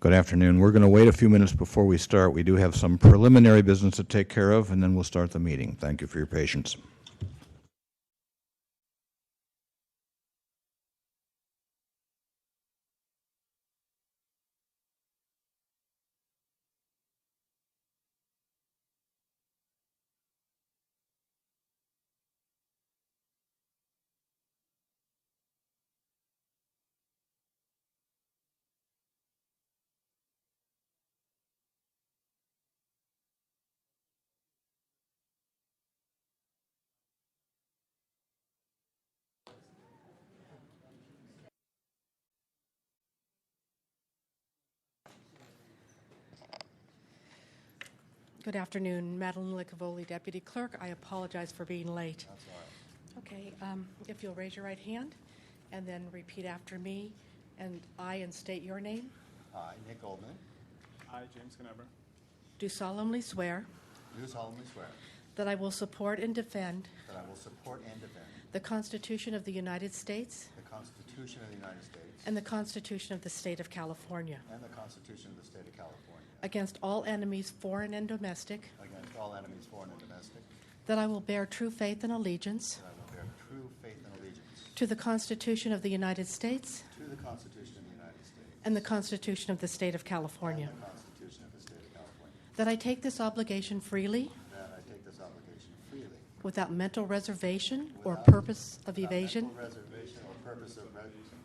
Good afternoon. We're going to wait a few minutes before we start. We do have some preliminary business to take care of, and then we'll start the meeting. Thank you for your patience. Good afternoon, Madeline Licavoli, Deputy Clerk. I apologize for being late. That's all right. Okay, if you'll raise your right hand and then repeat after me, and state your name. I, Nick Goldman, I, James Kneber, Do solemnly swear do solemnly swear that I will support and defend that I will support and defend the Constitution of the United States the Constitution of the United States and the Constitution of the State of California and the Constitution of the State of California against all enemies, foreign and domestic, against all enemies, foreign and domestic, that I will bear true faith and allegiance that I will bear true faith and allegiance to the Constitution of the United States to the Constitution of the United States and the Constitution of the State of California, and the Constitution of the State of California, that I take this obligation freely that I take this obligation freely without mental reservation or Without- purpose of without evasion, mental reservation or purpose of evasion,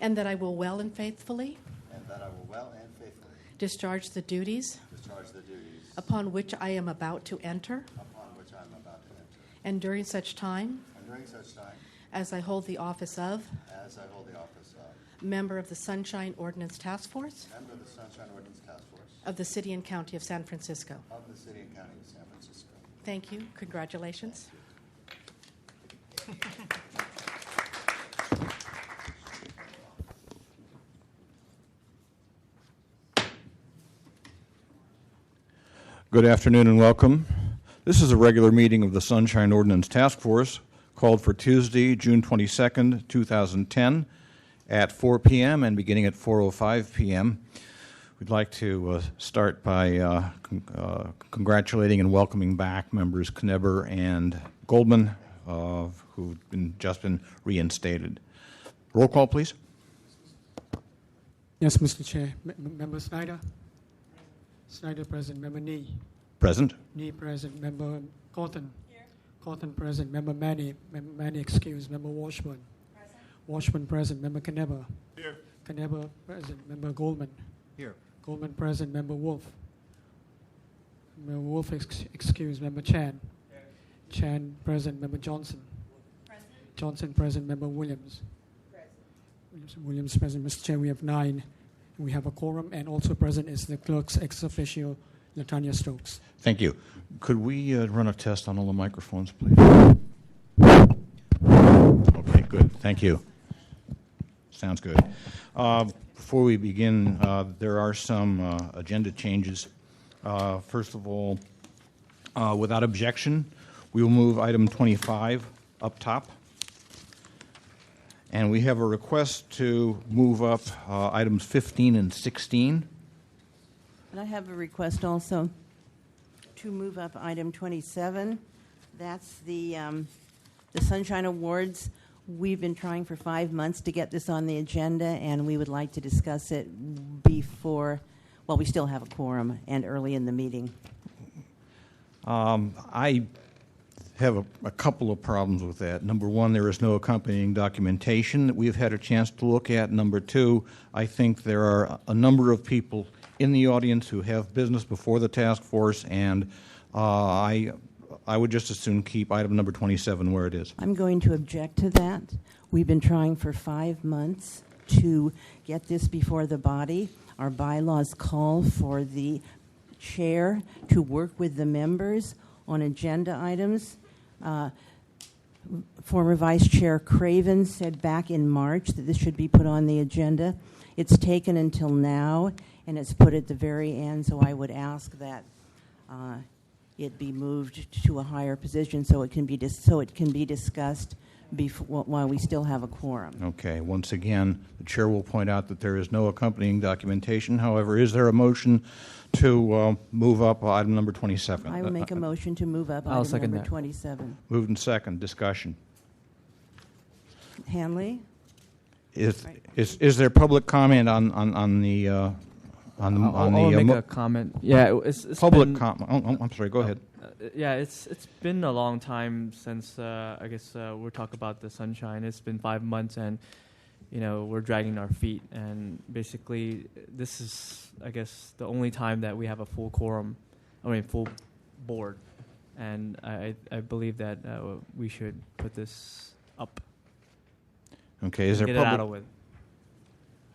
and that I will well and faithfully and that I will well and faithfully discharge the duties discharge the duties upon which I am about to enter, upon which I am about to enter, and during such time and during such time as I hold the office of as I hold the office of member of the Sunshine Ordinance Task Force member of the Sunshine Ordinance Task Force of the City and County of San Francisco. of the City and County of San Francisco. Thank you. Congratulations. Good afternoon and welcome. This is a regular meeting of the Sunshine Ordinance Task Force called for Tuesday, June 22nd, 2010 at 4 p.m. and beginning at 4:05 p.m. We'd like to start by congratulating and welcoming back members Kneber and Goldman, who've just been reinstated. Roll call, please. Yes, Mr. Chair. Member Snyder? Snyder present. Member Nee? Present. Nee present. Member Cotton? Here. Cotton present. Member Manny? Member Manny excused. Member Washburn? Present. Washburn present. Member Kneber? Here. Kneber present. Member Goldman? Here. Goldman present. Member Wolf? Member Wolf excused. Member Chan? Here. Chan present. Member Johnson? Present. Johnson present. Member Williams? Williams present. Mr. Chair, we have 9. We have a quorum, and also present is the clerk's ex officio, Latanya Stokes. Thank you. Could we run a test on all the microphones, please? Okay, good. Thank you. Sounds good. Before we begin, there are some agenda changes. First of all, without objection, we will move item 25 up top. And we have a request to move up items 15 and 16. And I have a request also to move up item 27. That's the Sunshine Awards. We've been trying for 5 months to get this on the agenda, and we would like to discuss it before, well, we still have a quorum and early in the meeting. I have a couple of problems with that. Number one, there is no accompanying documentation that we've had a chance to look at. Number two, I think there are a number of people in the audience who have business before the task force, and I would just as soon keep item number 27 where it is. I'm going to object to that. We've been trying for 5 months to get this before the body. Our bylaws call for the chair to work with the members on agenda items. Former Vice Chair Craven said back in March that this should be put on the agenda. It's taken until now, and it's put at the very end, so I would ask that it be moved to a higher position so it can be discussed while we still have a quorum. Okay, once again, the chair will point out that there is no accompanying documentation. However, is there a motion to move up item number 27? I will make a motion to move up I'll item second number that. 27. Moved and second. Discussion. Hanley? Is there public comment on the I'll make a comment. Yeah, it's public been, comment? Oh, I'm sorry. Go ahead. Yeah, it's been a long time since I guess we're talking about the sunshine. It's been 5 months, and we're dragging our feet. And basically, this is I guess the only time that we have a full quorum, full board. And I believe that we should put this up. Okay. Is there Get it out public? of with.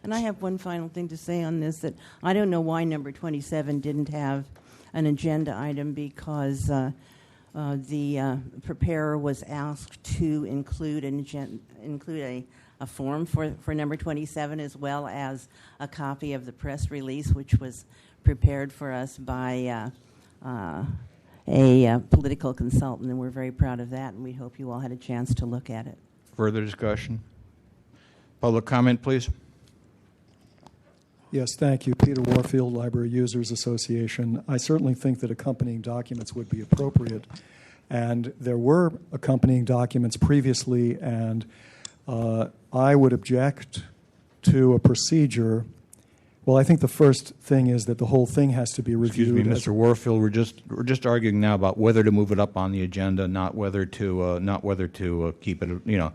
And I have one final thing to say on this, that I don't know why number 27 didn't have an agenda item, because the preparer was asked to include a form for number 27, as well as a copy of the press release, which was prepared for us by a political consultant, and we're very proud of that, and we hope you all had a chance to look at it. Further discussion? Public comment, please. Yes, thank you. Peter Warfield, Library Users Association. I certainly think that accompanying documents would be appropriate. And there were accompanying documents previously, and I would object to a procedure. Well, I think the first thing is that the whole thing has to be reviewed. Excuse me, Mr. Warfield. We're just arguing now about whether to move it up on the agenda, not whether to keep it.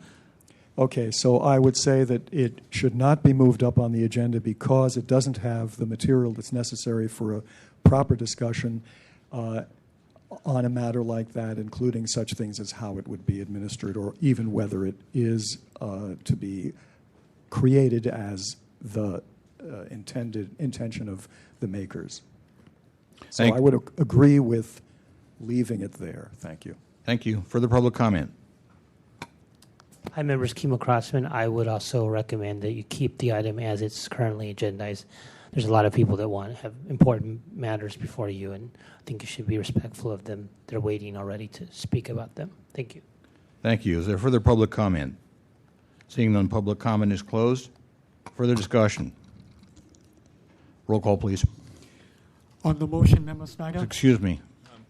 Okay, so I would say that it should not be moved up on the agenda because it doesn't have the material that's necessary for a proper discussion on a matter like that, including such things as how it would be administered, or even whether it is to be created as the intention of the makers. So I would agree with leaving it there. Thank you. Thank you. Further public comment? Hi, members. Kimo Crossman. I would also recommend that you keep the item as it's currently agendized. There's a lot of people that want to have important matters before you, and I think you should be respectful of them. They're waiting already to speak about them. Thank you. Thank you. Is there further public comment? Seeing none, public comment is closed. Further discussion? Roll call, please. On the motion, Member Snyder? Excuse me.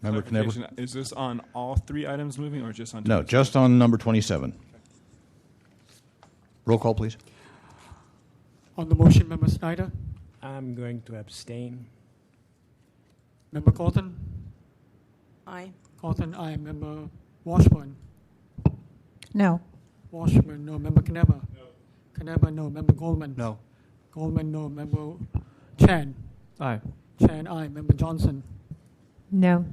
Member Knebber? Clarification, is this on all 3 items moving or just on 2? No, just on number 27. Roll call, please. On the motion, Member Snyder? I'm going to abstain. Member Cawthon? Aye. Cawthon, aye. Member Washburn? No. Washburn, no. Member Knebber? No. Knebber, no. Member Goldman? No. Goldman, no. Member Chan? Aye. Chan, aye. Member Johnson? No.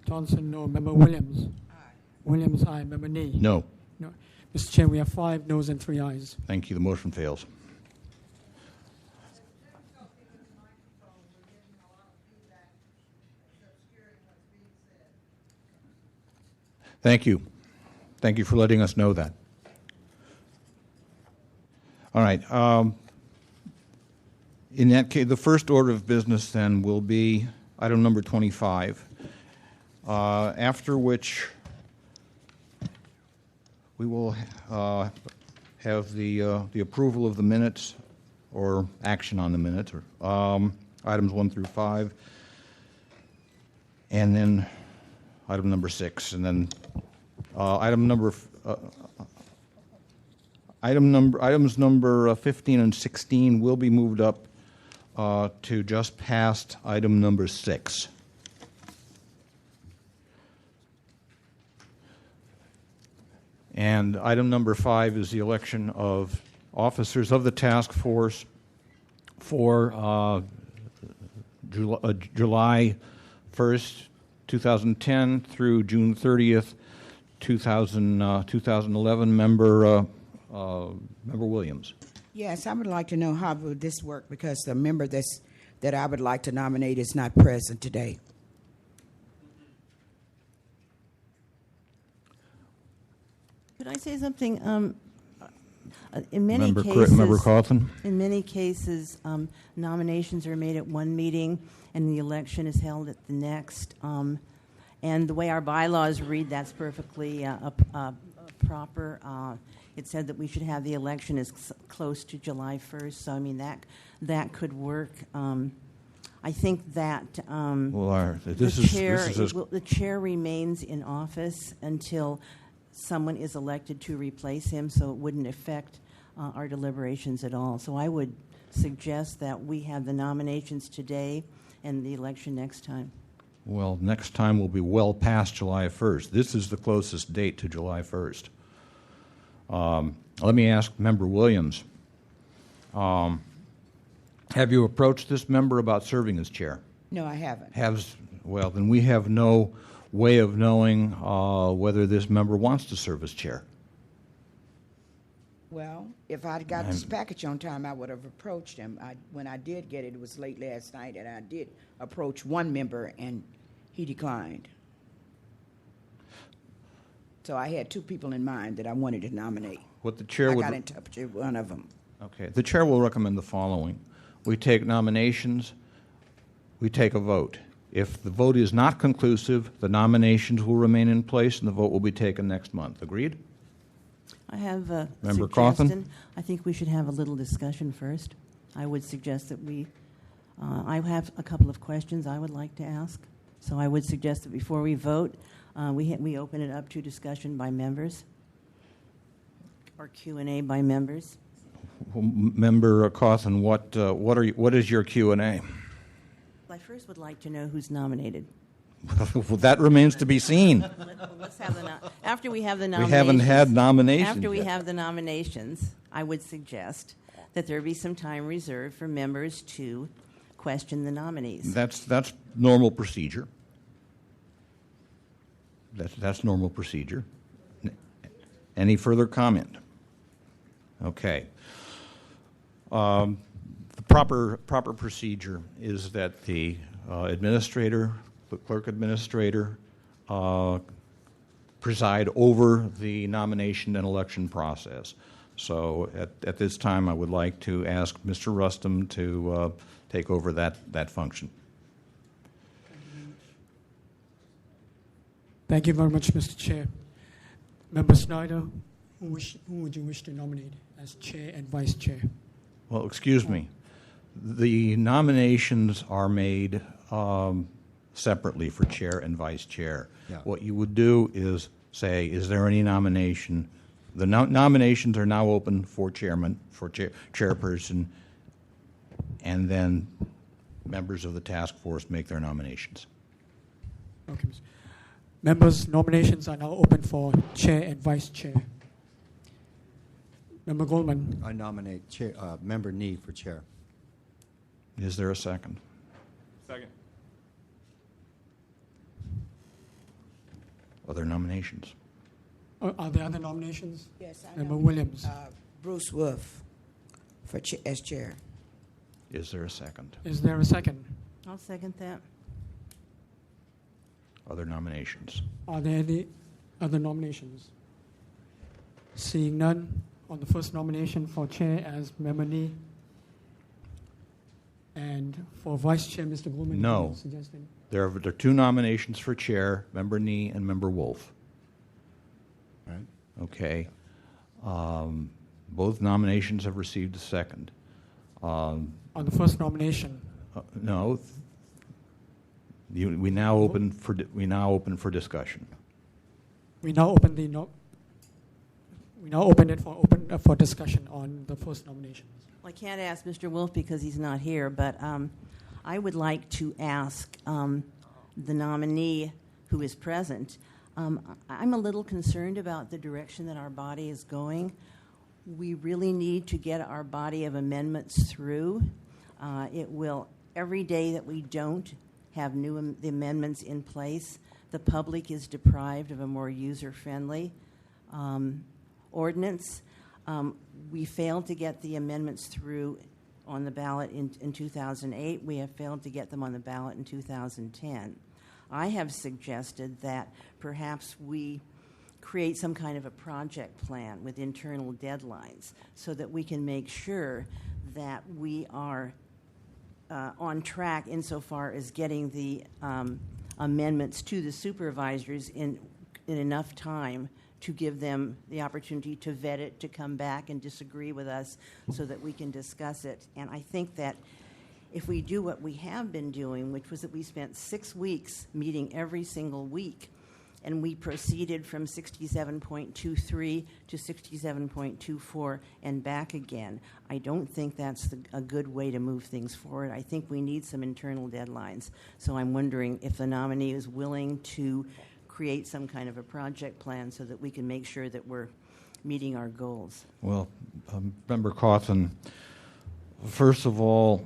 Johnson, no. Member Williams? Aye. Williams, aye. Member Nee? No. No. Mr. Chair, we have 5 noes and 3 ayes. Thank you. The motion fails. Thank you. Thank you for letting us know that. All right. In that case, the first order of business then will be item number 25, after which we will have the approval of the minutes, or action on the minutes, or items 1 through 5, and then item number 6, and then items number 15 and 16 will be moved up to just past item number 6. And item number 5 is the election of officers of the task force for July 1st, 2010 through June 30th, 2011. Member Williams. Yes, I would like to know how would this work, because the member that I would like to nominate is not present today. Could I say something? In many Member cases, Cawthon. Nominations are made at one meeting, and the election is held at the next. And the way our bylaws read, that's perfectly proper. It said that we should have the election as close to July 1st, so I mean that could work. I think that the chair remains in office until someone is elected to replace him, so it wouldn't affect our deliberations at all. So I would suggest that we have the nominations today and the election next time. Well, next time will be well past July 1st. This is the closest date to July 1st. Let me ask Member Williams. Have you approached this member about serving as chair? No, I haven't. Well, then we have no way of knowing whether this member wants to serve as chair. Well, if I'd got this package on time, I would have approached him. When I did get it, it was late last night, and I did approach one member, and he declined. So I had two people in mind that I wanted to nominate. What the chair I would got in touch with one of them. Okay. The chair will recommend the following. We take nominations, we take a vote. If the vote is not conclusive, the nominations will remain in place and the vote will be taken next month. Agreed? I have a Member suggestion. Cawthon? I think we should have a little discussion first. I would suggest that I have a couple of questions I would like to ask. So I would suggest that before we vote, we open it up to discussion by members or Q&A by members. Member Cawthon, what is your Q&A? I first would like to know who's nominated. Well, that remains to be seen. Let's have after we have the nominations. We haven't had nominations. After we yet. have the nominations, I would suggest that there be some time reserved for members to question the nominees. That's normal procedure. That's normal procedure. Any further comment? Okay. The proper procedure is that the administrator, the clerk administrator, preside over the nomination and election process. So at this time, I would like to ask Mr. Rustum to take over that function. Thank you very much, Mr. Chair. Member Snyder, who would you wish to nominate as chair and vice chair? Well, excuse me. The nominations are made separately for chair and vice chair. Yeah. What you would do is say, is there any nomination? The nominations are now open for chairman, for chairperson, and then members of the task force make their nominations. Okay, Mr. Members' nominations are now open for chair and vice chair. Member Goldman. I nominate chair, Member Nee for chair. Is there a second? Second. Other nominations? Are there other nominations? Yes, I Member nominate, Williams. Bruce Wolf for as chair. Is there a second? Is there a second? I'll second that. Other nominations? Are there any other nominations? Seeing none, on the first nomination for chair as Member Nee, and for vice chair, Mr. Goldman. No. Suggesting. There are two nominations for chair, Member Nee and Member Wolf. Right. Okay. Both nominations have received a second. On the first nomination. No. We now open for discussion. We now open it for discussion on the first nominations. Well, I can't ask Mr. Wolf because he's not here, but I would like to ask the nominee who is present. I'm a little concerned about the direction that our body is going. We really need to get our body of amendments through. It will, every day that we don't have the amendments in place, the public is deprived of a more user-friendly ordinance. We failed to get the amendments through on the ballot in 2008. We have failed to get them on the ballot in 2010. I have suggested that perhaps we create some kind of a project plan with internal deadlines so that we can make sure that we are on track insofar as getting the amendments to the supervisors in enough time to give them the opportunity to vet it, to come back and disagree with us so that we can discuss it. And I think that if we do what we have been doing, which was that we spent 6 weeks meeting every single week, and we proceeded from 67.23 to 67.24 and back again, I don't think that's a good way to move things forward. I think we need some internal deadlines. So I'm wondering if the nominee is willing to create some kind of a project plan so that we can make sure that we're meeting our goals. Well, Member Cawthon, first of all,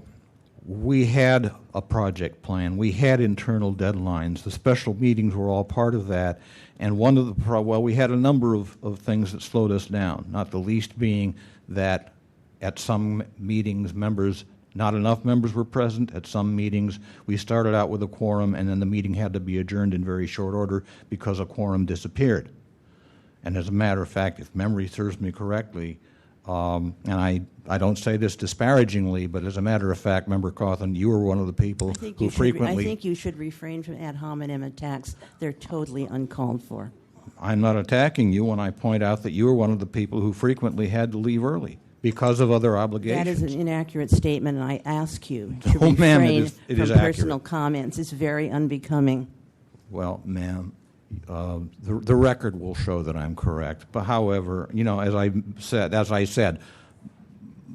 we had a project plan. We had internal deadlines. The special meetings were all part of that. And one of the, we had a number of things that slowed us down, not the least being that at some meetings, not enough members were present. At some meetings, we started out with a quorum, and then the meeting had to be adjourned in very short order because a quorum disappeared. And as a matter of fact, if memory serves me correctly, and I don't say this disparagingly, but as a matter of fact, Member Cawthon, you were one of the people who frequently... I think you should refrain from ad hominem attacks. They're totally uncalled for. I'm not attacking you when I point out that you were one of the people who frequently had to leave early because of other obligations. That is an inaccurate statement, and I ask you to Oh, ma'am, refrain it from is personal accurate. Comments. It's very unbecoming. Well, ma'am, the record will show that I'm correct. But however, as I said,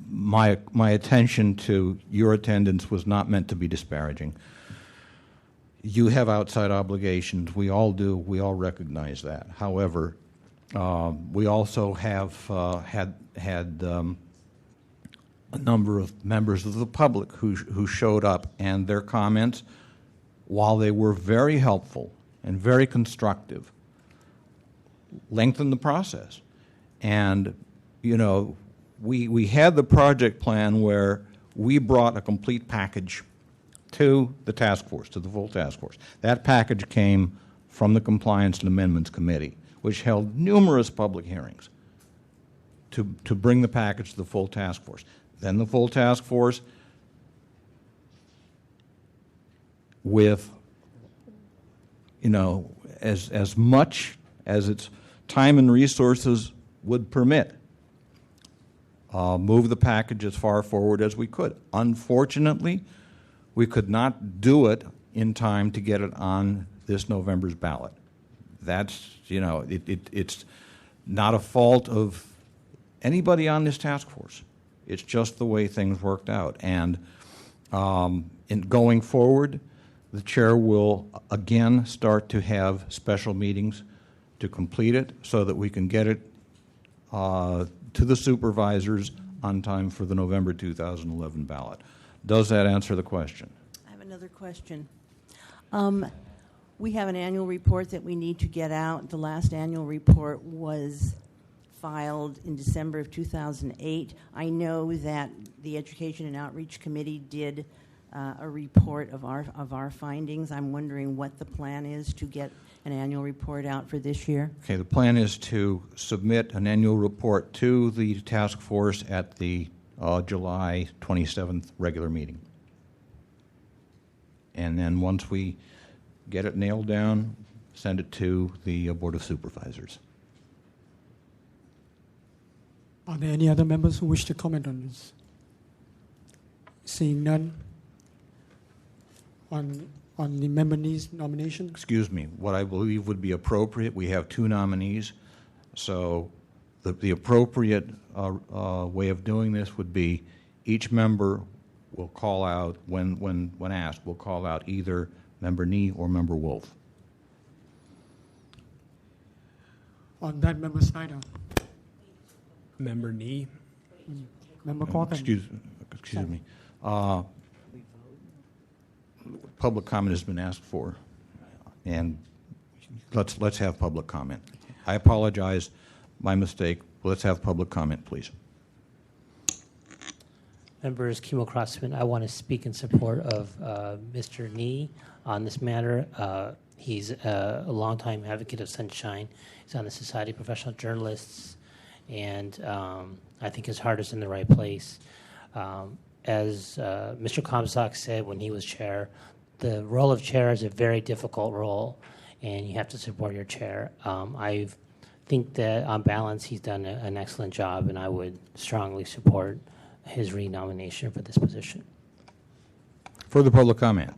my attention to your attendance was not meant to be disparaging. You have outside obligations. We all do. We all recognize that. However, we also have had a number of members of the public who showed up, and their comments, while they were very helpful and very constructive, lengthened the process. And, we had the project plan where we brought a complete package to the task force, to the full task force. That package came from the Compliance and Amendments Committee, which held numerous public hearings to bring the package to the full task force. Then the full task force, with as much as its time and resources would permit, move the package as far forward as we could. Unfortunately, we could not do it in time to get it on this November's ballot. That's, it's not a fault of anybody on this task force. It's just the way things worked out. And in going forward, the chair will again start to have special meetings to complete it so that we can get it to the supervisors on time for the November 2011 ballot. Does that answer the question? I have another question. We have an annual report that we need to get out. The last annual report was filed in December of 2008. I know that the Education and Outreach Committee did a report of our findings. I'm wondering what the plan is to get an annual report out for this year. Okay, the plan is to submit an annual report to the task force at the July 27th regular meeting. And then once we get it nailed down, send it to the Board of Supervisors. Are there any other members who wish to comment on this? Seeing none. On the member Nee's nomination? Excuse me, what I believe would be appropriate, we have 2 nominees, so the appropriate way of doing this would be each member will call out, when asked, will call out either Member Nee or Member Wolf. On that, Member Snyder. Member Nee. Member Cawthon. Excuse me. Public comment has been asked for, and let's have public comment. I apologize, my mistake. Let's have public comment, please. Members Kimo Crossman, I want to speak in support of Mr. Nee on this matter. He's a longtime advocate of Sunshine. He's on the Society of Professional Journalists, and I think his heart is in the right place. As Mr. Comstock said when he was chair, the role of chair is a very difficult role, and you have to support your chair. I've think that on balance he's done an excellent job, and I would strongly support his renomination for this position. Further public comment?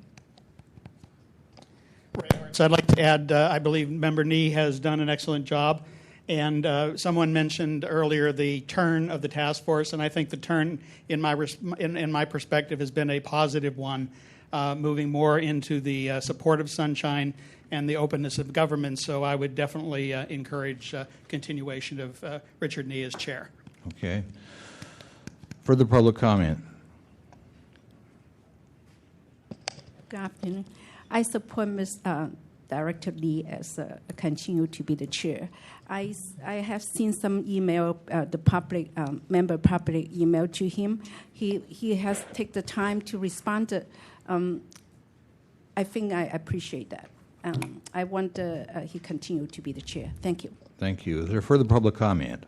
So I'd like to add, I believe Member Nee has done an excellent job. And someone mentioned earlier the turn of the task force, and I think the turn, in my perspective, has been a positive one, moving more into the support of Sunshine and the openness of government. So I would definitely encourage continuation of Richard Nee as chair. Okay. Further public comment? Good afternoon. I support Ms. Director Lee as continue to be the chair. I have seen some email, the public member public email to him. He has taken the time to respond. I think I appreciate that. I want he continue to be the chair. Thank you. Thank you. Is there further public comment?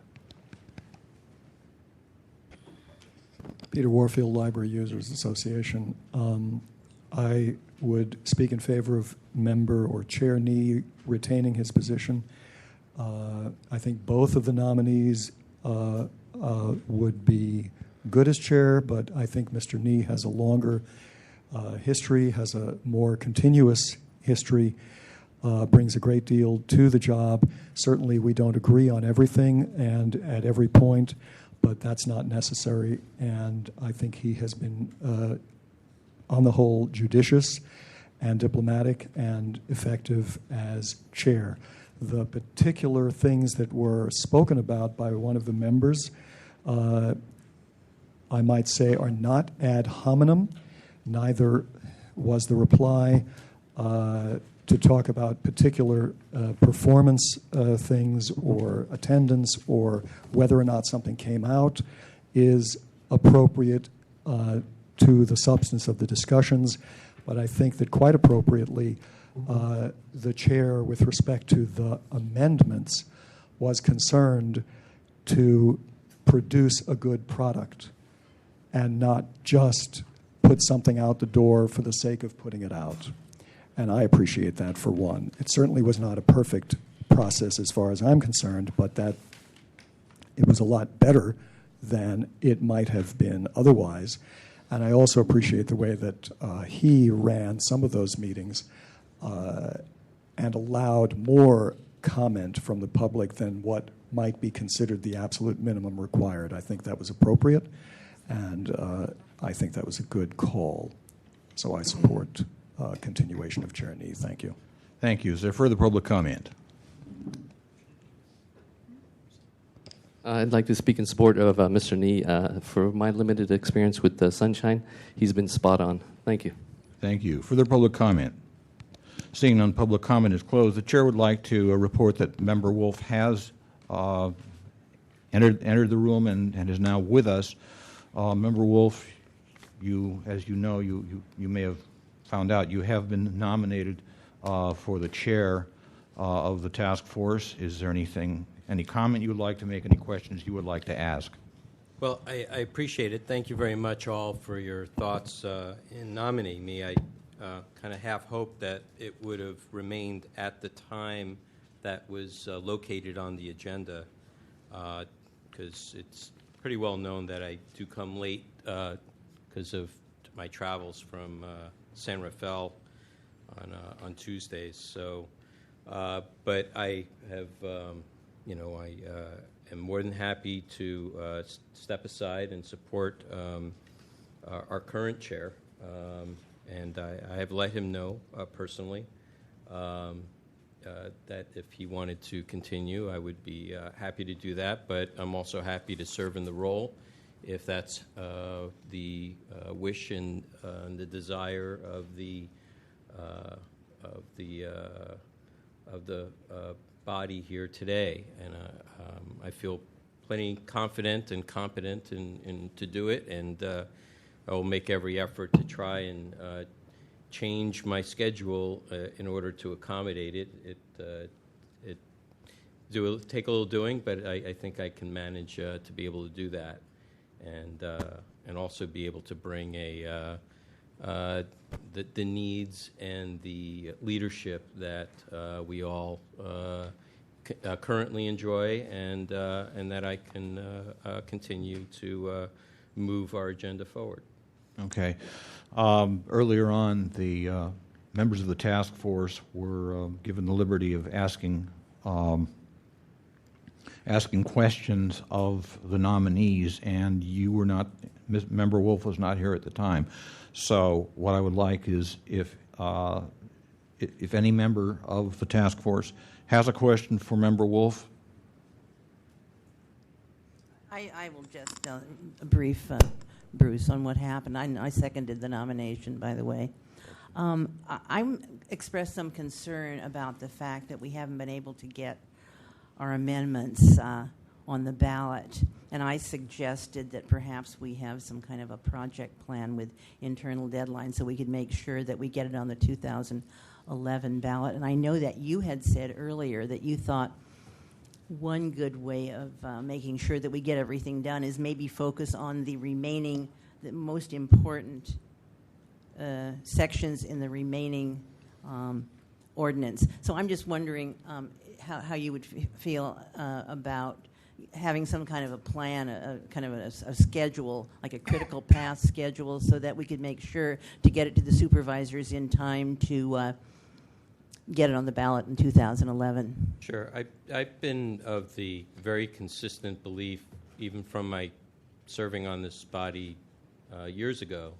Peter Warfield, Library Users Association. I would speak in favor of member or chair Nee retaining his position. I think both of the nominees would be good as chair, but I think Mr. Nee has a longer history, has a more continuous history, brings a great deal to the job. Certainly we don't agree on everything and at every point, but that's not necessary, and I think he has been on the whole, judicious and diplomatic and effective as chair. The particular things that were spoken about by one of the members, I might say, are not ad hominem. Neither was the reply to talk about particular performance things or attendance or whether or not something came out is appropriate to the substance of the discussions, but I think that quite appropriately, the chair, with respect to the amendments, was concerned to produce a good product and not just put something out the door for the sake of putting it out. And I appreciate that, for one. It certainly was not a perfect process as far as I'm concerned, but that it was a lot better than it might have been otherwise. And I also appreciate the way that he ran some of those meetings and allowed more comment from the public than what might be considered the absolute minimum required. I think that was appropriate, and I think that was a good call. So I support continuation of Chair Nee. Thank you. Thank you. Is there further public comment? I'd like to speak in support of Mr. Nee. For my limited experience with Sunshine, he's been spot on. Thank you. Thank you. Further public comment? Seeing none, public comment is closed. The chair would like to report that Member Wolf has entered the room and is now with us. Member Wolf, as you know, you may have found out, you have been nominated for the chair of the task force. Is there any comment you would like to make, any questions you would like to ask? Well, I appreciate it. Thank you very much all for your thoughts in nominating me. I kind of half hoped that it would have remained at the time that was located on the agenda, because it's pretty well known that I do come late because of my travels from San Rafael on Tuesdays. So, but I have, I am more than happy to step aside and support our current chair, and I have let him know personally that if he wanted to continue, I would be happy to do that. But I'm also happy to serve in the role if that's the wish and the desire of the body here today. And I feel plenty confident and competent in to do it, and I will make every effort to try and change my schedule in order to accommodate it. It will take a little doing, but I think I can manage to be able to do that, and also be able to bring the needs and the leadership that we all currently enjoy, and that I can continue to move our agenda forward. Okay. Earlier on, the members of the task force were given the liberty of asking questions of the nominees, and you were not, Member Wolf was not here at the time. So what I would like is if any member of the task force has a question for Member Wolf. I will just a brief, Bruce, on what happened. I seconded the nomination, by the way. I expressed some concern about the fact that we haven't been able to get our amendments on the ballot, and I suggested that perhaps we have some kind of a project plan with internal deadlines so we could make sure that we get it on the 2011 ballot. And I know that you had said earlier that you thought one good way of making sure that we get everything done is maybe focus on the most important sections in the remaining ordinance. So I'm just wondering how you would feel about having some kind of a plan, a schedule, like a critical path schedule, so that we could make sure to get it to the supervisors in time to get it on the ballot in 2011. Sure. I've been of the very consistent belief, even from my serving on this body years ago,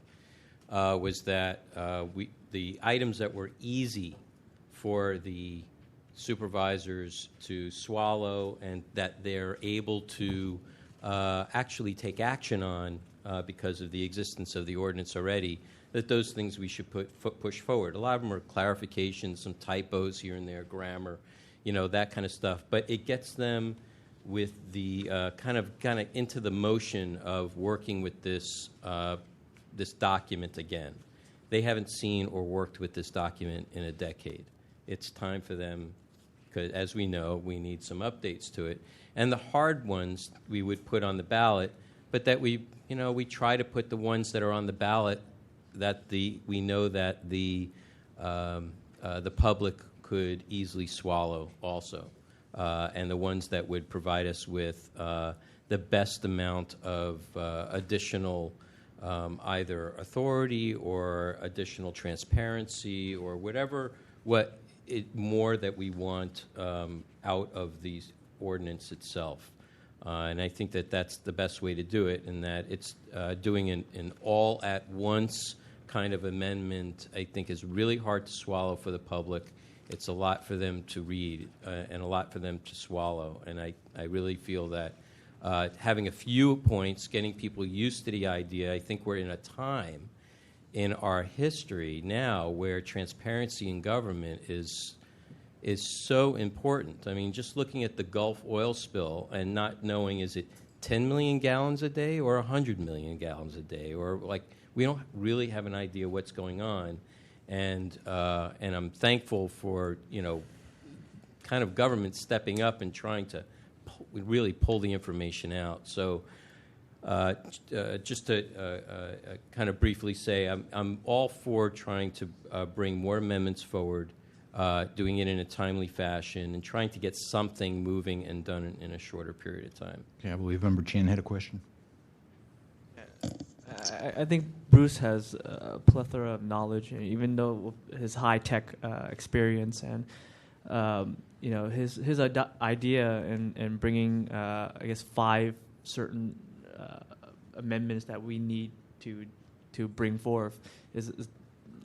was that the items that were easy for the supervisors to swallow and that they're able to actually take action on because of the existence of the ordinance already, that those things we should push forward. A lot of them are clarifications, some typos here and there, grammar, that kind of stuff. But it gets them with the kind of into the motion of working with this this document again. They haven't seen or worked with this document in a decade. It's time for them, because as we know, we need some updates to it. And the hard ones we would put on the ballot, but that we try to put the ones that are on the ballot that we know that the public could easily swallow also, and the ones that would provide us with the best amount of additional either authority or additional transparency or whatever more that we want out of the ordinance itself. And I think that that's the best way to do it, and that it's doing an all-at-once kind of amendment, I think, is really hard to swallow for the public. It's a lot for them to read and a lot for them to swallow. And I really feel that having a few points, getting people used to the idea, I think we're in a time in our history now where transparency in government is so important. I mean, just looking at the Gulf oil spill and not knowing, is it 10 million gallons a day or 100 million gallons a day? Or, we don't really have an idea what's going on. And I'm thankful for, kind of government stepping up and trying to really pull the information out. So just to kind of briefly say, I'm all for trying to bring more amendments forward, doing it in a timely fashion, and trying to get something moving and done in a shorter period of time. Okay, I believe Member Chan had a question. I think Bruce has a plethora of knowledge, even though his high-tech experience and his idea in bringing, I guess, 5 certain amendments that we need to bring forth is,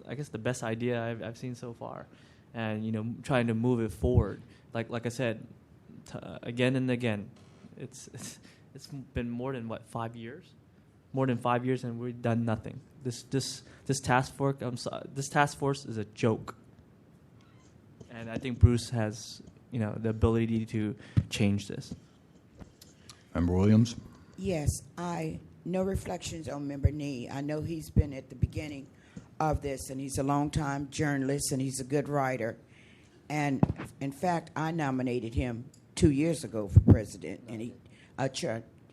I guess, the best idea I've seen so far, and trying to move it forward. Like I said, again and again, it's been more than 5 years. More than 5 years, and we've done nothing. This task force, this task force is a joke, and I think Bruce has, the ability to change this. Member Williams. Yes, no reflections on Member Nee. I know he's been at the beginning of this, and he's a longtime journalist, and he's a good writer. And in fact, I nominated him 2 years ago for president, and he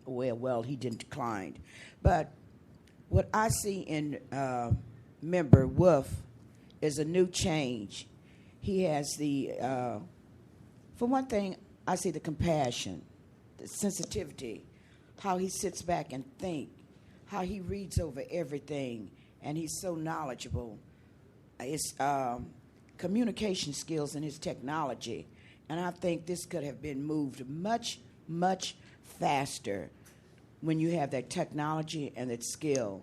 he didn't decline. But what I see in Member Wolf is a new change. He has for one thing, I see the compassion, the sensitivity, how he sits back and thinks, how he reads over everything, and he's so knowledgeable. His communication skills and his technology. And I think this could have been moved much, much faster when you have that technology and that skill.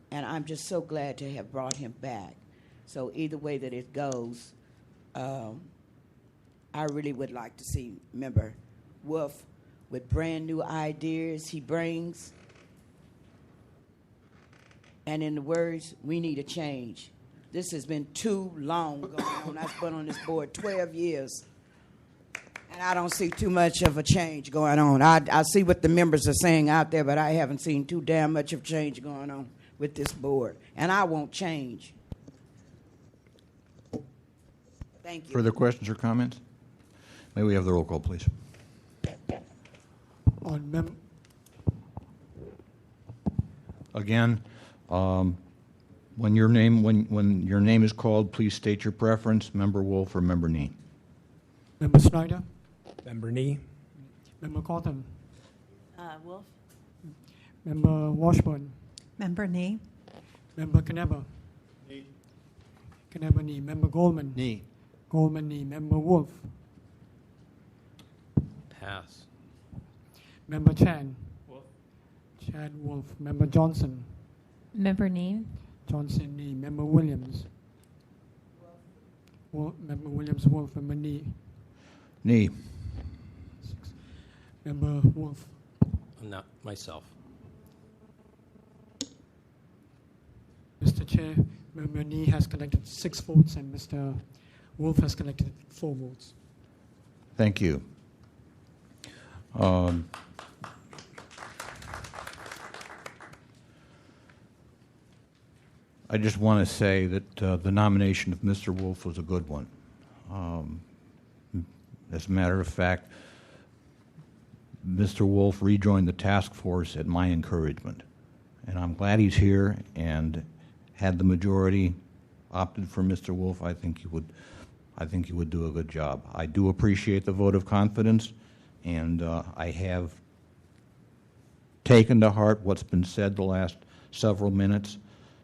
And I'm just so glad to have brought him back. So either way that it goes, I really would like to see Member Wolf with brand new ideas he brings. And in the words, we need a change. This has been too long going on. I've been on this board 12 years. And I don't see too much of a change going on. I see what the members are saying out there, but I haven't seen too damn much of change going on with this board. And I won't change. Thank you. Further questions or comments? May we have the roll call, please? Again, when your name is called, please state your preference. Member Wolf or Member Nee? Member Snyder? Member Nee. Member Cotton? Wolf? Member Washburn? Member Nee. Member Knebber? Nee. Knebber Nee. Member Goldman? Nee. Goldman Nee. Member Wolf? Pass. Member Chan? Wolf. Chan Wolf. Member Johnson? Member Nee. Johnson Nee. Member Williams? Member Williams Wolf. Member Nee. Nee. Member Wolf? Not myself. Mr. Chair, Member Nee has collected 6 votes and Mr. Wolf has collected 4 votes. Thank you. I just want to say that the nomination of Mr. Wolf was a good one. As a matter of fact, Mr. Wolf rejoined the task force at my encouragement. And I'm glad he's here, and had the majority opted for Mr. Wolf, I think he would do a good job. I do appreciate the vote of confidence, and I have taken to heart what's been said the last several minutes,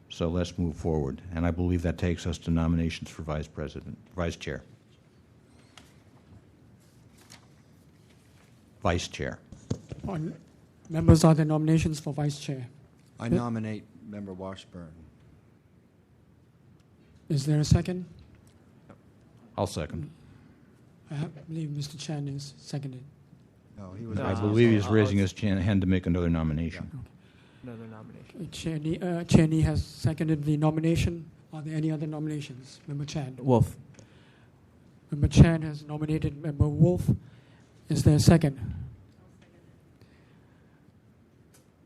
so let's move forward. And I believe that takes us to nominations for Vice Chair. Vice Chair. Members, are there nominations for Vice Chair? I nominate Member Washburn. Is there a second? I'll second. I believe Mr. Chan is seconded. No, he was. I believe he's raising his hand to make another nomination. Yeah. Another nomination. Chair Nee has seconded the nomination. Are there any other nominations? Member Chan? Wolf. Member Chan has nominated Member Wolf. Is there a second?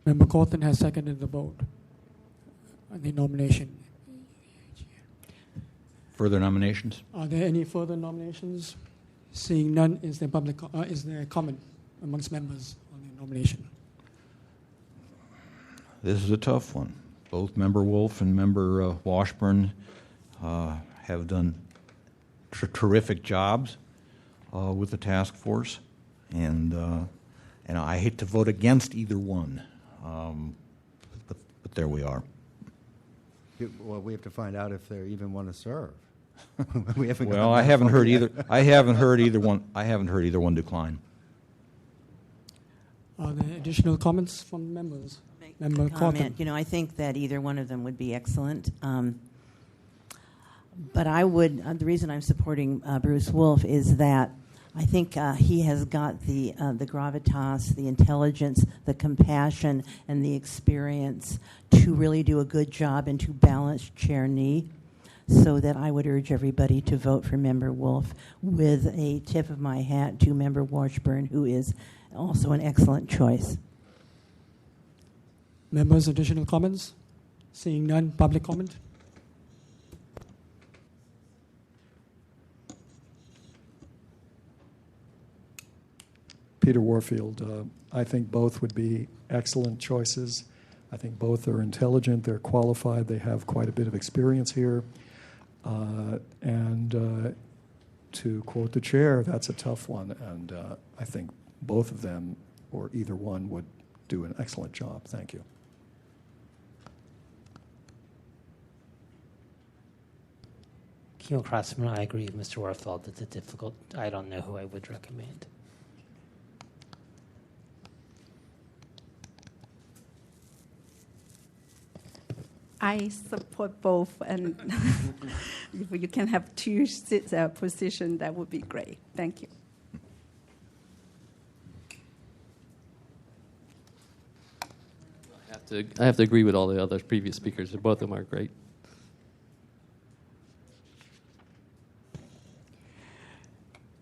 Member Cawthon has seconded the vote. The nomination. Further nominations? Are there any further nominations? Seeing none, is there comment amongst members on the nomination? This is a tough one. Both Member Wolf and Member Washburn have done terrific jobs with the task force, and I hate to vote against either one, but there we are. Well, we have to find out if they even want to serve. We haven't. Well, I haven't heard either. I haven't heard either one. I haven't heard either one decline. Are there additional comments from members? Member Cawthon. You know, I think that either one of them would be excellent. But I would. The reason I'm supporting Bruce Wolf is that I think he has got the gravitas, the intelligence, the compassion, and the experience to really do a good job and to balance Chair Nee. So that I would urge everybody to vote for Member Wolf, with a tip of my hat to Member Washburn, who is also an excellent choice. Members, additional comments? Seeing none, public comment? Peter Warfield, I think both would be excellent choices. I think both are intelligent, they're qualified, they have quite a bit of experience here. And to quote the chair, that's a tough one, and I think both of them, or either one, would do an excellent job. Thank you. Kimo Crossman, I agree with Mr. Worthwell. It's a difficult. I don't know who I would recommend. I support both, and if you can have two positions, that would be great. Thank you. I have to agree with all the other previous speakers. Both of them are great.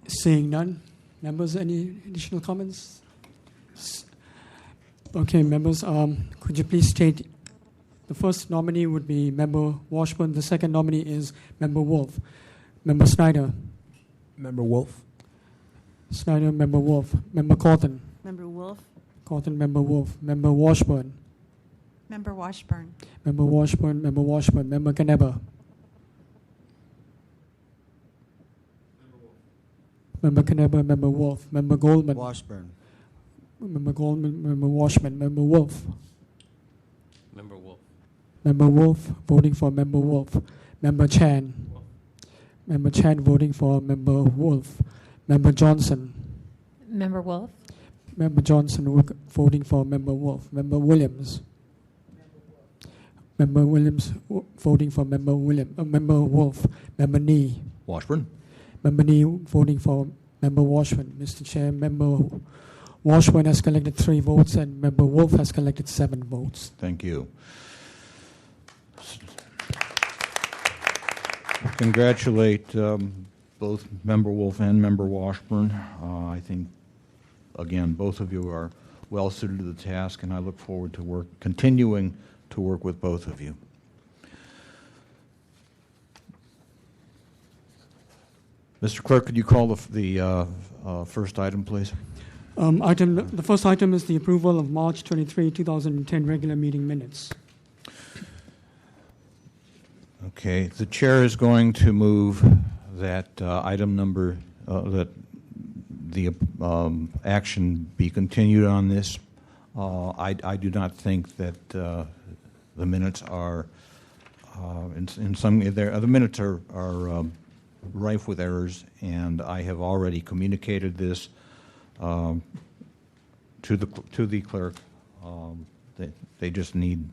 Seeing none. Members, any additional comments? Okay, members, could you please state the first nominee would be Member Washburn. The second nominee is Member Wolf. Member Snyder. Member Wolf. Snyder, Member Wolf. Member Cawthon. Member Wolf. Cawthon, Member Wolf. Member Washburn. Member Washburn. Member Washburn, Member Washburn. Member Caneba. Member Caneba, Member Wolf. Member Goldman. Washburn. Member Goldman, Member Washburn. Member Wolf. Member Wolf. Member Wolf voting for Member Wolf. Member Chan. Member Chan voting for Member Wolf. Member Johnson. Member Wolf. Member Johnson voting for Member Wolf. Member Williams. Member Williams voting for Member Member Wolf. Member Nee. Washburn. Member Nee voting for Member Washburn. Mr. Chair, Member Washburn has collected 3 votes and Member Wolf has collected 7 votes. Thank you. Congratulate both Member Wolf and Member Washburn. I think, again, both of you are well suited to the task, and I look forward to continuing to work with both of you. Mr. Clerk, could you call the first item, please? The first item is the approval of March 23, 2010 regular meeting minutes. Okay, the chair is going to move that item number, that the action be continued on this. I do not think that the minutes are, the minutes are rife with errors, and I have already communicated this to the clerk. They just need,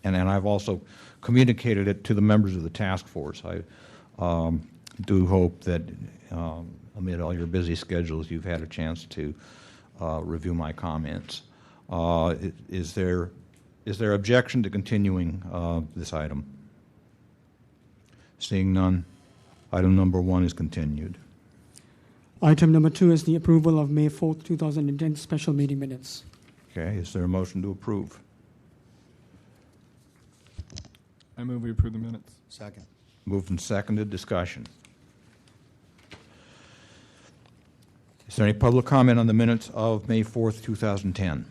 and I've also communicated it to the members of the task force. I do hope that amid all your busy schedules, you've had a chance to review my comments. Is there objection to continuing this item? Seeing none, item number 1 is continued. Item number 2 is the approval of May 4th, 2010 special meeting minutes. Okay, is there a motion to approve? I move we approve the minutes. Second. Moved and seconded. Discussion. Is there any public comment on the minutes of May 4th, 2010?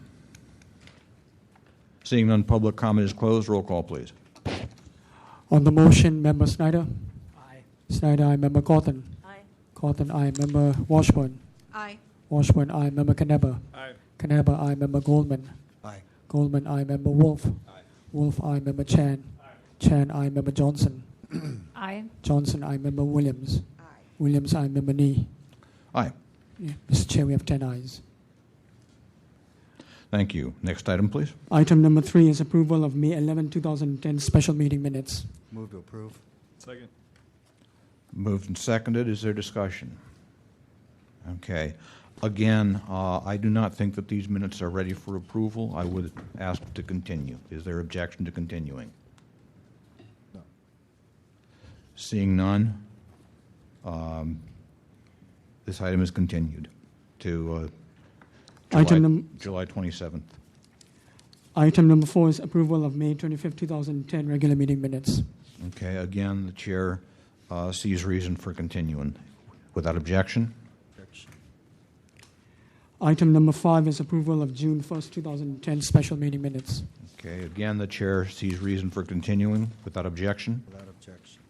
Seeing none, public comment is closed. Roll call, please. On the motion, Member Snyder? Aye. Snyder, aye. Member Cawthon? Aye. Cawthon, aye. Member Washburn? Aye. Washburn, aye. Member Caneba? Aye. Caneba, aye. Member Goldman? Aye. Goldman, aye. Member Wolf? Aye. Wolf, aye. Member Chan? Chan, aye. Member Johnson? Aye. Johnson, aye. Member Williams? Aye. Williams, aye. Member Nee? Aye. Yeah. Mr. Chair, we have 10 ayes. Thank you. Next item, please. Item number 3 is approval of May 11, 2010 special meeting minutes. Move to approve. Second. Moved and seconded. Is there discussion? Okay. Again, I do not think that these minutes are ready for approval. I would ask to continue. Is there objection to continuing? No. Seeing none, this item is continued to July 27th. Item number 4 is approval of May 25, 2010 regular meeting minutes. Okay. Again, the chair sees reason for continuing. Without objection? Item number 5 is approval of June 1st, 2010 special meeting minutes. Okay. Again, the chair sees reason for continuing. Without objection? Without objection.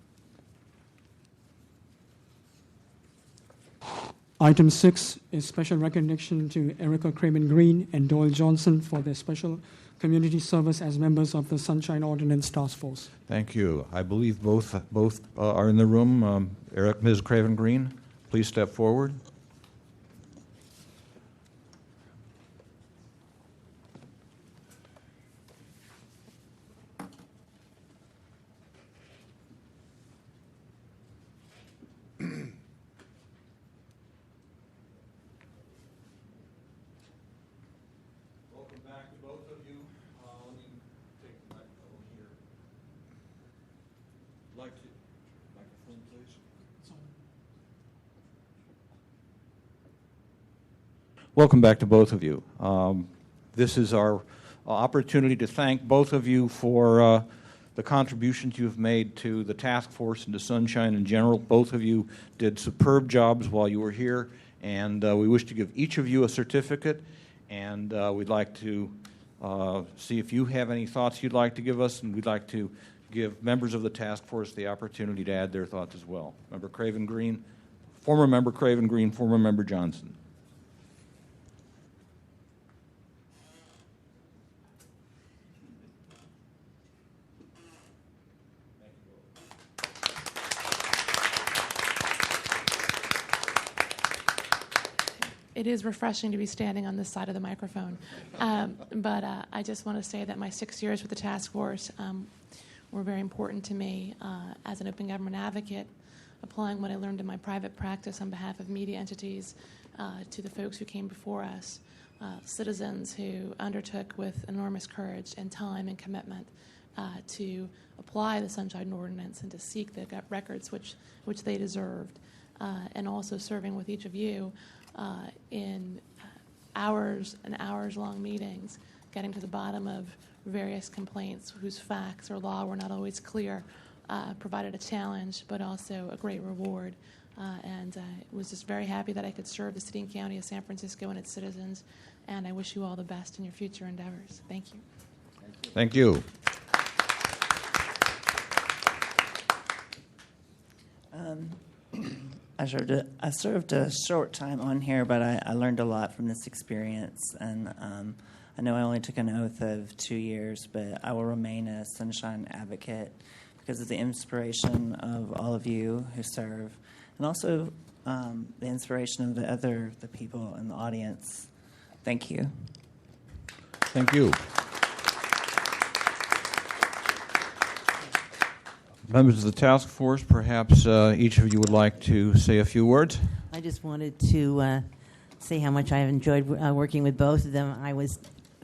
Item 6 is special recognition to Erica Craven Green and Doyle Johnson for their special community service as members of the Sunshine Ordinance Task Force. Thank you. I believe both are in the room. Ms. Craven Green, please step forward. Welcome back to both of you. Let me take the microphone here. Microphone, please. Welcome back to both of you. This is our opportunity to thank both of you for the contributions you've made to the task force and to Sunshine in general. Both of you did superb jobs while you were here, and we wish to give each of you a certificate, and we'd like to see if you have any thoughts you'd like to give us, and we'd like to give members of the task force the opportunity to add their thoughts as well. Member Craven Green, former member Craven Green, former member Johnson. It is refreshing to be standing on this side of the microphone. But I just want to say that my 6 years with the task force were very important to me as an open government advocate, applying what I learned in my private practice on behalf of media entities to the folks who came before us, citizens who undertook with enormous courage and time and commitment to apply the Sunshine Ordinance and to seek the records which they deserved, and also serving with each of you in hours and hours-long meetings, getting to the bottom of various complaints whose facts or law were not always clear, provided a challenge, but also a great reward. And was just very happy that I could serve the city and county of San Francisco and its citizens, and I wish you all the best in your future endeavors. Thank you. Thank you. I served a short time on here, but I learned a lot from this experience. And I know I only took an oath of 2 years, but I will remain a Sunshine advocate because of the inspiration of all of you who serve, and also the inspiration of the people in the audience. Thank you. Thank you. Members of the task force, perhaps each of you would like to say a few words. I just wanted to say how much I have enjoyed working with both of them. I was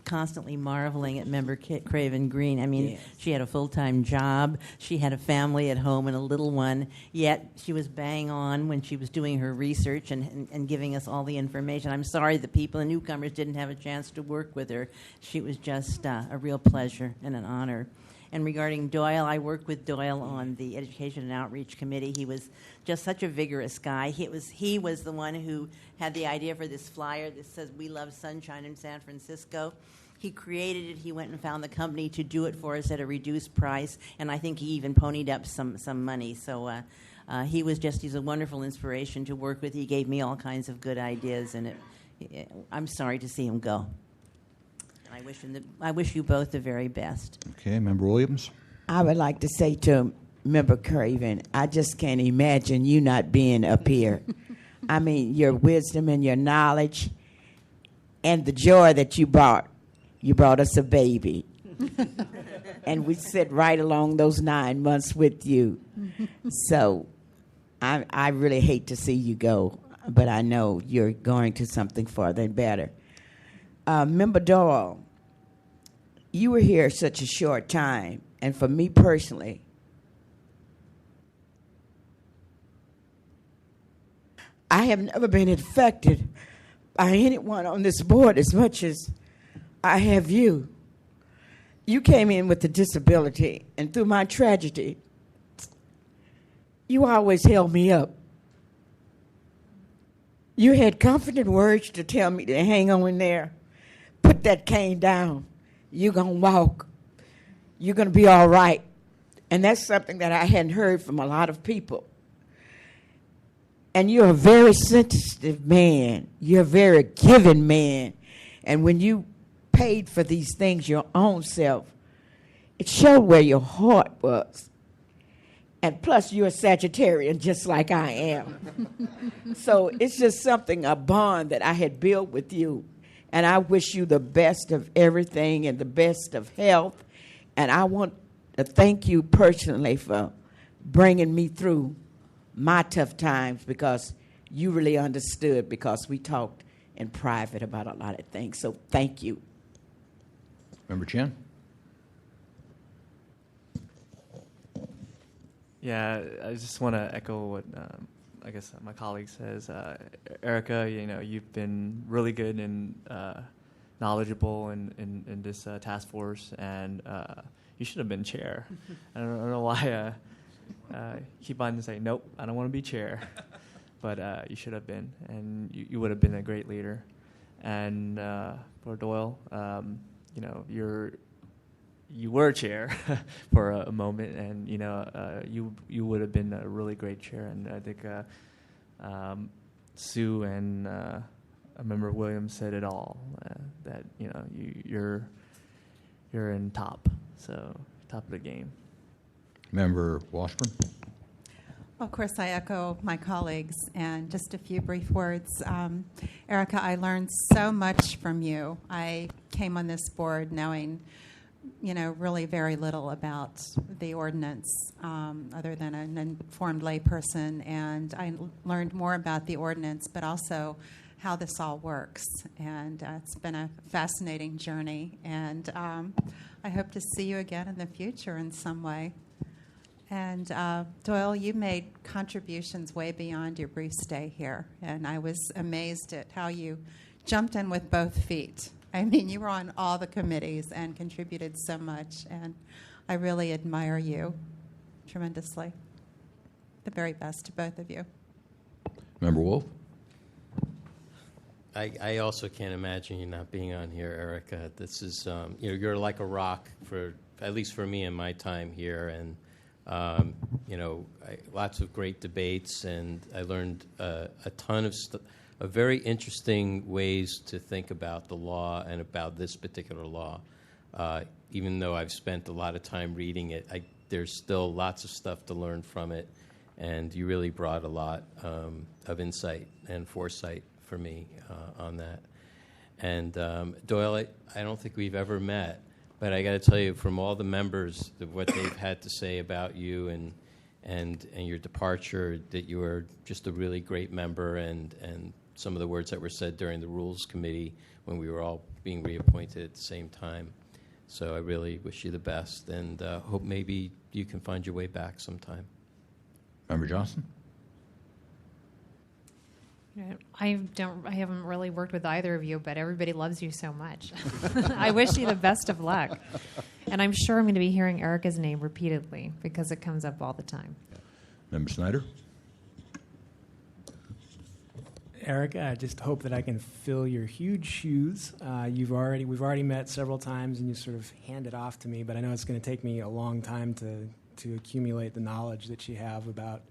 constantly marveling at Member Craven Green. I mean, she had a full-time job, she had a family at home and a little one, yet she was bang on when she was doing her research and giving us all the information. I'm sorry the people, the newcomers, didn't have a chance to work with her. She was just a real pleasure and an honor. And regarding Doyle, I worked with Doyle on the Education and Outreach Committee. He was just such a vigorous guy. He was the one who had the idea for this flyer that says, "We love sunshine in San Francisco." He created it. He went and found the company to do it for us at a reduced price, and I think he even ponied up some money. So he's a wonderful inspiration to work with. He gave me all kinds of good ideas, and I'm sorry to see him go. I wish you both the very best. Okay, Member Williams. I would like to say to Member Craven, I just can't imagine you not being up here. I mean, your wisdom and your knowledge and the joy that you brought. You brought us a baby. And we sit right along those 9 months with you. So I really hate to see you go, but I know you're going to something further and better. Member Doyle, you were here such a short time, and for me personally, I have never been affected by anyone on this board as much as I have you. You came in with a disability, and through my tragedy, you always held me up. You had confident words to tell me to hang on in there. Put that cane down. You're going to walk. You're going to be all right. And that's something that I hadn't heard from a lot of people. And you're a very sensitive man. You're a very giving man. And when you paid for these things your own self, it showed where your heart was. And plus, you're a Sagittarian, just like I am. So it's just something, a bond that I had built with you. And I wish you the best of everything and the best of health. And I want to thank you personally for bringing me through my tough times, because you really understood, because we talked in private about a lot of things. So thank you. Member Chan? Yeah, I just want to echo what I guess my colleague says. Erica, you've been really good and knowledgeable in this task force, and you should have been chair. I don't know why keep on saying, nope, I don't want to be chair. But you should have been, and you would have been a great leader. And for Doyle, you were chair for a moment, and you would have been a really great chair. And I think Sue and Member Williams said it all, that you're in top of the game. Member Washburn? Of course, I echo my colleagues, and just a few brief words. Erica, I learned so much from you. I came on this board knowing, really very little about the ordinance, other than an informed layperson, and I learned more about the ordinance, but also how this all works. And it's been a fascinating journey, and I hope to see you again in the future in some way. And Doyle, you made contributions way beyond your brief stay here, and I was amazed at how you jumped in with both feet. I mean, you were on all the committees and contributed so much, and I really admire you tremendously. The very best to both of you. Member Wolf? I also can't imagine you not being on here, Erica. This is, you're like a rock, at least for me in my time here, and lots of great debates, and I learned a ton of very interesting ways to think about the law and about this particular law. Even though I've spent a lot of time reading it, there's still lots of stuff to learn from it, and you really brought a lot of insight and foresight for me on that. And Doyle, I don't think we've ever met, but I got to tell you, from all the members, what they've had to say about you and your departure, that you were just a really great member, and some of the words that were said during the Rules Committee when we were all being reappointed at the same time. So I really wish you the best, and hope maybe you can find your way back sometime. Member Johnson? I haven't really worked with either of you, but everybody loves you so much. I wish you the best of luck. And I'm sure I'm going to be hearing Erica's name repeatedly because it comes up all the time. Member Snyder? Erica, I just hope that I can fill your huge shoes. We've already met several times, and you sort of hand it off to me, but I know it's going to take me a long time to accumulate the knowledge that you have about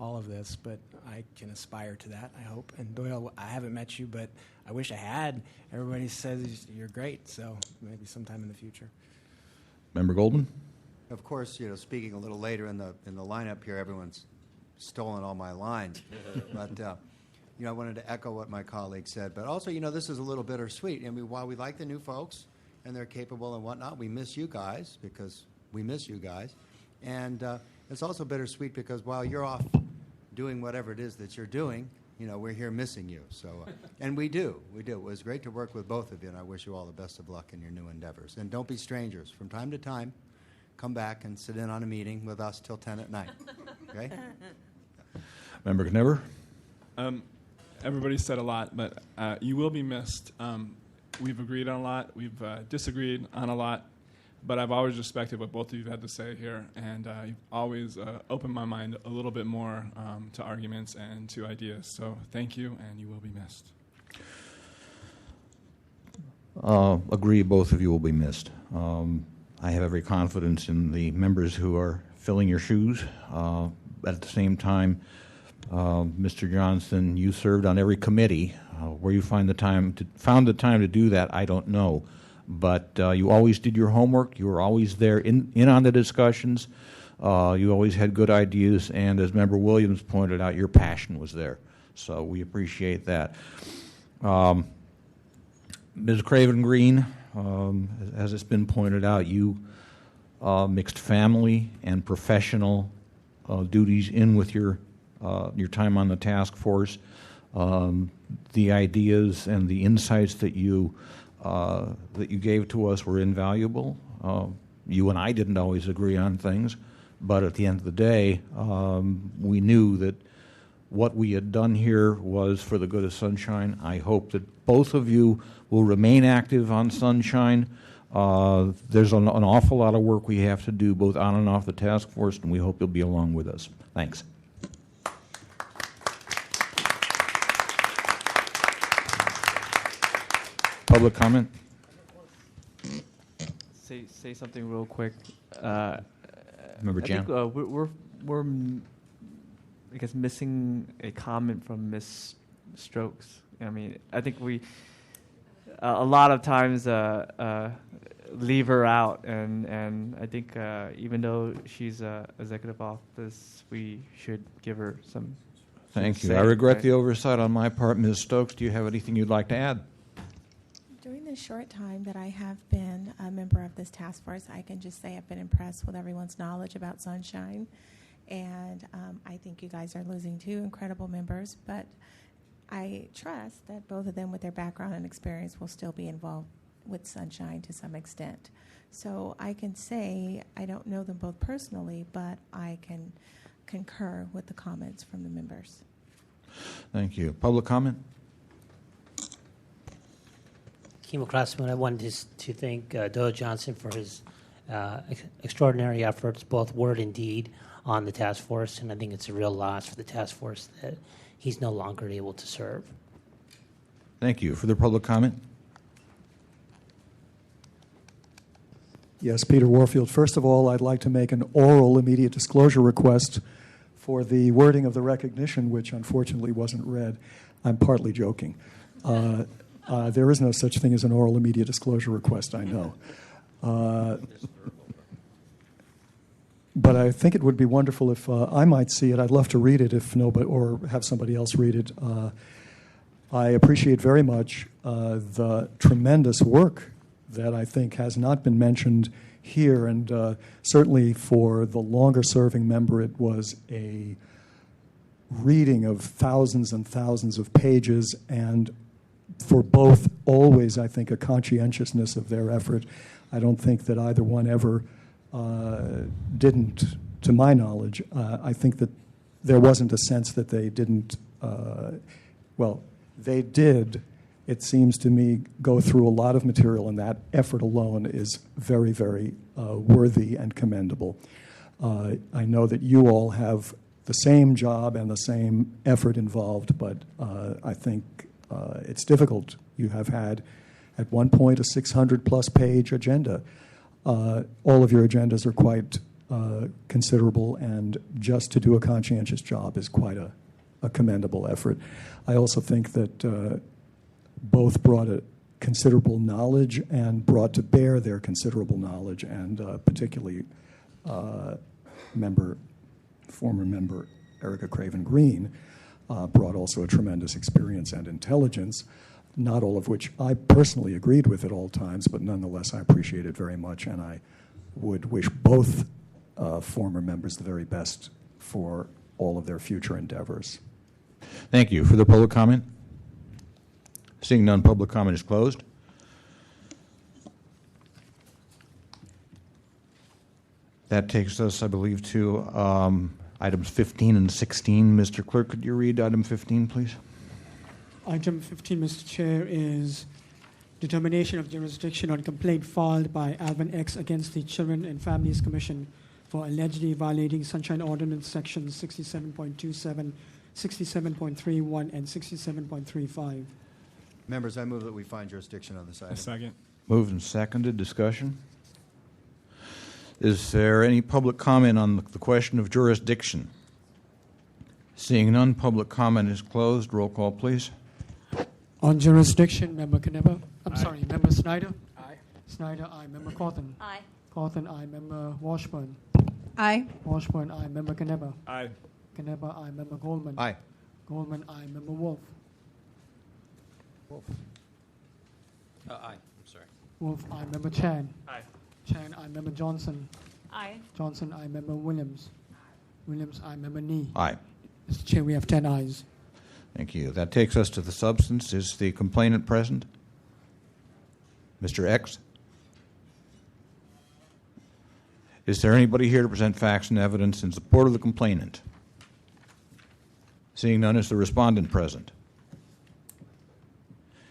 all of this, but I can aspire to that, I hope. And Doyle, I haven't met you, but I wish I had. Everybody says you're great, so maybe sometime in the future. Member Goldman? Of course, speaking a little later in the lineup here, everyone's stolen all my lines. But I wanted to echo what my colleague said. But also, this is a little bittersweet. I mean, while we like the new folks and they're capable and whatnot, we miss you guys because we miss you guys. And it's also bittersweet because while you're off doing whatever it is that you're doing, we're here missing you. So, and we do. It was great to work with both of you, and I wish you all the best of luck in your new endeavors. And don't be strangers. From time to time, come back and sit in on a meeting with us till 10 at night. Okay? Member Kneber? Everybody said a lot, but you will be missed. We've agreed on a lot. We've disagreed on a lot. But I've always respected what both of you have had to say here, and you've always opened my mind a little bit more to arguments and to ideas. So thank you, and you will be missed. Agree, both of you will be missed. I have every confidence in the members who are filling your shoes. But at the same time, Mr. Johnson, you served on every committee. Where you found the time to do that, I don't know. But you always did your homework. You were always there in on the discussions. You always had good ideas, and as Member Williams pointed out, your passion was there. So we appreciate that. Ms. Craven Green, as it's been pointed out, you mixed family and professional duties in with your time on the task force. The ideas and the insights that you gave to us were invaluable. You and I didn't always agree on things, but at the end of the day, we knew that what we had done here was for the good of Sunshine. I hope that both of you will remain active on Sunshine. There's an awful lot of work we have to do both on and off the task force, and we hope you'll be along with us. Thanks. Public comment? Say something real quick. Remember, Jan? I think, we're I guess missing a comment from Ms. Strokes. I mean, I think we a lot of times leave her out, and I think even though she's executive office, we should give her some. Thank you. say, I regret right? the oversight on my part. Ms. Stokes, do you have anything you'd like to add? During the short time that I have been a member of this task force, I can just say I've been impressed with everyone's knowledge about Sunshine. And I think you guys are losing two incredible members, but I trust that both of them, with their background and experience, will still be involved with Sunshine to some extent. So I can say I don't know them both personally, but I can concur with the comments from the members. Thank you. Public comment? Kimo Crossman, I wanted to thank Doe Johnson for his extraordinary efforts, both word and deed, on the task force, and I think it's a real loss for the task force that he's no longer able to serve. Thank you. Further public comment? Yes, Peter Warfield. First of all, I'd like to make an oral immediate disclosure request for the wording of the recognition, which unfortunately wasn't read. I'm partly joking. There is no such thing as an oral immediate disclosure request, I know. But I think it would be wonderful if I might see it. I'd love to read it if nobody, or have somebody else read it. I appreciate very much the tremendous work that I think has not been mentioned here, and certainly for the longer-serving member, it was a reading of thousands and thousands of pages, and for both, always, I think, a conscientiousness of their effort. I don't think that either one ever didn't, to my knowledge. I think that there wasn't a sense that they didn't, well, they did, it seems to me, go through a lot of material, and that effort alone is very, very worthy and commendable. I know that you all have the same job and the same effort involved, but I think it's difficult. You have had, at one point, a 600-plus page agenda. All of your agendas are quite considerable, and just to do a conscientious job is quite a commendable effort. I also think that both brought a considerable knowledge and brought to bear their considerable knowledge, and particularly former member Erica Craven Green brought also a tremendous experience and intelligence, not all of which I personally agreed with at all times, but nonetheless I appreciate it very much, and I would wish both former members the very best for all of their future endeavors. Thank you. Further public comment? Seeing none, public comment is closed. That takes us, I believe, to items 15 and 16. Mr. Clerk, could you read item 15, please? Item 15, Mr. Chair, is determination of jurisdiction on complaint filed by Alvin X against the Children and Families Commission for allegedly violating Sunshine Ordinance Sections 67.27, 67.31, and 67.35. Members, I move that we find jurisdiction on this item. A second. Moved and seconded. Discussion? Is there any public comment on the question of jurisdiction? Seeing none, public comment is closed. Roll call, please. On jurisdiction, Member Knebel. Member Snyder. Aye. Snyder, aye. Member Cawthon. Aye. Cawthon, aye. Member Washburn. Aye. Washburn, aye. Member Knebel. Aye. Knebel, aye. Member Goldman. Aye. Goldman, aye. Member Wolf. Aye. I'm sorry. Wolf, aye. Member Chan. Aye. Chan, aye. Member Johnson. Aye. Johnson, aye. Member Williams. Williams, aye. Member Nee. Aye. Mr. Chair, we have 10 ayes. Thank you. That takes us to the substance. Is the complainant present? Mr. X? Is there anybody here to present facts and evidence in support of the complainant? Seeing none, is the respondent present?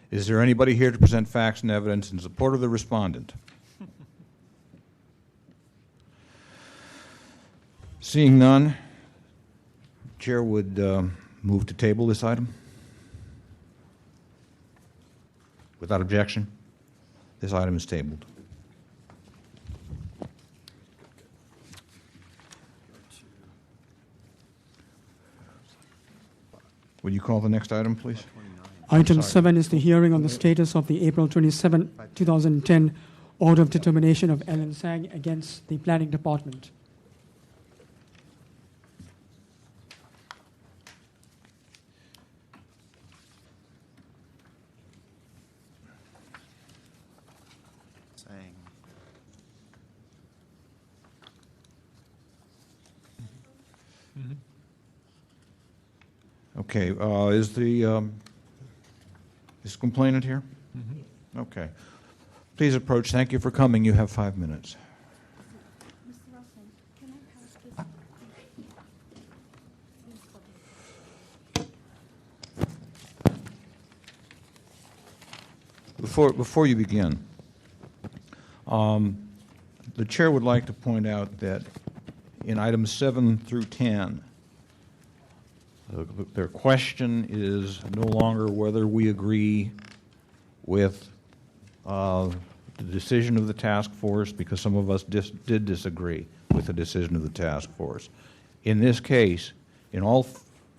Is there anybody here to present facts and evidence in support of the respondent? Seeing none, Chair would move to table this item. Without objection, this item is tabled. Would you call the next item, please? Item 7 is the hearing on the status of the April 27, 2010 order of determination of Ellen Sang against the Planning Department. Saying. Okay, is the complainant here? Okay. Please approach. Thank you for coming. You have 5 minutes. Before you begin, the chair would like to point out that in items 7 through 10, their question is no longer whether we agree with the decision of the task force, because some of us did disagree with the decision of the task force. In this case, in all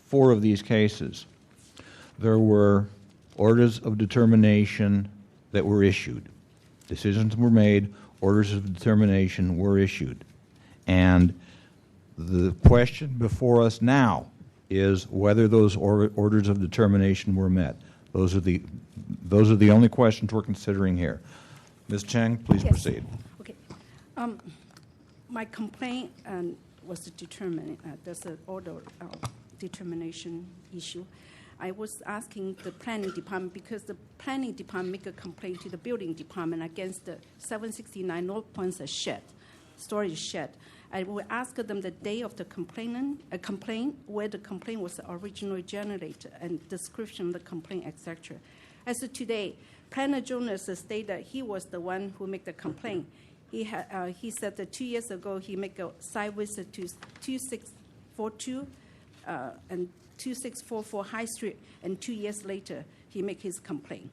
4 of these cases, there were orders of determination that were issued. Decisions were made, orders of determination were issued. And the question before us now is whether those orders of determination were met. Those are the only questions we're considering here. Ms. Chang, please proceed. Okay. My complaint was determined. There's an order determination issue. I was asking the planning department, because the planning department make a complaint to the building department against the 769 North Point storage shed. I will ask them the day of the complaint, where the complaint was originally generated, and description of the complaint, etc. As of today, Planner Jonas stated that he was the one who made the complaint. He said that 2 years ago he made a site visit to 2642 and 2644 High Street, and 2 years later he made his complaint.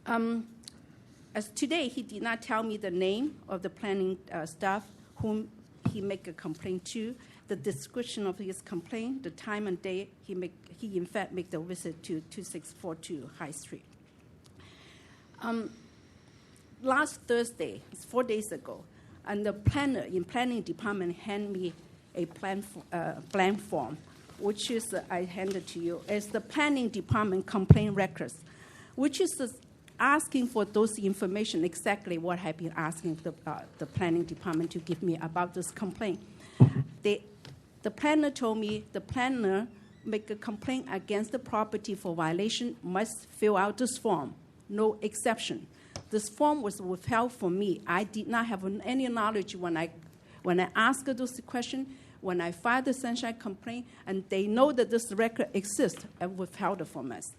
As today, he did not tell me the name of the planning staff whom he made a complaint to, the description of his complaint, the time and day he in fact made the visit to 2642 High Street. Last Thursday, it's 4 days ago, and the planner in planning department handed me a blank form, which is I handed to you. It's the planning department complaint records, which is asking for those information, exactly what I've been asking the planning department to give me about this complaint. The planner told me the planner make a complaint against the property for violation must fill out this form, no exception. This form was withheld from me. I did not have any knowledge when I asked those questions, when I filed the sunshine complaint, and they know that this record exists and withheld it from us.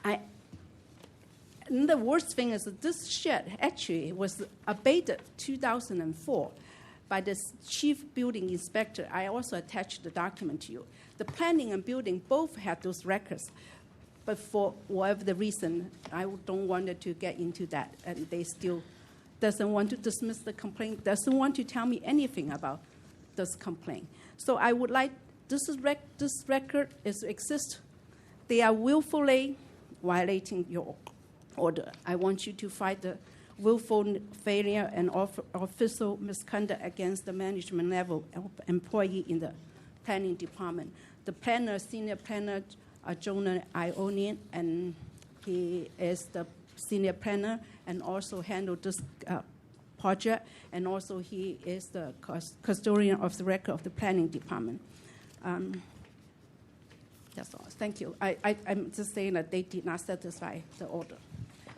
And the worst thing is that this shed actually was abated 2004 by the chief building inspector. I also attached the document to you. The planning and building both had those records, but for whatever the reason, I don't want to get into that, and they still doesn't want to dismiss the complaint, doesn't want to tell me anything about this complaint. So I would like, this record exists. They are willfully violating your order. I want you to fight the willful failure and official misconduct against the management level employee in the planning department. The planner, senior planner, Jonah Ionian, and he is the senior planner and also handled this project, and also he is the custodian of the record of the planning department. That's all. Thank you. I'm just saying that they did not satisfy the order,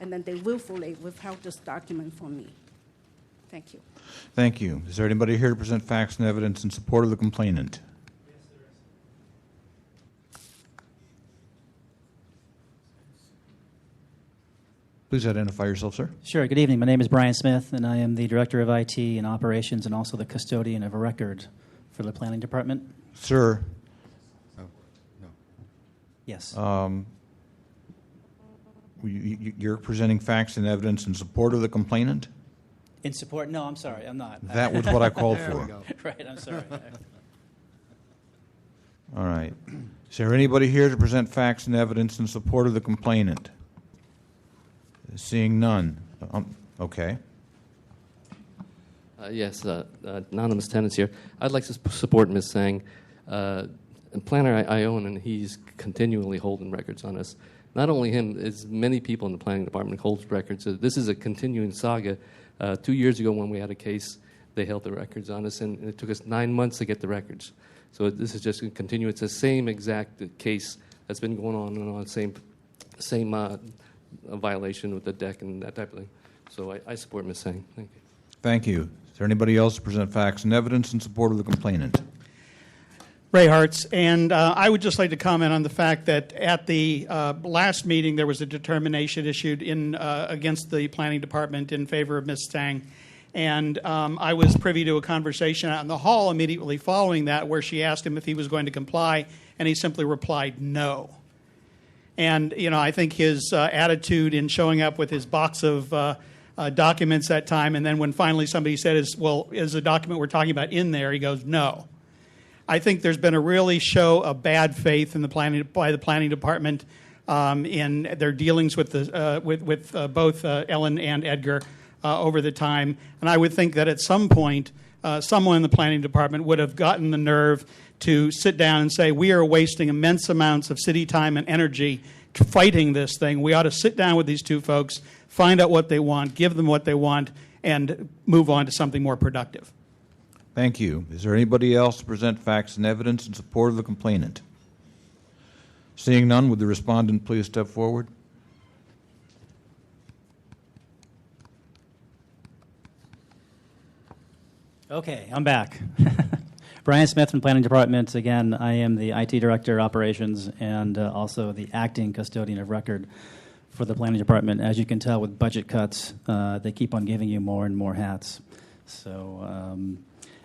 and then they willfully withheld this document from me. Thank you. Thank you. Is there anybody here to present facts and evidence in support of the complainant? Please identify yourself, sir. Sure. Good evening. My name is Brian Smith, and I am the Director of IT and Operations and also the custodian of a record for the Planning Department. Sir. Oh, no. Yes. You're presenting facts and evidence in support of the complainant? In support? No, I'm sorry. I'm not. That was what I called There for. we go. Right. I'm sorry. All right. Is there anybody here to present facts and evidence in support of the complainant? Seeing none. Okay. Yes, anonymous tenants here. I'd like to support Ms. Sang. Planner I own, and he's continually holding records on us. Not only him, as many people in the planning department hold records. So this is a continuing saga. 2 years ago when we had a case, they held the records on us, and it took us 9 months to get the records. So this is just going to continue. It's the same exact case that's been going on and on, same a violation with the deck and that type of thing. So I support Ms. Sang. Thank you. Thank you. Is there anybody else to present facts and evidence in support of the complainant? Ray Hartz, and I would just like to comment on the fact that at the last meeting there was a determination issued against the planning department in favor of Ms. Sang, and I was privy to a conversation out in the hall immediately following that where she asked him if he was going to comply, and he simply replied no. And I think his attitude in showing up with his box of documents that time, and then when finally somebody said, is the document we're talking about in there, he goes, no. I think there's been a really show of bad faith in by the planning department in their dealings with both Ellen and Edgar over the time. And I would think that at some point, someone in the planning department would have gotten the nerve to sit down and say, we are wasting immense amounts of city time and energy fighting this thing. We ought to sit down with these two folks, find out what they want, give them what they want, and move on to something more productive. Thank you. Is there anybody else to present facts and evidence in support of the complainant? Seeing none, would the respondent please step forward? Okay, I'm back. Brian Smith from Planning Department. Again, I am the IT Director, Operations, and also the acting custodian of record for the Planning Department. As you can tell with budget cuts, they keep on giving you more and more hats. So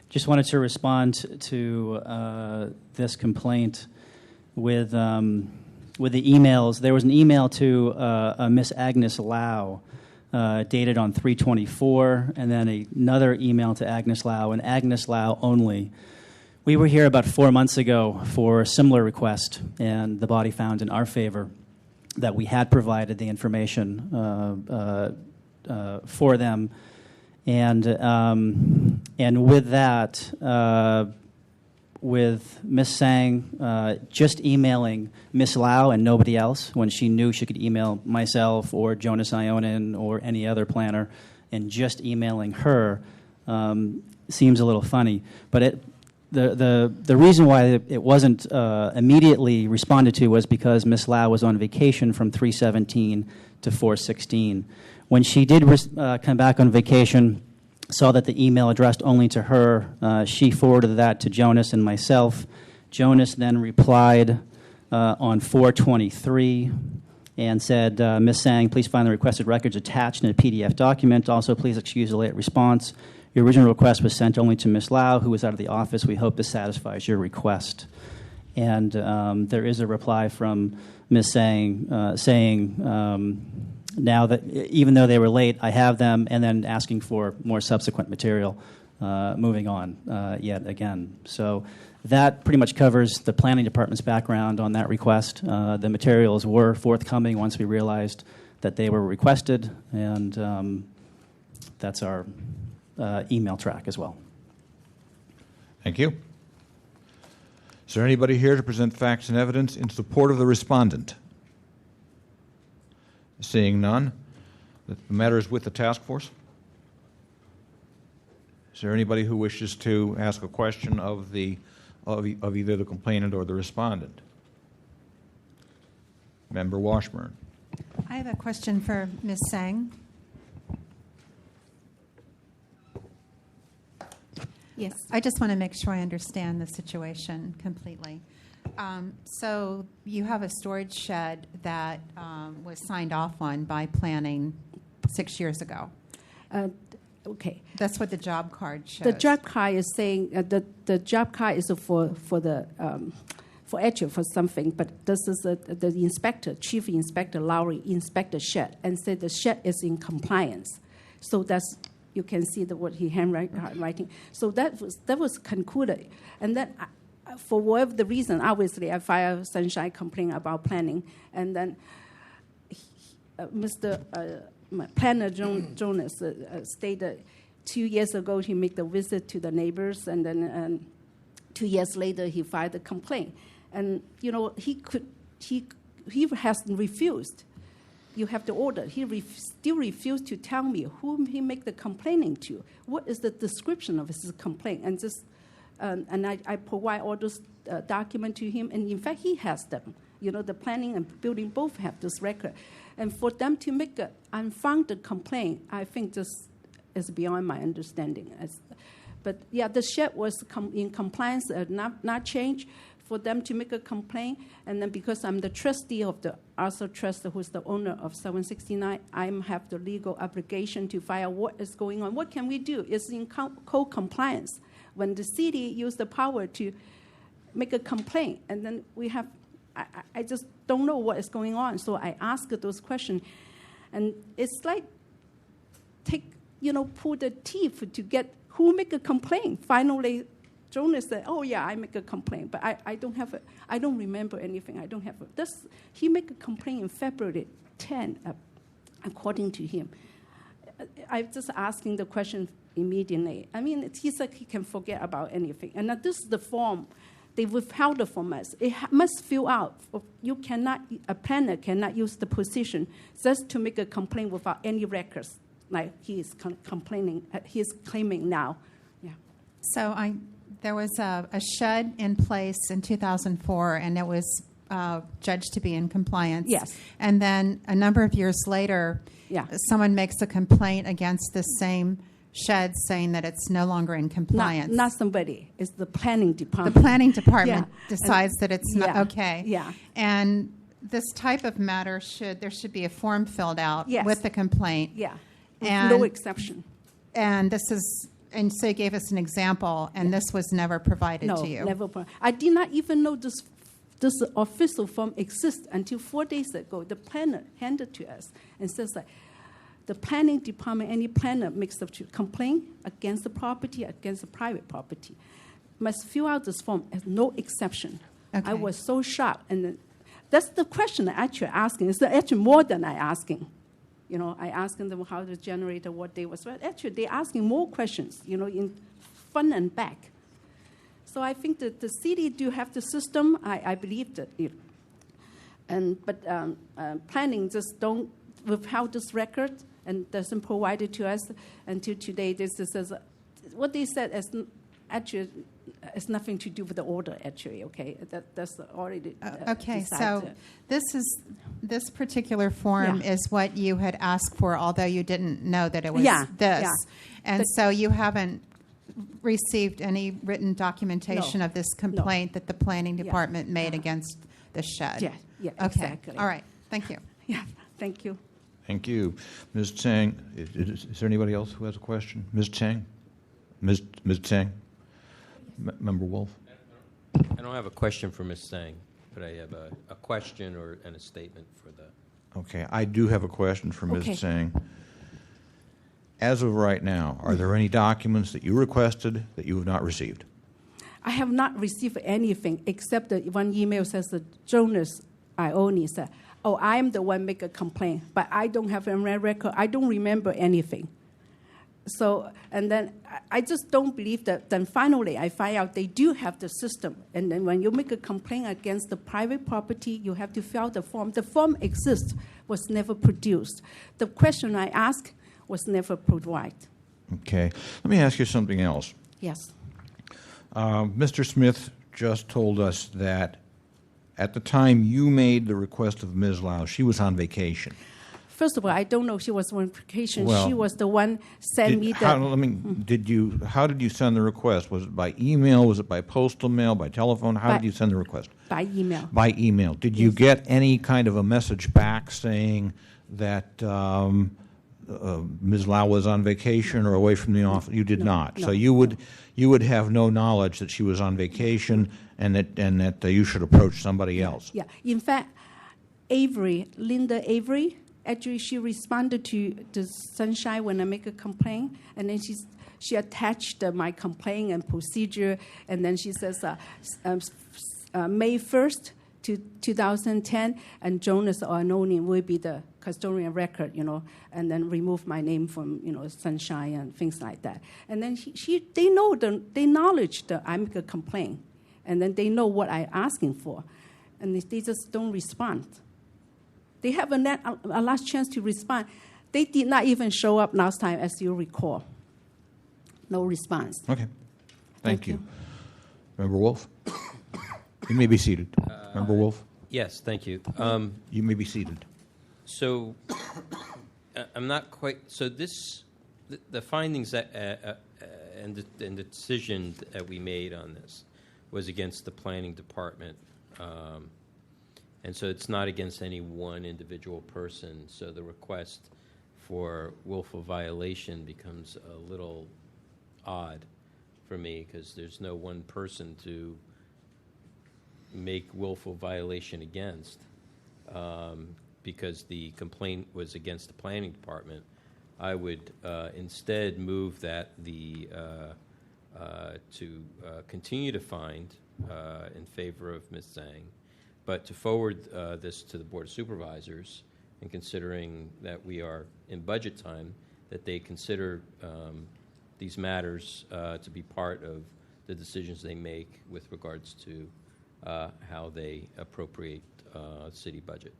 just wanted to respond to this complaint with the emails. There was an email to Miss Agnes Lau dated on 3/24, and then another email to Agnes Lau, and Agnes Lau only. We were here about 4 months ago for a similar request, and the body found in our favor that we had provided the information for them. And with that, with Ms. Sang just emailing Ms. Lau and nobody else when she knew she could email myself or Jonas Ionin or any other planner, and just emailing her seems a little funny. But the reason why it wasn't immediately responded to was because Ms. Lau was on vacation from 3/17 to 4/16. When she did come back on vacation, saw that the email addressed only to her, she forwarded that to Jonas and myself. Jonas then replied on 4/23 and said, Ms. Sang, please find the requested records attached in a PDF document. Also, please excuse the late response. Your original request was sent only to Ms. Lau, who was out of the office. We hope this satisfies your request. And there is a reply from Ms. Sang saying, now that even though they were late, I have them, and then asking for more subsequent material moving on yet again. So that pretty much covers the planning department's background on that request. The materials were forthcoming once we realized that they were requested, and that's our email track as well. Thank you. Is there anybody here to present facts and evidence in support of the respondent? Seeing none, the matter is with the task force. Is there anybody who wishes to ask a question of either the complainant or the respondent? Member Washburn. I have a question for Ms. Sang. Yes. I just want to make sure I understand the situation completely. So you have a storage shed that was signed off on by planning 6 years ago. Okay. That's what the job card shows. The job card is saying the job card is for something, but this is the inspector, Chief Inspector Lowry, inspect the shed and said the shed is in compliance. So that's, you can see what he handwriting. So that was concluded, and then for whatever the reason, obviously I filed sunshine complaint about planning, and then Mr. Planner Jonas stated 2 years ago he made the visit to the neighbors, and then 2 years later he filed a complaint, and he has refused. You have the order. He still refused to tell me whom he make the complaining to. What is the description of his complaint? And just and I provide all those documents to him, and in fact he has them. The planning and building both have this record, and for them to make an unfounded complaint, I think this is beyond my understanding. But yeah, the shed was in compliance, not changed. For them to make a complaint, and then because I'm the trustee of the Arthur Trust, who's the owner of 769, I have the legal obligation to find out what is going on. What can we do? It's in code compliance. When the city used the power to make a complaint, and then we have, I just don't know what is going on. So I ask those questions, and it's like pull the teeth to get who make a complaint. Finally, Jonas said, "Oh yeah, I make a complaint, but I don't have it. I don't remember anything. I don't have it." He make a complaint in February 10, according to him. I'm just asking the question immediately. I mean, he said he can forget about anything, and this is the form they withheld it from us. It must fill out. A planner cannot use the position just to make a complaint without any records, like he is complaining. He's claiming now. Yeah. So there was a shed in place in 2004, and it was judged to be in compliance. Yes. And then a number of years later, someone makes a complaint against the same shed saying that it's no longer in compliance. Not somebody. It's the planning department. The planning department decides that it's not okay. Yeah. And this type of matter there should be a form filled out with the complaint. Yeah. And no exception. And and so you gave us an example, and this was never provided to you. No, never. I did not even know this official form exists until 4 days ago. The planner handed to us and says that the planning department, any planner makes a complaint against the property, against the private property, must fill out this form as no exception. Okay. I was so shocked, and that's the question I actually asking. It's actually more than I asking. I asking them how to generate what they was. But actually, they asking more questions, in front and back. So I think that the city do have the system. I believe that. But planning just don't withhold this record and doesn't provide it to us until today. This is what they said is actually it's nothing to do with the order. Actually, okay, that's already okay. Decided. So this particular form is what you had asked for, although you didn't know that it was this. Yeah. And so you haven't received any written documentation of this complaint that the planning department made against the shed. Yeah, okay. Exactly. All right. Thank you. Yeah. Thank you. Thank you. Ms. Tsang, is there anybody else who has a question? Ms. Tsang? Ms. Tsang? Member Wolf? I don't have a question for Ms. Sang, but I have a question and a statement for the... Okay, I do have a question for Ms. Tsang. as of right now, are there any documents that you requested that you have not received? I have not received anything except that one email says that Jonas Ione said, "Oh, I am the one make a complaint, but I don't have a record. I don't remember anything." So, and then I just don't believe that. Then finally, I find out they do have the system. And then when you make a complaint against the private property, you have to fill the form. The form exists, was never produced. The question I asked was never provided. Okay. Let me ask you something else. Yes. Mr. Smith just told us that at the time you made the request of Ms. Lau, she was on vacation. First of all, I don't know if she was on vacation. Well, she was the one sent me the. How did you send the request? Was it by email? Was it by postal mail? By telephone? How did you send the request? By email. By email. Did you get any kind of a message back saying that Ms. Lau was on vacation or away from the office? You did not. No. So you would have no knowledge that she was on vacation and that you should approach somebody else. Yeah. In fact, Linda Avery. Actually, she responded to the Sunshine when I make a complaint, and then she attached my complaint and procedure, and then she says May 1st, 2010, and Jonas Ione will be the custodian record, and then remove my name from, Sunshine and things like that. And then they acknowledge that I make a complaint, and then they know what I'm asking for, and they just don't respond. They have a last chance to respond. They did not even show up last time, as you recall. No response. Okay. Thank you. Member Wolf? You may be seated. Member Wolf? Yes, thank you. You may be seated. So I'm not quite. So the findings and the decision that we made on this was against the planning department. And so it's not against any one individual person. So the request for willful violation becomes a little odd for me because there's no one person to make willful violation against because the complaint was against the planning department. I would instead move that to continue to find in favor of Ms. Zhang, but to forward this to the Board of Supervisors, and considering that we are in budget time, that they consider these matters to be part of the decisions they make with regards to how they appropriate city budget.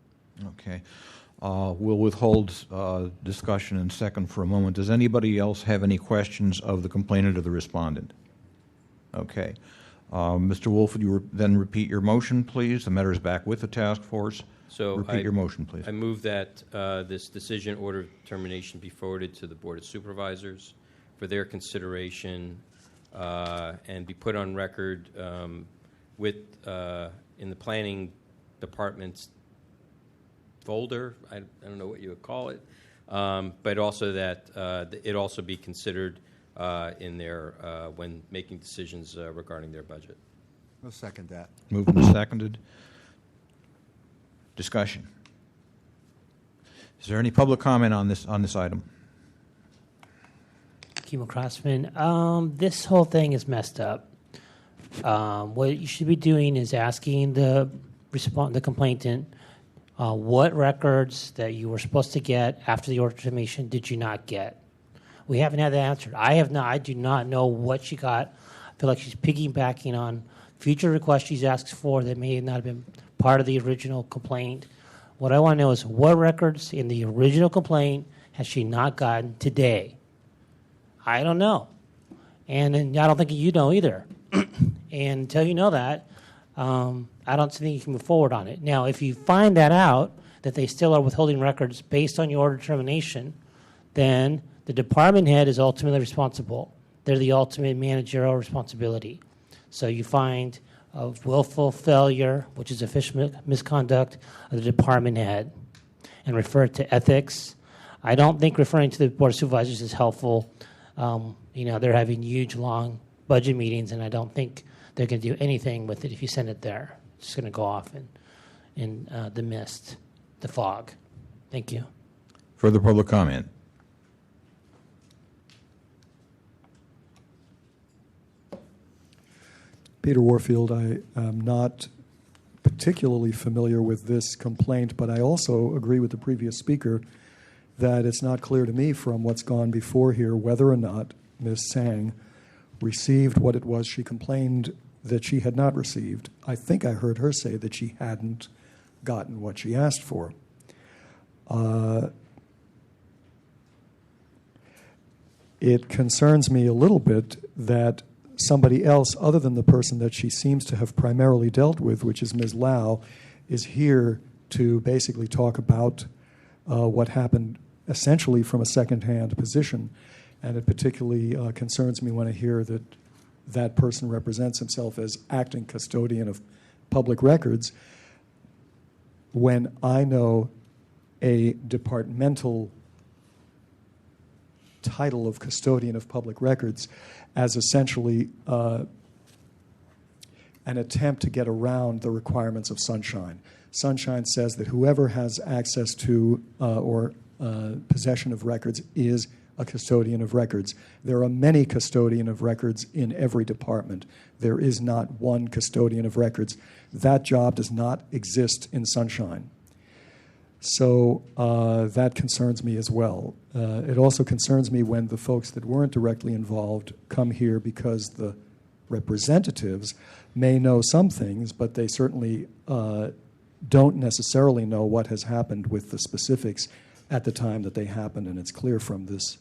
Okay. We'll withhold discussion in second for a moment. Does anybody else have any questions of the complainant or the respondent? Okay. Mr. Wolf, would you then repeat your motion, please? The matter is back with the task force. So repeat your motion, please. I move that this decision order of termination be forwarded to the Board of Supervisors for their consideration and be put on record with in the planning department's folder. I don't know what you would call it, but also that it also be considered in their when making decisions regarding their budget. I'll second that. Moved and seconded. Discussion. Is there any public comment on this item? Kimo Crossman, this whole thing is messed up. What you should be doing is asking the complainant what records that you were supposed to get after the order of termination did you not get. We haven't had that answered. I have not. I do not know what she got. I feel like she's piggybacking on future requests she's asked for that may not have been part of the original complaint. What I want to know is what records in the original complaint has she not gotten today? I don't know. And I don't think you know either. And until you know that, I don't think you can move forward on it. Now, if you find that out, that they still are withholding records based on your order of termination, then the department head is ultimately responsible. They're the ultimate managerial responsibility. So you find a willful failure, which is official misconduct of the department head, and refer it to ethics. I don't think referring to the Board of Supervisors is helpful. They're having huge, long budget meetings, and I don't think they're going to do anything with it if you send it there. It's just going to go off in the mist, the fog. Thank you. Further public comment? Peter Warfield. I am not particularly familiar with this complaint, but I also agree with the previous speaker that it's not clear to me from what's gone before here whether or not Ms. Sang received what it was she complained that she had not received. I think I heard her say that she hadn't gotten what she asked for. It concerns me a little bit that somebody else other than the person that she seems to have primarily dealt with, which is Ms. Lau, is here to basically talk about what happened essentially from a second-hand position. And it particularly concerns me when I hear that that person represents himself as acting custodian of public records when I know a departmental title of custodian of public records as essentially an attempt to get around the requirements of Sunshine. Sunshine says that whoever has access to or possession of records is a custodian of records. There are many custodian of records in every department. There is not one custodian of records. That job does not exist in Sunshine. So that concerns me as well. It also concerns me when the folks that weren't directly involved come here because the representatives may know some things, but they certainly don't necessarily know what has happened with the specifics at the time that they happened. And it's clear from this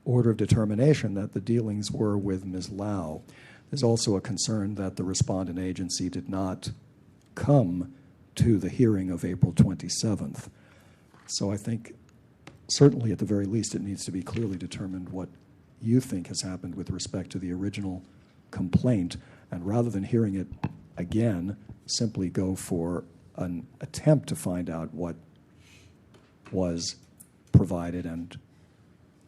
order of determination that the dealings were with Ms. Lau. There's also a concern that the respondent agency did not come to the hearing of April 27th. So I think certainly at the very least it needs to be clearly determined what you think has happened with respect to the original complaint, and rather than hearing it again, simply go for an attempt to find out what was provided and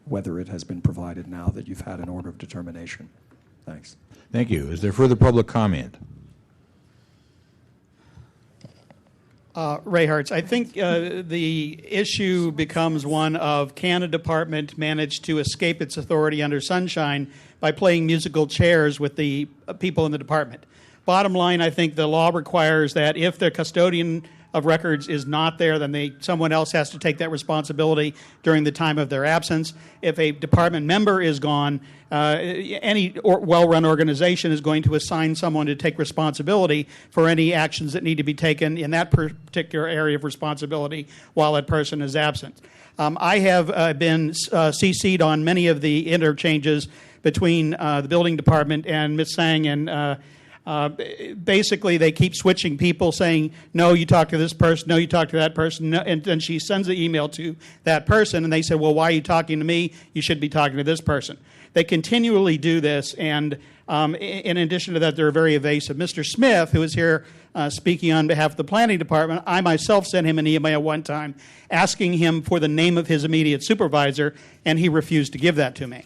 whether it has been provided now that you've had an order of determination. Thanks. Thank you. Is there further public comment? Ray Hartz, I think the issue becomes one of, can a department manage to escape its authority under Sunshine by playing musical chairs with the people in the department? Bottom line, I think the law requires that if the custodian of records is not there, then someone else has to take that responsibility during the time of their absence. If a department member is gone, any well-run organization is going to assign someone to take responsibility for any actions that need to be taken in that particular area of responsibility while that person is absent. I have been CC'd on many of the interchanges between the building department and Ms. Sang, and basically they keep switching people, saying, no, you talk to this person, no, you talk to that person, no, and then she sends the email to that person, and they say, well, why are you talking to me? You should be talking to this person. They continually do this, and in addition to that, they're very evasive. Mr. Smith, who is here speaking on behalf of the planning department, I myself sent him an email one time asking him for the name of his immediate supervisor, and he refused to give that to me.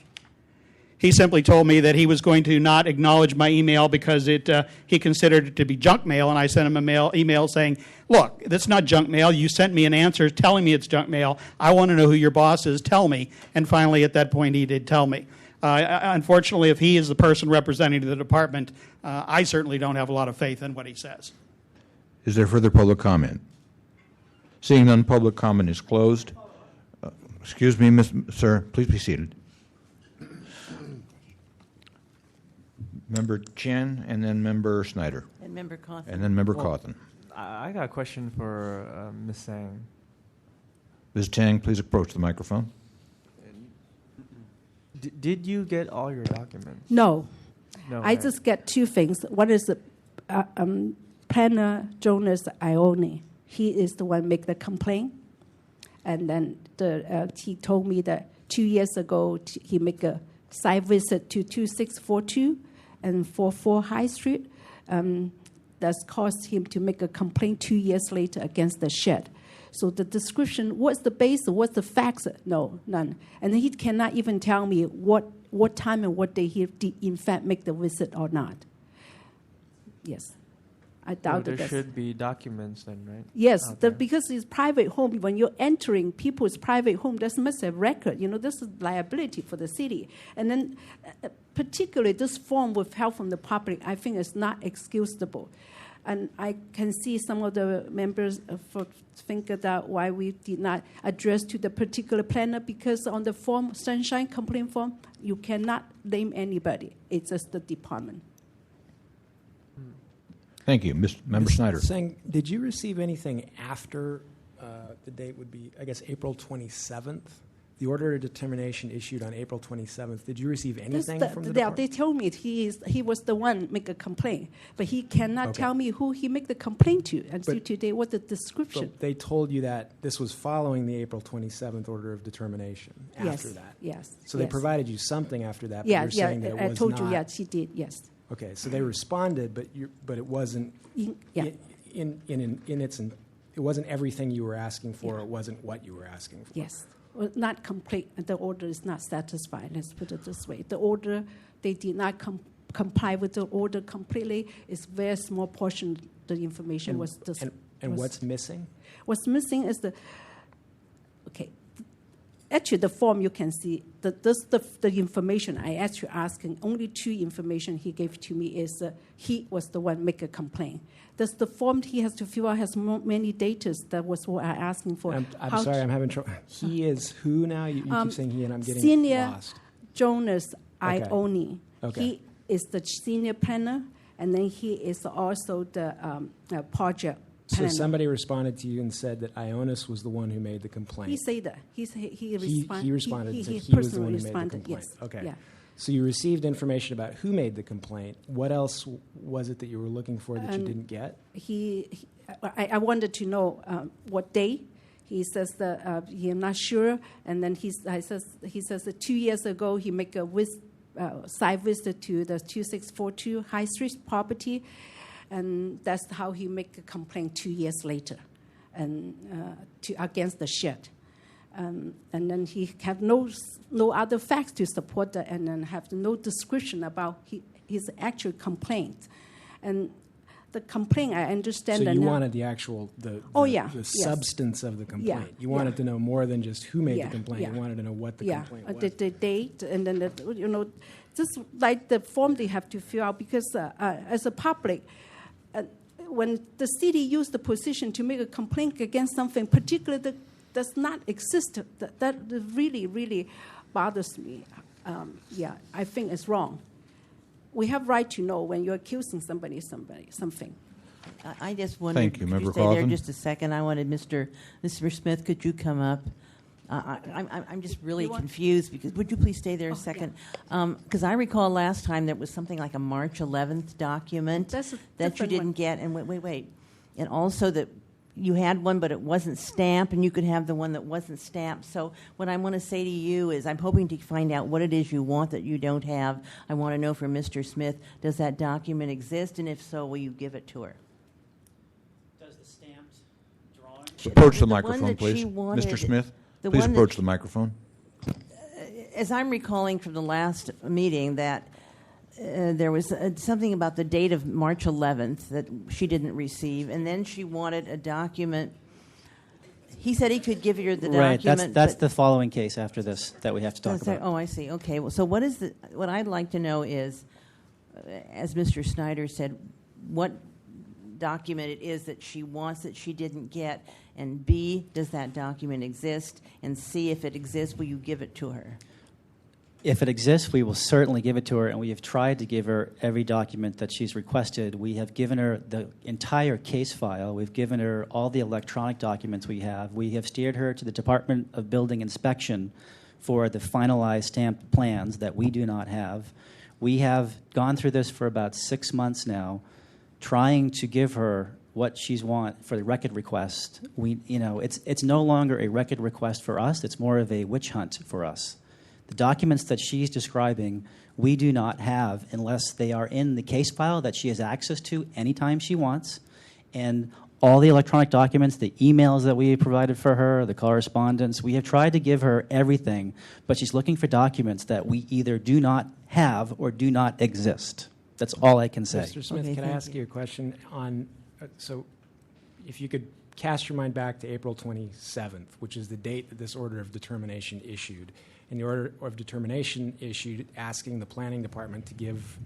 He simply told me that he was going to not acknowledge my email because he considered it to be junk mail, and I sent him an email saying, look, that's not junk mail. You sent me an answer telling me it's junk mail. I want to know who your boss is. Tell me. And finally, at that point, he did tell me. Unfortunately, if he is the person representing the department, I certainly don't have a lot of faith in what he says. Is there further public comment? Seeing none, public comment is closed. Excuse me, sir, please be seated. Member Chen, and then Member Snyder. And Member Cawthon. And then Member Cawthon. I got a question for Ms. Sang. Ms. Tang, please approach the microphone. Did you get all your documents? No. No. I just get two things. One is the planner Jonas Ione. He is the one make the complaint. And then he told me that 2 years ago he make a site visit to 2642 and 44 High Street. That's caused him to make a complaint 2 years later against the shed. So the description, what's the basis, what's the facts? No, none. And he cannot even tell me what time and what day he did in fact make the visit or not. Yes. I doubt there that. should be documents then, right? Yes, out there. because it's private home. When you're entering people's private home, there must have record. This is liability for the city. And then, particularly this form with help from the public, I think is not excusable. And I can see some of the members think that why we did not address to the particular planner, because on the form, Sunshine complaint form, you cannot name anybody. It's just the department. Thank you. Member Snyder. Saying, did you receive anything after the date would be, I guess, April 27th? The order of determination issued on April 27th. Did you receive anything from the department? They told me he was the one make a complaint, but he cannot tell me who he make the complaint to until today. What the description? But they told you that this was following the April 27th order of determination. After that, yes. So they provided you something after that. But Yeah, you're saying that it was I told not, you. Yes, she did. Yes. Okay, so they responded, but it wasn't it wasn't everything you were asking for. It wasn't what you were asking for. Yes. Well, not complete. The order is not satisfied. Let's put it this way. The order, they did not comply with the order completely. It's a very small portion of the information was this. And what's missing? What's missing is actually the form you can see, the information I actually asking, only 2 information he gave to me is he was the one make a complaint. The form he has to fill out has many data. That was what I'm asking for. I'm sorry, I'm having trouble. He is who now? You keep saying he, and I'm getting Senior lost. Jonas Ione. Okay. He is the senior planner, and then he is also the project planner. So somebody responded to you and said that Ionis was the one who made the complaint. He said that. He responded and said he was the personally one who made the responded. complaint. Yes. Okay. Yeah. So you received information about who made the complaint. What else was it that you were looking for that you didn't get? I wanted to know what day. He says that he is not sure, and then he says that 2 years ago he made a site visit to the 2642 High Street property, and that's how he made a complaint 2 years later, and against the shed. And then he have no other facts to support that, and then have no description about his actual complaint. And the complaint, I understand. So you wanted the actual the substance of the complaint. You wanted to know more than just who made the complaint. You wanted to know what the complaint was. The date, and then just like the form they have to fill out, because as a public. When the city used the position to make a complaint against something, particularly that does not exist, that really, really bothers me. I think it's wrong. We have right to know when you're accusing somebody something. I just wondered. Thank you, Member Could you stay there Clausen? just a second? I wanted Mr. Smith. Could you come up? I'm just really confused because would you please stay there a second? Because I recall last time there was something like a March 11th document that you didn't get, and wait, and also that you had one but it wasn't stamped, and you could have the one that wasn't stamped. So what I want to say to you is I'm hoping to find out what it is you want that you don't have. I want to know from Mr. Smith, does that document exist, and if so, will you give it to her? Does the stamped drawing? Approach the microphone, please. Mr. Smith, please approach the microphone. As I'm recalling from the last meeting that there was something about the date of March 11th that she didn't receive, and then she wanted a document. He said he could give her the document. Right, that's the following case after this that we have to talk about. Oh, I see. Okay, well, so what I'd like to know is, as Mr. Snyder said, what document it is that she wants that she didn't get, and B, does that document exist, and C, if it exists, will you give it to her? If it exists, we will certainly give it to her, and we have tried to give her every document that she's requested. We have given her the entire case file. We've given her all the electronic documents we have. We have steered her to the Department of Building Inspection for the finalized stamped plans that we do not have. We have gone through this for about 6 months now, trying to give her what she's want for the record request. It's no longer a record request for us. It's more of a witch hunt for us. The documents that she's describing, we do not have unless they are in the case file that she has access to anytime she wants. And all the electronic documents, the emails that we provided for her, the correspondence, we have tried to give her everything, but she's looking for documents that we either do not have or do not exist. That's all I can say. Mr. Smith, Okay, can I thank ask you. you a question on, so if you could cast your mind back to April 27th, which is the date that this order of determination issued, and the order of determination issued asking the planning department to give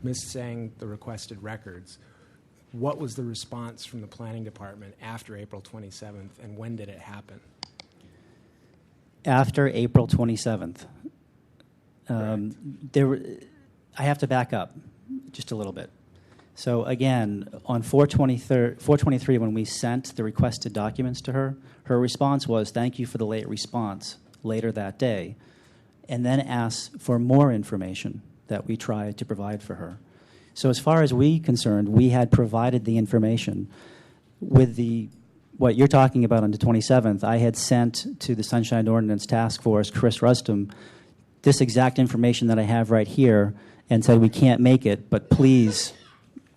Ms. Tseng the requested records. What was the response from the planning department after April 27th, and when did it happen? After April 27th, I have to back up just a little bit. So again, on 4/23, when we sent the requested documents to her, her response was, "Thank you for the late response," later that day, and then asked for more information that we tried to provide for her. So as far as we concerned, we had provided the information. With what you're talking about on the 27th, I had sent to the Sunshine Ordinance Task Force, Chris Rustum, this exact information that I have right here, and said we can't make it, but please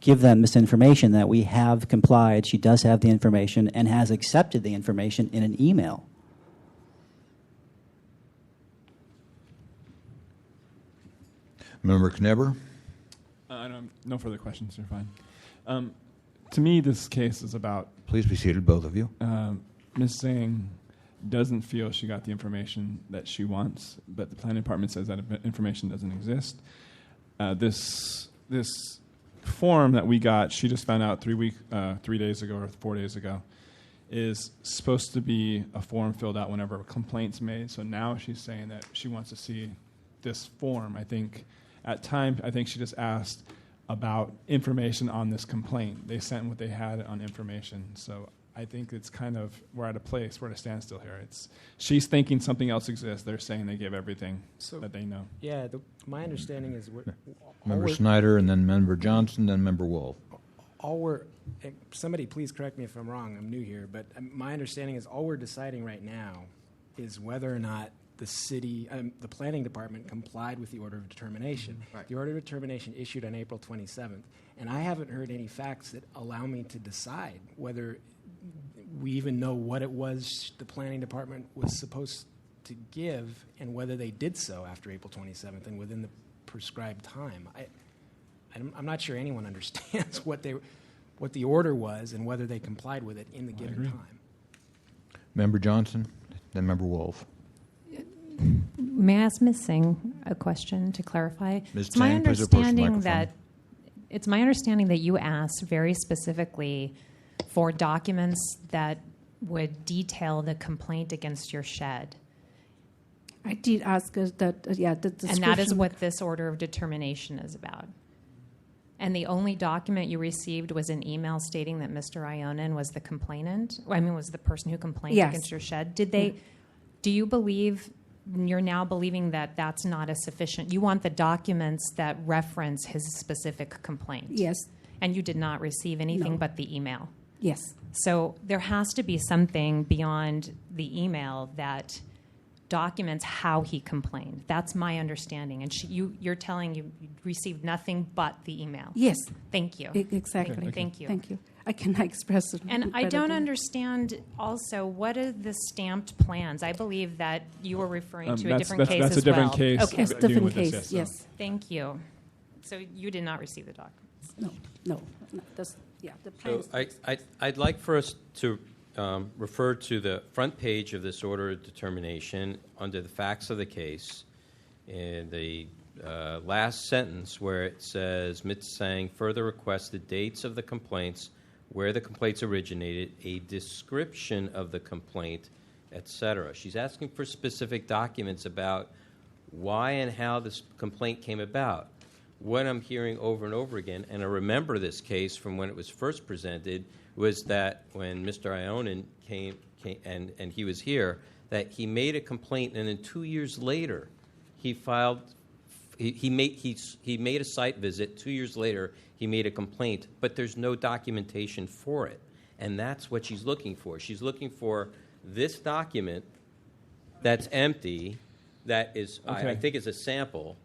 give them this information that we have complied. She does have the information and has accepted the information in an email. Member Knebber? No further questions. You're fine. To me, this case is about... Please be seated, both of you. Ms. Tseng doesn't feel she got the information that she wants, but the planning department says that information doesn't exist. This form that we got, she just found out 3 days ago or 4 days ago, is supposed to be a form filled out whenever a complaint's made. So now she's saying that she wants to see this form. I think at times, she just asked about information on this complaint. They sent what they had on information. So I think it's kind of, we're at a place, we're at a standstill here. She's thinking something else exists. They're saying they gave everything that they know. Yeah, my understanding is Member Snyder, and then Member Johnson, then Member Wolf. Somebody please correct me if I'm wrong, I'm new here, but my understanding is all we're deciding right now is whether or not the city, the planning department complied with the order of determination. Right. The order of determination issued on April 27th, and I haven't heard any facts that allow me to decide whether we even know what it was the planning department was supposed to give and whether they did so after April 27th and within the prescribed time. I'm not sure anyone understands what the order was and whether they complied with it in the given time. Member Johnson, then Member Wolf. May I ask Ms. Singh a question to clarify? Ms. It's my Tseng, please approach the understanding microphone. it's my understanding that you asked very specifically for documents that would detail the complaint against your shed. I did ask that, the And that is what this order of determination is about. And the only document you received was an email stating that Mr. Ionin was the complainant, was the person who complained Yes. against your shed. Do you believe, you're now believing that that's not a sufficient, you want the documents that reference his specific complaint? Yes. And you did not receive anything No. but the email? Yes. So there has to be something beyond the email that documents how he complained. That's my understanding. And you're telling you received nothing but the email. Yes. Thank you. Exactly. Okay. Thank you. Thank you. I cannot express it. And I better don't than- understand also, what are the stamped plans? I believe that you were referring to a That's- different case that's as a different well. case. Okay. Yes, dealing different with this, case, yes. yes. Thank you. So you did not receive the documents? No. That's, the So plans. I'd like for us to refer to the front page of this order of determination under the facts of the case, in the last sentence where it says, Ms. Tseng further requests the dates of the complaints, where the complaints originated, a description of the complaint, etc. She's asking for specific documents about why and how this complaint came about. What I'm hearing over and over again, and I remember this case from when it was first presented, was that when Mr. Ionin came and he was here, that he made a complaint, and then 2 years later, he made a site visit. 2 years later, he made a complaint, but there's no documentation for it, and that's what she's looking for. She's looking for this document that's empty, that is, Okay. I think, is a sample.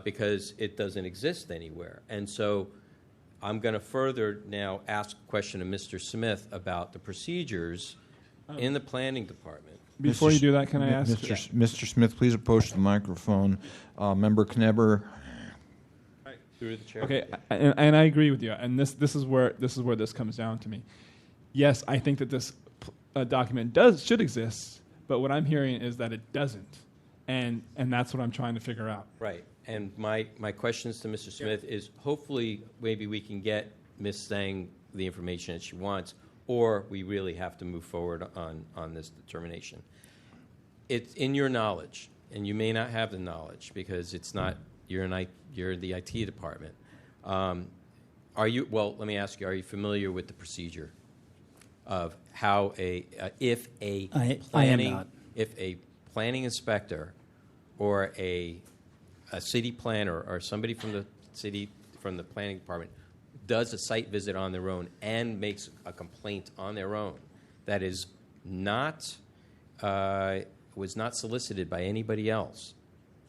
Because it doesn't exist anywhere. And so I'm going to further now ask a question of Mr. Smith about the procedures in the planning department. Before you do that, can I ask? Mr. Smith, please approach the microphone. Member Knebber. Through the chair. Okay, and I agree with you. And this is where this comes down to me. Yes, I think that this document should exist, but what I'm hearing is that it doesn't, and that's what I'm trying to figure out. Right. And my questions to Mr. Smith is hopefully maybe we can get Ms. Tseng the information that she wants, or we really have to move forward on this determination. It's in your knowledge, and you may not have the knowledge because it's not you're the IT department. Are you? Well, let me ask you: are you familiar with the procedure of how if a planning inspector or a city planner or somebody from the planning department does a site visit on their own and makes a complaint on their own that is was not solicited by anybody else,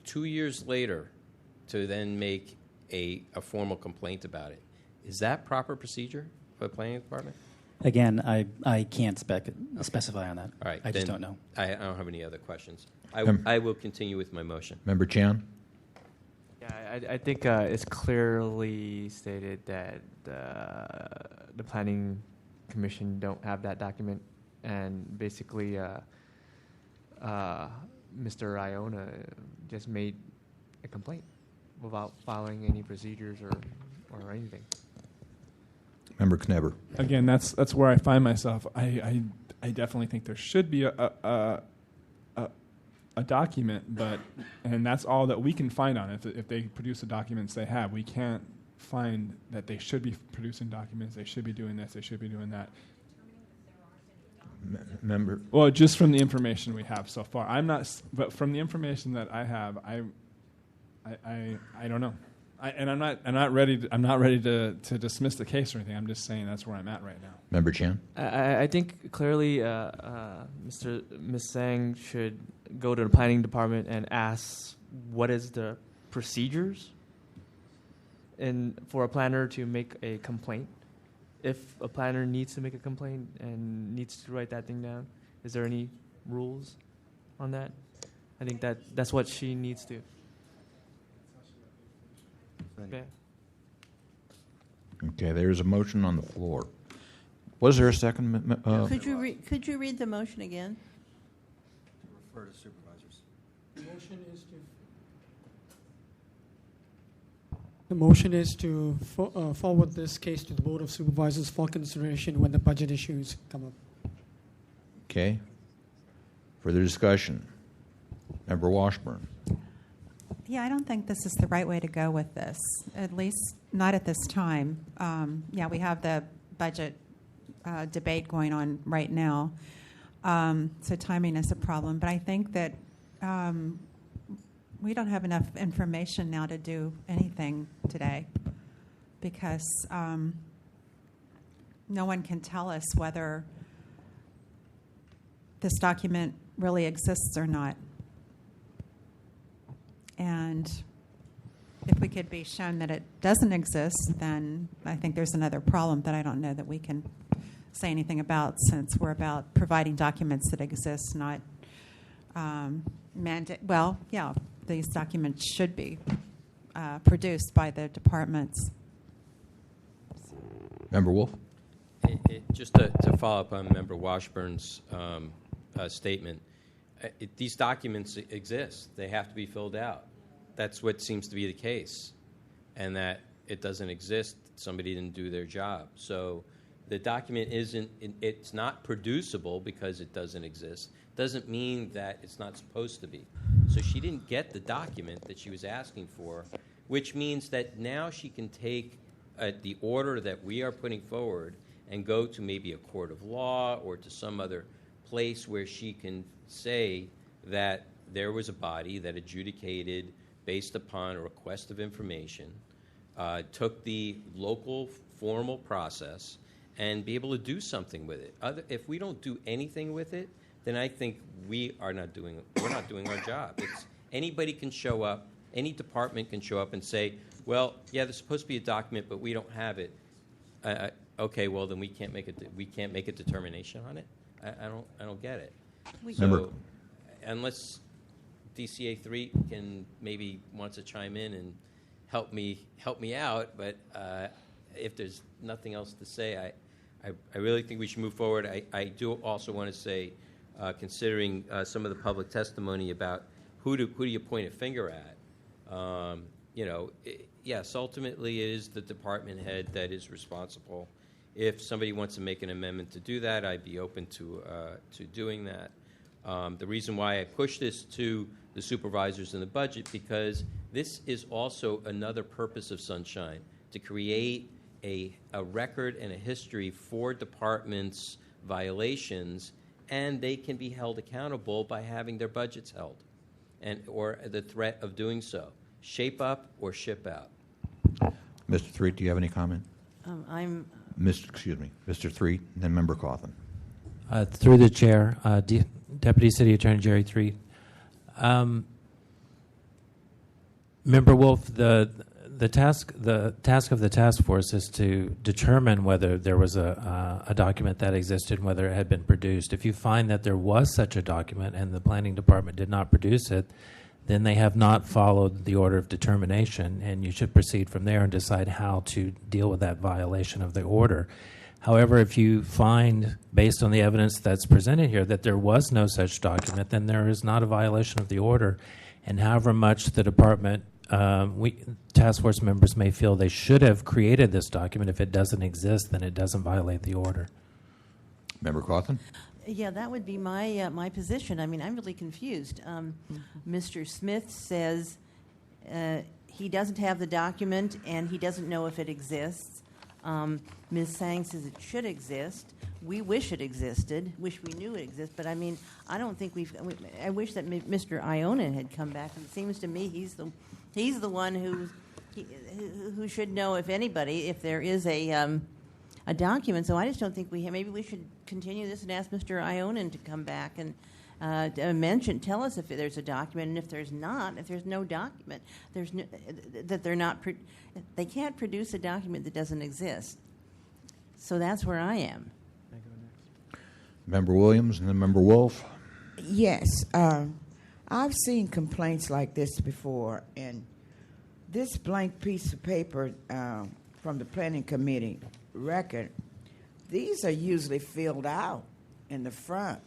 2 years later to then make a formal complaint about it. Is that proper procedure for the planning department? Again, I can't specify on that. All right. I just don't know. I don't have any other questions. I will continue with my motion. Member Chan? Yeah, I think it's clearly stated that the Planning Commission don't have that document, and basically Mr. Iona just made a complaint without following any procedures or anything. Member Kneber? Again, that's where I find myself. I definitely think there should be a document, and that's all that we can find on it. If they produce the documents they have, we can't find that they should be producing documents. They should be doing this. They should be doing that. Member? Well, just from the information we have so far, but from the information that I have, I don't know. I'm not ready to dismiss the case or anything. I'm just saying that's where I'm at right now. Member Chan? I think clearly Ms. Tseng should go to the planning department and ask what is the procedures and for a planner to make a complaint. If a planner needs to make a complaint and needs to write that thing down, is there any rules on that? I think that's what she needs to. Okay. Okay, there's a motion on the floor. Was there a second? Could you read the motion again? Refer to supervisors. The motion is to forward this case to the Board of Supervisors for consideration when the budget issues come up. Okay. Further discussion? Member Washburn? Yeah, I don't think this is the right way to go with this, at least not at this time. We have the budget debate going on right now, so timing is a problem. But I think that we don't have enough information now to do anything today because no one can tell us whether this document really exists or not. And if we could be shown that it doesn't exist, then I think there's another problem that I don't know that we can say anything about, since we're about providing documents that exist, not these documents should be produced by the departments. Member Wolf? Just to follow up on Member Washburn's statement, these documents exist. They have to be filled out. That's what seems to be the case, and that it doesn't exist. Somebody didn't do their job. So the document it's not producible because it doesn't exist. Doesn't mean that it's not supposed to be. So she didn't get the document that she was asking for, which means that now she can take the order that we are putting forward and go to maybe a court of law or to some other place where she can say that there was a body that adjudicated based upon a request of information, took the local formal process, and be able to do something with it. If we don't do anything with it, then I think we're not doing our job. Anybody can show up, any department can show up and say, well, yeah, there's supposed to be a document, but we don't have it. Okay, well then we can't make a determination on it. I don't get it. So unless DCA 3 can maybe wants to chime in and help me out. But if there's nothing else to say, I really think we should move forward. I do also want to say, considering some of the public testimony about who do you point a finger at, yes, ultimately it is the department head that is responsible. If somebody wants to make an amendment to do that, I'd be open to doing that. The reason why I push this to the supervisors in the budget, because this is also another purpose of Sunshine, to create a record and a history for departments' violations, and they can be held accountable by having their budgets held, or the threat of doing so. Shape up or ship out. Mr. Threet, do you have any comment? Mr. Threet, then Member Cawthon. Through the chair, Deputy City Attorney Jerry Threet. Member Wolf, the task of the task force is to determine whether there was a document that existed and whether it had been produced. If you find that there was such a document and the planning department did not produce it, then they have not followed the order of determination, and you should proceed from there and decide how to deal with that violation of the order. However, if you find, based on the evidence that's presented here, that there was no such document, then there is not a violation of the order. And however much the department, task force members may feel they should have created this document, if it doesn't exist, then it doesn't violate the order. Member Cawthon? Yeah, that would be my position. I mean, I'm really confused. Mr. Smith says he doesn't have the document and he doesn't know if it exists. Ms. Sang says it should exist. We wish it existed, wish we knew it existed, but I mean, I don't think I wish that Mr. Ionin had come back. And it seems to me he's the one who should know, if anybody, if there is a document. So I just don't think maybe we should continue this and ask Mr. Ionin to come back and tell us if there's a document, and if there's no document, they can't produce a document that doesn't exist. So that's where I am. Member Williams and then Member Wolf. Yes, I've seen complaints like this before, and this blank piece of paper from the planning committee record, these are usually filled out in the front.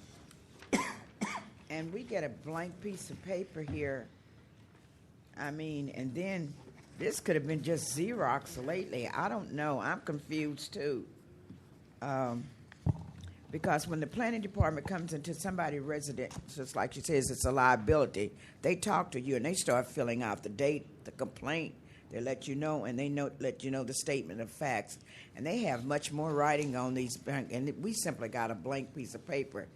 And we get a blank piece of paper here. I mean, and then this could have been just Xerox lately. I don't know. I'm confused too. Because when the planning department comes into somebody's residence, just like she says, it's a liability, they talk to you and they start filling out the date, the complaint. They let you know, and let you know the statement of facts. And they have much more writing on these, and we simply got a blank piece of paper.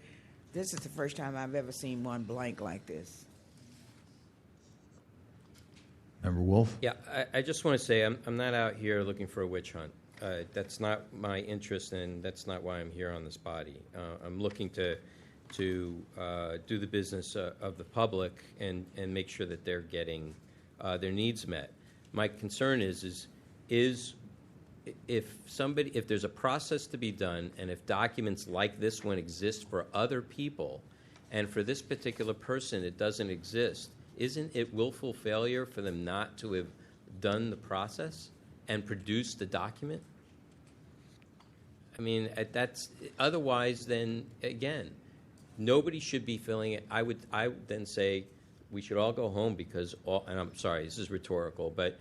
This is the first time I've ever seen one blank like this. Member Wolf? Yeah, I just want to say I'm not out here looking for a witch hunt. That's not my interest, and that's not why I'm here on this body. I'm looking to do the business of the public and make sure that they're getting their needs met. My concern is if there's a process to be done, and if documents like this one exist for other people, and for this particular person it doesn't exist, isn't it willful failure for them not to have done the process and produced the document? I mean, that's otherwise. Then again, nobody should be filling it. I would then say we should all go home because and I'm sorry, this is rhetorical, but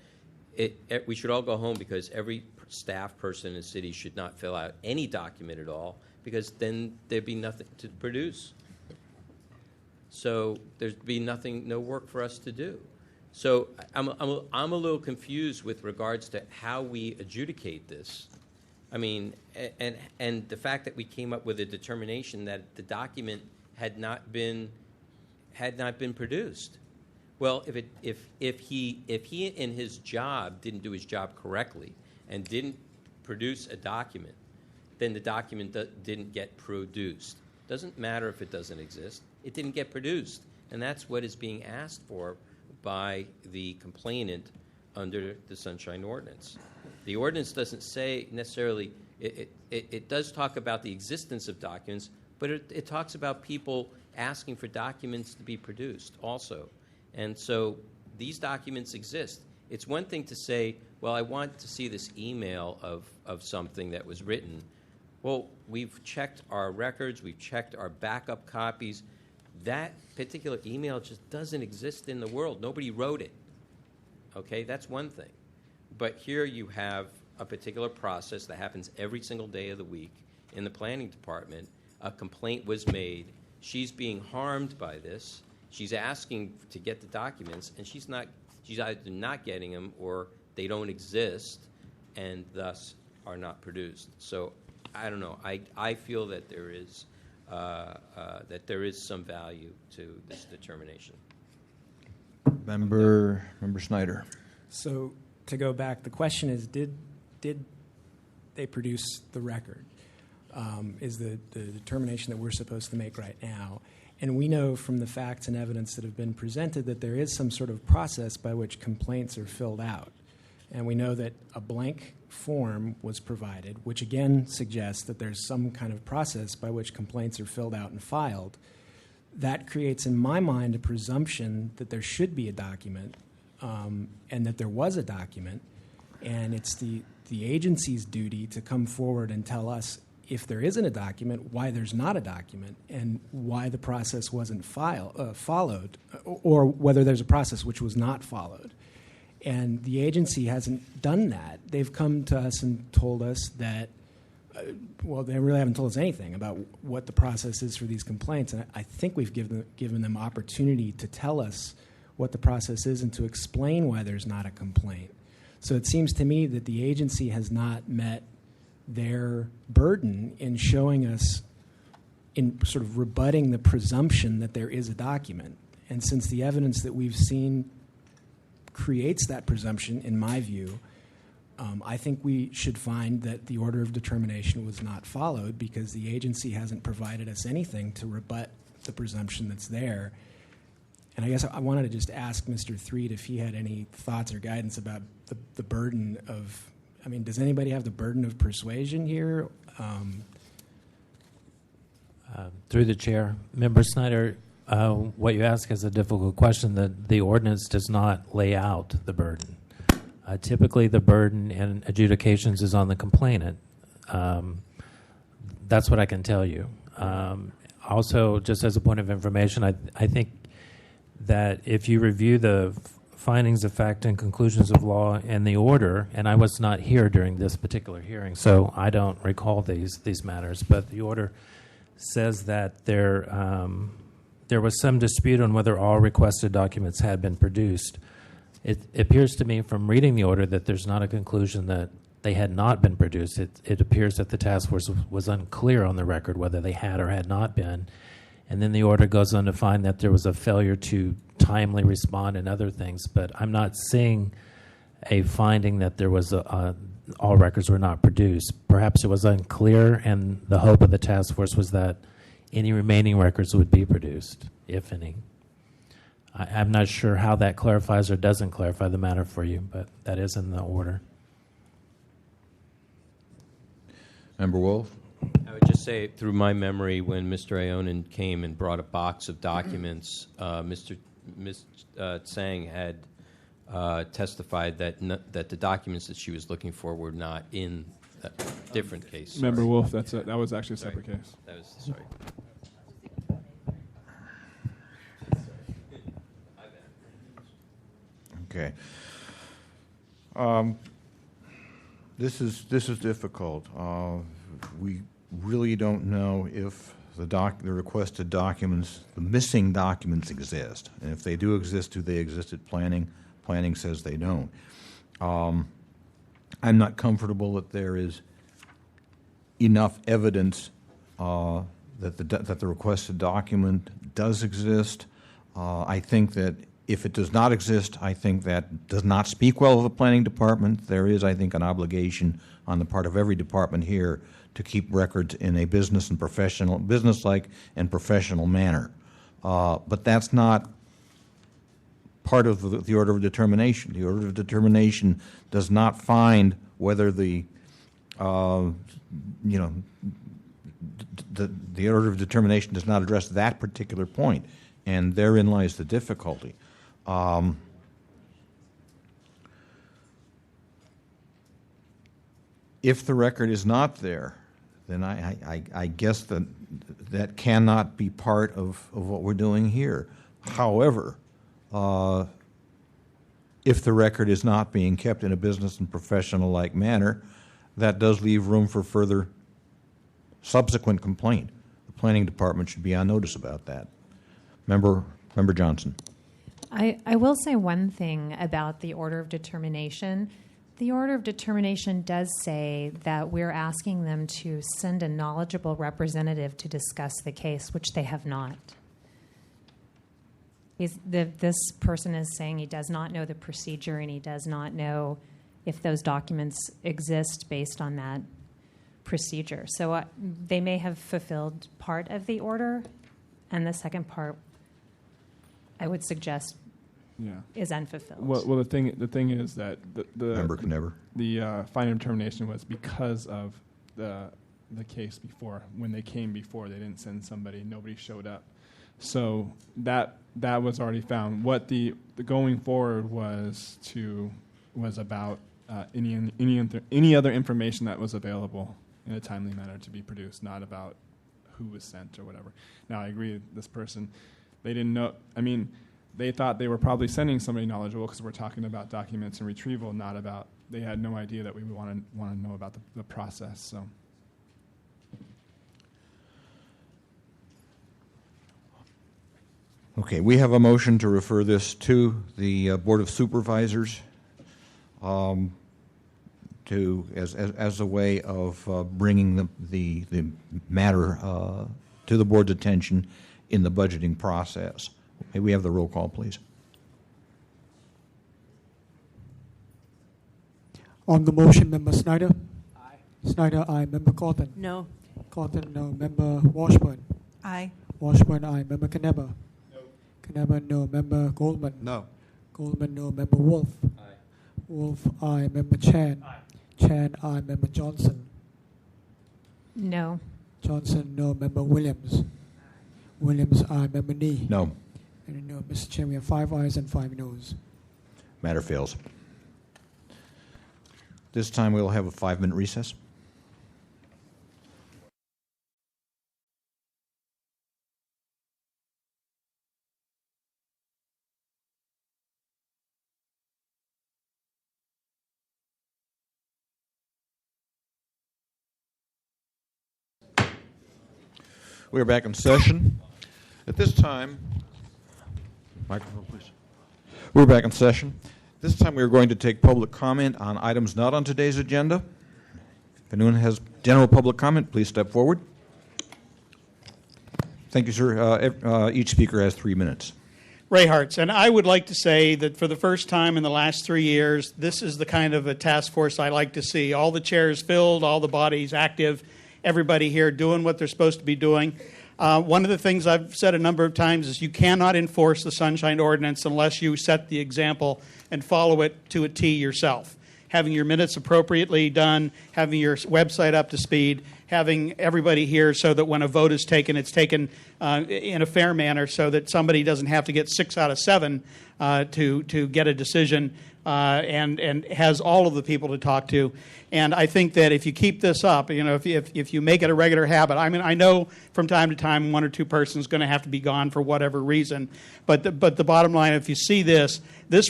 we should all go home because every staff person in the city should not fill out any document at all, because then there'd be nothing to produce. So there'd be no work for us to do. So I'm a little confused with regards to how we adjudicate this. I mean, and the fact that we came up with a determination that the document had not been produced. Well, if he in his job didn't do his job correctly and didn't produce a document, then the document didn't get produced. Doesn't matter if it doesn't exist. It didn't get produced, and that's what is being asked for by the complainant under the Sunshine Ordinance. The ordinance doesn't say necessarily, it does talk about the existence of documents, but it talks about people asking for documents to be produced also. And so these documents exist. It's one thing to say, well, I want to see this email of something that was written. Well, we've checked our records, we've checked our backup copies. That particular email just doesn't exist in the world. Nobody wrote it. Okay, that's one thing. But here you have a particular process that happens every single day of the week in the planning department. A complaint was made. She's being harmed by this. She's asking to get the documents, and she's either not getting them or they don't exist and thus are not produced. So I don't know. I feel that there is some value to this determination. Member Snyder. So to go back, the question is, did they produce the record? Is the determination that we're supposed to make right now. And we know from the facts and evidence that have been presented that there is some sort of process by which complaints are filled out. And we know that a blank form was provided, which again suggests that there's some kind of process by which complaints are filled out and filed. That creates, in my mind, a presumption that there should be a document and that there was a document. And it's the agency's duty to come forward and tell us if there isn't a document, why there's not a document, and why the process wasn't followed, or whether there's a process which was not followed. And the agency hasn't done that. They've come to us and told us that, well, they really haven't told us anything about what the process is for these complaints. And I think we've given them opportunity to tell us what the process is and to explain why there's not a complaint. So it seems to me that the agency has not met their burden in showing us, in sort of rebutting the presumption that there is a document. And since the evidence that we've seen creates that presumption, in my view, I think we should find that the order of determination was not followed because the agency hasn't provided us anything to rebut the presumption that's there. And I guess I wanted to just ask Mr. Threed if he had any thoughts or guidance about the burden of, I mean, does anybody have the burden of persuasion here? Through the chair, Member Snyder, what you ask is a difficult question. That the ordinance does not lay out the burden. Typically, the burden in adjudications is on the complainant. That's what I can tell you. Also, just as a point of information, I think that if you review the findings of fact and conclusions of law and the order, and I was not here during this particular hearing, so I don't recall these matters, but the order says that there was some dispute on whether all requested documents had been produced. It appears to me from reading the order that there's not a conclusion that they had not been produced. It appears that the task force was unclear on the record whether they had or had not been. And then the order goes on to find that there was a failure to timely respond and other things, but I'm not seeing a finding that there was all records were not produced. Perhaps it was unclear, and the hope of the task force was that any remaining records would be produced, if any. I'm not sure how that clarifies or doesn't clarify the matter for you, but that is in the order. Member Wolf? I would just say, through my memory, when Mr. Ionin came and brought a box of documents, Ms. Tsang had testified that that the documents that she was looking for were not in a different case. Member Wolf, that was actually a separate case. That was, sorry. Okay. This is difficult. We really don't know if the requested documents, the missing documents, exist, and if they do exist, do they exist at planning? Planning says they don't. I'm not comfortable that there is enough evidence that the requested document does exist. I think that if it does not exist, I think that does not speak well of the planning department. There is, I think, an obligation on the part of every department here to keep records in a business-like and professional manner. But that's not part of the order of determination. The order of determination does not find whether the order of determination does not address that particular point, and therein lies the difficulty. If the record is not there, then I guess that cannot be part of what we're doing here. However, if the record is not being kept in a business and professional-like manner, that does leave room for further subsequent complaint. The planning department should be on notice about that. Member Johnson. I will say one thing about the order of determination. The order of determination does say that we're asking them to send a knowledgeable representative to discuss the case, which they have not. This person is saying he does not know the procedure and he does not know if those documents exist based on that procedure. So they may have fulfilled part of the order, and the second part, I would suggest, is unfulfilled. Well, the thing is that the final determination was because of the case before. When they came before, they didn't send somebody. Nobody showed up. So that was already found. What the going forward was about any other information that was available in a timely manner to be produced, not about who was sent or whatever. Now, I agree with this person. They didn't know. I mean, they thought they were probably sending somebody knowledgeable because we're talking about documents and retrieval, not about. They had no idea that we would want to know about the process. So. Okay, we have a motion to refer this to the Board of Supervisors as a way of bringing the matter to the board's attention in the budgeting process. May we have the roll call, please? On the motion, Member Snyder? Aye. Snyder, aye. Member Cawthon? No. Cawthon, no. Member Washburn? Aye. Washburn, aye. Member Knebber? No. Knebber, no. Member Goldman? No. Goldman, no. Member Wolf? Aye. Wolf, aye. Member Chan? Aye. Chan, aye. Member Johnson? No. Johnson, no. Member Williams? Williams, aye. Member Nee? No. And no. Mr. Chair, we have 5 ayes and 5 noes. Matter fails. This time we'll have a 5-minute recess. We are back in session. At this time, microphone please. We're back in session. This time we are going to take public comment on items not on today's agenda. If anyone has general public comment, please step forward. Thank you, sir. Each speaker has 3 minutes. Ray Hartz, and I would like to say that for the first time in the last 3 years, this is the kind of a task force I like to see. All the chairs filled, all the bodies active, everybody here doing what they're supposed to be doing. One of the things I've said a number of times is you cannot enforce the Sunshine Ordinance unless you set the example and follow it to a T yourself. Having your minutes appropriately done, having your website up to speed, having everybody here so that when a vote is taken, it's taken in a fair manner so that somebody doesn't have to get 6 out of 7 to get a decision and has all of the people to talk to. And I think that if you keep this up, you know, if you make it a regular habit, I mean, I know from time to time 1 or 2 persons is going to have to be gone for whatever reason, but the bottom line, if you see this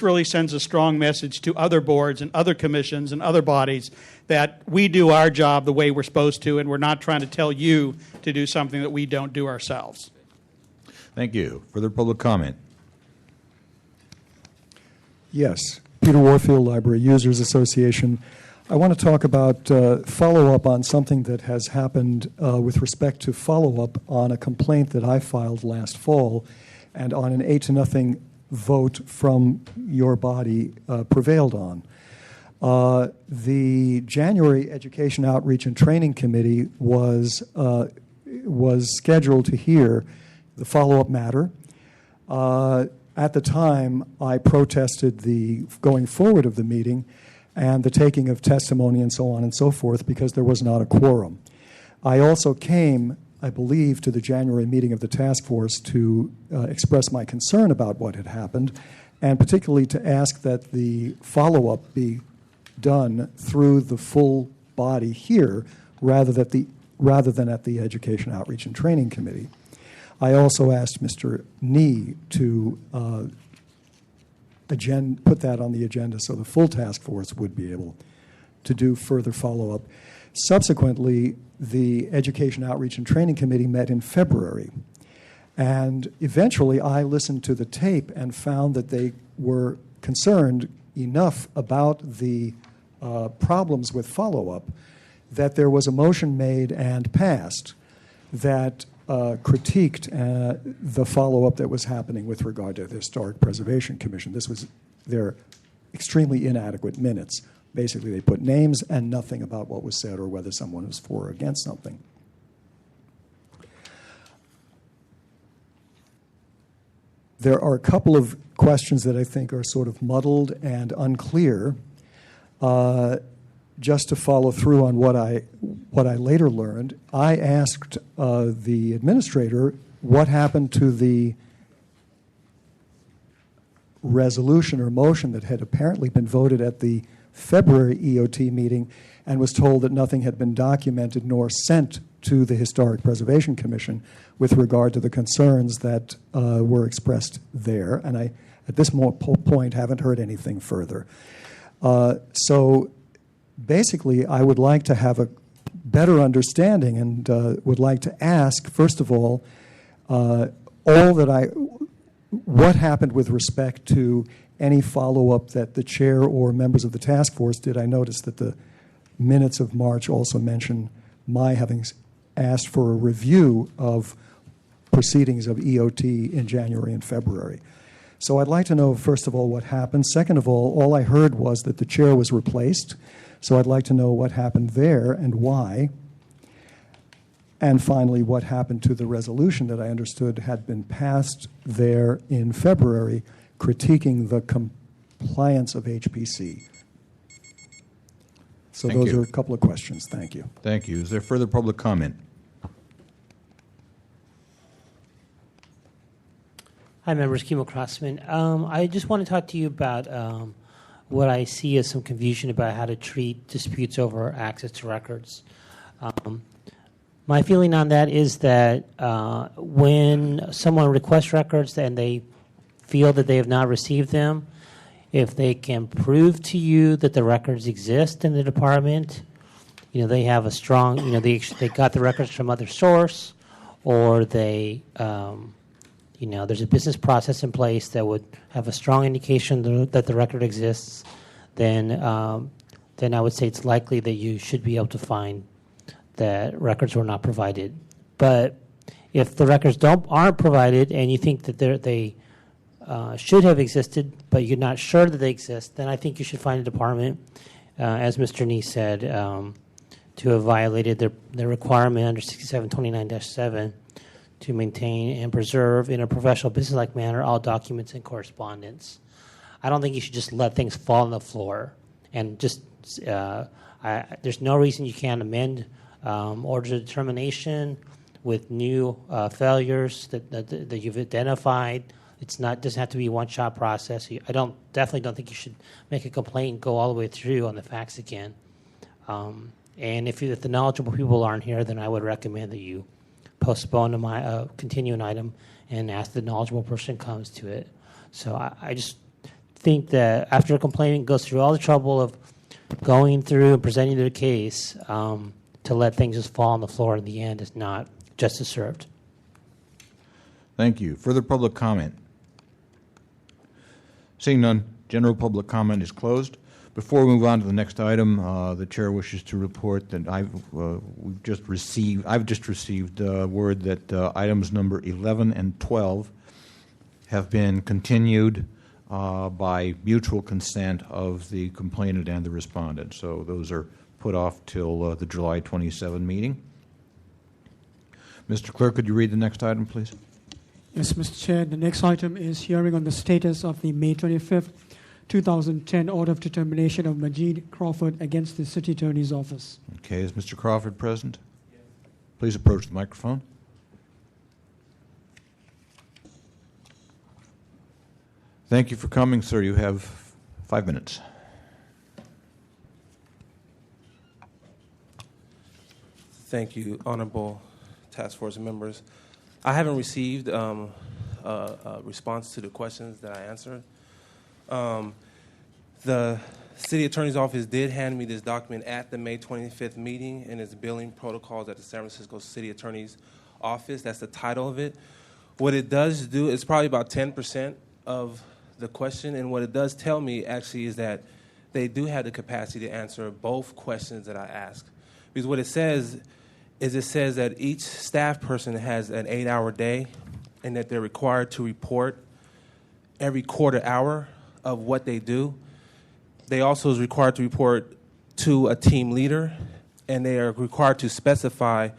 really sends a strong message to other boards and other commissions and other bodies that we do our job the way we're supposed to, and we're not trying to tell you to do something that we don't do ourselves. Thank you. Further public comment? Yes. Peter Warfield, Library Users Association. I want to talk about follow-up on something that has happened with respect to follow-up on a complaint that I filed last fall, and on an 8-0 vote from your body prevailed on. The January Education Outreach and Training Committee was scheduled to hear the follow-up matter. At the time, I protested the going forward of the meeting and the taking of testimony and so on and so forth because there was not a quorum. I also came, I believe, to the January meeting of the task force to express my concern about what had happened, and particularly to ask that the follow-up be done through the full body here rather than at the Education Outreach and Training Committee. I also asked Mr. Nee to put that on the agenda so the full task force would be able to do further follow-up. Subsequently, the Education Outreach and Training Committee met in February. And eventually, I listened to the tape and found that they were concerned enough about the problems with follow-up that there was a motion made and passed that critiqued the follow-up that was happening with regard to the Historic Preservation Commission. This was their extremely inadequate minutes. Basically, they put names and nothing about what was said or whether someone was for or against something. There are a couple of questions that I think are sort of muddled and unclear. Just to follow through on what I later learned, I asked the administrator what happened to the resolution or motion that had apparently been voted at the February EOT meeting and was told that nothing had been documented nor sent to the Historic Preservation Commission with regard to the concerns that were expressed there. And I, at this point, haven't heard anything further. So basically, I would like to have a better understanding and would like to ask, first of all, what happened with respect to any follow-up that the chair or members of the task force did. I noticed that the minutes of March also mention my having asked for a review of proceedings of EOT in January and February. So I'd like to know, first of all, what happened. Second of all I heard was that the chair was replaced. So I'd like to know what happened there and why. And finally, what happened to the resolution that I understood had been passed there in February critiquing the compliance of HPC. So Thank those you. are a couple of questions. Thank you. Thank you. Is there further public comment? Hi, members. Kimo Crossman. I just want to talk to you about what I see as some confusion about how to treat disputes over access to records. My feeling on that is that when someone requests records and they feel that they have not received them, if they can prove to you that the records exist in the department, they have a strong, they got the records from other source, or they, there's a business process in place that would have a strong indication that the record exists, then I would say it's likely that you should be able to find that records were not provided. But if the records aren't provided and you think that they should have existed, but you're not sure that they exist, then I think you should find a department, as Mr. Nee said, to have violated their requirement under 6729-7 to maintain and preserve in a professional business-like manner all documents and correspondence. I don't think you should just let things fall on the floor and just, there's no reason you can't amend orders of determination with new failures that you've identified. It's not doesn't have to be a one-shot process. I definitely don't think you should make a complaint and go all the way through on the facts again. And if the knowledgeable people aren't here, then I would recommend that you postpone continue an item and ask the knowledgeable person comes to it. So I just think that after a complainant goes through all the trouble of going through and presenting their case, to let things just fall on the floor in the end is not justice served. Thank you. Further public comment? Seeing none, general public comment is closed. Before we move on to the next item, the chair wishes to report that I've just received word that items number 11 and 12 have been continued by mutual consent of the complainant and the respondent. So those are put off till the July 27 meeting. Mr. Clerk, could you read the next item, please? Yes, Mr. Chair. The next item is hearing on the status of the May 25th, 2010 order of determination of Majid Crawford against the City Attorney's Office. Okay, is Mr. Crawford present? Yes. Please approach the microphone. Thank you for coming, sir. You have 5 minutes. Thank you, honorable task force members. I haven't received a response to the questions that I answered. The city attorney's office did hand me this document at the May 25th meeting, and it's billing protocols at the San Francisco city attorney's office. That's the title of it. What it does do is probably about 10% of the question, and what it does tell me actually is that they do have the capacity to answer both questions that I ask. Because what it says is it says that each staff person has an 8-hour day and that they're required to report every quarter hour of what they do. They also is required to report to a team leader, and they are required to specify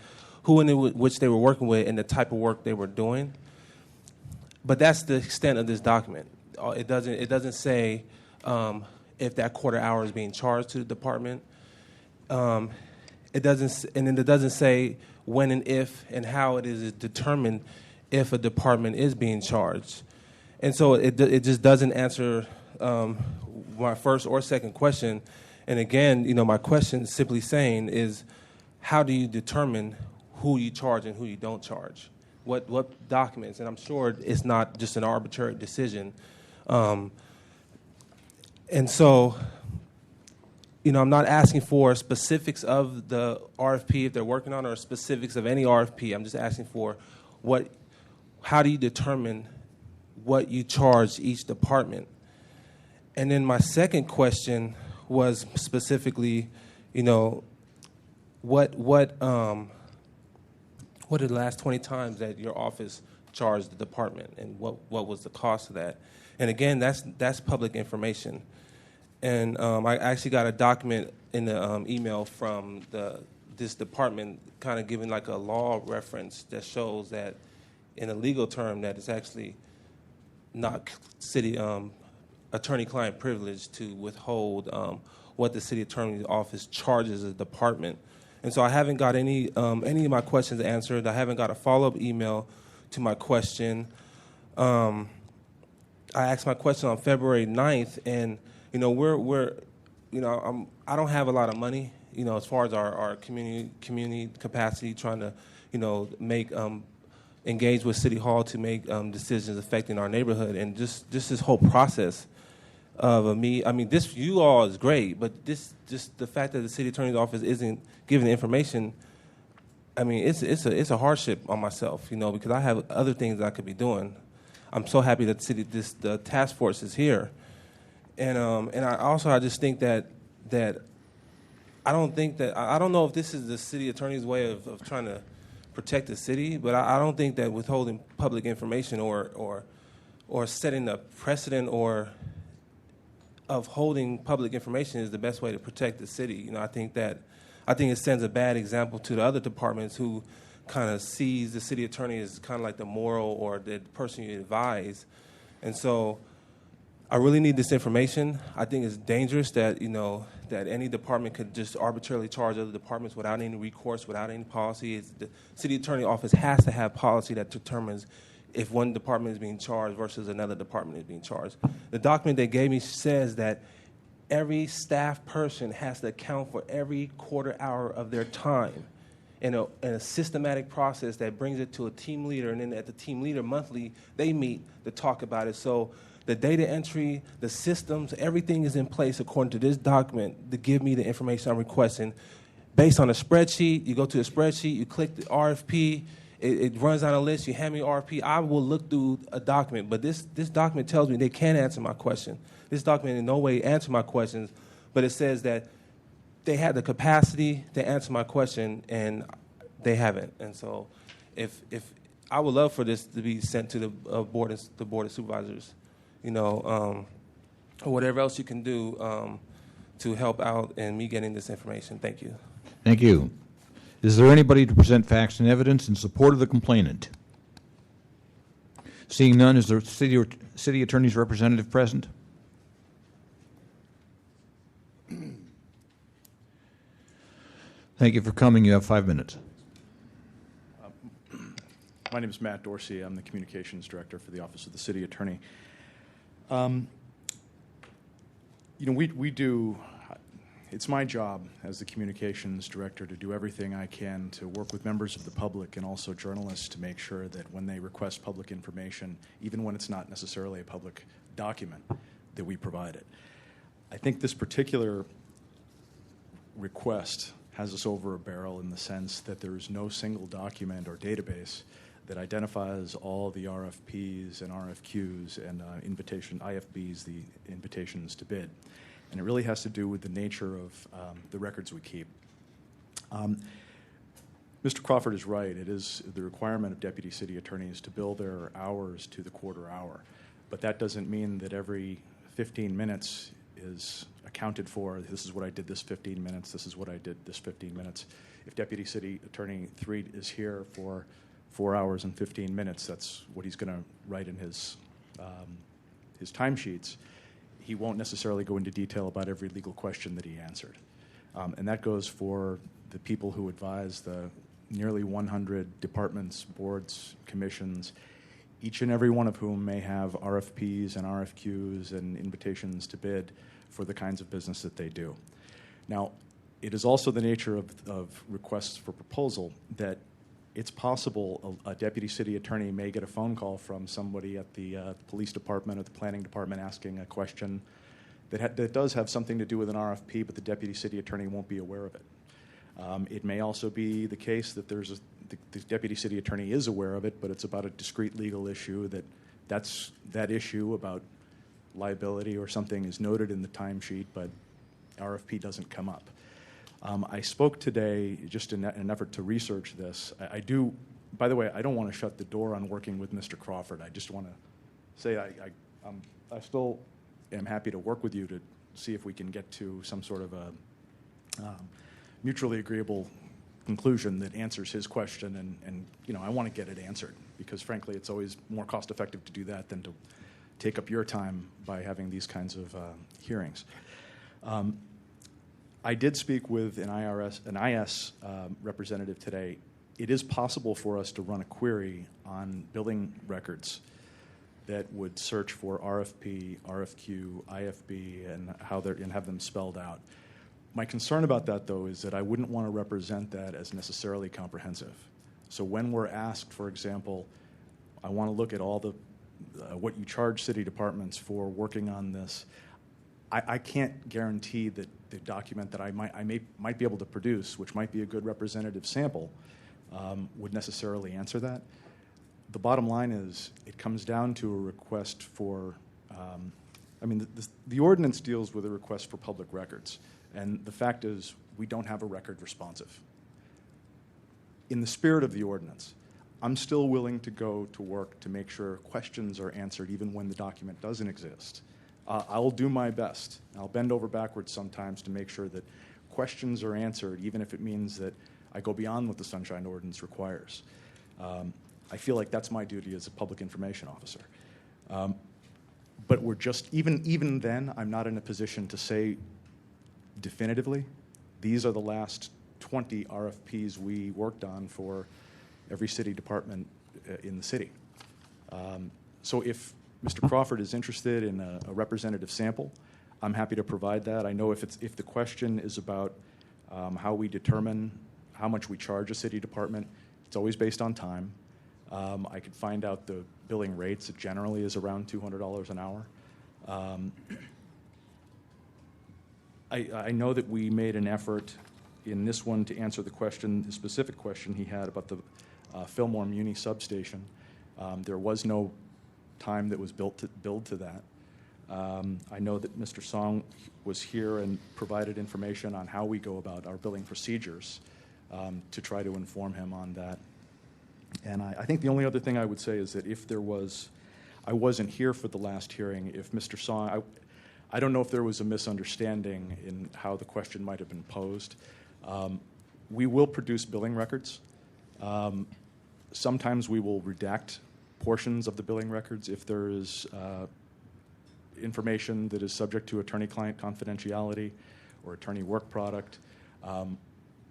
who in which they were working with and the type of work they were doing. But that's the extent of this document. It doesn't say if that quarter hour is being charged to the department. It doesn't say when and if and how it is determined if a department is being charged. And so it just doesn't answer my first or second question. And again, my question is simply saying is, how do you determine who you charge and who you don't charge? What documents? And I'm sure it's not just an arbitrary decision. And so, I'm not asking for specifics of the RFP if they're working on, or specifics of any RFP. I'm just asking for how do you determine what you charge each department? And then my second question was specifically, what are the last 20 times that your office charged the department, and what was the cost of that? And again, that's public information. And I actually got a document in the email from this department, kind of giving like a law reference that shows that, in a legal term, that it's actually not city attorney-client privilege to withhold what the city attorney's office charges a department. And so I haven't got any of my questions answered. I haven't got a follow-up email to my question. I asked my question on February 9th, and I don't have a lot of money, as far as our community capacity, trying to, make engage with City Hall to make decisions affecting our neighborhood, and just this whole process of me. I mean, you all is great, but just the fact that the city attorney's office isn't giving the information. I mean, it's a hardship on myself, because I have other things that I could be doing. I'm so happy that the task force is here, and I just think that I don't know if this is the city attorney's way of trying to protect the city, but I don't think that withholding public information or setting a precedent of holding public information is the best way to protect the city. I think it sends a bad example to the other departments who kind of sees the city attorney as kind of like the moral or the person you advise. And so I really need this information. I think it's dangerous that, that any department could just arbitrarily charge other departments without any recourse, without any policy. The city attorney office has to have policy that determines if one department is being charged versus another department is being charged. The document they gave me says that every staff person has to account for every quarter hour of their time in a systematic process that brings it to a team leader, and then at the team leader monthly, they meet to talk about it. So the data entry, the systems, everything is in place according to this document to give me the information I'm requesting. Based on a spreadsheet, you go to a spreadsheet, you click the RFP, it runs on a list, you hand me RFP, I will look through a document, but this document tells me they can't answer my question. This document in no way answers my questions, but it says that they had the capacity to answer my question, and they haven't. And so if I would love for this to be sent to the board of supervisors, or whatever else you can do to help out in me getting this information. Thank you. Thank you. Is there anybody to present facts and evidence in support of the complainant? Seeing none, is there city attorney's representative present? Thank you for coming. You have 5 minutes. My name is Matt Dorsey. I'm the communications director for the Office of the City Attorney. We do. It's my job as the communications director to do everything I can to work with members of the public and also journalists to make sure that when they request public information, even when it's not necessarily a public document, that we provide it. I think this particular request has us over a barrel in the sense that there is no single document or database that identifies all the RFPs and RFQs and IFBs, the invitations to bid. And it really has to do with the nature of the records we keep. Mr. Crawford is right. It is the requirement of deputy city attorneys to bill their hours to the quarter hour. But that doesn't mean that every 15 minutes is accounted for. This is what I did this 15 minutes. This is what I did this 15 minutes. If Deputy City Attorney 3 is here for 4 hours and 15 minutes, that's what he's going to write in his timesheets. He won't necessarily go into detail about every legal question that he answered. And that goes for the people who advise the nearly 100 departments, boards, commissions, each and every one of whom may have RFPs and RFQs and invitations to bid for the kinds of business that they do. Now, it is also the nature of requests for proposal that it's possible a deputy city attorney may get a phone call from somebody at the police department or the planning department asking a question that does have something to do with an RFP, but the deputy city attorney won't be aware of it. It may also be the case that the deputy city attorney is aware of it, but it's about a discrete legal issue that issue about liability or something is noted in the timesheet, but RFP doesn't come up. I spoke today just in an effort to research this. By the way, I don't want to shut the door on working with Mr. Crawford. I just want to say I still am happy to work with you to see if we can get to some sort of a mutually agreeable conclusion that answers his question, and I want to get it answered because frankly it's always more cost effective to do that than to take up your time by having these kinds of hearings. I did speak with an IS representative today. It is possible for us to run a query on billing records that would search for RFP, RFQ, IFB, and have them spelled out. My concern about that, though, is that I wouldn't want to represent that as necessarily comprehensive. So when we're asked, for example, I want to look at all the what you charge city departments for working on this, I can't guarantee that the document that I might be able to produce, which might be a good representative sample, would necessarily answer that. The bottom line is it comes down to a request for, the ordinance deals with a request for public records. And the fact is, we don't have a record responsive. In the spirit of the ordinance, I'm still willing to go to work to make sure questions are answered even when the document doesn't exist. I'll do my best. I'll bend over backwards sometimes to make sure that questions are answered, even if it means that I go beyond what the Sunshine Ordinance requires. I feel like that's my duty as a public information officer. But we're just, even then, I'm not in a position to say definitively, these are the last 20 RFPs we worked on for every city department in the city. So if Mr. Crawford is interested in a representative sample, I'm happy to provide that. I know if the question is about how we determine how much we charge a city department, it's always based on time. I could find out the billing rates. It generally is around $200 an hour. I know that we made an effort in this one to answer the specific question he had about the Fillmore Muni substation. There was no time that was billed to that. I know that Mr. Song was here and provided information on how we go about our billing procedures to try to inform him on that. And I think the only other thing I would say is that I wasn't here for the last hearing, if Mr. Song, I don't know if there was a misunderstanding in how the question might have been posed. We will produce billing records. Sometimes we will redact portions of the billing records if there is information that is subject to attorney-client confidentiality or attorney work product,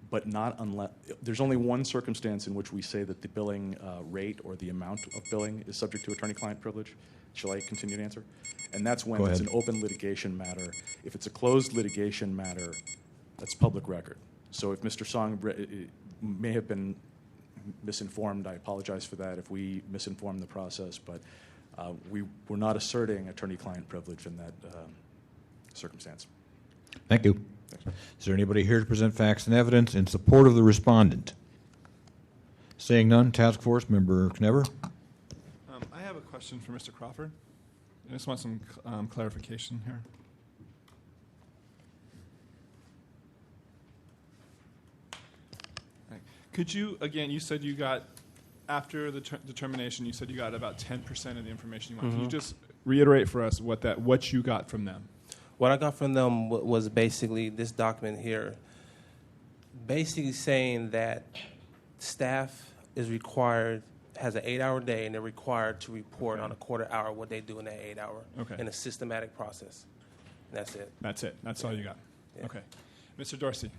but not unless there's only one circumstance in which we say that the billing rate or the amount of billing is subject to attorney-client privilege. Shall I continue to answer? And that's when it's an open litigation matter. If it's a closed litigation matter, That's public record. So if Mr. Song may have been misinformed, I apologize for that if we misinformed the process, but we were not asserting attorney-client privilege in that circumstance. Thank you. Is there anybody here to present facts and evidence in support of the respondent? Seeing none, Task Force Member Knever. I have a question for Mr. Crawford. I just want some clarification here. Right. Could you, again, you said you got, after the determination, you said you got about 10% of the information you want. Can you just reiterate for us what you got from them? What I got from them was basically this document here, basically saying that staff is required, has an 8-hour day, and they're required to report on a quarter hour what they do in that 8 hour in a systematic process. And that's it. That's it. That's all you got. Yeah. Okay. Mr. Dorsey.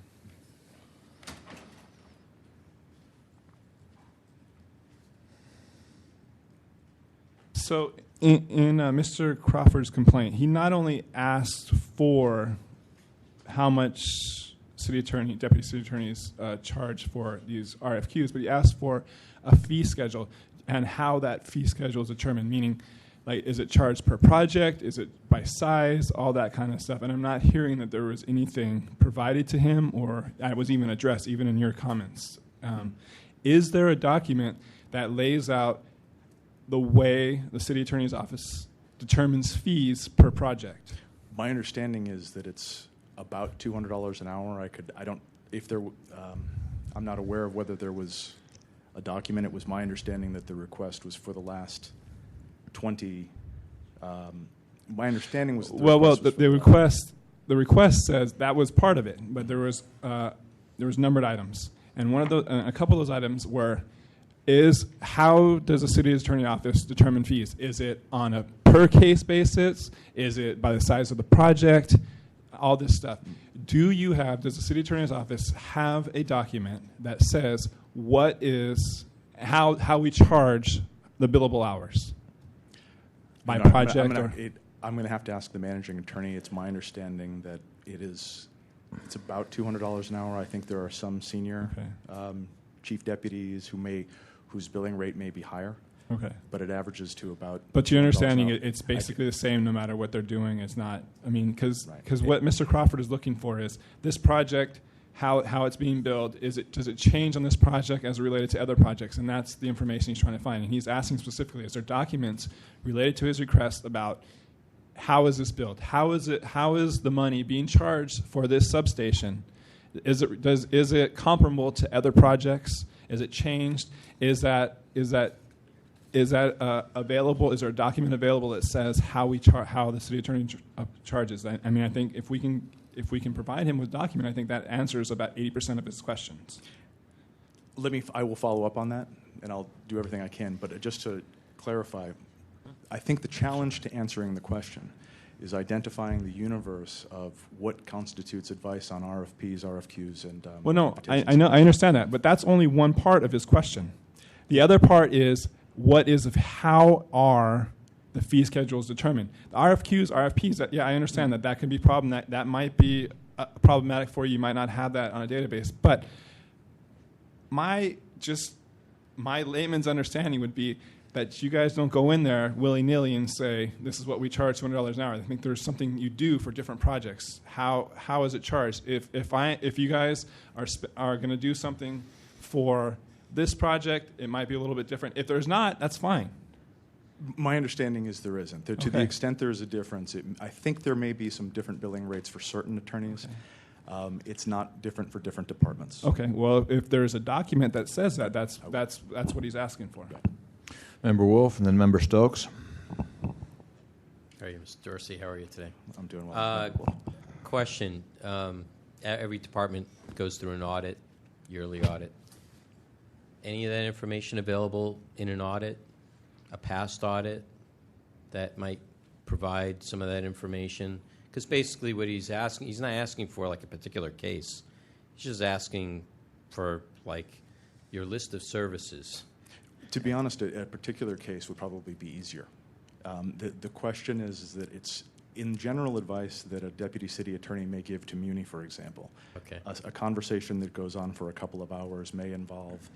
So in Mr. Crawford's complaint, he not only asked for how much deputy city attorneys charge for these RFQs, but he asked for a fee schedule and how that fee schedule is determined, meaning, like, is it charged per project? Is it by size? All that kind of stuff. And I'm not hearing that there was anything provided to him or that was even addressed, even in your comments. Is there a document that lays out the way the city attorney's office determines fees per project? My understanding is that it's about $200 an hour. I'm not aware of whether there was a document. It was my understanding that the request was for the last 20. My understanding was that the request says that was part of it, but there was numbered items, and a couple of those items were. How does the city attorney office determine fees? Is it on a per case basis? Is it by the size of the project? All this stuff. Does the city attorney's office have a document that says how we charge the billable hours by project? I'm going to have to ask the managing attorney. It's my understanding that it's about $200 an hour. I think there are some senior chief deputies whose billing rate may be higher. Okay. But it averages to about. But to your understanding, it's basically the same no matter what they're doing. It's not. I mean, because what Mr. Crawford is looking for is this project, how it's being billed. Does it change on this project as related to other projects? And that's the information he's trying to find. And he's asking specifically, is there documents related to his request about how is this billed? How is the money being charged for this substation? Is it comparable to other projects? Is it changed? Is that available? Is there a document available that says how the city attorney charges? I mean, I think if we can provide him with a document, I think that answers about 80% of his questions. I will follow up on that, and I'll do everything I can. But just to clarify, I think the challenge to answering the question is identifying the universe of what constitutes advice on RFPs, RFQs, and well, no, I know, I understand that, but that's only one part of his question. The other part is how are the fee schedules determined? The RFPs. I understand that can be that might be problematic for you. You might not have that on a database, but my layman's understanding would be that you guys don't go in there willy-nilly and say, this is what we charge $200 an hour. I think there's something you do for different projects. How is it charged? If you guys are going to do something for this project, it might be a little bit different. If there's not, that's fine. My understanding is there isn't. To the extent there is a difference, I think there may be some different billing rates for certain attorneys. Okay. It's not different for different departments. Okay. Well, if there's a document that says that, that's what he's asking for. Right. Member Wolf and then Member Stokes. How are you, Mr. Dorsey? How are you today? I'm doing well. Question. Every department goes through an audit, yearly audit. Any of that information available in an audit, a past audit, that might provide some of that information? Because basically what he's asking, he's not asking for like a particular case. He's just asking for like your list of services. To be honest, a particular case would probably be easier. The question is that in general advice that a deputy city attorney may give to Muni, for example, Okay. a conversation that goes on for a couple of hours may involve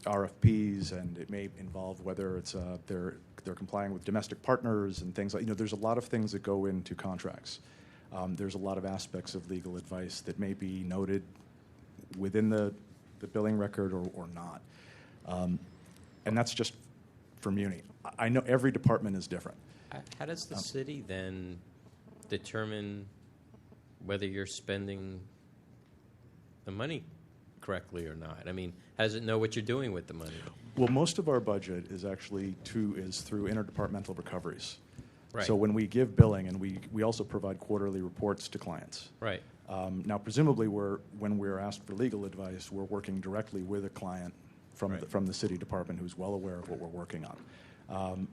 RFPs, and it may involve whether it's they're complying with domestic partners and things like, there's a lot of things that go into contracts. There's a lot of aspects of legal advice that may be noted within the billing record or not. And that's just for Muni. I know every department is different. How does the city then determine whether you're spending the money correctly or not? I mean, how does it know what you're doing with the money? Well, most of our budget is actually through interdepartmental recoveries. Right. So when we give billing, and we also provide quarterly reports to clients. Right. Now, presumably, when we're asked for legal advice, we're working directly with a client from the city department who's well aware of what we're working on.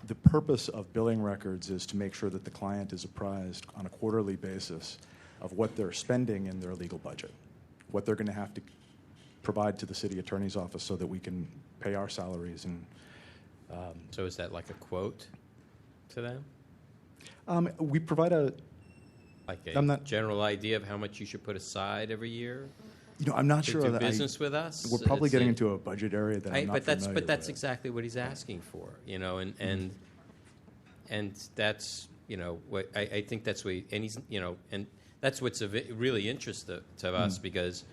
The purpose of billing records is to make sure that the client is apprised on a quarterly basis of what they're spending in their legal budget, what they're going to have to provide to the city attorney's office so that we can pay our salaries. And so is that like a quote to them? we provide a general idea of how much you should put aside every year? I'm not to sure do that business with us. We're probably getting into a budget area that I'm not familiar but that's with. exactly what he's asking for, and that's what I think that's what and he's and that's what's of really interest to us, because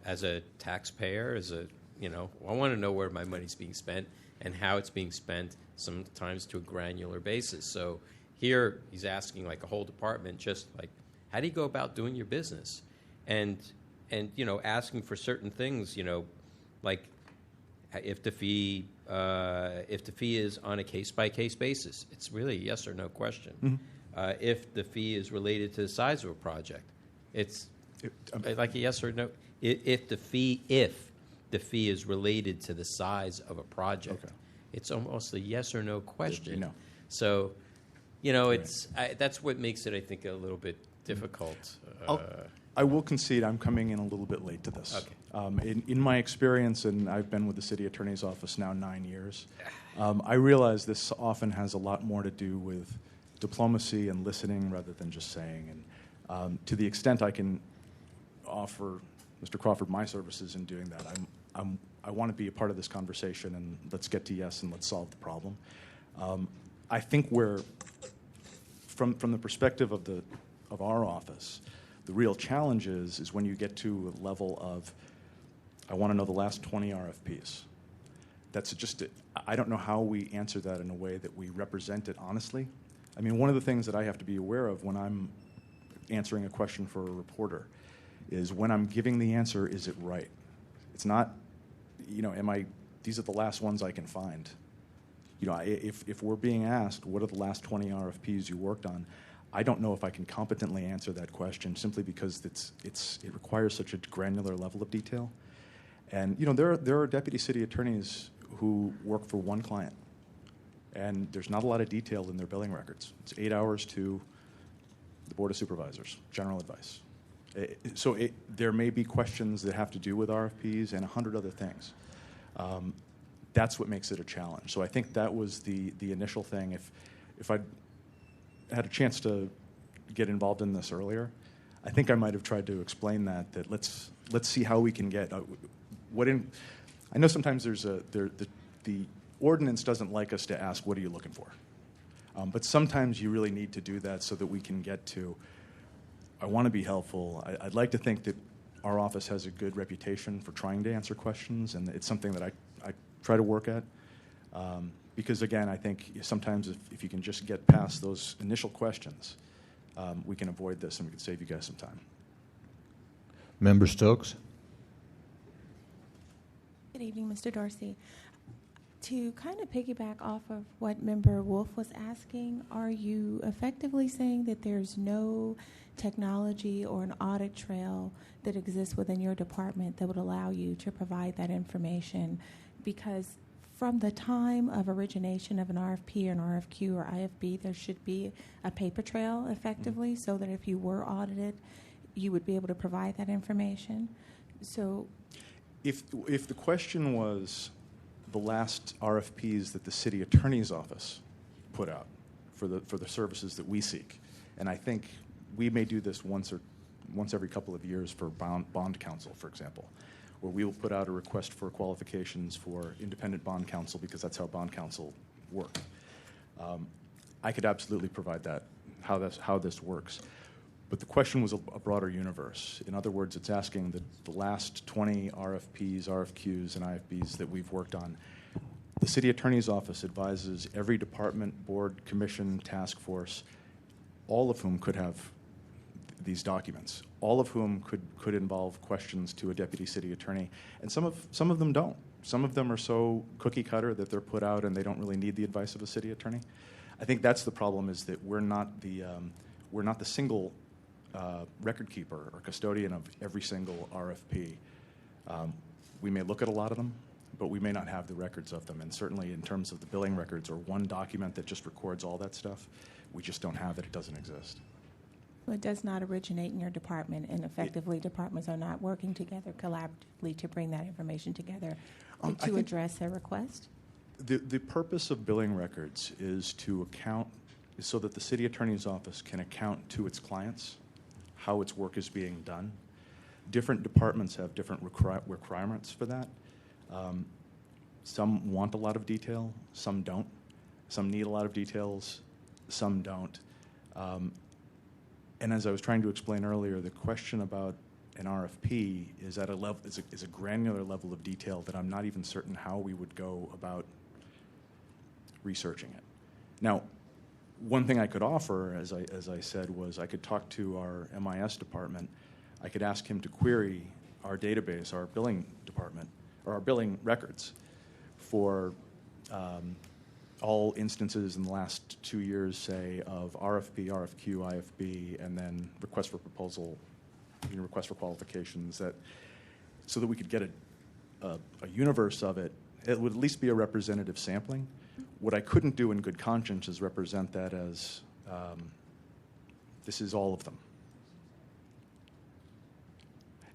as a taxpayer, I want to know where my money's being spent and how it's being spent, sometimes to a granular basis. So here he's asking like a whole department, just like, how do you go about doing your business, and asking for certain things, like if the fee is on a case-by-case basis, it's really a yes or no question. If the fee is related to the size of a project, it's like a yes or no. If the fee is related to the size of a project, it's almost a yes or no question. So, it's that's what makes it, I think, a little bit difficult. I will concede I'm coming in a little bit late to this. Okay. In my experience, and I've been with the city attorney's office now 9 years, I realize this often has a lot more to do with diplomacy and listening rather than just saying. And to the extent I can offer Mr. Crawford my services in doing that, I want to be a part of this conversation, and let's get to yes and let's solve the problem. I think from the perspective of our office, the real challenge is when you get to a level of, I want to know the last 20 RFPs. That's just it. I don't know how we answer that in a way that we represent it honestly. I mean, one of the things that I have to be aware of when I'm answering a question for a reporter is when I'm giving the answer, is it right? It's not, these are the last ones I can find. If we're being asked, what are the last 20 RFPs you worked on, I don't know if I can competently answer that question simply because it requires such a granular level of detail. And there are deputy city attorneys who work for one client, and there's not a lot of detail in their billing records. It's 8 hours to the Board of Supervisors, general advice. So there may be questions that have to do with RFPs and 100 other things. That's what makes it a challenge. So I think that was the initial thing. If I'd had a chance to get involved in this earlier, I think I might have tried to explain that let's see how we can get I know sometimes the ordinance doesn't like us to ask, what are you looking for? But sometimes you really need to do that so that we can get to, I want to be helpful. I'd like to think that our office has a good reputation for trying to answer questions, and it's something that I try to work at. Because, again, I think sometimes if you can just get past those initial questions, we can avoid this and we can save you guys some time. Member Stokes? Good evening, Mr. Dorsey. To kind of piggyback off of what Member Wolf was asking, are you effectively saying that there's no technology or an audit trail that exists within your department that would allow you to provide that information? Because from the time of origination of an RFP or an RFQ or IFB, there should be a paper trail effectively so that if you were audited, you would be able to provide that information. So if the question was the last RFPs that the city attorney's office put out for the services that we seek. And I think we may do this once every couple of years for bond counsel, for example, where we will put out a request for qualifications for independent bond counsel because that's how bond counsel work. I could absolutely provide that, how this works. But the question was a broader universe. In other words, it's asking the last 20 RFPs, RFQs, and IFBs that we've worked on. The city attorney's office advises every department, board, commission, task force, all of whom could have these documents, all of whom could involve questions to a deputy city attorney, and some of them don't. Some of them are so cookie cutter that they're put out and they don't really need the advice of a city attorney. I think that's the problem, is that we're not the single record keeper or custodian of every single RFP. We may look at a lot of them, but we may not have the records of them. And certainly in terms of the billing records, or one document that just records all that stuff, we just don't have it. It doesn't exist. Well, it does not originate in your department, and effectively departments are not working together collaboratively to bring that information together to address a request? The purpose of billing records is so that the city attorney's office can account to its clients how its work is being done. Different departments have different requirements for that. Some want a lot of detail, some don't. Some need a lot of details, some don't. And as I was trying to explain earlier, the question about an RFP is at a level, is a granular level of detail that I'm not even certain how we would go about researching it. Now, one thing I could offer, as I said, was I could talk to our MIS department. I could ask him to query our database, our billing department, or our billing records for all instances in the last 2 years, say, of RFP, RFQ, IFB, and then request for proposal, request for qualifications, so that we could get a universe of it. It would at least be a representative sampling. What I couldn't do in good conscience is represent that as this is all of them.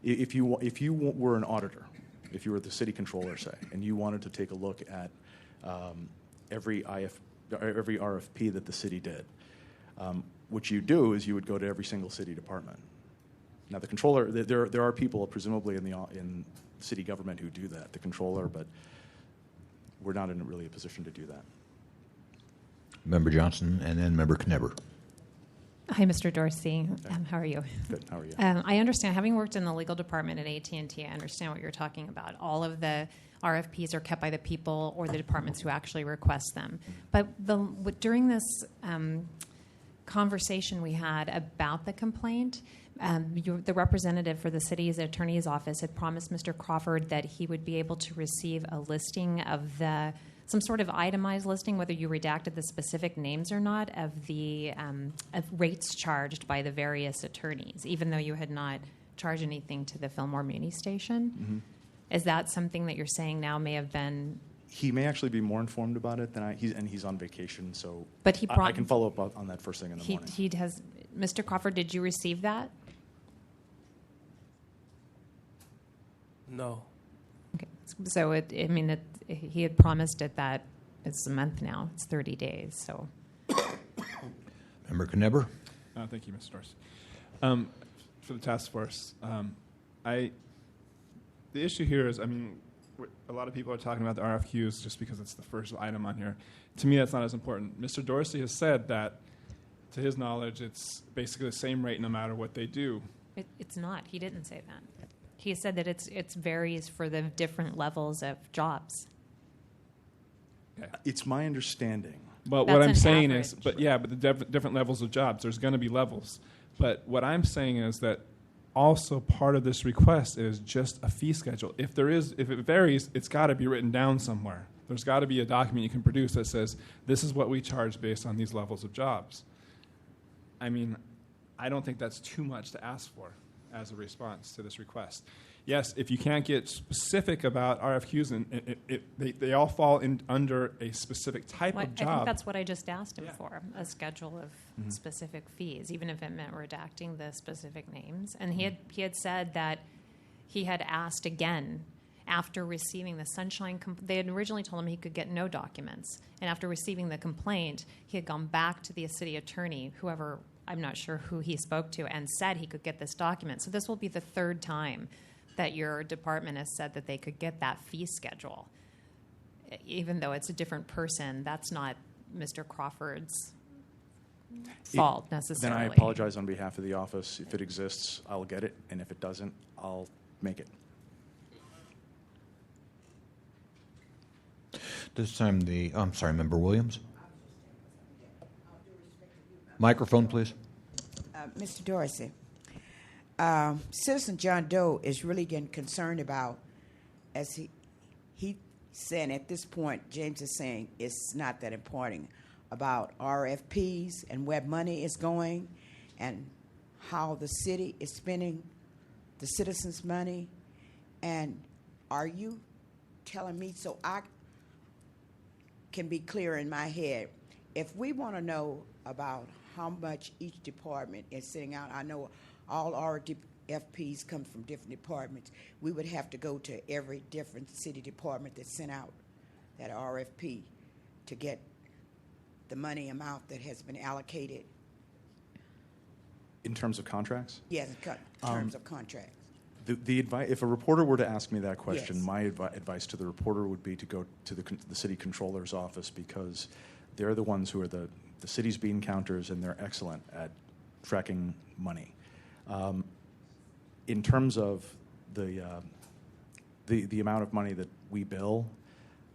If you were an auditor, if you were the city controller, say, and you wanted to take a look at every RFP that the city did, what you do is you would go to every single city department. Now, the controller, there are people presumably in city government who do that, the controller, but we're not in really a position to do that. Member Johnson, and then Member Knebber. Hi, Mr. Dorsey. How are you? Good. How are you? I understand, having worked in the legal department at AT&T, I understand what you're talking about. All of the RFPs are kept by the people or the departments who actually request them. But during this conversation we had about the complaint, the representative for the city's attorney's office had promised Mr. Crawford that he would be able to receive a listing of some sort of itemized listing, whether you redacted the specific names or not, of the of rates charged by the various attorneys, even though you had not charged anything to the Fillmore Muni Station. Mm-hmm. Is that something that you're saying now may have been? He may actually be more informed about it than he's on vacation, so but I can follow up on that first thing in the morning. He has, Mr. Crawford, did you receive that? No. Okay. So he had promised it that it's a month now. It's 30 days. So. Member Knebber. Thank you, Mr. Dorsey. For the task force, the issue here is, a lot of people are talking about the RFQs just because it's the first item on here. To me, that's not as important. Mr. Dorsey has said that, to his knowledge, it's basically the same rate no matter what they do. It's not. He didn't say that. He said that it varies for the different levels of jobs. Okay. It's my understanding. But what I'm saying is, but the different levels of jobs, there's going to be levels. But what I'm saying is that also part of this request is just a fee schedule. If it varies, it's got to be written down somewhere. There's got to be a document you can produce that says, this is what we charge based on these levels of jobs. I don't think that's too much to ask for as a response to this request. Yes, if you can't get specific about RFQs, and they all fall under a specific type of job. I think that's what I just asked him for, a schedule of specific fees, even if it meant redacting the specific names. And he had said that he had asked again after receiving the Sunshine, they had originally told him he could get no documents. And after receiving the complaint, he had gone back to the city attorney, whoever, I'm not sure who he spoke to, and said he could get this document. So this will be the third time that your department has said that they could get that fee schedule. Even though it's a different person, that's not Mr. Crawford's fault necessarily. Then I apologize on behalf of the office. If it exists, I'll get it, and if it doesn't, I'll make it. This time I'm sorry, Member Williams. Microphone, please. Mr. Dorsey, Citizen John Doe is really getting concerned about, as he said at this point, James is saying it's not that important, about RFPs and where money is going and how the city is spending the citizens' money. And are you telling me, so I can be clear in my head, if we want to know about how much each department is sending out, I know all RFPs come from different departments, we would have to go to every different city department that sent out that RFP to get the money amount that has been allocated. In terms of contracts? Yes, in terms of contracts. The advice, if a reporter were to ask me that question, Yes. my advice to the reporter would be to go to the city controller's office, because they're the ones who are the city's bean counters, and they're excellent at tracking money. In terms of the amount of money that we bill,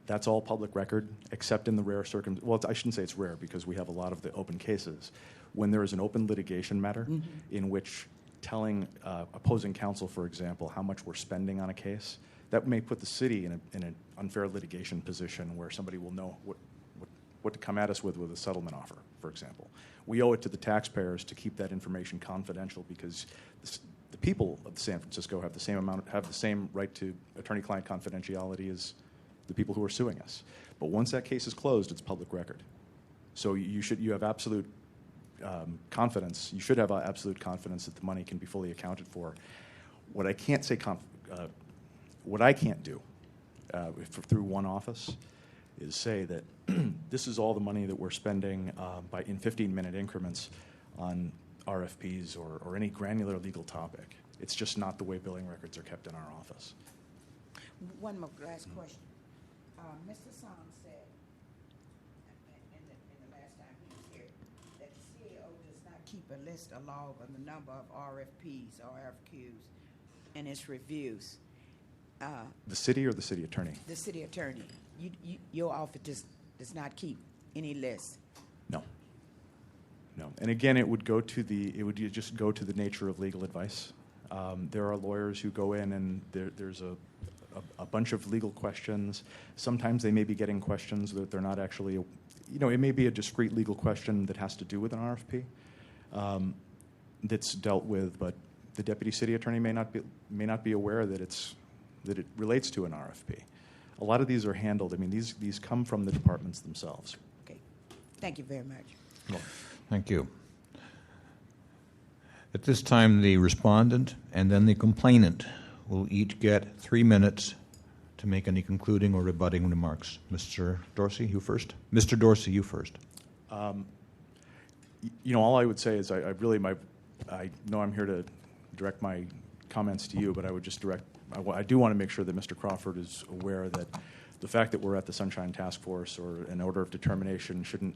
that's all public record, except in the rare well, I shouldn't say it's rare, because we have a lot of the open cases. When there is an open litigation matter in which telling opposing counsel, for example, how much we're spending on a case, that may put the city in an unfair litigation position where somebody will know what to come at us with a settlement offer, for example. We owe it to the taxpayers to keep that information confidential, because the people of San Francisco have the same right to attorney-client confidentiality as the people who are suing us. But once that case is closed, it's public record. So you have absolute confidence. You should have absolute confidence that the money can be fully accounted for. What I can't say, what I can't do through one office, is say that this is all the money that we're spending in 15-minute increments on RFPs or any granular legal topic. It's just not the way billing records are kept in our office. One more last question. Mr. Song said, in the last time he was here, that the CAO does not keep a list, a log of the number of RFPs or RFQs in its reviews. The city or the city attorney? The city attorney. Your office does not keep any list. No. And again, it would just go to the nature of legal advice. There are lawyers who go in, and there's a bunch of legal questions. Sometimes they may be getting questions that they're not actually, it may be a discrete legal question that has to do with an RFP that's dealt with, but the deputy city attorney may not be aware that it relates to an RFP. A lot of these are handled. I mean, these come from the departments themselves. Okay. Thank you very much. Well, Thank you. At this time, the respondent and then the complainant will each get 3 minutes to make any concluding or rebutting remarks. Mr. Dorsey, you first. Mr. Dorsey, you first. All I would say is I know I'm here to direct my comments to you, but I would just I do want to make sure that Mr. Crawford is aware that the fact that we're at the Sunshine Task Force or an order of determination shouldn't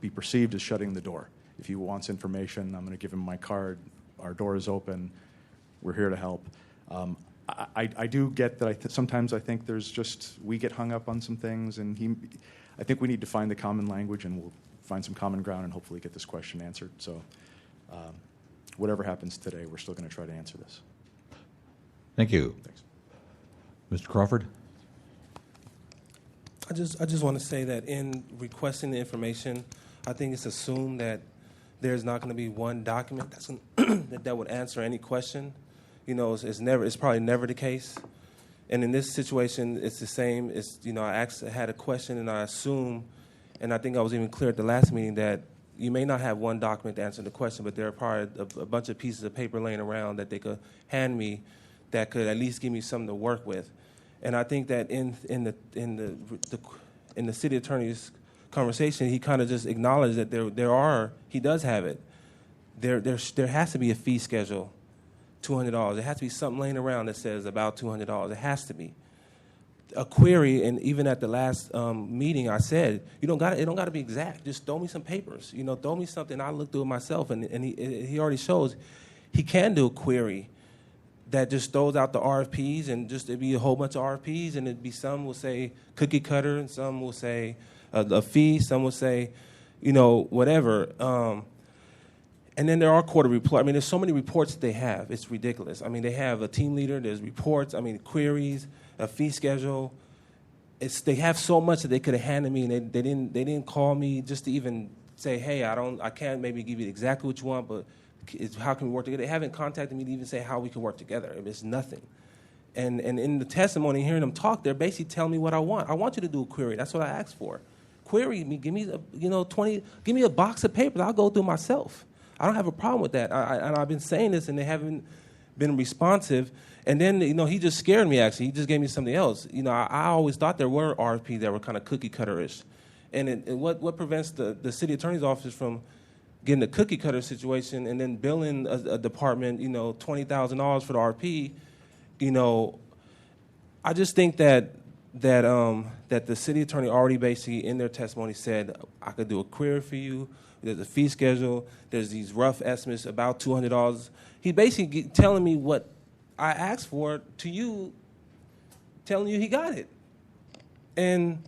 be perceived as shutting the door. If he wants information, I'm going to give him my card. Our door is open. We're here to help. I do get that sometimes I think we get hung up on some things, and I think we need to find the common language, and we'll find some common ground and hopefully get this question answered. So whatever happens today, we're still going to try to answer this. Thank you. Thanks. Mr. Crawford? I just want to say that in requesting the information, I think it's assumed that there's not going to be one document that would answer any question. It's probably never the case. And in this situation, it's the same. I had a question, and I assume, and I think I was even clear at the last meeting, that you may not have one document to answer the question, but there are probably a bunch of pieces of paper laying around that they could hand me that could at least give me something to work with. And I think that in the city attorney's conversation, he kind of just acknowledged that he does have it. There has to be a fee schedule, $200. There has to be something laying around that says about $200. It has to be a query. And even at the last meeting, I said, it don't got to be exact. Just throw me some papers. Throw me something. I'll look through it myself. And he already shows he can do a query that just throws out the RFPs, and just it'd be a whole bunch of RFPs, and it'd be some will say cookie cutter, and some will say a fee, some will say, whatever. And then there are quarterly reports. I mean, there's so many reports that they have. It's ridiculous. I mean, they have a team leader. There's reports. I mean, queries, a fee schedule. They have so much that they could have handed me, and they didn't call me just to even say, hey, I can't maybe give you exactly what you want, but how can we work together? They haven't contacted me to even say how we can work together. It's nothing. And in the testimony, hearing them talk, they're basically telling me what I want. I want you to do a query. That's what I asked for. Query me. Give me give me a box of papers. I'll go through myself. I don't have a problem with that. And I've been saying this, and they haven't been responsive. And then, he just scared me, actually. He just gave me something else. I always thought there were RFPs that were kind of cookie cutter-ish. And what prevents the city attorney's office from getting a cookie cutter situation and then billing a department, $20,000 for the RP, I just think that the city attorney already basically in their testimony said, I could do a query for you. There's a fee schedule. There's these rough estimates, about $200. He basically telling me what I asked for to you, telling you he got it. And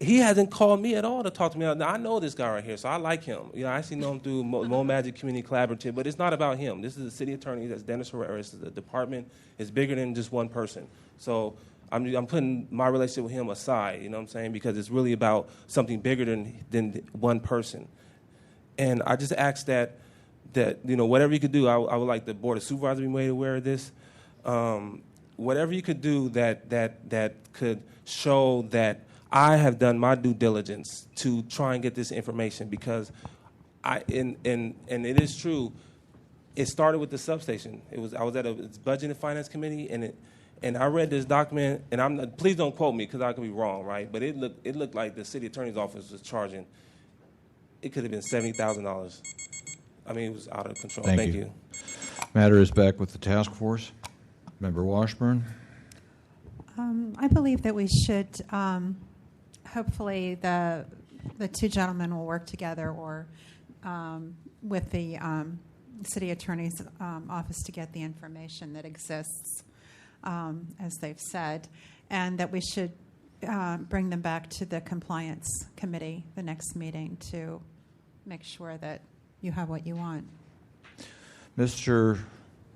he hasn't called me at all to talk to me. Now, I know this guy right here, so I like him. I actually know him through Mo Magic Community Collaborative, but it's not about him. This is the city attorney. That's Dennis Herrera. This is the department. It's bigger than just one person. So I'm putting my relationship with him aside, you know what I'm saying, because it's really about something bigger than one person. And I just ask that whatever you could do, I would like the Board of Supervisors to be made aware of this. Whatever you could do that could show that I have done my due diligence to try and get this information, because and it is true, it started with the substation. I was at a Budget and Finance Committee, and I read this document, and please don't quote me because I could be wrong, right? But it looked like the city attorney's office was charging. It could have been $70,000. I mean, it was out of control. Thank you. Matter is back with the task force. Member Washburn. I believe that we should, hopefully, the two gentlemen will work together, or with the city attorney's office, to get the information that exists, as they've said, and that we should bring them back to the compliance committee the next meeting to make sure that you have what you want. Mr.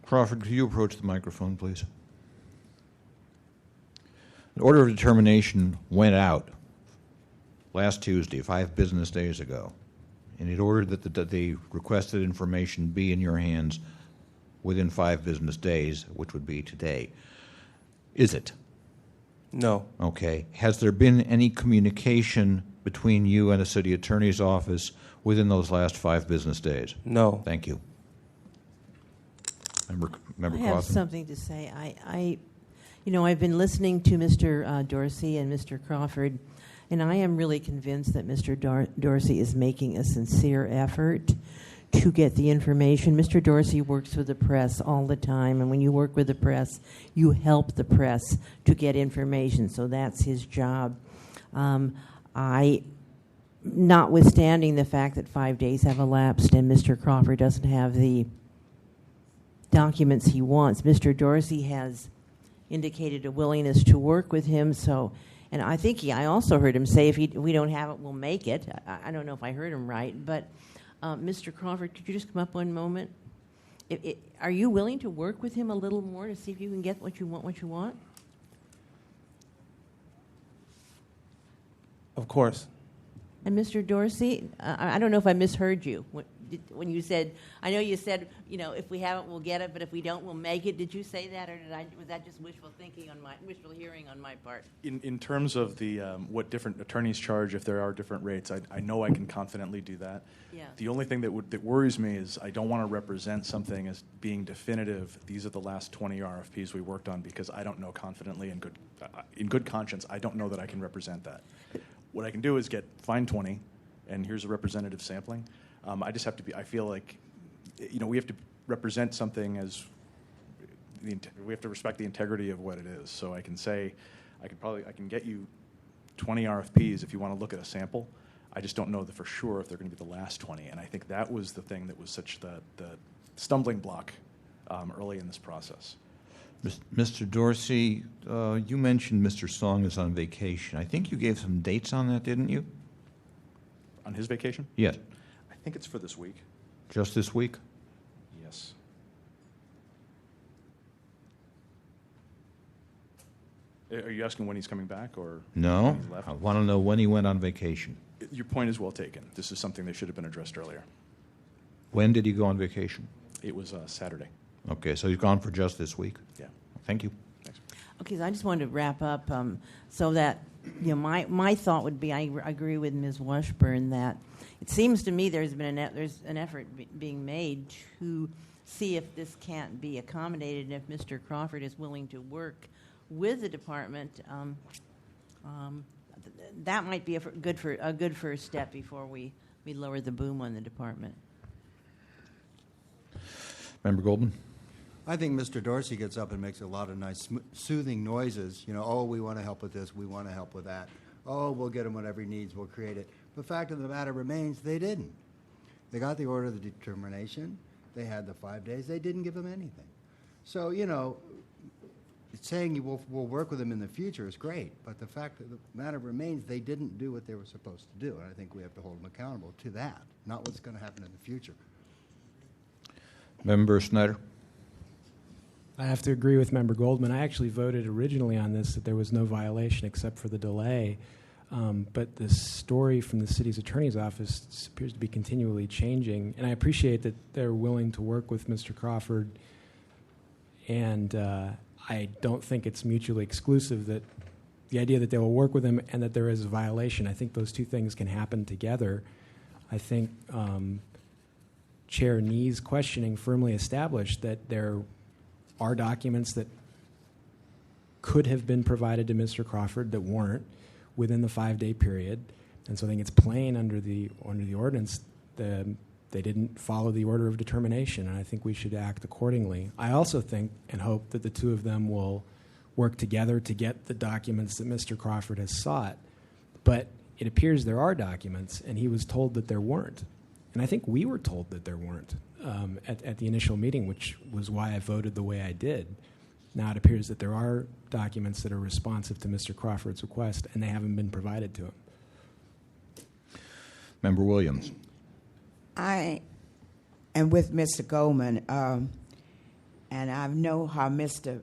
Crawford, could you approach the microphone, please? An order of determination went out last Tuesday, 5 business days ago, and it ordered that the requested information be in your hands within 5 business days, which would be today. Is it? No. Okay. Has there been any communication between you and the city attorney's office within those last 5 business days? No. Thank you. Member I have something to say. I've been listening to Mr. Dorsey and Mr. Crawford, and I am really convinced that Mr. Dorsey is making a sincere effort to get the information. Mr. Dorsey works with the press all the time, and when you work with the press, you help the press to get information, so that's his job. Notwithstanding the fact that 5 days have elapsed and Mr. Crawford doesn't have the documents he wants, Mr. Dorsey has indicated a willingness to work with him. So, and I think I also heard him say, if we don't have it, we'll make it. I don't know if I heard him right, but Mr. Crawford, could you just come up one moment? Are you willing to work with him a little more to see if you can get what you want? Of course. And Mr. Dorsey, I don't know if I misheard you. when you said, I know you said, if we haven't, we'll get it, but if we don't, we'll make it. Did you say that, or was that just wishful hearing on my part? In terms of the what different attorneys charge, if there are different rates, I know I can confidently do that. Yeah. The only thing that worries me is I don't want to represent something as being definitive. These are the last 20 RFPs we worked on, because I don't know confidently, in good conscience, I don't know that I can represent that. What I can do is find 20, and here's a representative sampling. I just have to I feel like, we have to represent something as, we have to respect the integrity of what it is. So I can say, I can get you 20 RFPs if you want to look at a sample. I just don't know for sure if they're going to be the last 20. And I think that was the thing that was such the stumbling block early in this process. Mr. Dorsey, you mentioned Mr. Song is on vacation. I think you gave some dates on that, didn't you? On his vacation? Yes. I think it's for this week. Just this week? Yes. Are you asking when he's coming back, or No. when he's left? I want to know when he went on vacation. Your point is well taken. This is something that should have been addressed earlier. When did he go on vacation? It was Saturday. Okay, so he's gone for just this week? Yeah. Thank you. Thanks. Okay, so I just wanted to wrap up so that my thought would be, I agree with Ms. Washburn that it seems to me there's an effort being made to see if this can't be accommodated, and if Mr. Crawford is willing to work with the department, that might be a good first step before we lower the boom on the department. Member Goldman? I think Mr. Dorsey gets up and makes a lot of nice, soothing noises. Oh, we want to help with this, we want to help with that. Oh, we'll get him whatever he needs, we'll create it. The fact of the matter remains, they didn't. They got the order of the determination. They had the 5 days. They didn't give them anything. So, saying we'll work with them in the future is great, but the fact of the matter remains, they didn't do what they were supposed to do, and I think we have to hold them accountable to that, not what's going to happen in the future. Member Snyder? I have to agree with Member Goldman. I actually voted originally on this that there was no violation except for the delay. But the story from the city's attorney's office appears to be continually changing. And I appreciate that they're willing to work with Mr. Crawford. And I don't think it's mutually exclusive, that the idea that they will work with him and that there is a violation. I think those two things can happen together. I think Chair Nee's questioning firmly established that there are documents that could have been provided to Mr. Crawford that weren't within the 5-day period, and so I think it's plain under the ordinance that they didn't follow the order of determination, and I think we should act accordingly. I also think and hope that the two of them will work together to get the documents that Mr. Crawford has sought, but it appears there are documents, and he was told that there weren't, and I think we were told that there weren't at the initial meeting, which was why I voted the way I did. Now it appears that there are documents that are responsive to Mr. Crawford's request, and they haven't been provided to him. Member Williams? I am with Mr. Goldman, and I know how Mr.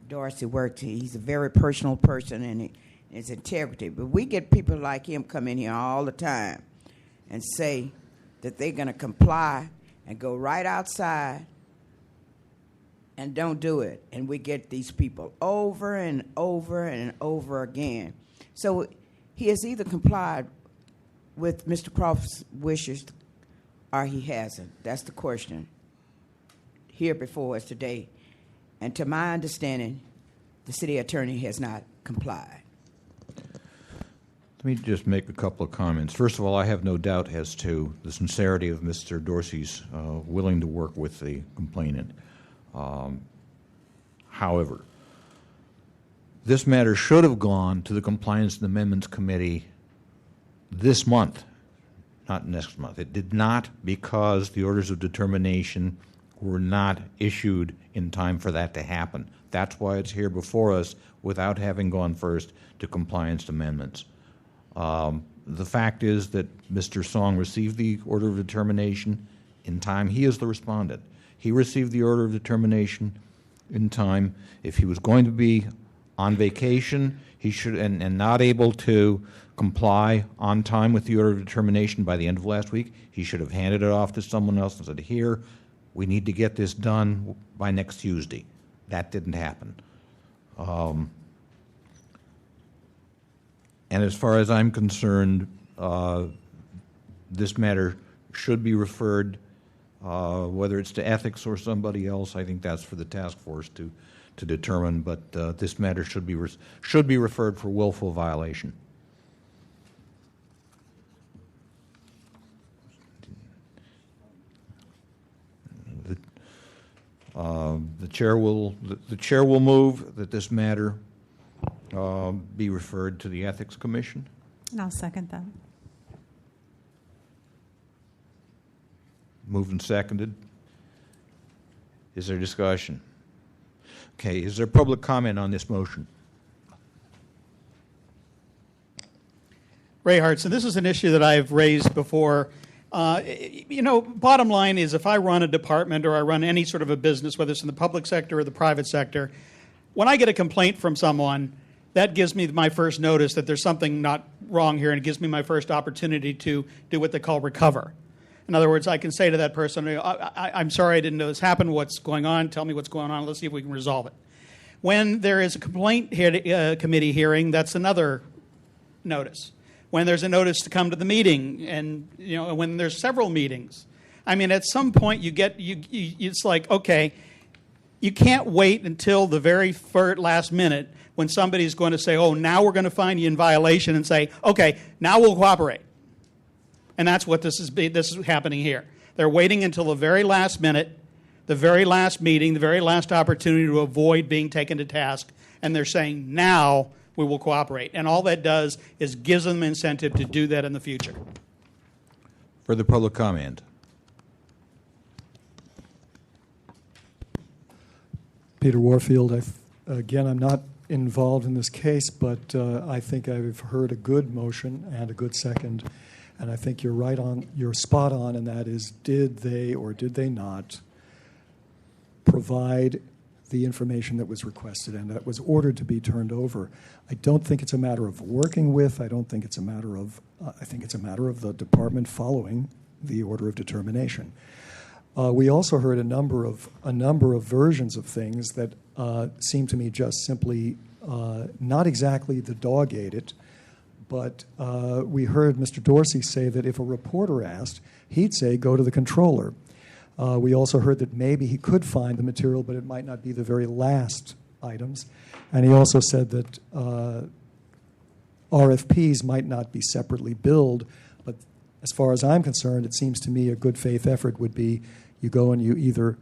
Dorsey works. He's a very personal person, and his integrity. But we get people like him come in here all the time and say that they're going to comply and go right outside and don't do it. And we get these people over and over and over again. So he has either complied with Mr. Crawford's wishes or he hasn't. That's the question here before us today. And to my understanding, the city attorney has not complied. Let me just make a couple of comments. First of all, I have no doubt as to the sincerity of Mr. Dorsey's willing to work with the complainant. However, this matter should have gone to the Compliance and Amendments Committee this month, not next month. It did not, because the orders of determination were not issued in time for that to happen. That's why it's here before us without having gone first to Compliance and Amendments. The fact is that Mr. Song received the order of determination in time. He is the respondent. He received the order of determination in time. If he was going to be on vacation, he should, and not able to comply on time with the order of determination by the end of last week, he should have handed it off to someone else and said, here, we need to get this done by next Tuesday. That didn't happen. And as far as I'm concerned, this matter should be referred, whether it's to ethics or somebody else. I think that's for the task force to determine, but this matter should be referred for willful violation. The chair will move that this matter be referred to the Ethics Commission. And I'll second that. Moved and seconded. Is there discussion? Okay, is there public comment on this motion? Ray Hartson, this is an issue that I've raised before. Bottom line is if I run a department or I run any sort of a business, whether it's in the public sector or the private sector, when I get a complaint from someone, that gives me my first notice that there's something not wrong here, and it gives me my first opportunity to do what they call recover. In other words, I can say to that person, I'm sorry, I didn't know this happened. What's going on? Tell me what's going on. Let's see if we can resolve it. When there is a complaint committee hearing, that's another notice. When there's a notice to come to the meeting, and when there's several meetings, I mean, at some point it's like, okay, you can't wait until the very last minute when somebody's going to say, oh, now we're going to find you in violation, and say, okay, now we'll cooperate. And that's what this is happening here. They're waiting until the very last minute, the very last meeting, the very last opportunity to avoid being taken to task, and they're saying, now we will cooperate. And all that does is gives them incentive to do that in the future. Further public comment? Peter Warfield, again, I'm not involved in this case, but I think I've heard a good motion and a good second. And I think you're spot on, and that is, did they or did they not provide the information that was requested and that was ordered to be turned over? I don't think it's a matter of working with. I don't think it's a matter of. I think it's a matter of the department following the order of determination. We also heard a number of versions of things that seem to me just simply not exactly the dog ate it. But we heard Mr. Dorsey say that if a reporter asked, he'd say, go to the controller. We also heard that maybe he could find the material, but it might not be the very last items. And he also said that RFPs might not be separately billed. But as far as I'm concerned, it seems to me a good faith effort would be you go and you either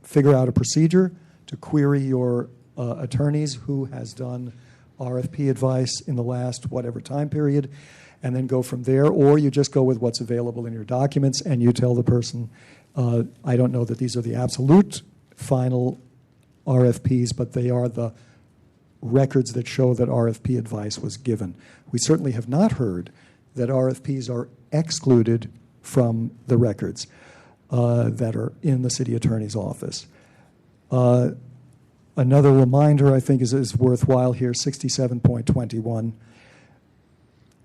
figure out a procedure to query your attorneys who has done RFP advice in the last whatever time period, and then go from there, or you just go with what's available in your documents and you tell the person, I don't know that these are the absolute final RFPs, but they are the records that show that RFP advice was given. We certainly have not heard that RFPs are excluded from the records that are in the city attorney's office. Another reminder, I think, is worthwhile here, 67.21,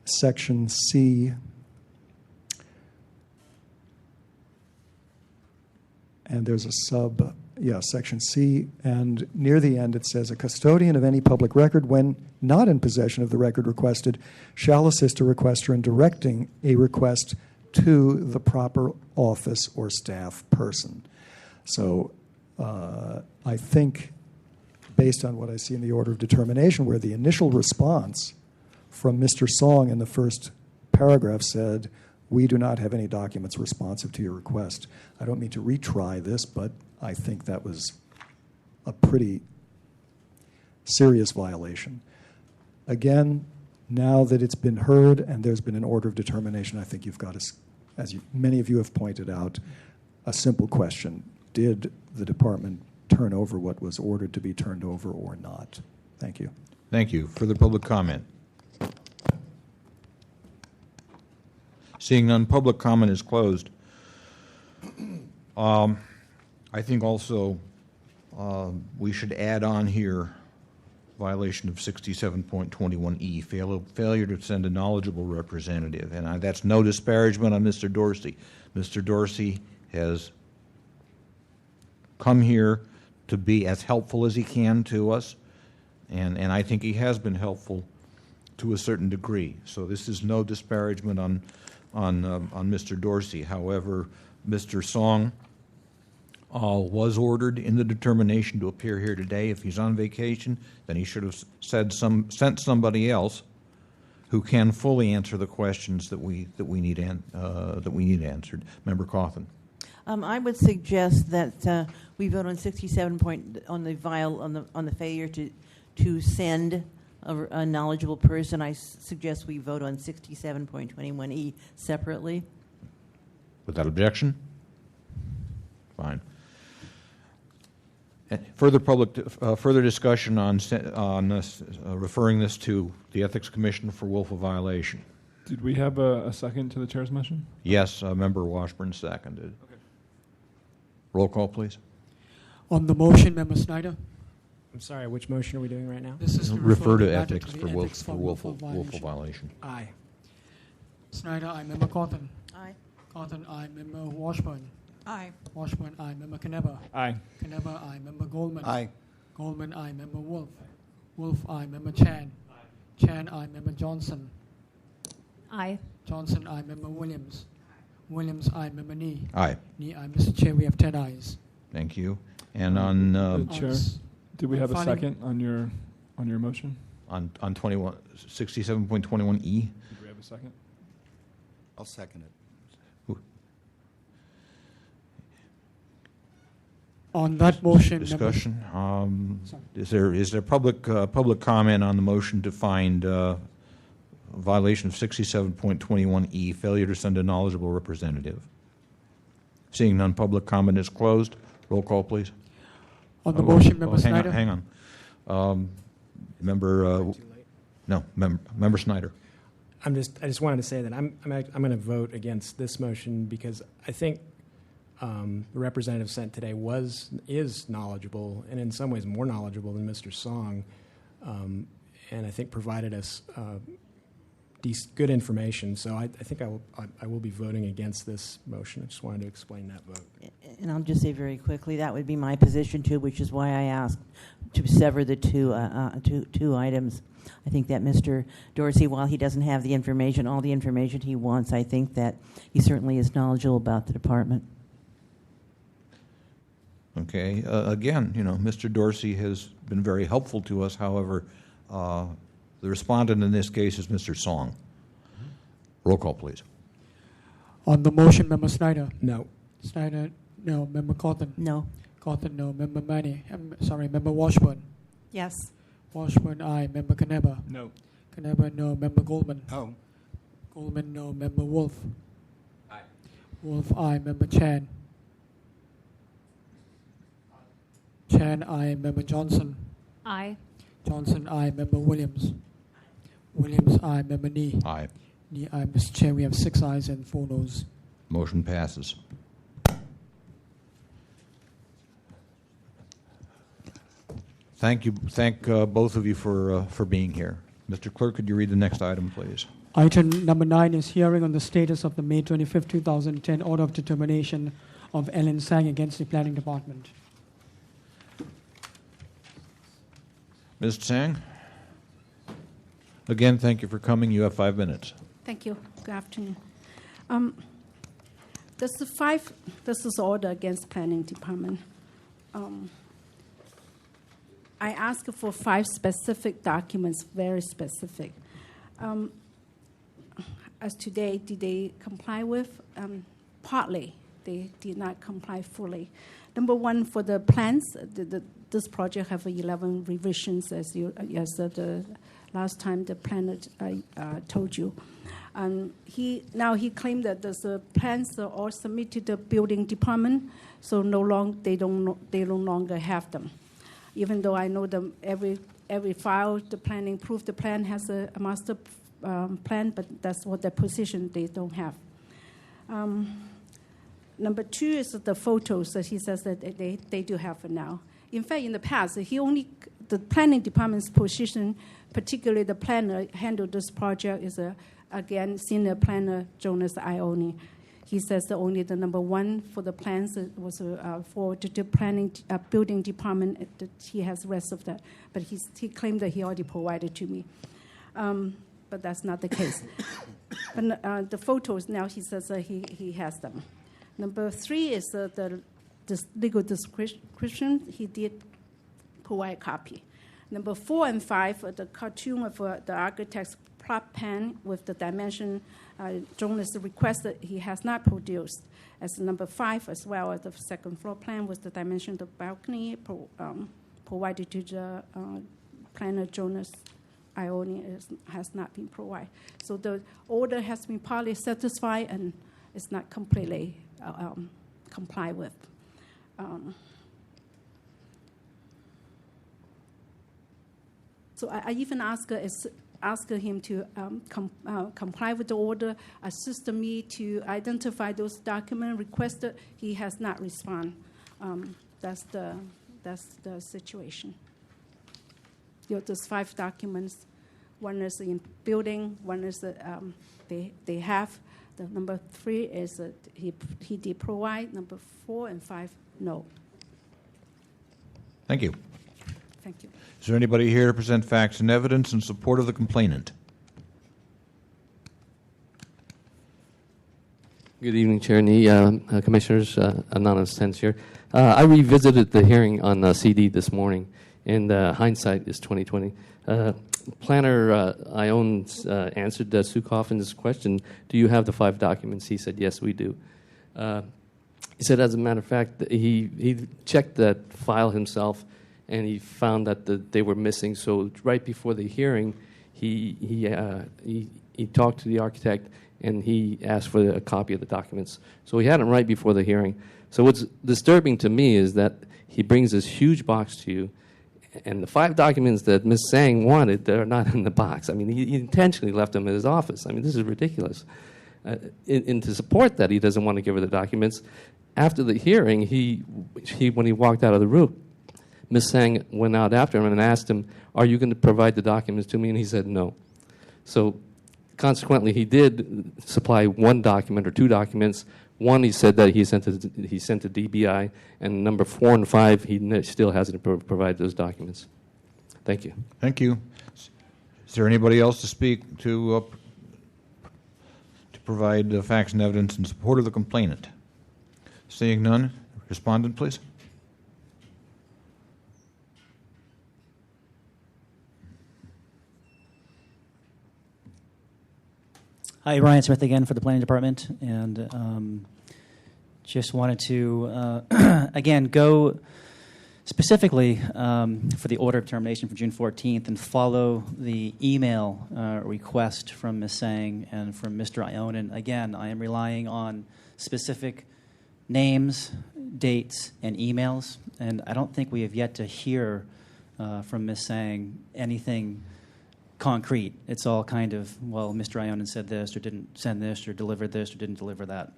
Section C. And there's a Section C, and near the end it says, a custodian of any public record, when not in possession of the record requested, shall assist a requester in directing a request to the proper office or staff person. So I think, based on what I see in the order of determination, where the initial response from Mr. Song in the first paragraph said, we do not have any documents responsive to your request. I don't mean to retry this, but I think that was a pretty serious violation. Again, now that it's been heard and there's been an order of determination, I think you've got, many of you have pointed out, a simple question. Did the department turn over what was ordered to be turned over or not? Thank you. Thank you. Further public comment? Seeing none, public comment is closed. I think also we should add on here violation of 67.21E, failure to send a knowledgeable representative. And that's no disparagement on Mr. Dorsey. Mr. Dorsey has come here to be as helpful as he can to us, and I think he has been helpful to a certain degree. So this is no disparagement on Mr. Dorsey. However, Mr. Song was ordered in the determination to appear here today. If he's on vacation, then he should have sent somebody else who can fully answer the questions that we need answered. Member Cawthon. I would suggest that we vote on 67 on the failure to send a knowledgeable person. I suggest we vote on 67.21E separately. Without objection? Fine. Further discussion on referring this to the Ethics Commission for willful violation. Did we have a second to the chair's motion? Yes, Member Washburn seconded. Okay. Roll call, please. On the motion, Member Snyder. I'm sorry, which motion are we doing right now? This is to refer to the matter ethics to for the ethics willful violation. Aye. Snyder, aye. Member Cawthon. Aye. Cawthon, aye. Member Washburn. Aye. Washburn, aye. Member Knebber. Aye. Knebber, aye. Member Goldman. Aye. Goldman, aye. Member Wolf. Wolf, aye. Member Chan. Chan, aye. Member Johnson. Aye. Johnson, aye. Member Williams. Williams, aye. Member Nee. Aye. Nee, aye. Mr. Chair, we have 10 ayes. Thank you. And on Chair, did we have a second on your motion? on 67.21E? Did we have a second? I'll second it. On that motion, Discussion. Is there public comment on the motion to find violation of 67.21E, failure to send a knowledgeable representative? Seeing none, public comment is closed. Roll call, please. On the motion, Member Snyder. Hang on. Member Snyder. I just wanted to say that I'm going to vote against this motion because I think the representative sent today is knowledgeable and in some ways more knowledgeable than Mr. Song, and I think provided us good information. So I think I will be voting against this motion. I just wanted to explain that vote. And I'll just say very quickly, that would be my position too, which is why I asked to sever the two items. I think that Mr. Dorsey, while he doesn't have the information, all the information he wants, I think that he certainly is knowledgeable about the department. Okay. Again, Mr. Dorsey has been very helpful to us. However, the respondent in this case is Mr. Song. Roll call, please. On the motion, Member Snyder. No. Snyder, no. Member Cawthon. No. Cawthon, no. Member Manny. Member Washburn. Yes. Washburn, aye. Member Knebber. No. Knebber, no. Member Goldman. Oh. Goldman, no. Member Wolf. Aye. Wolf, aye. Member Chan. Chan, aye. Member Johnson. Aye. Johnson, aye. Member Williams. Williams, aye. Member Nee. Aye. Nee, aye. Mr. Chair, we have 6 ayes and 4 noes. Motion passes. Thank you. Thank both of you for being here. Mr. Clerk, could you read the next item, please? Item number 9 is hearing on the status of the May 25, 2010 order of determination of Ellen Sang against the Planning Department. Ms. Tsang? Again, thank you for coming. You have 5 minutes. Thank you. Good afternoon. This is order against Planning Department. I asked for 5 specific documents, very specific. As today, did they comply with? Partly. They did not comply fully. Number 1, for the plans, this project have 11 revisions, as the last time the planner told you. He claimed that the plans are all submitted to the building department, so they no longer have them. Even though I know them, every file, the planning proof the plan has a master plan, but that's what their position they don't have. Number 2 is the photos that he says that they do have for now. In fact, in the past, the planning department's position, particularly the planner handled this project, is again senior planner Jonas Ione. He says that only the number one for the plans was for the planning building department. That he has the rest of that, but he claimed that he already provided to me. But that's not the case. And the photos now he says he has them. Number 3 is the legal description. He did provide a copy. Number 4 and 5, the cartoon of the architect's plot plan with the dimension Jonas requested he has not produced. As number 5, as well as the second floor plan with the dimension of the balcony provided to the planner Jonas Ione has not been provided. So the order has been partly satisfied and it's not completely complied with. So I even asked him to comply with the order, assist me to identify those documents requested. He has not responded. That's the situation. There's 5 documents. One is in building. One is they have. The number 3 is he did provide. Number 4 and 5, no. Thank you. Thank you. Is there anybody here to present facts and evidence in support of the complainant? Good evening, Chair Nee, Commissioners, Anonymous Tense here. I revisited the hearing on CD this morning, and hindsight is 2020. Planner Ione answered Sue Coffin's question, do you have the 5 documents? He said, yes, we do. He said, as a matter of fact, he checked that file himself, and he found that they were missing. So right before the hearing, he talked to the architect, and he asked for a copy of the documents. So he had them right before the hearing. So what's disturbing to me is that he brings this huge box to you, and the 5 documents that Ms. Sang wanted, they're not in the box. I mean, he intentionally left them in his office. I mean, this is ridiculous. And to support that, he doesn't want to give her the documents. After the hearing, when he walked out of the room, Ms. Sang went out after him and asked him, are you going to provide the documents to me? And he said no. So consequently, he did supply 1 document or 2 documents. 1, he said that he sent to DBI, and number 4 and 5, he still hasn't provided those documents. Thank you. Thank you. Is there anybody else to speak to provide facts and evidence in support of the complainant? Seeing none, respondent, please. Hi, Ryan Smith again for the Planning Department, and just wanted to, again, go specifically for the order of termination for June 14th and follow the email request from Ms. Sang and from Mr. Ione. And again, I am relying on specific names, dates, and emails, and I don't think we have yet to hear from Ms. Sang anything concrete. It's all kind of, well, Mr. Ione said this, or didn't send this, or delivered this, or didn't deliver that.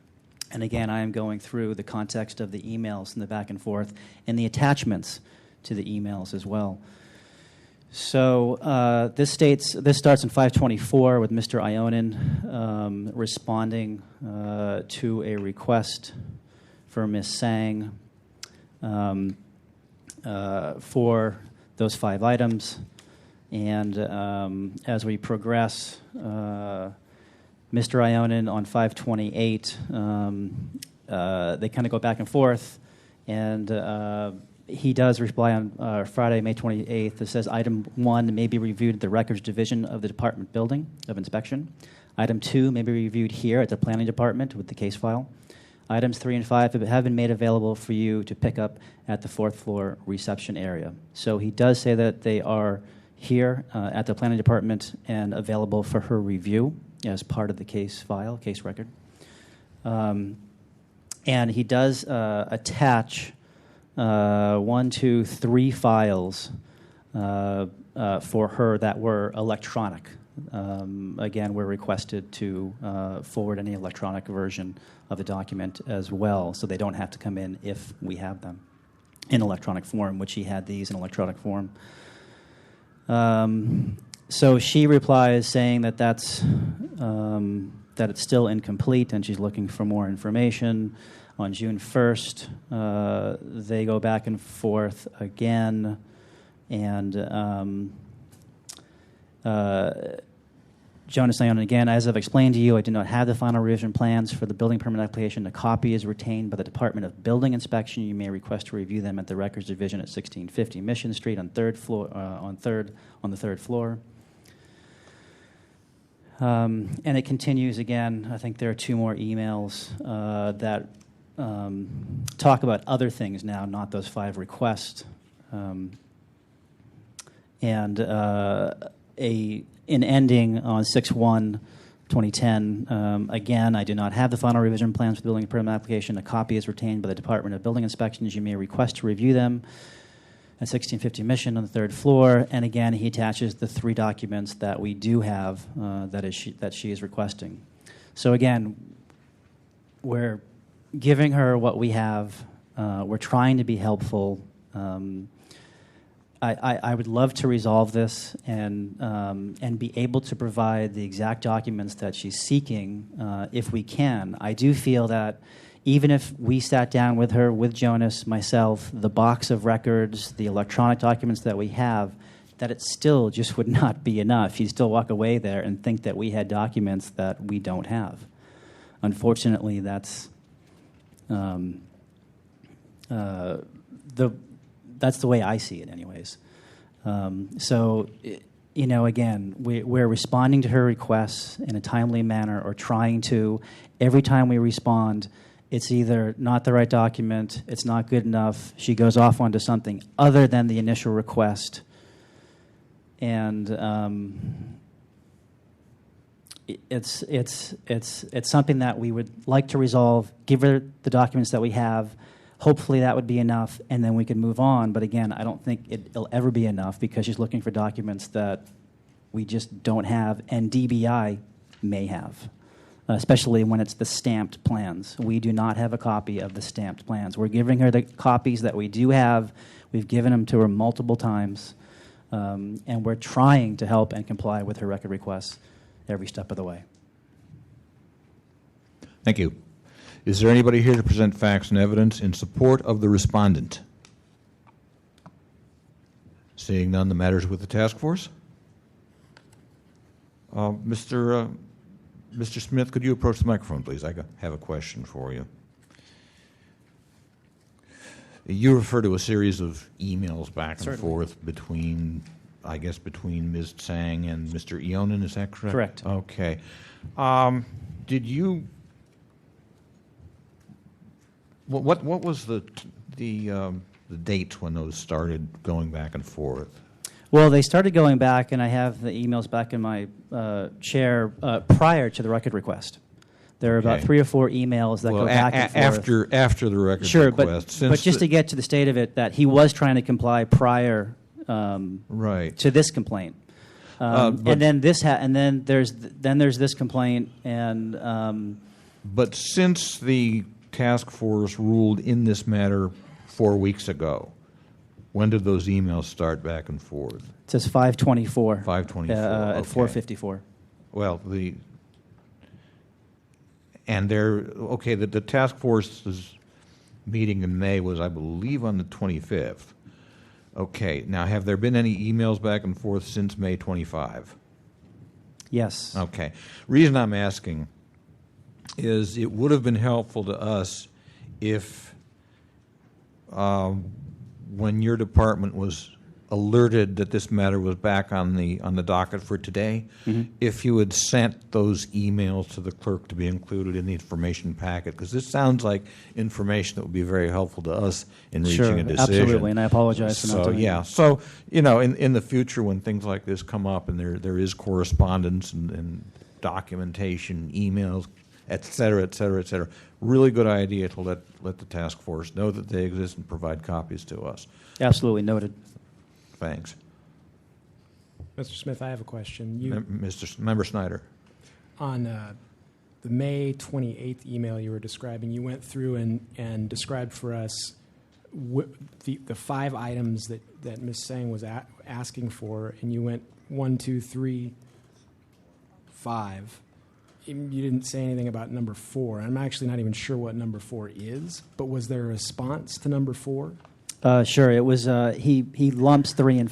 And again, I am going through the context of the emails and the back and forth and the attachments to the emails as well. So this starts in 524 with Mr. Ione responding to a request for Ms. Sang for those 5 items. And as we progress, Mr. Ione on 528, they kind of go back and forth, and he does reply on Friday, May 28th. It says, Item 1 may be reviewed at the Records Division of the Department Building of Inspection. Item 2 may be reviewed here at the Planning Department with the case file. Items 3 and 5 have been made available for you to pick up at the 4th floor reception area. So he does say that they are here at the Planning Department and available for her review as part of the case file, case record. And he does attach 1, 2, 3 files for her that were electronic. Again, we're requested to forward any electronic version of the document as well, so they don't have to come in if we have them in electronic form, which he had these in electronic form. So she replies saying that that it's still incomplete and she's looking for more information. On June 1st, they go back and forth again, and Jonas Ion again, as I've explained to you, I do not have the final revision plans for the building permit application. A copy is retained by the Department of Building Inspection. You may request to review them at the Records Division at 1650 Mission Street on the third floor. And it continues again. I think there are two more emails that talk about other things now, not those 5 requests. And in ending on 6/1/2010, again, I do not have the final revision plans for the building permit application. A copy is retained by the Department of Building Inspections. You may request to review them at 1650 Mission on the 3rd floor. And again, he attaches the 3 documents that we do have that she is requesting. So again, we're giving her what we have. We're trying to be helpful. I would love to resolve this and be able to provide the exact documents that she's seeking if we can. I do feel that even if we sat down with her, with Jonas, myself, the box of records, the electronic documents that we have, that it still just would not be enough. You'd still walk away there and think that we had documents that we don't have. Unfortunately, that's that's the way I see it anyways. So, again, we're responding to her requests in a timely manner or trying to. Every time we respond, it's either not the right document, it's not good enough, she goes off onto something other than the initial request. And it's something that we would like to resolve, give her the documents that we have. Hopefully that would be enough, and then we can move on. But again, I don't think it'll ever be enough because she's looking for documents that we just don't have, and DBI may have, especially when it's the stamped plans. We do not have a copy of the stamped plans. We're giving her the copies that we do have. We've given them to her multiple times, and we're trying to help and comply with her record requests every step of the way. Thank you. Is there anybody here to present facts and evidence in support of the respondent? Seeing none, the matter is with the task force. Mr. Smith, could you approach the microphone, please? I have a question for you. You refer to a series of emails back and forth between Ms. Tsang and Mr. Ionin, is that correct? Correct. Okay. Did you... What was the dates when those started going back and forth? Well, they started going back, and I have the emails back in my chair prior to the record request. There are about 3 or 4 emails that go back and forth. After the record request. Sure, but just to get to the state of it, that he was trying to comply prior to this complaint. And then there's this complaint, and but since the task force ruled in this matter 4 weeks ago, when did those emails start back and forth? It says 5/24. 5/24 at 4:54. Well, the task force's meeting in May was, I believe, on the 25th. Okay. Now, have there been any emails back and forth since May 25? Yes. Okay. Reason I'm asking is it would have been helpful to us if when your department was alerted that this matter was back on the docket for today, if you had sent those emails to the clerk to be included in the information packet, because this sounds like information that would be very helpful to us in reaching a decision. Absolutely, and I apologize for not doing that. So, in the future when things like this come up and there is correspondence and documentation, emails, et cetera, et cetera, et cetera, really good idea to let the task force know that they exist and provide copies to us. Absolutely, noted. Thanks. Mr. Smith, I have a question. Member Snyder. On the May 28th email you were describing, you went through and described for us the 5 items that Ms. Sang was asking for, and you went 1, 2, 3, 5. You didn't say anything about number 4. I'm actually not even sure what number 4 is, but was there a response to number 4? Sure. It was he lumps 3,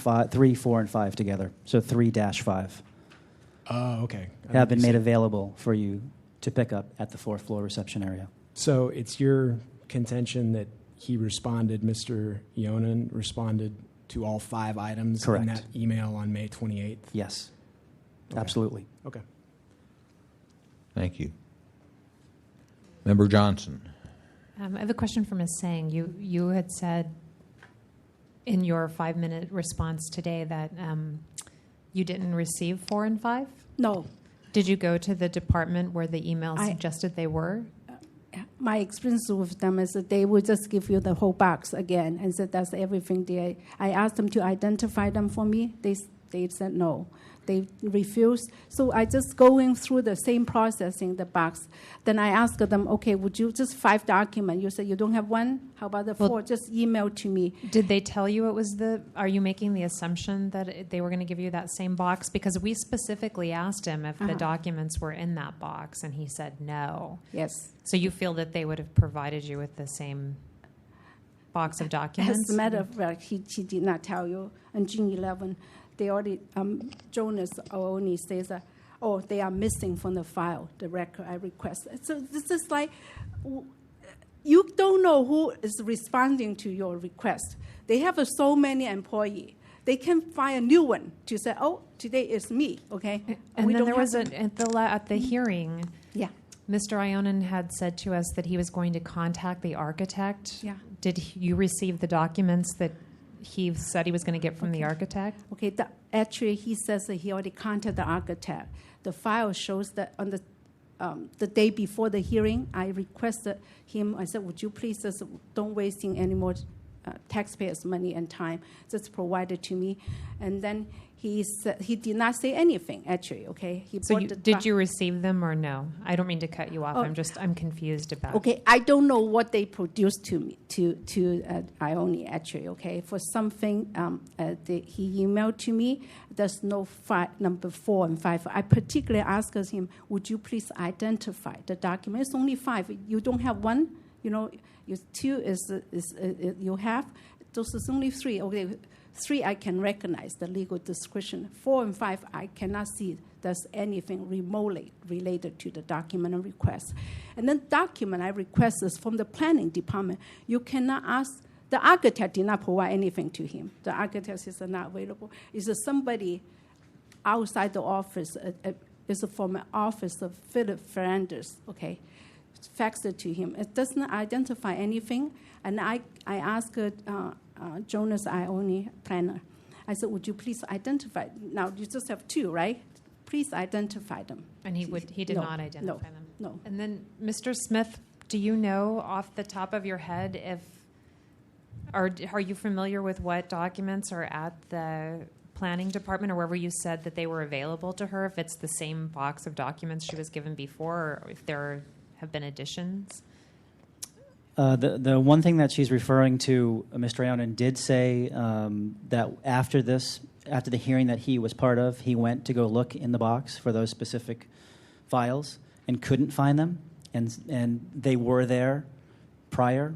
4, and 5 together. So 3-5 Oh, okay. have been made available for you to pick up at the 4th floor reception area. So it's your contention that he responded, Mr. Yonan responded to all 5 items Correct. in that email on May 28th? Yes, Okay. absolutely. Okay. Thank you. Member Johnson. I have a question for Ms. Sang. You had said in your 5-minute response today that you didn't receive 4 and 5? No. Did you go to the department where the email suggested they were? My experience with them is that they will just give you the whole box again and said that's everything there. I asked them to identify them for me. They said no. They refused. So I just going through the same process in the box. Then I asked them, okay, would you just 5 documents? You said you don't have 1? How about the 4? Just email to me. Did they tell you it was are you making the assumption that they were going to give you that same box? Because we specifically asked him if the documents were in that box, and he said no. Yes. So you feel that they would have provided you with the same box of documents? As a matter of fact, he did not tell you. On June 11, they already, Jonas only says, they are missing from the file, the record I request. So this is like, you don't know who is responding to your request. They have so many employees. They can find a new one to say, today is me, okay? And then there was at the hearing, yeah. Mr. Ionen had said to us that he was going to contact the architect. Yeah. Did you receive the documents that he said he was going to get from the architect? Okay, actually, he says that he already contacted the architect. The file shows that on the day before the hearing, I requested him, I said, would you please just don't wasting any more taxpayers' money and time, just provide it to me. And then he said, he did not say anything, actually, okay? Did you receive them or no? I don't mean to cut you off. I'm confused about it. Okay, I don't know what they produced to me, to Ione, actually, okay? For something he emailed to me, there's no number 4 and 5. I particularly asked him, would you please identify the document? It's only 5. You don't have 1, your 2 is you have. Those is only 3. Okay, 3 I can recognize the legal description. 4 and 5 I cannot see there's anything remotely related to the document and request. And then document I request is from the planning department. You cannot ask. The architect did not provide anything to him. The architect is not available. It's somebody outside the office. It's from an office of Philip Fernandez. Okay, faxed it to him. It doesn't identify anything. And I asked Jonas Ione, planner. I said, would you please identify? Now, you just have 2, right? Please identify them. And he did not identify them? No. And then, Mr. Smith, do you know off the top of your head are you familiar with what documents are at the planning department or wherever you said that they were available to her, if it's the same box of documents she was given before or if there have been additions? The one thing that she's referring to, Mr. Ionen did say that after the hearing that he was part of, he went to go look in the box for those specific files and couldn't find them, and they were there prior.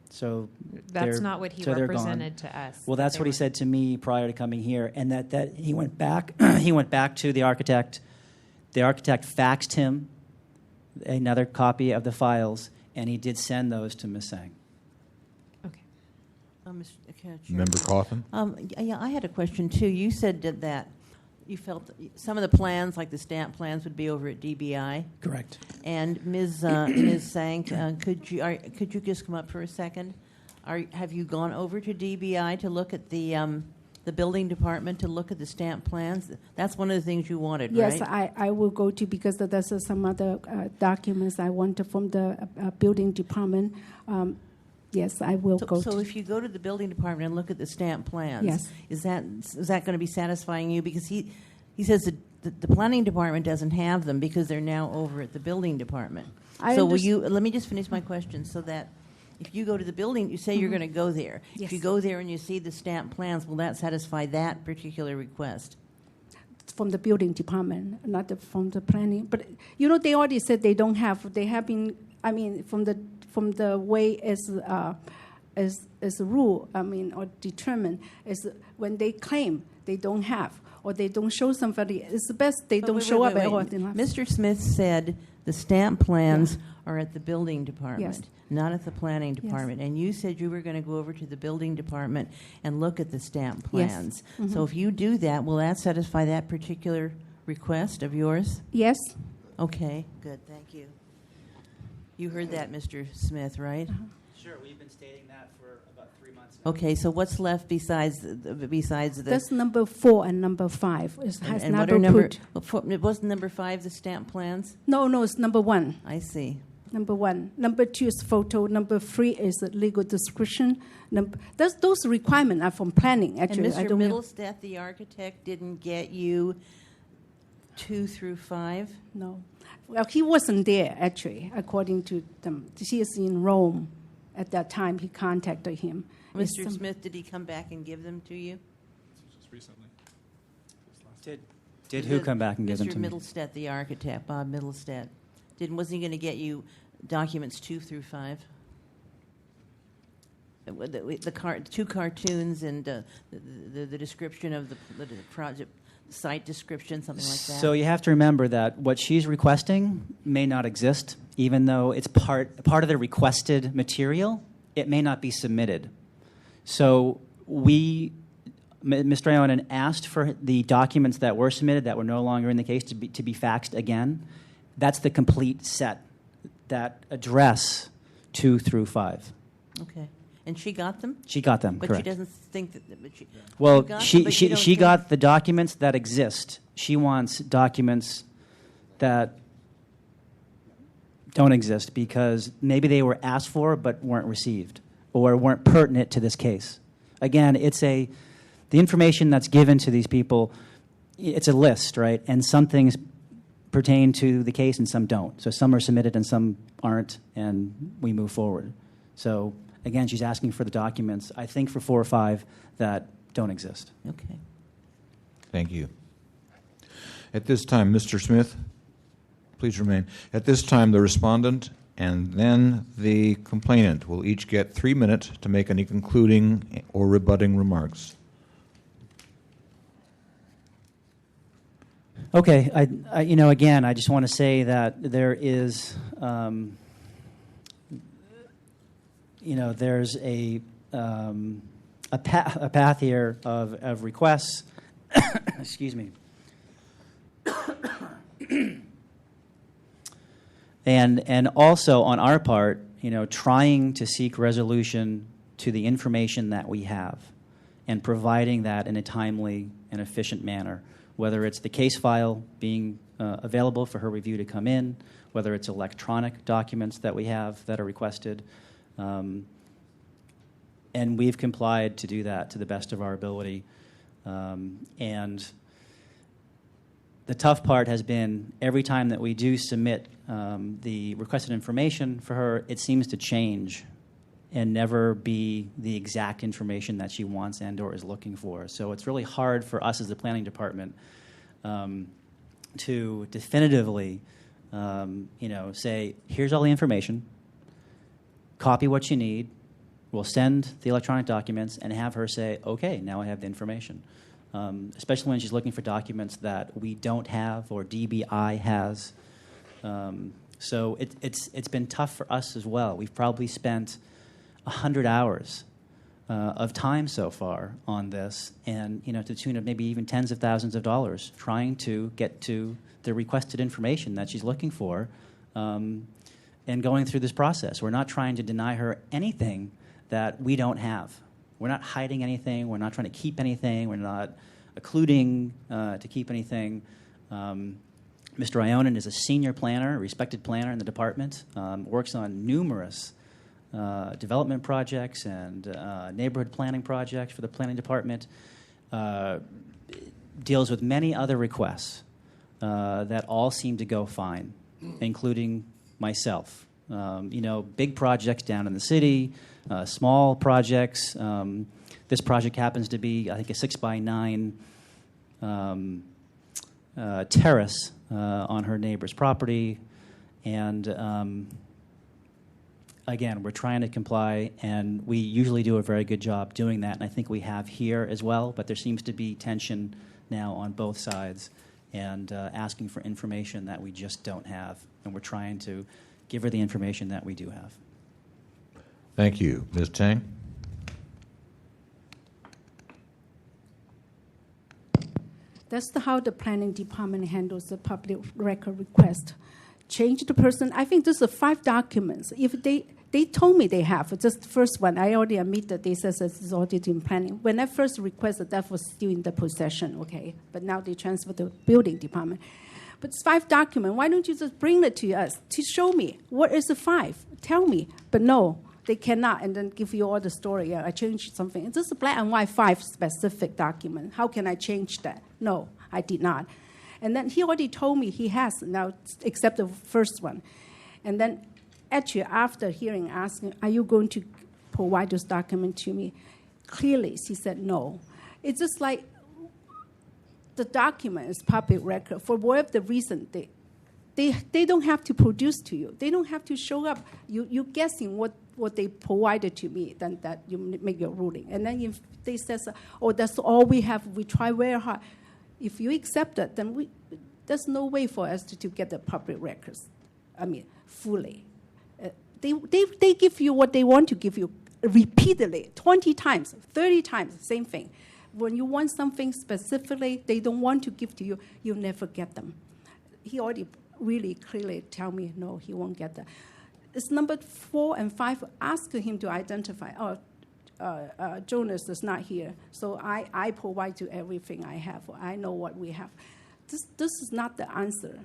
So that's not what he represented to us. Well, that's what he said to me prior to coming here, and that he went back. He went back to the architect. The architect faxed him another copy of the files. And he did send those to Ms. Sang. Okay. Member Coffin? Yeah, I had a question, too. You said that you felt some of the plans, like the stamp plans, would be over at DBI. Correct. And Ms. Sang, could you just come up for a second? Have you gone over to DBI to look at the building department to look at the stamp plans? That's one of the things you wanted, yes, right? Yes, I will go to because there's some other documents I wanted from the building department. Yes, I will go. So if you go to the building department and look at the stamp plans, yes. is that going to be satisfying you? Because he says that the planning department doesn't have them because they're now over at the building department. Let me just finish my question so that If you go to the building, you say you're going to go there. Yes. If you go there and you see the stamped plans, will that satisfy that particular request? From the building department, not from the planning. But they already said they don't have. They have been. I mean, from the way as a rule. I mean, or determined is when they claim they don't have or they don't show somebody. It's the best they don't show up at all. Mr. Smith said the stamp plans are at the building department, not at the planning department. And you said you were going to go over to the building department and look at the stamp plans. Yes. So if you do that, will that satisfy that particular request of yours? Yes. Okay, good. Thank you. You heard that, Mr. Smith, right? Sure, we've been stating that for about 3 months now. Okay, so what's left besides the? That's number 4 and number 5. It has and not what are been put. it wasn't number 5 the stamp plans? No, it's number 1. I see. Number 1. Number 2 is photo. Number 3 is the legal description. Those requirements are from planning, actually. And Mr. Middlestead, the architect, didn't get you 2 through 5? No. Well, he wasn't there, actually, according to them. He is in Rome at that time. He contacted him. Mr. Smith, did he come back and give them to you? Just recently. Did who come back and give them to me? Mr. Middlestead, the architect, Bob Middlestead. Wasn't he going to get you documents 2 through 5? The 2 cartoons and the description of the project, site description, something like that? So you have to remember that what she's requesting may not exist, even though it's part of the requested material. It may not be submitted. So Mr. Ionen asked for the documents that were submitted that were no longer in the case to be faxed again. That's the complete set that address 2 through 5. Okay. And she got them? She got them, but correct. She doesn't think that... But she, well, she got the documents that exist. She wants documents that don't exist because maybe they were asked for but weren't received or weren't pertinent to this case. Again, the information that's given to these people, it's a list, right? And some things pertain to the case and some don't. So some are submitted and some aren't, and we move forward. So again, she's asking for the documents, I think for 4 or 5 that don't exist. Okay. Thank you. At this time, Mr. Smith, please remain. At this time, the respondent and then the complainant will each get 3 minutes to make any concluding or rebutting remarks. Okay, again, I just want to say that there is, there's a path here of requests. Excuse me. and also on our part, trying to seek resolution to the information that we have and providing that in a timely and efficient manner, whether it's the case file being available for her review to come in, whether it's electronic documents that we have that are requested. And we've complied to do that to the best of our ability. And the tough part has been every time that we do submit the requested information for her, it seems to change and never be the exact information that she wants and or is looking for. So it's really hard for us as the planning department to definitively say, here's all the information, copy what you need, we'll send the electronic documents, and have her say, okay, now I have the information. Especially when she's looking for documents that we don't have or DBI has. So it's been tough for us as well. We've probably spent 100 hours of time so far on this, and to the tune of maybe even tens of thousands of dollars trying to get to the requested information that she's looking for, and going through this process. We're not trying to deny her anything that we don't have. We're not hiding anything. We're not trying to keep anything. We're not occluding to keep anything. Mr. Ionen is a senior planner, a respected planner in the department, works on numerous development projects and neighborhood planning projects for the planning department, deals with many other requests that all seem to go fine, including myself. Big projects down in the city, small projects. This project happens to be, I think, a 6x9 terrace on her neighbor's property. And again, we're trying to comply, and we usually do a very good job doing that, and I think we have here as well, but there seems to be tension now on both sides and asking for information that we just don't have, and we're trying to give her the information that we do have. Thank you. Ms. Tang? That's how the planning department handles the public record request. Change the person. I think this is 5 documents. If they told me they have, just the first one, I already admit that they said it's already in planning. When I first requested, that was still in the possession, okay? But now they transferred to the building department. But it's 5 documents. Why don't you just bring it to us to show me? What is the 5? Tell me. But no, they cannot, and then give you all the story. Yeah, I changed something. It's just a black and white 5 specific document. How can I change that? No, I did not. And then he already told me he has now, except the first one. And then actually after hearing, asking, are you going to provide this document to me? Clearly, she said no. It's just like the document is public record. For whatever the reason, they don't have to produce to you. They don't have to show up. You're guessing what they provided to me, then that you make your ruling. And then if they say, oh, that's all we have, we try very hard. If you accept it, then there's no way for us to get the public records, fully. They give you what they want to give you repeatedly, 20 times, 30 times, same thing. When you want something specifically they don't want to give to you, you'll never get them. He already really clearly tell me, no, he won't get that. It's number 4 and 5, asking him to identify, Jonas is not here, so I provide you everything I have. I know what we have. This is not the answer.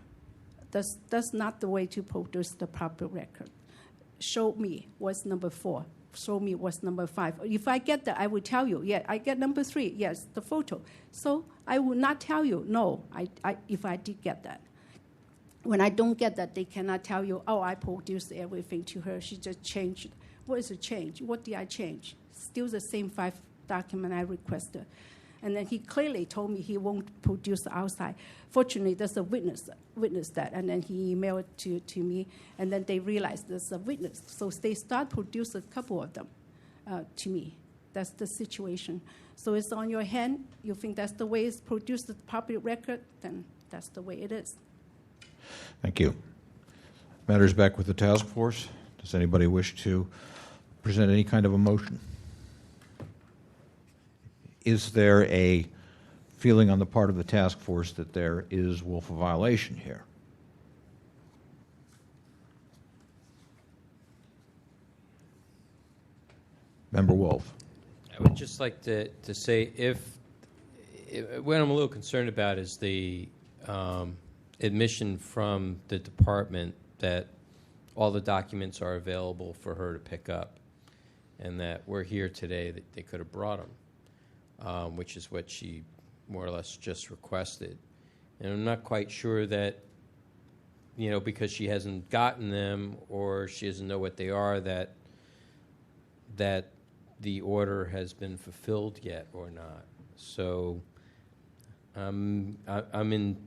That's not the way to produce the proper record. Show me what's number 4. Show me what's number 5. If I get that, I will tell you, yeah, I get number 3, yes, the photo. So I will not tell you, no, if I did get that. When I don't get that, they cannot tell you, oh, I produced everything to her. She just changed. What is the change? What did I change? Still the same 5 document I requested. And then he clearly told me he won't produce outside. Fortunately, there's a witness that, and then he emailed it to me, and then they realized there's a witness. So they start produce a couple of them to me. That's the situation. So it's on your hand. You think that's the way it's produced, the public record, then that's the way it is. Thank you. Matters back with the task force. Does anybody wish to present any kind of a motion? Is there a feeling on the part of the task force that there is willful violation here? Member Wolf. I would just like to say what I'm a little concerned about is the admission from the department that all the documents are available for her to pick up, and that we're here today that they could have brought them, which is what she more or less just requested. And I'm not quite sure that, because she hasn't gotten them or she doesn't know what they are, that the order has been fulfilled yet or not. So I'm in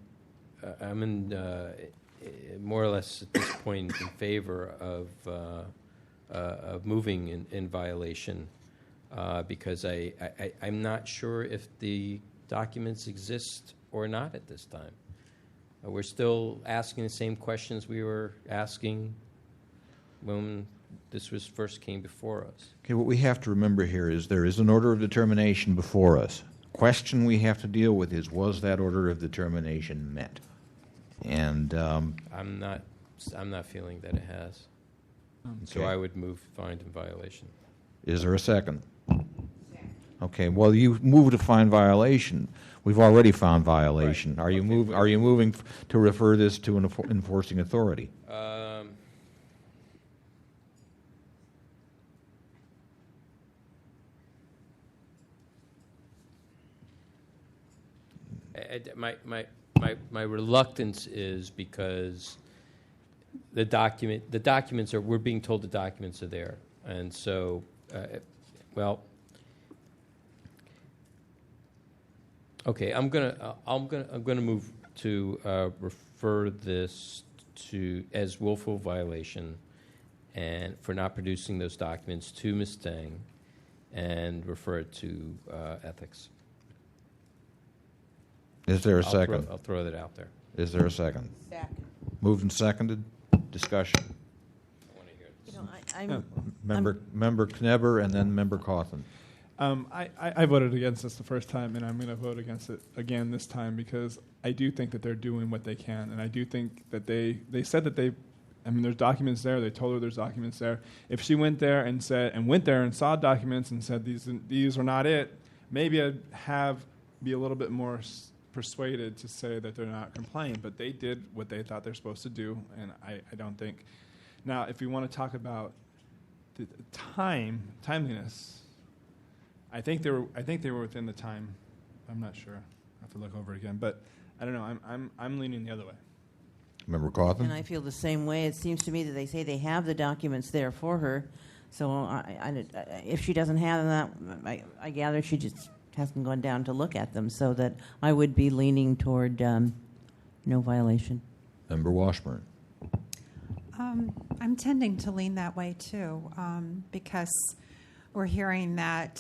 more or less at this point in favor of moving in violation because I'm not sure if the documents exist or not at this time. We're still asking the same questions we were asking when this was first came before us. Okay, what we have to remember here is there is an order of determination before us. Question we have to deal with is, was that order of determination met? And I'm not feeling that it has. So I would move find in violation. Is there a second? Okay. Well, you moved to find violation. We've already found violation. Right. Are you moving to refer this to an enforcing authority? My reluctance is because the documents are, we're being told the documents are there. And so, well, okay, I'm gonna move to refer this to as willful violation and for not producing those documents to Ms. Stang and refer it to ethics. Is there a second? I'll throw that out there. Is there a second? Second. Moved and seconded. Discussion. Member Kneber and then Member Cawthon. I voted against this the first time, and I'm going to vote against it again this time because I do think that they're doing what they can, and I do think that they said that there's documents there. They told her there's documents there. If she went there and saw documents and said these are not it, maybe I'd be a little bit more persuaded to say that they're not complying. But they did what they thought they're supposed to do, and I don't think. Now, if we want to talk about the timeliness, I think they were within the time. I'm not sure. I have to look over it again, but I don't know. I'm leaning the other way. Member Cawthon? And I feel the same way. It seems to me that they say they have the documents there for her. So if she doesn't have them, I gather she just hasn't gone down to look at them. So that I would be leaning toward no violation. Member Washburn. I'm tending to lean that way too, because we're hearing that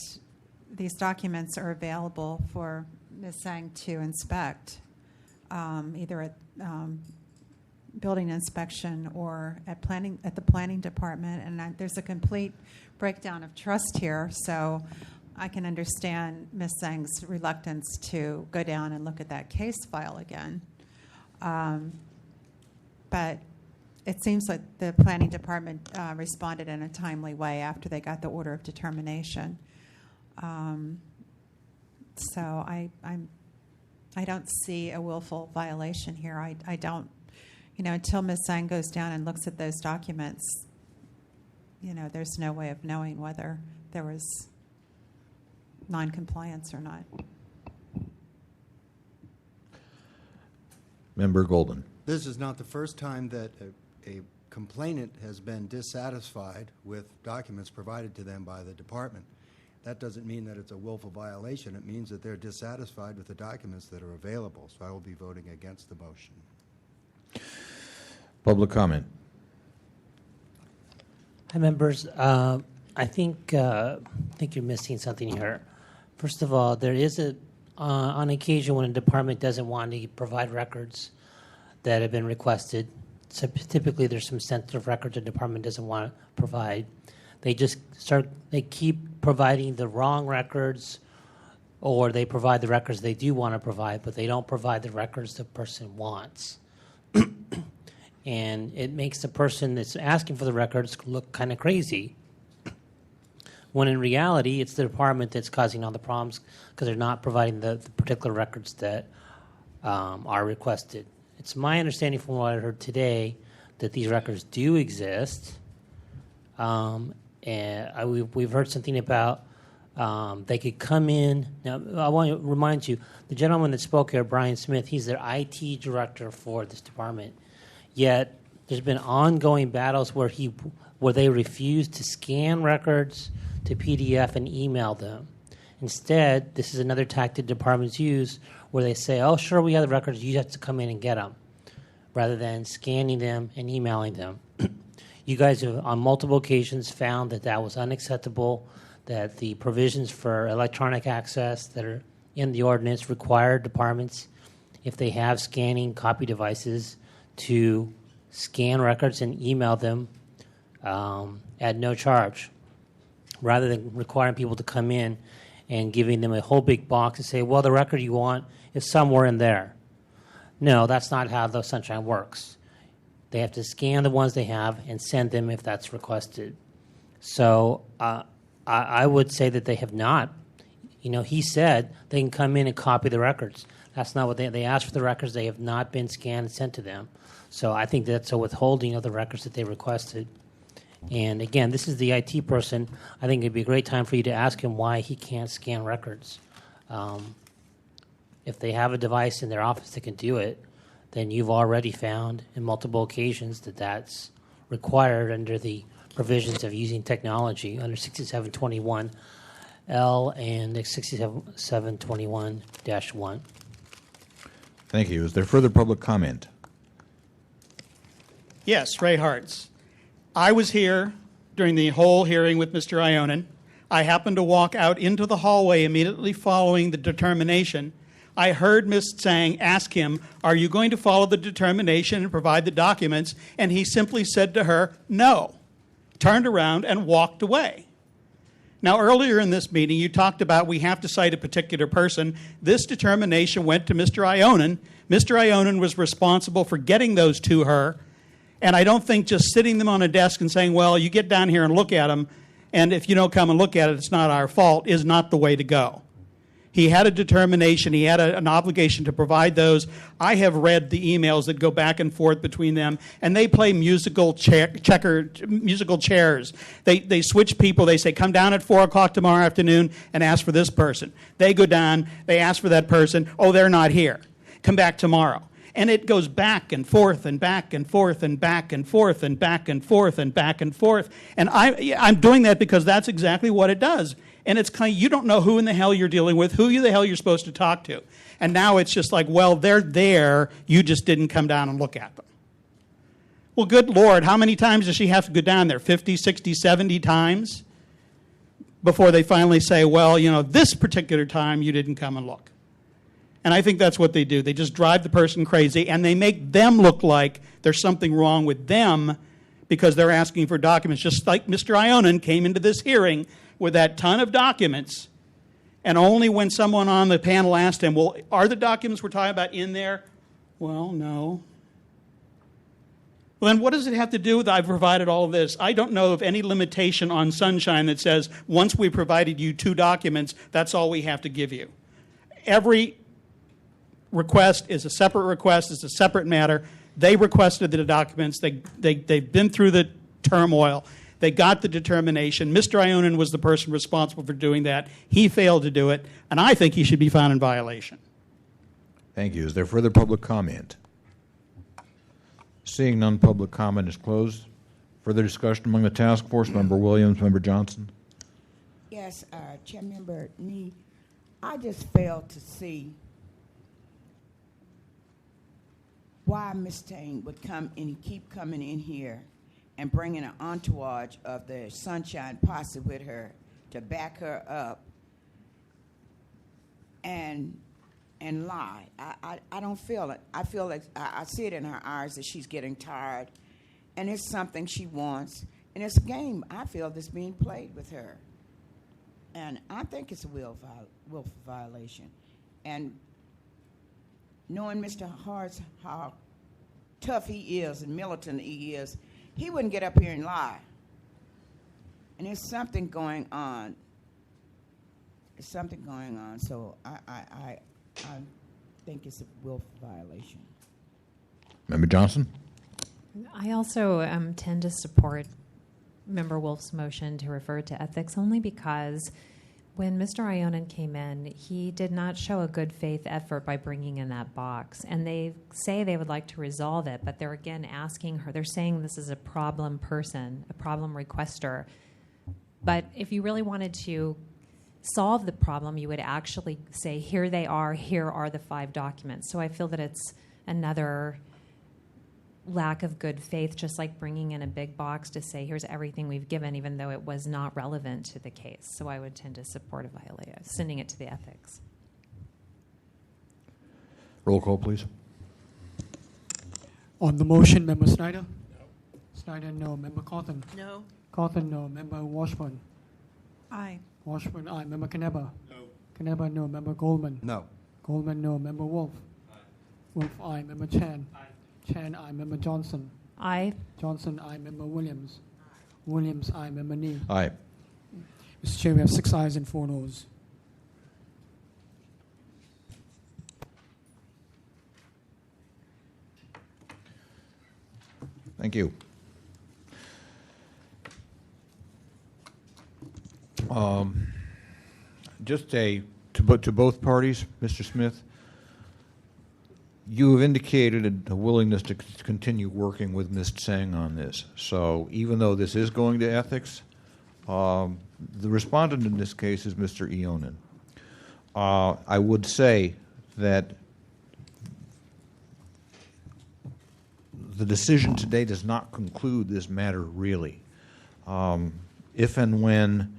these documents are available for Ms. Sang to inspect, either at building inspection or at the planning department, and there's a complete breakdown of trust here. So I can understand Ms. Sang's reluctance to go down and look at that case file again, but it seems like the planning department responded in a timely way after they got the order of determination. So I don't see a willful violation here. I don't, until Ms. Sang goes down and looks at those documents, there's no way of knowing whether there was noncompliance or not. Member Golden. This is not the first time that a complainant has been dissatisfied with documents provided to them by the department. That doesn't mean that it's a willful violation. It means that they're dissatisfied with the documents that are available. So I will be voting against the motion. Public comment. Hi, members. I think you're missing something here. First of all, there is on occasion when a department doesn't want to provide records that have been requested. So typically, there's some sensitive records the department doesn't want to provide. They keep providing the wrong records, or they provide the records they do want to provide, but they don't provide the records the person wants. And it makes the person that's asking for the records look kind of crazy, when in reality, it's the department that's causing all the problems because they're not providing the particular records that are requested. It's my understanding from what I heard today that these records do exist. And we've heard something about they could come in. Now, I want to remind you, the gentleman that spoke here, Brian Smith, he's their IT director for this department. Yet there's been ongoing battles where they refuse to scan records to PDF and email them. Instead, this is another tactic departments use where they say, oh, sure, we have the records, you have to come in and get them, rather than scanning them and emailing them. You guys have, on multiple occasions, found that was unacceptable, that the provisions for electronic access that are in the ordinance require departments, if they have scanning copy devices, to scan records and email them at no charge, rather than requiring people to come in and giving them a whole big box and say, well, the record you want is somewhere in there. No, that's not how the Sunshine works. They have to scan the ones they have and send them if that's requested. So I would say that they have not. He said they can come in and copy the records. That's not what they asked for the records. They have not been scanned and sent to them. So I think that's a withholding of the records that they requested. And again, this is the IT person. I think it'd be a great time for you to ask him why he can't scan records. If they have a device in their office that can do it, then you've already found in multiple occasions that that's required under the provisions of using technology under 6721L and 6721-1. Thank you. Is there further public comment? Yes, Ray Hartz. I was here during the whole hearing with Mr. Ionin. I happened to walk out into the hallway immediately following the determination. I heard Ms. Tsang ask him, "Are you going to follow the determination and provide the documents?" And he simply said to her, "No," turned around and walked away. Now, earlier in this meeting, you talked about we have to cite a particular person. This determination went to Mr. Ionin. Mr. Ionin was responsible for getting those to her. And I don't think just sitting them on a desk and saying, well, you get down here and look at them, and if you don't come and look at it, it's not our fault, is not the way to go. He had a determination. He had an obligation to provide those. I have read the emails that go back and forth between them, and they play musical chairs. They switch people. They say, come down at 4 o'clock tomorrow afternoon and ask for this person. They go down. They ask for that person. Oh, they're not here. Come back tomorrow. And it goes back and forth and back and forth and back and forth and back and forth and back and forth. And I'm doing that because that's exactly what it does. And it's kind of, you don't know who in the hell you're dealing with, who the hell you're supposed to talk to. And now it's just like, well, they're there, you just didn't come down and look at them. Well, good Lord, how many times does she have to go down there? 50, 60, 70 times? Before they finally say, well, you know, this particular time you didn't come and look. And I think that's what they do. They just drive the person crazy, and they make them look like there's something wrong with them because they're asking for documents. Just like Mr. Ionin came into this hearing with that ton of documents, and only when someone on the panel asked him, well, are the documents we're talking about in there? Well, no. Well, then what does it have to do with I've provided all of this? I don't know of any limitation on Sunshine that says once we provided you 2 documents, that's all we have to give you. Every request is a separate request, it's a separate matter. They requested the documents, they've been through the turmoil, they got the determination. Mr. Ionin was the person responsible for doing that. He failed to do it, and I think he should be found in violation. Thank you. Is there further public comment? Seeing none, public comment is closed. Further discussion among the task force. Member Williams, Member Johnson. Yes, Chair Member Nee, I just failed to see why Ms. Tang would come and keep coming in here and bringing an entourage of the Sunshine Posse with her to back her up and lie. I don't feel it. I feel like I see it in her eyes that she's getting tired, and it's something she wants, and it's a game I feel that's being played with her. And I think it's a willful violation. And knowing Mr. Hart's, how tough he is and militant he is, he wouldn't get up here and lie. And there's something going on. There's something going on. So I think it's a willful violation. Member Johnson? I also tend to support Member Wolf's motion to refer to ethics only because when Mr. Ionin came in, he did not show a good faith effort by bringing in that box. And they say they would like to resolve it, but they're again asking her, they're saying this is a problem person, a problem requester. But if you really wanted to solve the problem, you would actually say, here they are, here are the 5 documents. So I feel that it's another lack of good faith, just like bringing in a big box to say, here's everything we've given, even though it was not relevant to the case. So I would tend to support a violation, sending it to the ethics. Roll call, please. On the motion, Member Snyder? No. Snyder, no. Member Cawthon? No. Cawthon, no. Member Washburn? Aye. Washburn, aye. Member Knebber? No. Knebber, no. Member Goldman? No. Goldman, no. Member Wolf? Aye. Wolf, aye. Member Chan? Aye. Chan, aye. Member Johnson? Aye. Johnson, aye. Member Williams? Williams, aye. Member Nee? Aye. Mr. Chair, we have 6 ayes and 4 noes. Thank you. Just to both parties, Mr. Smith, You have indicated a willingness to continue working with Ms. Tseng on this. So even though this is going to ethics, the respondent in this case is Mr. Ionin. I would say that the decision today does not conclude this matter really. If and when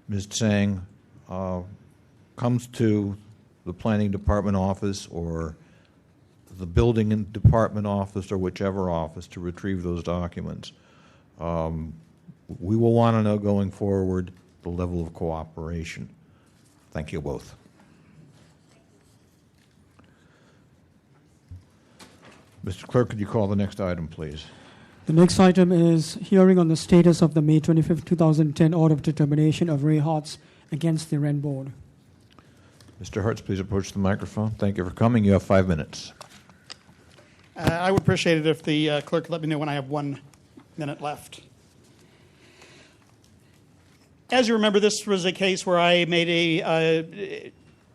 Ms. Tseng comes to the planning department office or the building department office or whichever office to retrieve those documents, we will want to know going forward the level of cooperation. Thank you both. Mr. Clerk, could you call the next item, please? The next item is hearing on the status of the May 25, 2010 order of determination of Ray Hartz against the Rent Board. Mr. Hartz, please approach the microphone. Thank you for coming. You have 5 minutes. I would appreciate it if the clerk could let me know when I have 1 minute left. As you remember, this was a case where I made a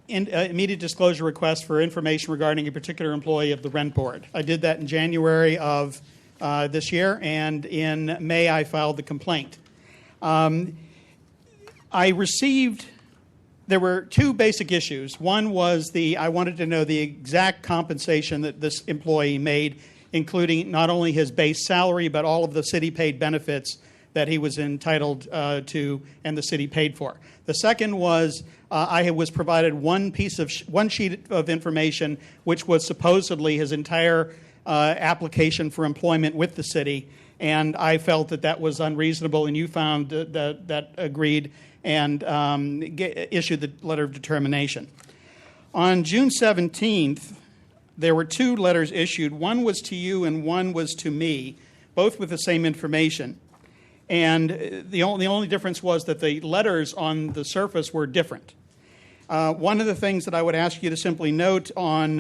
immediate disclosure request for information regarding a particular employee of the Rent Board. I did that in January of this year, and in May I filed the complaint. There were 2 basic issues. One was I wanted to know the exact compensation that this employee made, including not only his base salary, but all of the city-paid benefits that he was entitled to and the city paid for. The second was I was provided one sheet of information, which was supposedly his entire application for employment with the city, and I felt that that was unreasonable, and you found that agreed and issued the letter of determination. On June 17th, there were 2 letters issued. One was to you and one was to me, both with the same information. And the only difference was that the letters on the surface were different. One of the things that I would ask you to simply note on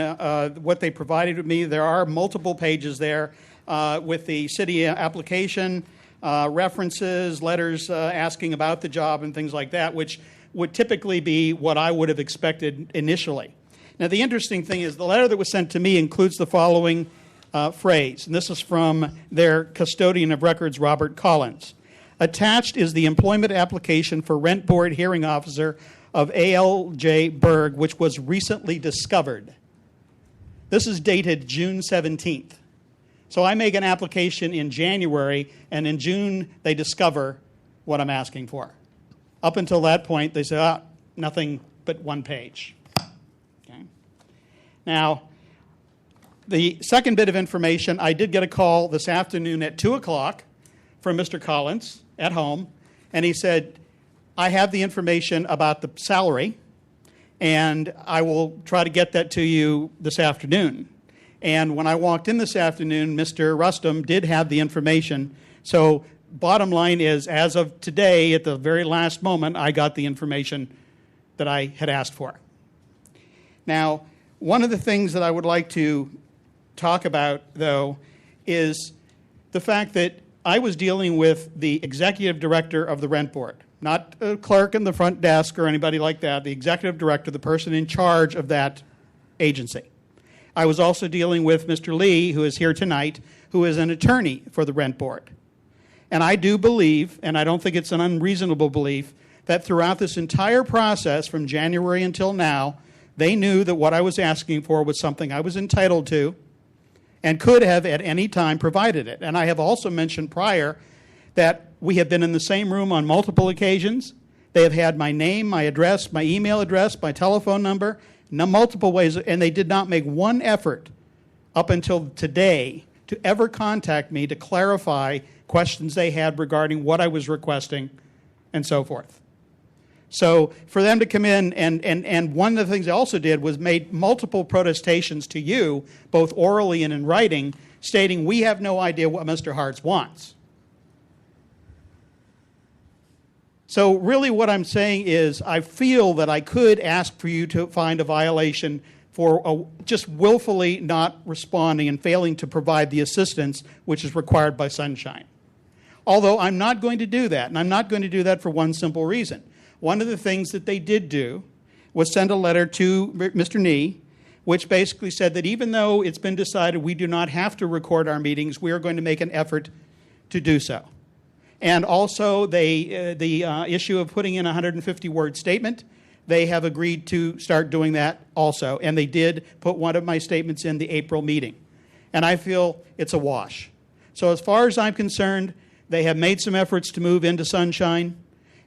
what they provided with me, there are multiple pages there with the city application, references, letters asking about the job and things like that, which would typically be what I would have expected initially. Now, the interesting thing is the letter that was sent to me includes the following phrase, and this is from their custodian of records, Robert Collins. Attached is the employment application for Rent Board hearing officer of A.L.J. Berg, which was recently discovered. This is dated June 17th. So I make an application in January, and in June they discover what I'm asking for. Up until that point, they say, nothing but 1 page. Okay. Now, the second bit of information, I did get a call this afternoon at 2 o'clock from Mr. Collins at home, and he said, I have the information about the salary, and I will try to get that to you this afternoon. And when I walked in this afternoon, Mr. Rustum did have the information. So bottom line is, as of today, at the very last moment, I got the information that I had asked for. Now, one of the things that I would like to talk about, though, is the fact that I was dealing with the executive director of the Rent Board, not a clerk in the front desk or anybody like that, the executive director, the person in charge of that agency. I was also dealing with Mr. Lee, who is here tonight, who is an attorney for the Rent Board. And I do believe, and I don't think it's an unreasonable belief, that throughout this entire process from January until now, they knew that what I was asking for was something I was entitled to and could have at any time provided it. And I have also mentioned prior that we have been in the same room on multiple occasions. They have had my name, my address, my email address, my telephone number, multiple ways, and they did not make one effort up until today to ever contact me to clarify questions they had regarding what I was requesting and so forth. So for them to come in, and one of the things they also did was made multiple protestations to you, both orally and in writing, stating we have no idea what Mr. Hartz wants. So really what I'm saying is I feel that I could ask for you to find a violation for just willfully not responding and failing to provide the assistance which is required by Sunshine. Although I'm not going to do that, and I'm not going to do that for one simple reason. One of the things that they did do was send a letter to Mr. Nee which basically said that even though it's been decided we do not have to record our meetings, we are going to make an effort to do so. And also, the issue of putting in a 150-word statement, they have agreed to start doing that also. And they did put one of my statements in the April meeting. And I feel it's a wash. So as far as I'm concerned, they have made some efforts to move into Sunshine.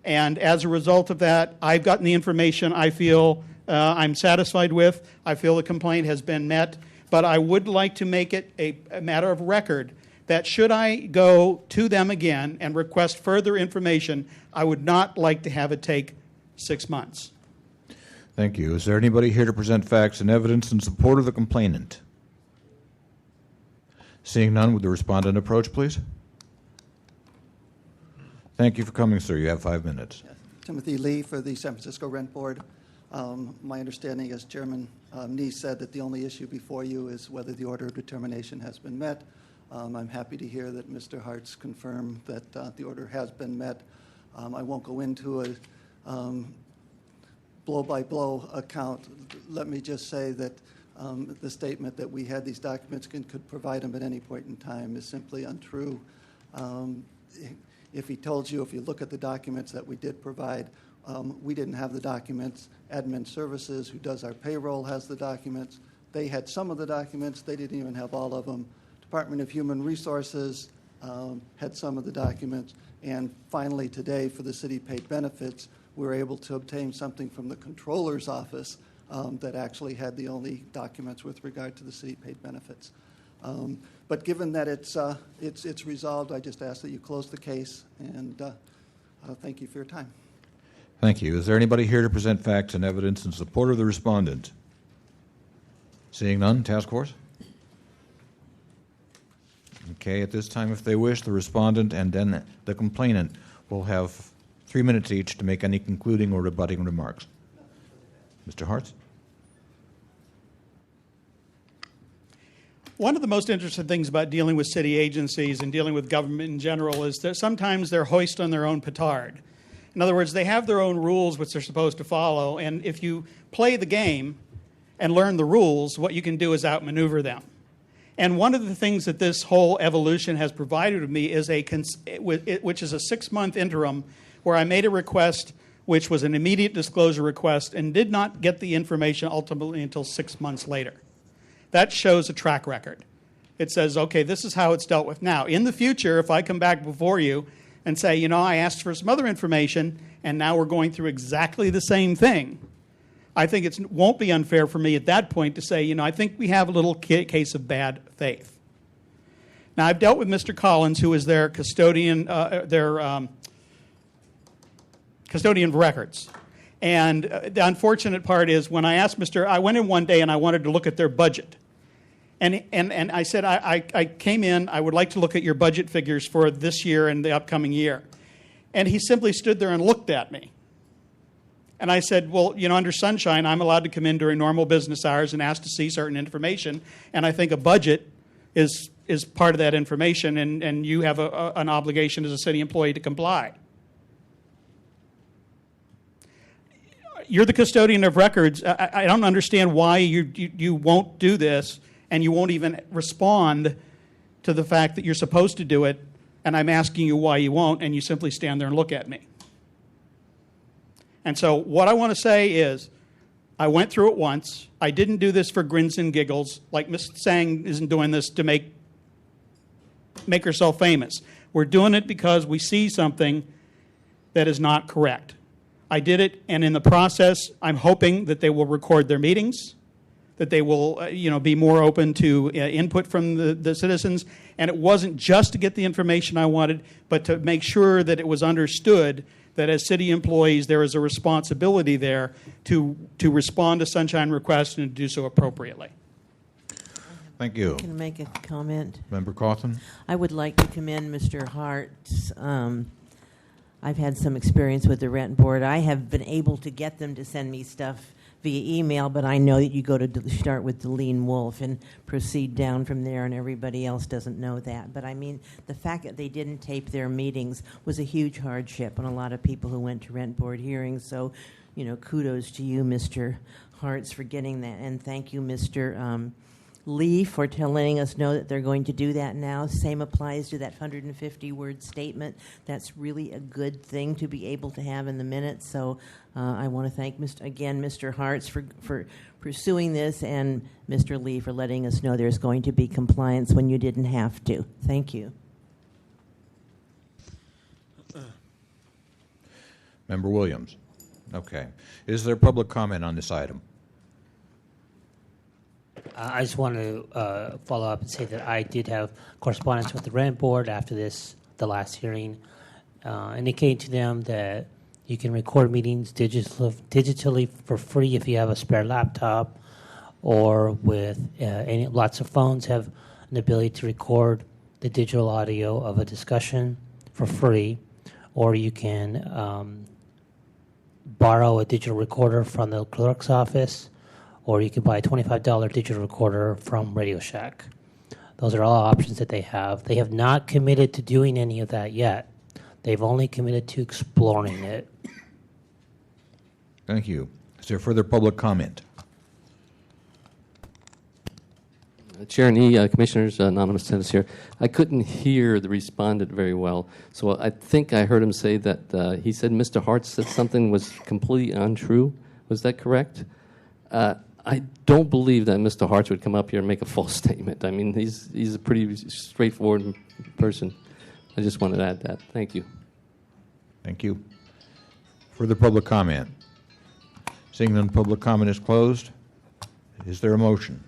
And as a result of that, I've gotten the information I feel I'm satisfied with. I feel the complaint has been met. But I would like to make it a matter of record that should I go to them again and request further information, I would not like to have it take 6 months. Thank you. Is there anybody here to present facts and evidence in support of the complainant? Seeing none, would the respondent approach, please? Thank you for coming, sir. You have 5 minutes. Timothy Lee for the San Francisco Rent Board. My understanding, as Chairman Nee said, that the only issue before you is whether the order of determination has been met. I'm happy to hear that Mr. Hartz confirmed that the order has been met. I won't go into a blow-by-blow account. Let me just say that the statement that we had these documents and could provide them at any point in time is simply untrue. If he told you, if you look at the documents that we did provide, we didn't have the documents. Admin Services, who does our payroll, has the documents. They had some of the documents. They didn't even have all of them. Department of Human Resources had some of the documents. And finally today, for the city paid benefits, we were able to obtain something from the Controller's Office that actually had the only documents with regard to the city paid benefits. But given that it's resolved, I just ask that you close the case, and thank you for your time. Thank you. Is there anybody here to present facts and evidence in support of the respondent? Seeing none, task force? Okay, at this time, if they wish, the respondent and then the complainant will have 3 minutes each to make any concluding or rebutting remarks. Mr. Hartz? One of the most interesting things about dealing with city agencies and dealing with government in general is that sometimes they're hoist on their own petard. In other words, they have their own rules which they're supposed to follow, and if you play the game and learn the rules, what you can do is outmaneuver them. And one of the things that this whole evolution has provided to me is which is a 6-month interim where I made a request which was an immediate disclosure request and did not get the information ultimately until 6 months later. That shows a track record. It says, okay, this is how it's dealt with. Now, in the future, if I come back before you and say, you know, I asked for some other information and now we're going through exactly the same thing, I think it won't be unfair for me at that point to say, you know, I think we have a little case of bad faith. Now, I've dealt with Mr. Collins, who is their custodian, custodian of records. And the unfortunate part is when I asked I went in one day and I wanted to look at their budget. And I said, I came in, I would like to look at your budget figures for this year and the upcoming year. And he simply stood there and looked at me. And I said, well, you know, under Sunshine, I'm allowed to come in during normal business hours and ask to see certain information. And I think a budget is part of that information, and you have an obligation as a city employee to comply. You're the custodian of records. I don't understand why you won't do this, and you won't even respond to the fact that you're supposed to do it, and I'm asking you why you won't, and you simply stand there and look at me. And so what I want to say is, I went through it once. I didn't do this for grins and giggles, like Ms. Sang isn't doing this to make herself famous. We're doing it because we see something that is not correct. I did it, and in the process, I'm hoping that they will record their meetings, that they will be more open to input from the citizens. And it wasn't just to get the information I wanted, but to make sure that it was understood that as city employees, there is a responsibility there to respond to Sunshine requests and to do so appropriately. Thank you. Can I make a comment? Member Cawthon? I would like to commend Mr. Hartz. I've had some experience with the rent board. I have been able to get them to send me stuff via email, but I know that you go to start with Deline Wolf and proceed down from there, and everybody else doesn't know that. But I mean, the fact that they didn't tape their meetings was a huge hardship on a lot of people who went to rent board hearings. So, you know, kudos to you, Mr. Hartz for getting that, and thank you, Mr. Lee, for letting us know that they're going to do that now. Same applies to that 150-word statement. That's really a good thing to be able to have in the minutes. So I want to thank, Mr. Hartz for pursuing this, and Mr. Lee for letting us know there's going to be compliance when you didn't have to. Thank you. Member Williams. Okay. Is there public comment on this item? I just want to follow up and say that I did have correspondence with the rent board after the last hearing, indicating to them that you can record meetings digitally for free if you have a spare laptop, or with lots of phones have an ability to record the digital audio of a discussion for free, or you can borrow a digital recorder from the clerk's office, or you can buy a $25 digital recorder from Radio Shack. Those are all options that they have. They have not committed to doing any of that yet. They've only committed to exploring it. Thank you. Is there further public comment? Chair Nee, Commissioners, anonymous tennis here. I couldn't hear the respondent very well, so I think I heard him say that he said Mr. Hart said something was completely untrue. Was that correct? I don't believe that Mr. Hart would come up here and make a false statement. I mean, he's a pretty straightforward person. I just wanted to add that. Thank you. Thank you. Further public comment? Seeing none, public comment is closed. Is there a motion?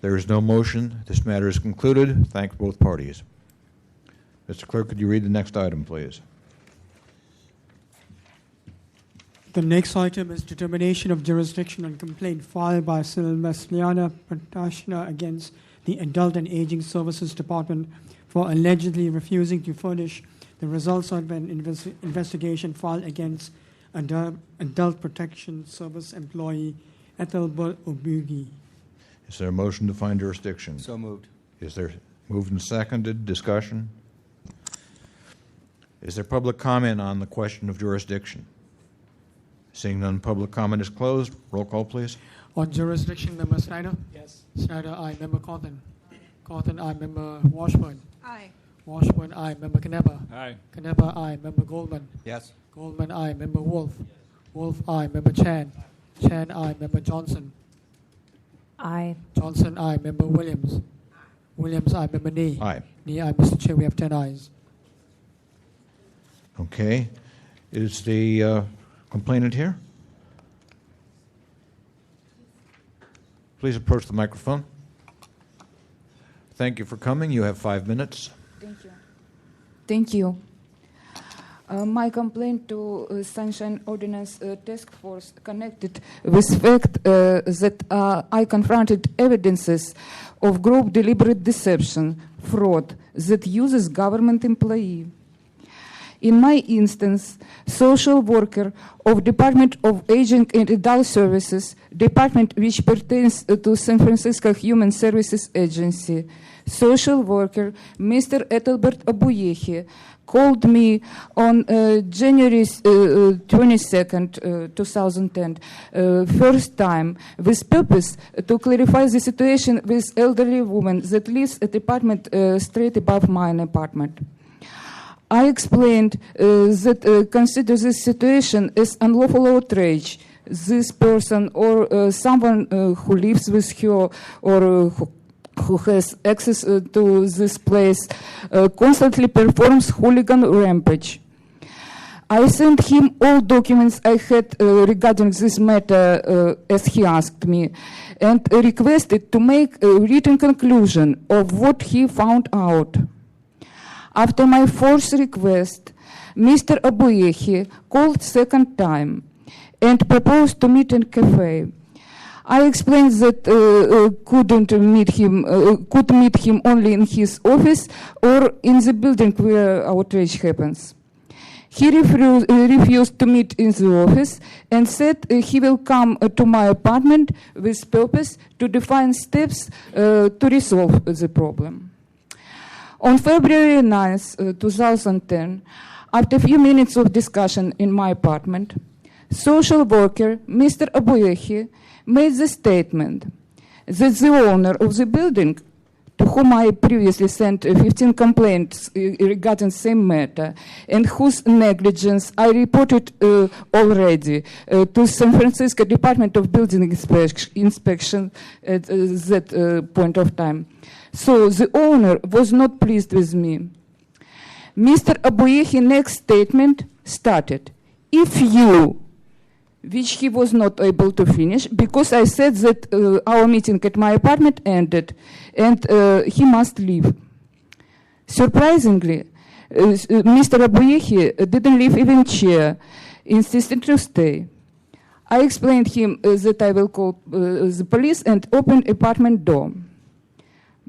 There is no motion. This matter is concluded. Thank both parties. Mr. Clerk, could you read the next item, please? The next item is determination of jurisdiction on complaint filed by Silvesliana Patashna against the Adult and Aging Services Department for allegedly refusing to furnish the results of an investigation filed against Adult Protection Service employee Ethelbert Obugi. Is there a motion to find jurisdiction? So moved. Is there moved and seconded? Discussion? Is there public comment on the question of jurisdiction? Seeing none, public comment is closed. Roll call, please. On jurisdiction, Member Snyder? Yes. Snyder, aye. Member Cawthon? Cawthon, aye. Member Washburn? Aye. Washburn, aye. Member Canepa? Aye. Canepa, aye. Member Goldman? Yes. Goldman, aye. Member Wolf? Wolf, aye. Member Chan? Chan, aye. Member Johnson? Aye. Johnson, aye. Member Williams? Williams, aye. Member Nee? Aye. Nee, aye. Mr. Chair, we have 10 ayes. Okay. Is the complainant here? Please approach the microphone. Thank you for coming. You have 5 minutes. Thank you. Thank you. My complaint to Sunshine Ordinance Task Force connected with fact that I confronted evidences of group deliberate deception, fraud that uses government employee. In my instance, social worker of Department of Aging and Adult Services, department which pertains to San Francisco Human Services Agency, social worker Mr. Ethelbert Obuyehi called me on January 22nd, 2010, first time, with purpose to clarify the situation with elderly woman that lives at apartment straight above my apartment. I explained that consider this situation as unlawful outrage. This person or someone who lives with her or who has access to this place constantly performs hooligan rampage. I sent him all documents I had regarding this matter as he asked me, and requested to make a written conclusion of what he found out. After my fourth request, Mr. Obuyehi called second time and proposed to meet in cafe. I explained that could meet him only in his office or in the building where outrage happens. He refused to meet in the office and said he will come to my apartment with purpose to define steps to resolve the problem. On February 9th, 2010, after a few minutes of discussion in my apartment, social worker Mr. Abuyehi made the statement that the owner of the building, to whom I previously sent 15 complaints regarding same matter, and whose negligence I reported already to San Francisco Department of Building Inspection at that point of time. So the owner was not pleased with me. Mr. Abuyehi's next statement started, "If you," which he was not able to finish because I said that our meeting at my apartment ended and he must leave. Surprisingly, Mr. Abuyehi didn't leave even chair, insisting to stay. I explained him that I will call the police and open apartment door.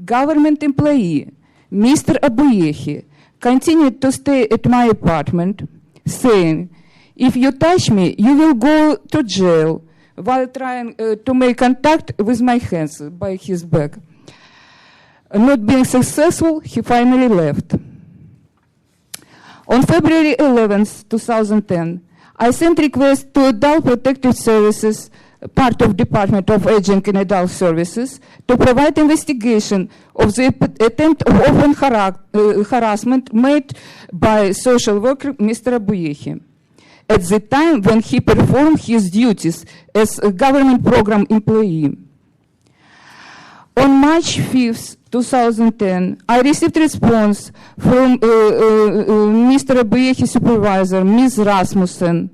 Government employee, Mr. Abuyehi, continued to stay at my apartment, saying, "If you touch me, you will go to jail," while trying to make contact with my hands by his back. Not being successful, he finally left. On February 11th, 2010, I sent request to Adult Protective Services, part of Department of Aging and Adult Services, to provide investigation of the attempt of open harassment made by social worker Mr. Abuyehi at the time when he performed his duties as a government program employee. On March 5th, 2010, I received response from Mr. Abuyehi's supervisor, Ms. Rasmussen,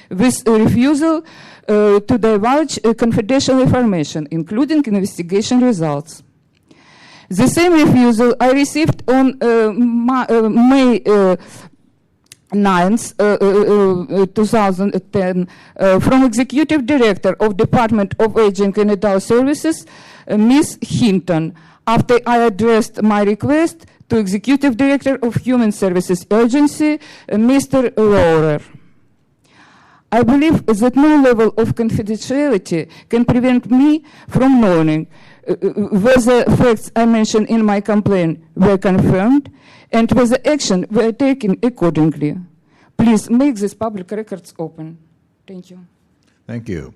with a refusal to divulge confidential information, including investigation results. The same refusal I received on May 9th, 2010, from Executive Director of Department of Aging and Adult Services, Ms. Hinton, after I addressed my request to Executive Director of Human Services Agency, Mr. Laurer. I believe that no level of confidentiality can prevent me from knowing whether facts I mentioned in my complaint were confirmed and whether action were taken accordingly. Please make these public records open. Thank you. Thank you.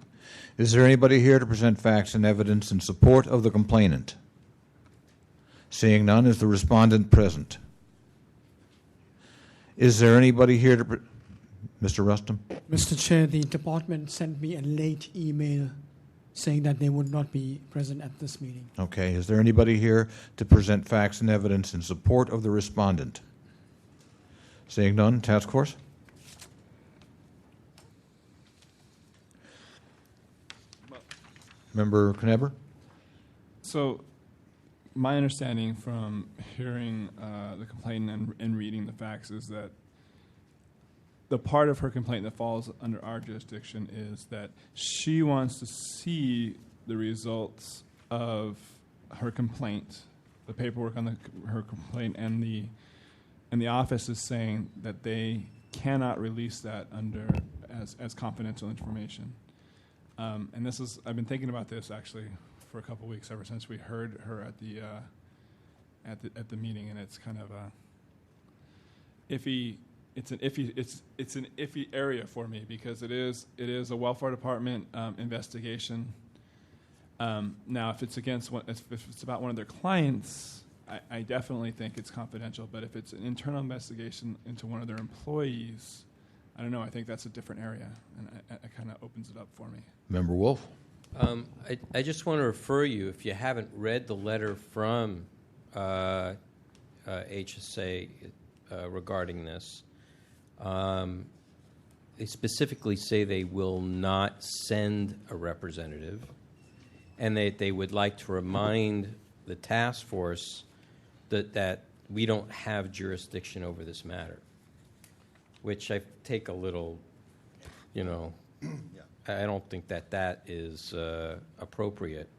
Is there anybody here to present facts and evidence in support of the complainant? Seeing none, is the respondent present? Is there anybody here to... Mr. Rustum? Mr. Chair, the department sent me a late email saying that they would not be present at this meeting. Okay. Is there anybody here to present facts and evidence in support of the respondent? Seeing none, task force? Member Kneber? So my understanding from hearing the complaint and reading the facts is that the part of her complaint that falls under our jurisdiction is that she wants to see the results of her complaint, the paperwork on her complaint, and the office is saying that they cannot release that as confidential information. And this is, I've been thinking about this actually for a couple of weeks ever since we heard her at the meeting, and it's kind of iffy. It's an iffy area for me because it is a welfare department investigation. Now, if it's if it's about one of their clients, I definitely think it's confidential. But if it's an internal investigation into one of their employees, I don't know. I think that's a different area, and it kind of opens it up for me. Member Wolf? I just want to refer you, if you haven't read the letter from HSA regarding this, they specifically say they will not send a representative, and they would like to remind the task force that we don't have jurisdiction over this matter, which I take a little, I don't think that is appropriate.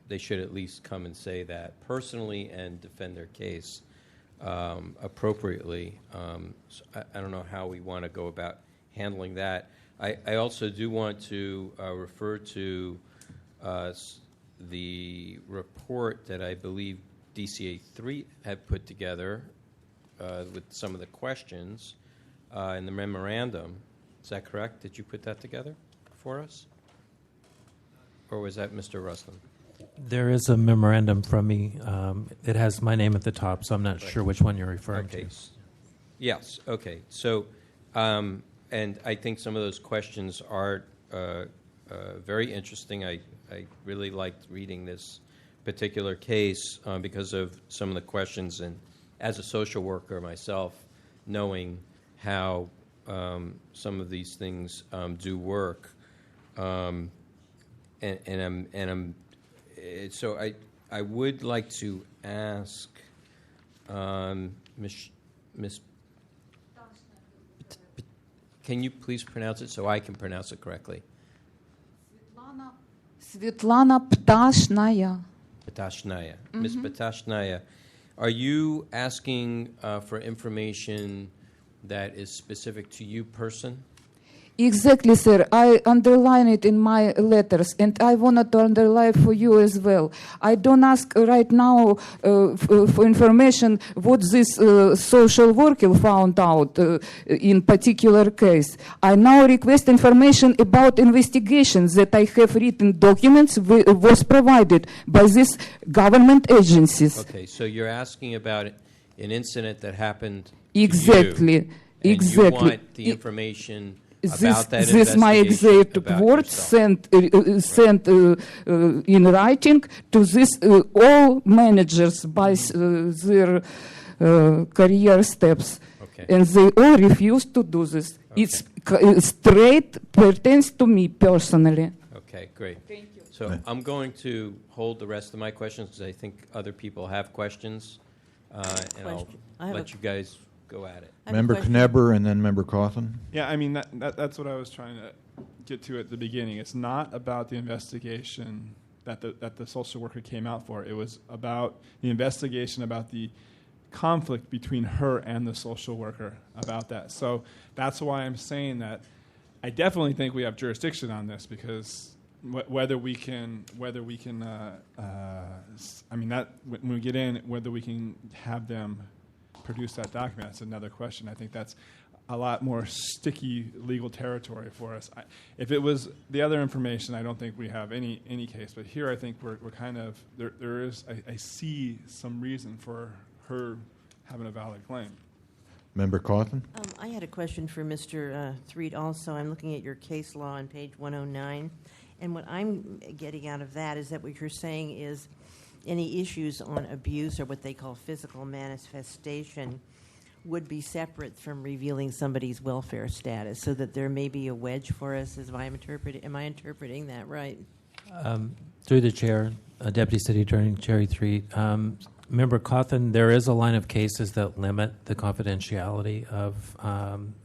They should at least come and say that personally and defend their case appropriately. So I don't know how we want to go about handling that. I also do want to refer to the report that I believe DCA 3 had put together with some of the questions in the memorandum. Is that correct? Did you put that together for us? Or was that Mr. Ruslan? There is a memorandum from me. It has my name at the top, so I'm not sure which one you're referring to. Yes, okay. So, and I think some of those questions are very interesting. I really liked reading this particular case because of some of the questions, and as a social worker myself, knowing how some of these things do work, and I'm so I would like to ask Miss. Can you please pronounce it so I can pronounce it correctly? Svetlana Ptashnaya. Ptashnaya. Ms. Ptashnaya, are you asking for information that is specific to you, person? Exactly, sir. I underline it in my letters, and I wanted to underline for you as well. I don't ask right now for information what this social worker found out in particular case. I now request information about investigations that I have written documents was provided by these government agencies. Okay, so you're asking about an incident that happened Exactly. to you, and you want the information about that this my exact words sent in writing to this all managers by their career steps, and they all refuse to do this. It's straight pertains to me personally. Okay, great. Thank you. So I'm going to hold the rest of my questions because I think other people have questions, and I'll let you guys go at it. Member Knebber and then Member Cawthon. Yeah, I mean, that's what I was trying to get to at the beginning. It's not about the investigation that the social worker came out for. It was about the investigation about the conflict between her and the social worker about that. So that's why I'm saying that I definitely think we have jurisdiction on this, because whether we can, I mean, that when we get in, whether we can have them produce that document, that's another question. I think that's a lot more sticky legal territory for us. If it was the other information, I don't think we have any case. But here, I think we're kind of there is. I see some reason for her having a valid claim. Member Cawthon? I had a question for Mr. Threed also. I'm looking at your case law on page 109, and what I'm getting out of that is that what you're saying is any issues on abuse or what they call physical manifestation would be separate from revealing somebody's welfare status, so that there may be a wedge for us. Am I interpreting that right? Through the chair, Deputy City Attorney Jerry Threed. Member Cawthon, there is a line of cases that limit the confidentiality of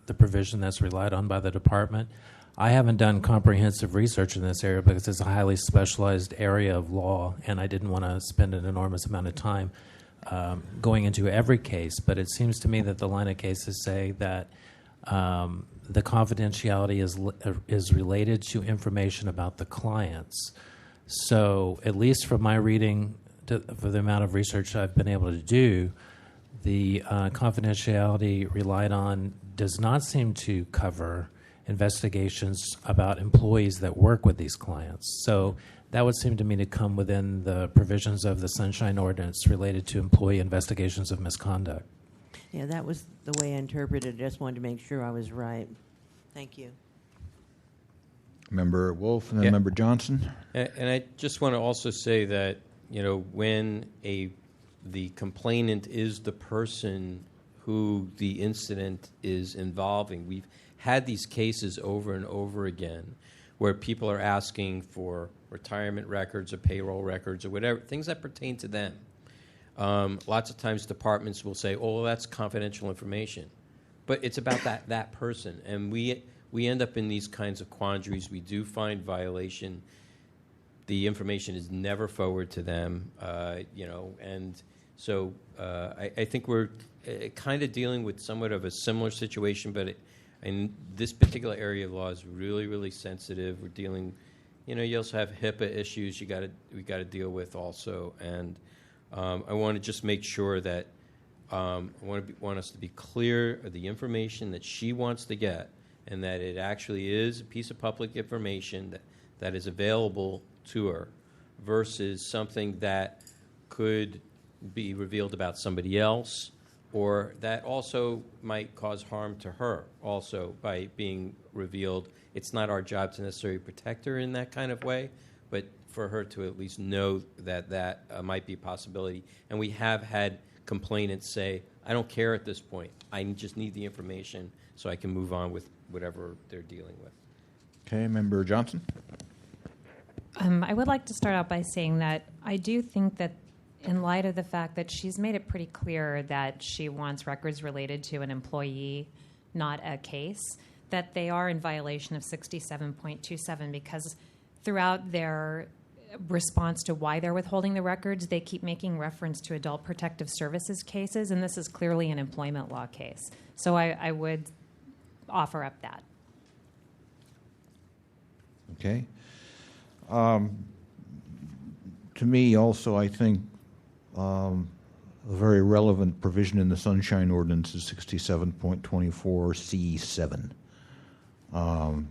the provision that's relied on by the department. I haven't done comprehensive research in this area because it's a highly specialized area of law, and I didn't want to spend an enormous amount of time going into every case. But it seems to me that the line of cases say that the confidentiality is related to information about the clients. So at least from my reading, for the amount of research I've been able to do, the confidentiality relied on does not seem to cover investigations about employees that work with these clients. So that would seem to me to come within the provisions of the Sunshine Ordinance related to employee investigations of misconduct. Yeah, that was the way I interpreted it. I just wanted to make sure I was right. Thank you. Member Wolf and then Member Johnson. And I just want to also say that, you know, when the complainant is the person who the incident is involving, we've had these cases over and over again where people are asking for retirement records or payroll records or whatever, things that pertain to them. Lots of times departments will say, oh, that's confidential information. But it's about that person. And we end up in these kinds of quandaries. We do find violation. The information is never forwarded to them, and so I think we're kind of dealing with somewhat of a similar situation, but in this particular area of law is really, really sensitive. We're dealing, you also have HIPAA issues we got to deal with also, and I want to just make sure that I want us to be clear of the information that she wants to get, and that it actually is a piece of public information that is available to her versus something that could be revealed about somebody else, or that also might cause harm to her also by being revealed. It's not our job to necessarily protect her in that kind of way, but for her to at least know that might be a possibility. And we have had complainants say, I don't care at this point. I just need the information so I can move on with whatever they're dealing with. Okay, Member Johnson. I would like to start out by saying that I do think that in light of the fact that she's made it pretty clear that she wants records related to an employee, not a case, that they are in violation of 67.27 because throughout their response to why they're withholding the records, they keep making reference to adult protective services cases, and this is clearly an employment law case. So I would offer up that. Okay. To me, also, I think a very relevant provision in the Sunshine Ordinance is 67.24C7,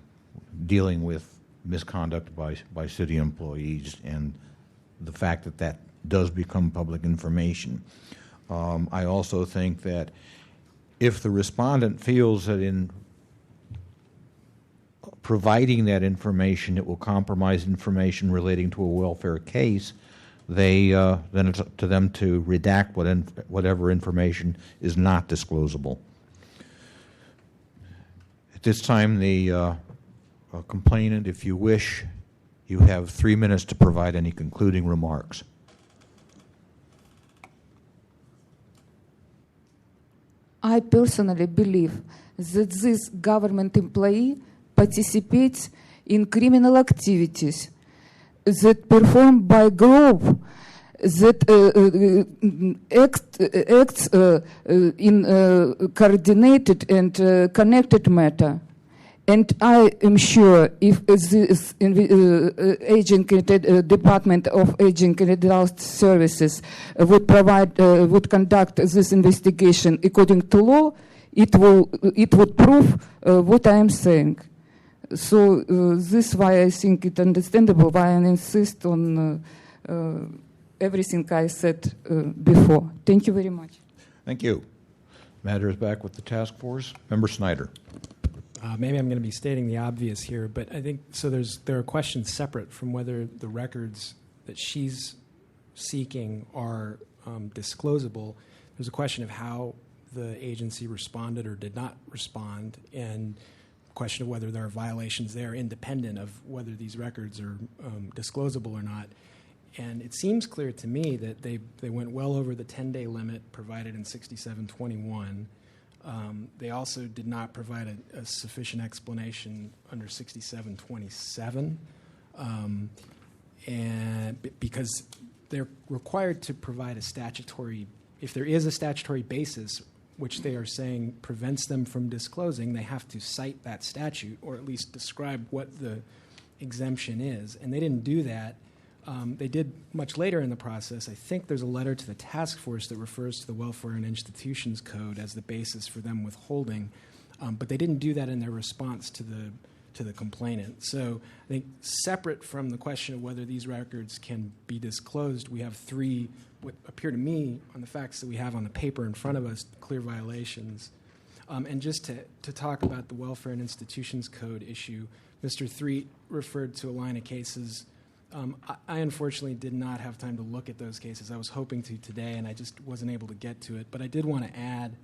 dealing with misconduct by city employees and the fact that that does become public information. I also think that if the respondent feels that in providing that information it will compromise information relating to a welfare case, then it's up to them to redact whatever information is not disclosable. At this time, the complainant, if you wish, you have 3 minutes to provide any concluding remarks. I personally believe that this government employee participates in criminal activities that performed by group that acts in coordinated and connected matter. And I am sure if this Department of Aging and Adult Services would conduct this investigation according to law, it would prove what I am saying. So this is why I think it understandable why I insist on everything I said before. Thank you very much. Thank you. Matter is back with the task force. Member Snyder. Maybe I'm going to be stating the obvious here, but I think so. There are questions separate from whether the records that she's seeking are disclosable. There's a question of how the agency responded or did not respond, and question of whether there are violations there independent of whether these records are disclosable or not. And it seems clear to me that they went well over the 10-day limit provided in 6721. They also did not provide a sufficient explanation under 6727, and because they're required to provide a statutory, if there is a statutory basis which they are saying prevents them from disclosing, they have to cite that statute or at least describe what the exemption is. And they didn't do that. They did much later in the process. I think there's a letter to the task force that refers to the Welfare and Institutions Code as the basis for them withholding, but they didn't do that in their response to the complainant. So I think separate from the question of whether these records can be disclosed, we have three, what appear to me, on the facts that we have on the paper in front of us, clear violations. And just to talk about the Welfare and Institutions Code issue, Mr. Threet referred to a line of cases. I unfortunately did not have time to look at those cases. I was hoping to today, and I just wasn't able to get to it. But I did want to add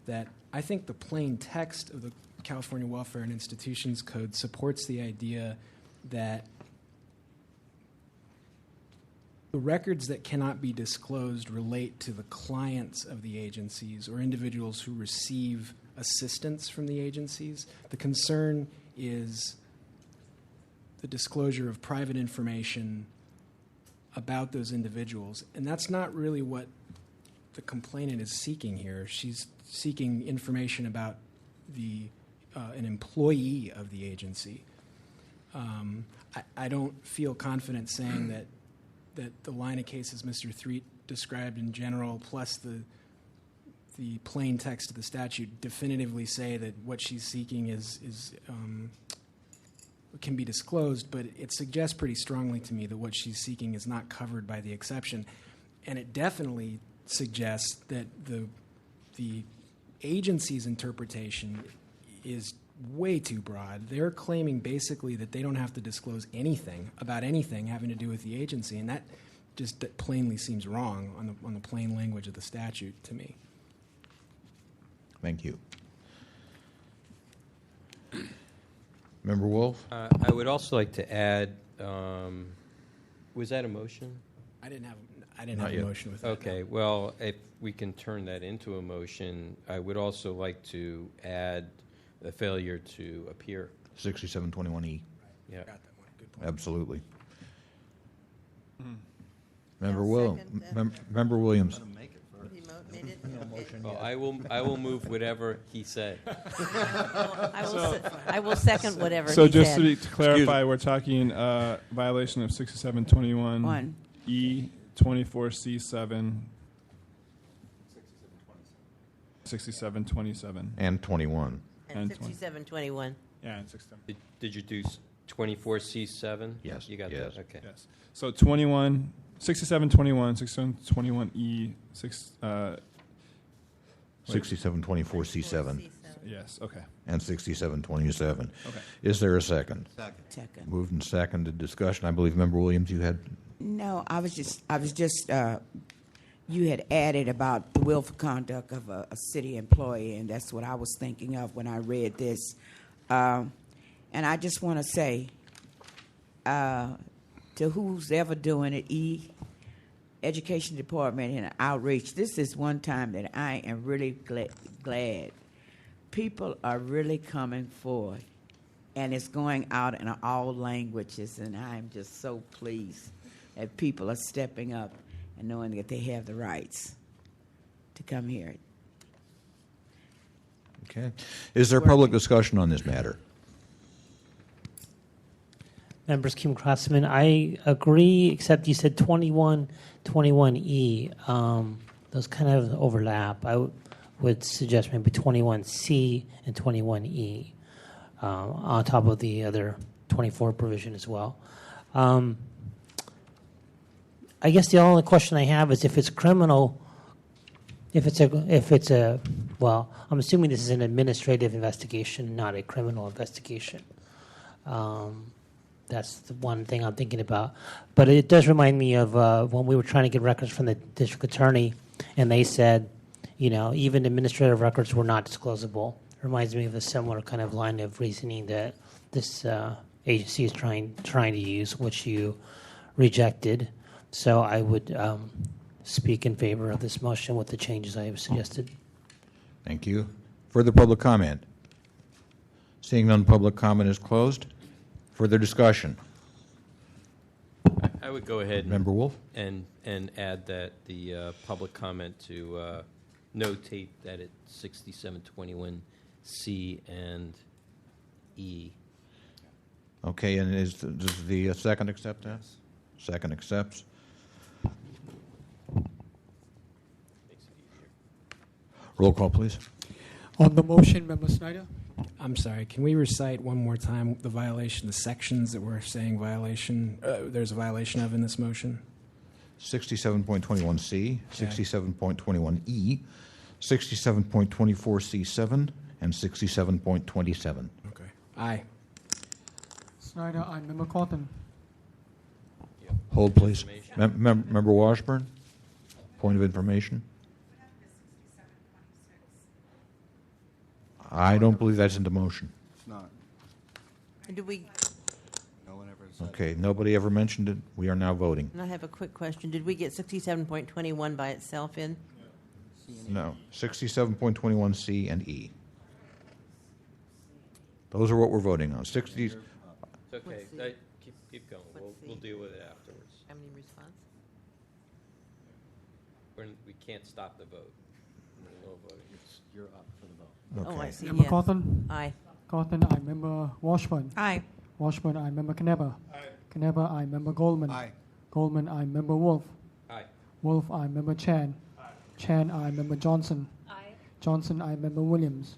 that I think the plain text of the California Welfare and Institutions Code supports the idea that the records that cannot be disclosed relate to the clients of the agencies or individuals who receive assistance from the agencies. The concern is the disclosure of private information about those individuals. And that's not really what the complainant is seeking here. She's seeking information about an employee of the agency. I don't feel confident saying that the line of cases Mr. Threet described in general, plus the the plain text of the statute definitively say that what she's seeking can be disclosed, but it suggests pretty strongly to me that what she's seeking is not covered by the exception, and it definitely suggests that the agency's interpretation is way too broad. They're claiming basically that they don't have to disclose anything about anything having to do with the agency, and that plainly seems wrong on the plain language of the statute to me. Thank you. Member Wolf? I would also like to add, was that a motion? I didn't have a motion with that. Okay, well, if we can turn that into a motion, I would also like to add the failure to appear. 6721E. Yeah. Got that one. Good point. Absolutely. Mm. Member Williams. Well, I will move whatever he said. I will second whatever he So said. just to clarify, we're talking violation of 6721 E 24C7 6727 And 21. And 6721. Yeah, and 67. Did you do 24C7? Yes. You got Yes. that? Okay. Yes. So 21, 6721, 6721E, 6724C7. Yes, okay. And 6727. Okay. Is there a second? Second. Moved and seconded. Discussion. I believe Member Williams, you had. No, I was just, you had added about the willful conduct of a city employee, and that's what I was thinking of when I read this. And I just want to say, to who's ever doing it, Education Department and Outreach, this is one time that I am really glad. People are really coming forward, and it's going out in all languages, and I'm just so pleased that people are stepping up and knowing that they have the rights to come here. Okay. Is there public discussion on this matter? Members Kim Crossman, I agree, except you said 21E. Those kind of overlap. I would suggest maybe 21C and 21E on top of the other 24 provision as well. I guess the only question I have is if it's criminal, well, I'm assuming this is an administrative investigation, not a criminal investigation. That's the one thing I'm thinking about. But it does remind me of when we were trying to get records from the district attorney, and they said, even administrative records were not disclosable. It reminds me of a similar kind of line of reasoning that this agency is trying to use, which you rejected. So I would speak in favor of this motion with the changes I have suggested. Thank you. Further public comment? Seeing none, public comment is closed. Further discussion? I would go ahead Member Wolf? and add that the public comment to notate that it's 6721C and E. Okay, and does the second accept that? Second accepts. Roll call, please. On the motion, Member Snyder? I'm sorry, can we recite one more time the violation, the sections that we're saying there's a violation of in this motion? 67.21C, 67.21E, 67.24C7, and 67.27. Okay. Aye. Snyder, aye. Member Cawthon? Hold, please. Member Washburn, point of information. I don't believe that's in the motion. It's not. And do we? No one ever said Okay, nobody ever mentioned it. We are now voting. And I have a quick question. Did we get 67.21 by itself in? No, 67.21C and E. Those are what we're voting on. 60. It's okay. Keep going. We'll deal with it afterwards. How many response? We can't stop the vote. No voting. You're up for the vote. Oh, I see. Member Yes. Cawthon? Aye. Cawthon, aye. Member Washburn? Aye. Washburn, aye. Member Knepper? Aye. Knepper, aye. Member Goldman? Aye. Goldman, aye. Member Wolf? Aye. Wolf, aye. Member Chan? Aye. Chan, aye. Member Johnson? Aye. Johnson, aye. Member Williams.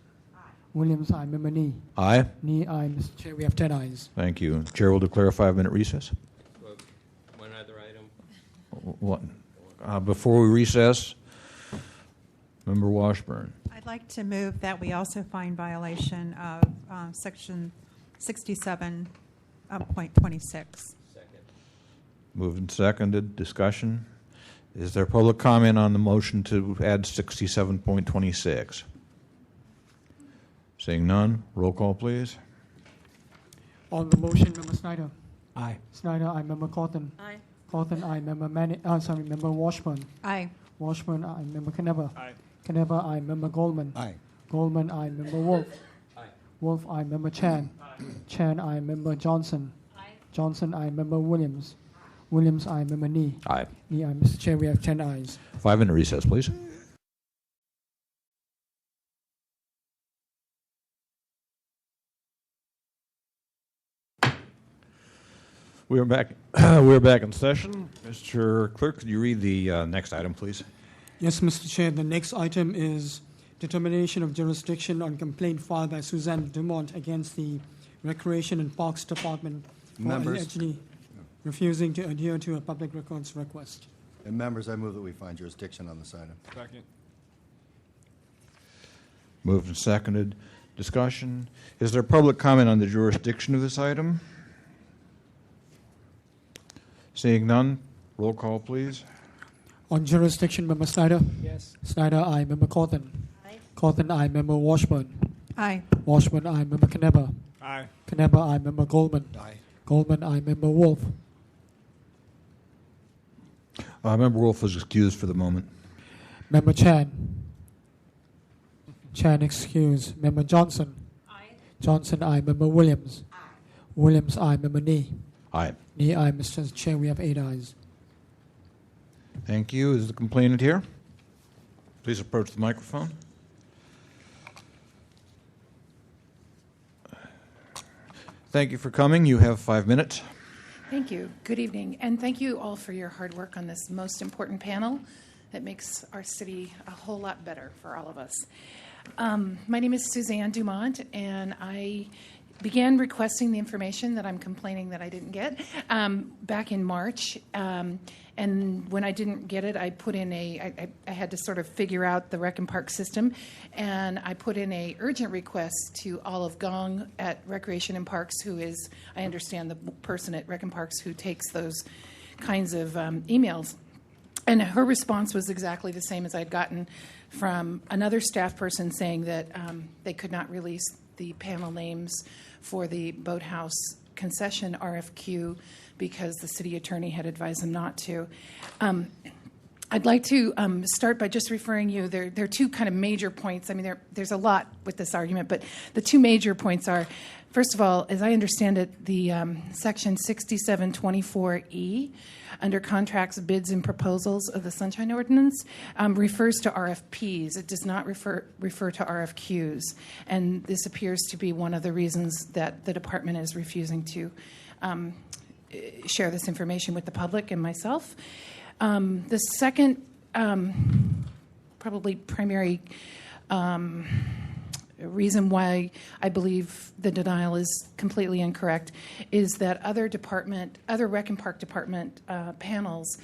Williams, aye. Member Nee. Aye. Nee, aye. Mr. Chair, we have 10 ayes. Thank you. Chair will declare a 5-minute recess. One other item. What? Before we recess, Member Washburn. I'd like to move that we also find violation of Section 67.26. Moved and seconded. Discussion. Is there public comment on the motion to add 67.26? Seeing none, roll call, please. On the motion, Member Snyder. Aye. Snyder, aye. Member Cawthon. Aye. Cawthon, aye. Member Member Washburn. Aye. Washburn, aye. Member Knepper. Aye. Knepper, aye. Member Goldman. Aye. Goldman, aye. Member Wolf. Aye. Wolf, aye. Member Chan. Chan, aye. Member Johnson. Johnson, aye. Member Williams. Williams, aye. Member Nee. Aye. Nee, aye. Mr. Chair, we have 10 ayes. 5-minute recess, please. We are back. We are back in session. Mr. Clerk, could you read the next item, please? Yes, Mr. Chair. The next item is determination of jurisdiction on complaint filed by Suzanne Dumont against the Recreation and Parks Department for Members. allegedly refusing to adhere to a public records request. And members, I move that we find jurisdiction on this item. Second. Moved and seconded. Discussion. Is there public comment on the jurisdiction of this item? Seeing none, roll call, please. On jurisdiction, Member Snyder? Yes. Snyder, aye. Member Cawthon? Aye. Cawthon, aye. Member Washburn? Aye. Washburn, aye. Member Knepper? Aye. Knepper, aye. Member Goldman? Aye. Goldman, aye. Member Wolf? Member Wolf is excused for the moment. Member Chan? Chan excused. Member Johnson? Aye. Johnson, aye. Member Williams? Aye. Williams, aye. Member Nee? Aye. Nee, aye. Mr. Chair, we have 8 ayes. Thank you. Is the complainant here? Please approach the microphone. Thank you for coming. You have 5 minutes. Thank you. Good evening. And thank you all for your hard work on this most important panel that makes our city a whole lot better for all of us. My name is Suzanne Dumont, and I began requesting the information that I'm complaining that I didn't get back in March. And when I didn't get it, I put in I had to sort of figure out the Rec and Park system, and I put in a urgent request to Olive Gong at Recreation and Parks, who is, I understand, the person at Rec and Parks who takes those kinds of emails. And her response was exactly the same as I'd gotten from another staff person saying that they could not release the panel names for the Boathouse concession RFQ because the city attorney had advised them not to. I'd like to start by just referring you, there are two kind of major points. I mean, there's a lot with this argument, but the two major points are, first of all, as I understand it, the section 6724E under contracts, bids, and proposals of the Sunshine Ordinance refers to RFPs. It does not refer to RFQs. And this appears to be one of the reasons that the department is refusing to share this information with the public and myself. The second, probably primary reason why I believe the denial is completely incorrect is that other Rec and Park Department panels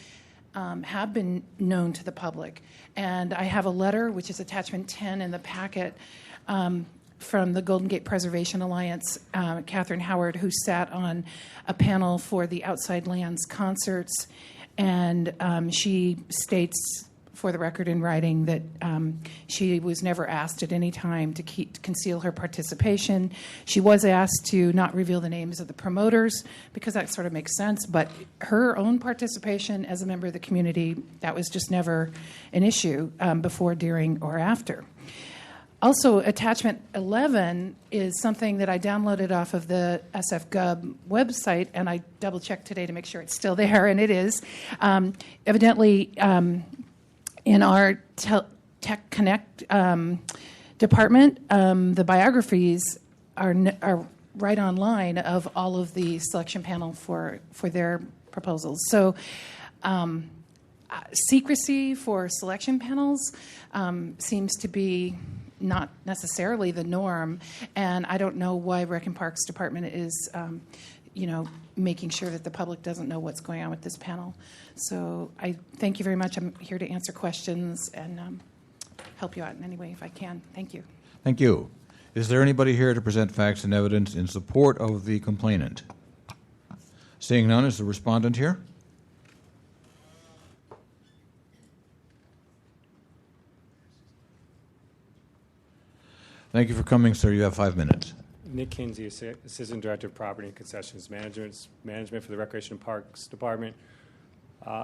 have been known to the public. And I have a letter, which is attachment 10 in the packet, from the Golden Gate Preservation Alliance, Catherine Howard, who sat on a panel for the Outside Lands concerts. And she states, for the record in writing, that she was never asked at any time to conceal her participation. She was asked to not reveal the names of the promoters because that sort of makes sense, but her own participation as a member of the community, that was just never an issue before, during, or after. Also, attachment 11 is something that I downloaded off of the SF-Gov website, and I double-checked today to make sure it's still there, and it is. Evidently, in our Tech Connect department, the biographies are right online of all of the selection panel for their proposals. So secrecy for selection panels seems to be not necessarily the norm, and I don't know why Rec and Parks Department is, making sure that the public doesn't know what's going on with this panel. So I thank you very much. I'm here to answer questions and help you out in any way if I can. Thank you. Thank you. Is there anybody here to present facts and evidence in support of the complainant? Seeing none, is the respondent here? Thank you for coming, sir. You have 5 minutes. Nick Kinsey, Assistant Director of Property and Concessions Management for the Recreation and Parks Department.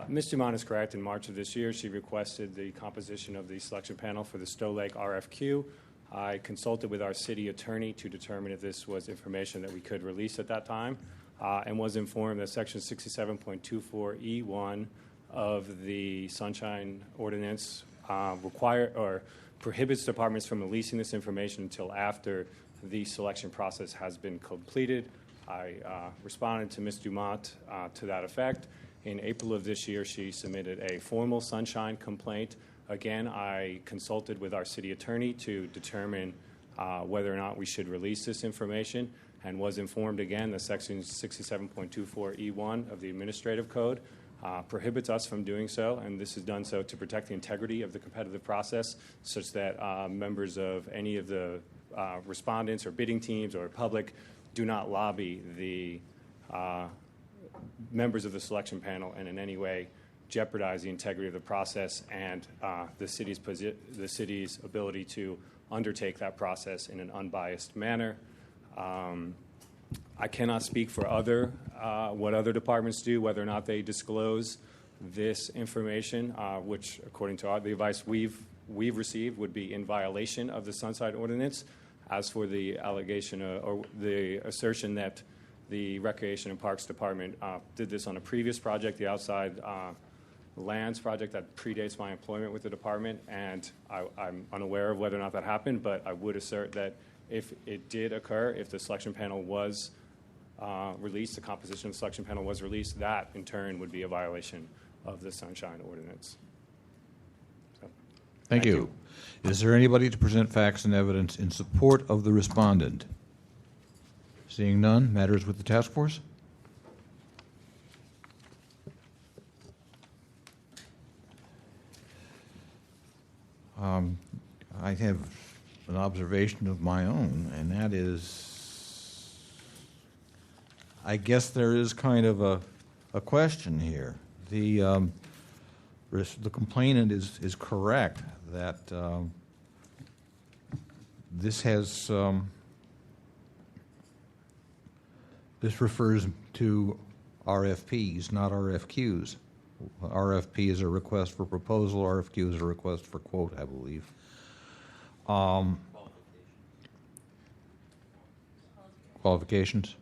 Ms. Dumont is correct. In March of this year, she requested the composition of the selection panel for the Stowe Lake RFQ. I consulted with our city attorney to determine if this was information that we could release at that time, and was informed that Section 67.24E1 of the Sunshine Ordinance prohibits departments from releasing this information until after the selection process has been completed. I responded to Ms. Dumont to that effect. In April of this year, she submitted a formal Sunshine complaint. Again, I consulted with our city attorney to determine whether or not we should release this information, and was informed again that Section 67.24E1 of the Administrative Code prohibits us from doing so, and this is done so to protect the integrity of the competitive process, such that members of any of the respondents or bidding teams or public do not lobby the members of the selection panel and in any way jeopardize the integrity of the process and the city's ability to undertake that process in an unbiased manner. I cannot speak for what other departments do, whether or not they disclose this information, which, according to the advice we've received, would be in violation of the Sunshine Ordinance. As for the allegation or the assertion that the Recreation and Parks Department did this on a previous project, the outside lands project that predates my employment with the department, and I'm unaware of whether or not that happened, but I would assert that if it did occur, if the selection panel was released, the composition of the selection panel was released, that in turn would be a violation of the Sunshine Ordinance. So, Thank you. Is there anybody to present facts and evidence in support of the respondent? Seeing none, matters with the task force. I have an observation of my own, and that is, I guess there is kind of a question here. The complainant is correct that this has this refers to RFPs, not RFQs. RFP is a request for proposal. RFQ is a request for quote, I believe. Qualifications?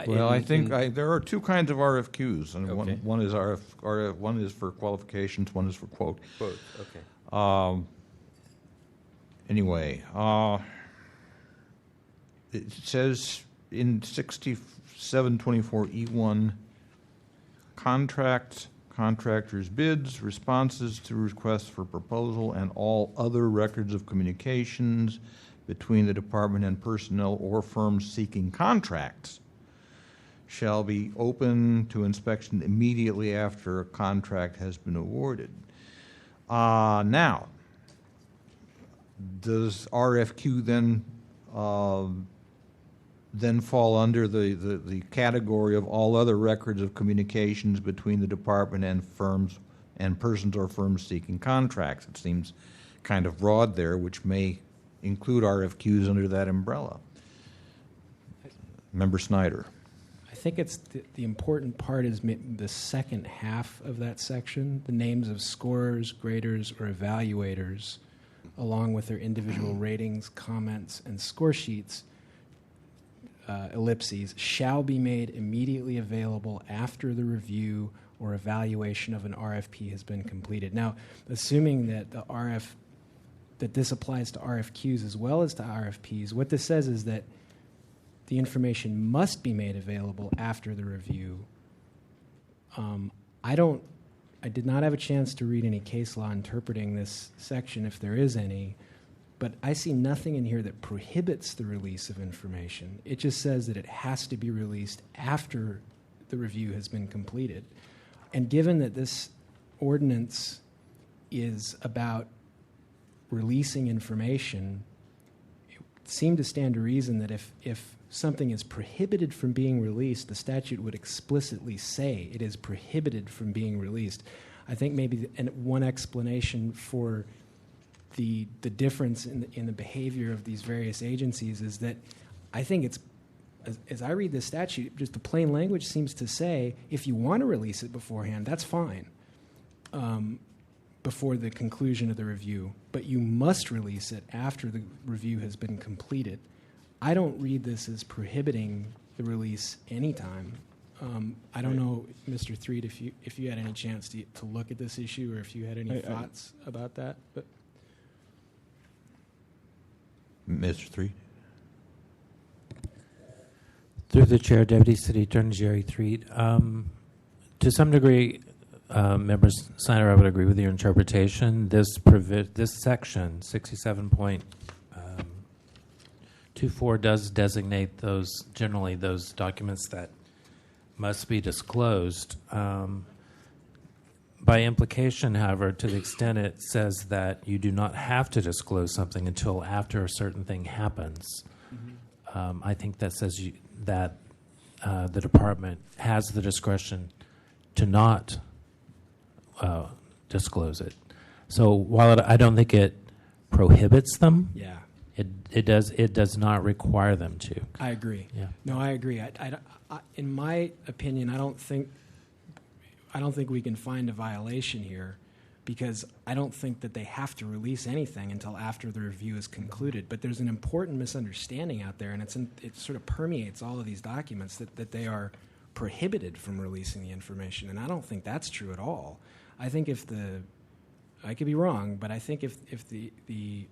Well, I think there are two kinds of RFQs, and Okay. one is one is for qualifications, one is for quote. Quote, okay. Anyway, it says in 6724E1, contracts, contractors' bids, responses to requests for proposal, and all other records of communications between the department and personnel or firms seeking contracts shall be open to inspection immediately after a contract has been awarded. Now, does RFQ then fall under the category of all other records of communications between the department and firms and persons or firms seeking contracts? It seems kind of broad there, which may include RFQs under that umbrella. Member Snyder. I think it's the important part is the second half of that section, the names of scorers, graders, or evaluators, along with their individual ratings, comments, and score sheets, ellipses, shall be made immediately available after the review or evaluation of an RFP has been completed. Now, assuming that that this applies to RFQs as well as to RFPs, what this says is that the information must be made available after the review. I did not have a chance to read any case law interpreting this section, if there is any, but I see nothing in here that prohibits the release of information. It just says that it has to be released after the review has been completed. And given that this ordinance is about releasing information, it seemed to stand to reason that if something is prohibited from being released, the statute would explicitly say it is prohibited from being released. I think maybe one explanation for the difference in the behavior of these various agencies is that I think it's, as I read this statute, just the plain language seems to say if you want to release it beforehand, that's fine, before the conclusion of the review, but you must release it after the review has been completed. I don't read this as prohibiting the release anytime. I don't know, Mr. Threed, if you had any chance to look at this issue or if you had any thoughts about that. But Mr. Threed? Through the chair, Deputy City Attorney Jerry Threed. To some degree, Member Snyder, I would agree with your interpretation. This section, 67.24, does designate generally those documents that must be disclosed. By implication, however, to the extent it says that you do not have to disclose something until after a certain thing happens, I think that says that the department has the discretion to not disclose it. So while I don't think it prohibits them, yeah, it does not require them to. I agree. Yeah. No, I agree. In my opinion, I don't think we can find a violation here, because I don't think that they have to release anything until after the review is concluded. But there's an important misunderstanding out there, and it sort of permeates all of these documents that they are prohibited from releasing the information, and I don't think that's true at all. I think I could be wrong, but I think if the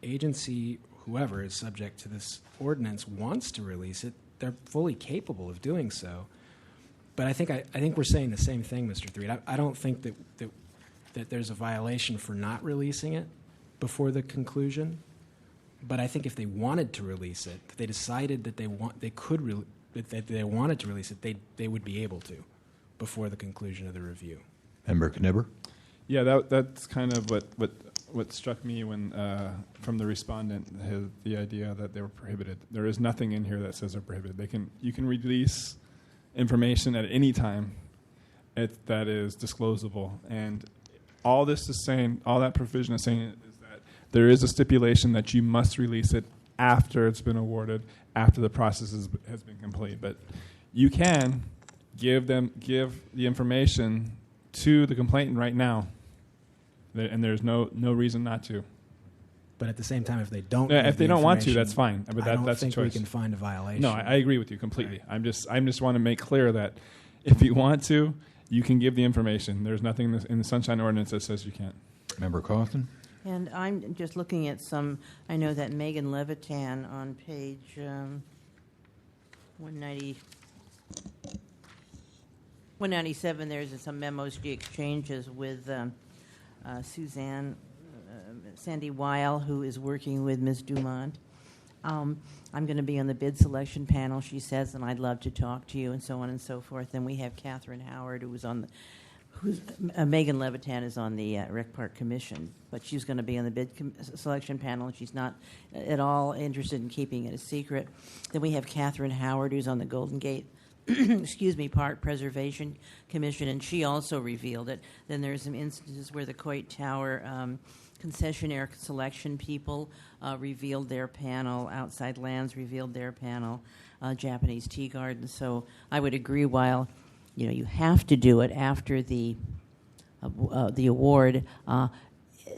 agency, whoever is subject to this ordinance, wants to release it, they're fully capable of doing so. But I think we're saying the same thing, Mr. Threed. I don't think that there's a violation for not releasing it before the conclusion. But I think if they wanted to release it, if they decided that they wanted to release it, they would be able to before the conclusion of the review. Member Knibber? Yeah, that's kind of what struck me when from the respondent, the idea that they were prohibited. There is nothing in here that says they're prohibited. You can release information at any time that is disclosable, and all this is saying, all that provision is saying is that there is a stipulation that you must release it after it's been awarded, after the process has been complete. But you can give the information to the complainant right now, and there's no reason not to. But at the same time, if they don't, if they don't want to, that's fine. But I don't that's think a choice. we can find a violation. No, I agree with you completely. Right. I just want to make clear that if you want to, you can give the information. There's nothing in the Sunshine Ordinance that says you can't. Member Cawthon? And I'm just looking at I know that Megan Levitan on page 197, there's some memos she exchanges with Suzanne, Sandy Weil, who is working with Ms. Dumont. I'm going to be on the bid selection panel, she says, and I'd love to talk to you, and so on and so forth. And we have Catherine Howard, Megan Levitan is on the Rec Park Commission, but she's going to be on the bid selection panel, and she's not at all interested in keeping it a secret. Then we have Catherine Howard, who's on the Golden Gate Park Preservation Commission, and she also revealed it. Then there's some instances where the Coit Tower concessionaire selection people revealed their panel, Outside Lands revealed their panel, Japanese Tea Garden. So I would agree, while you have to do it after the award,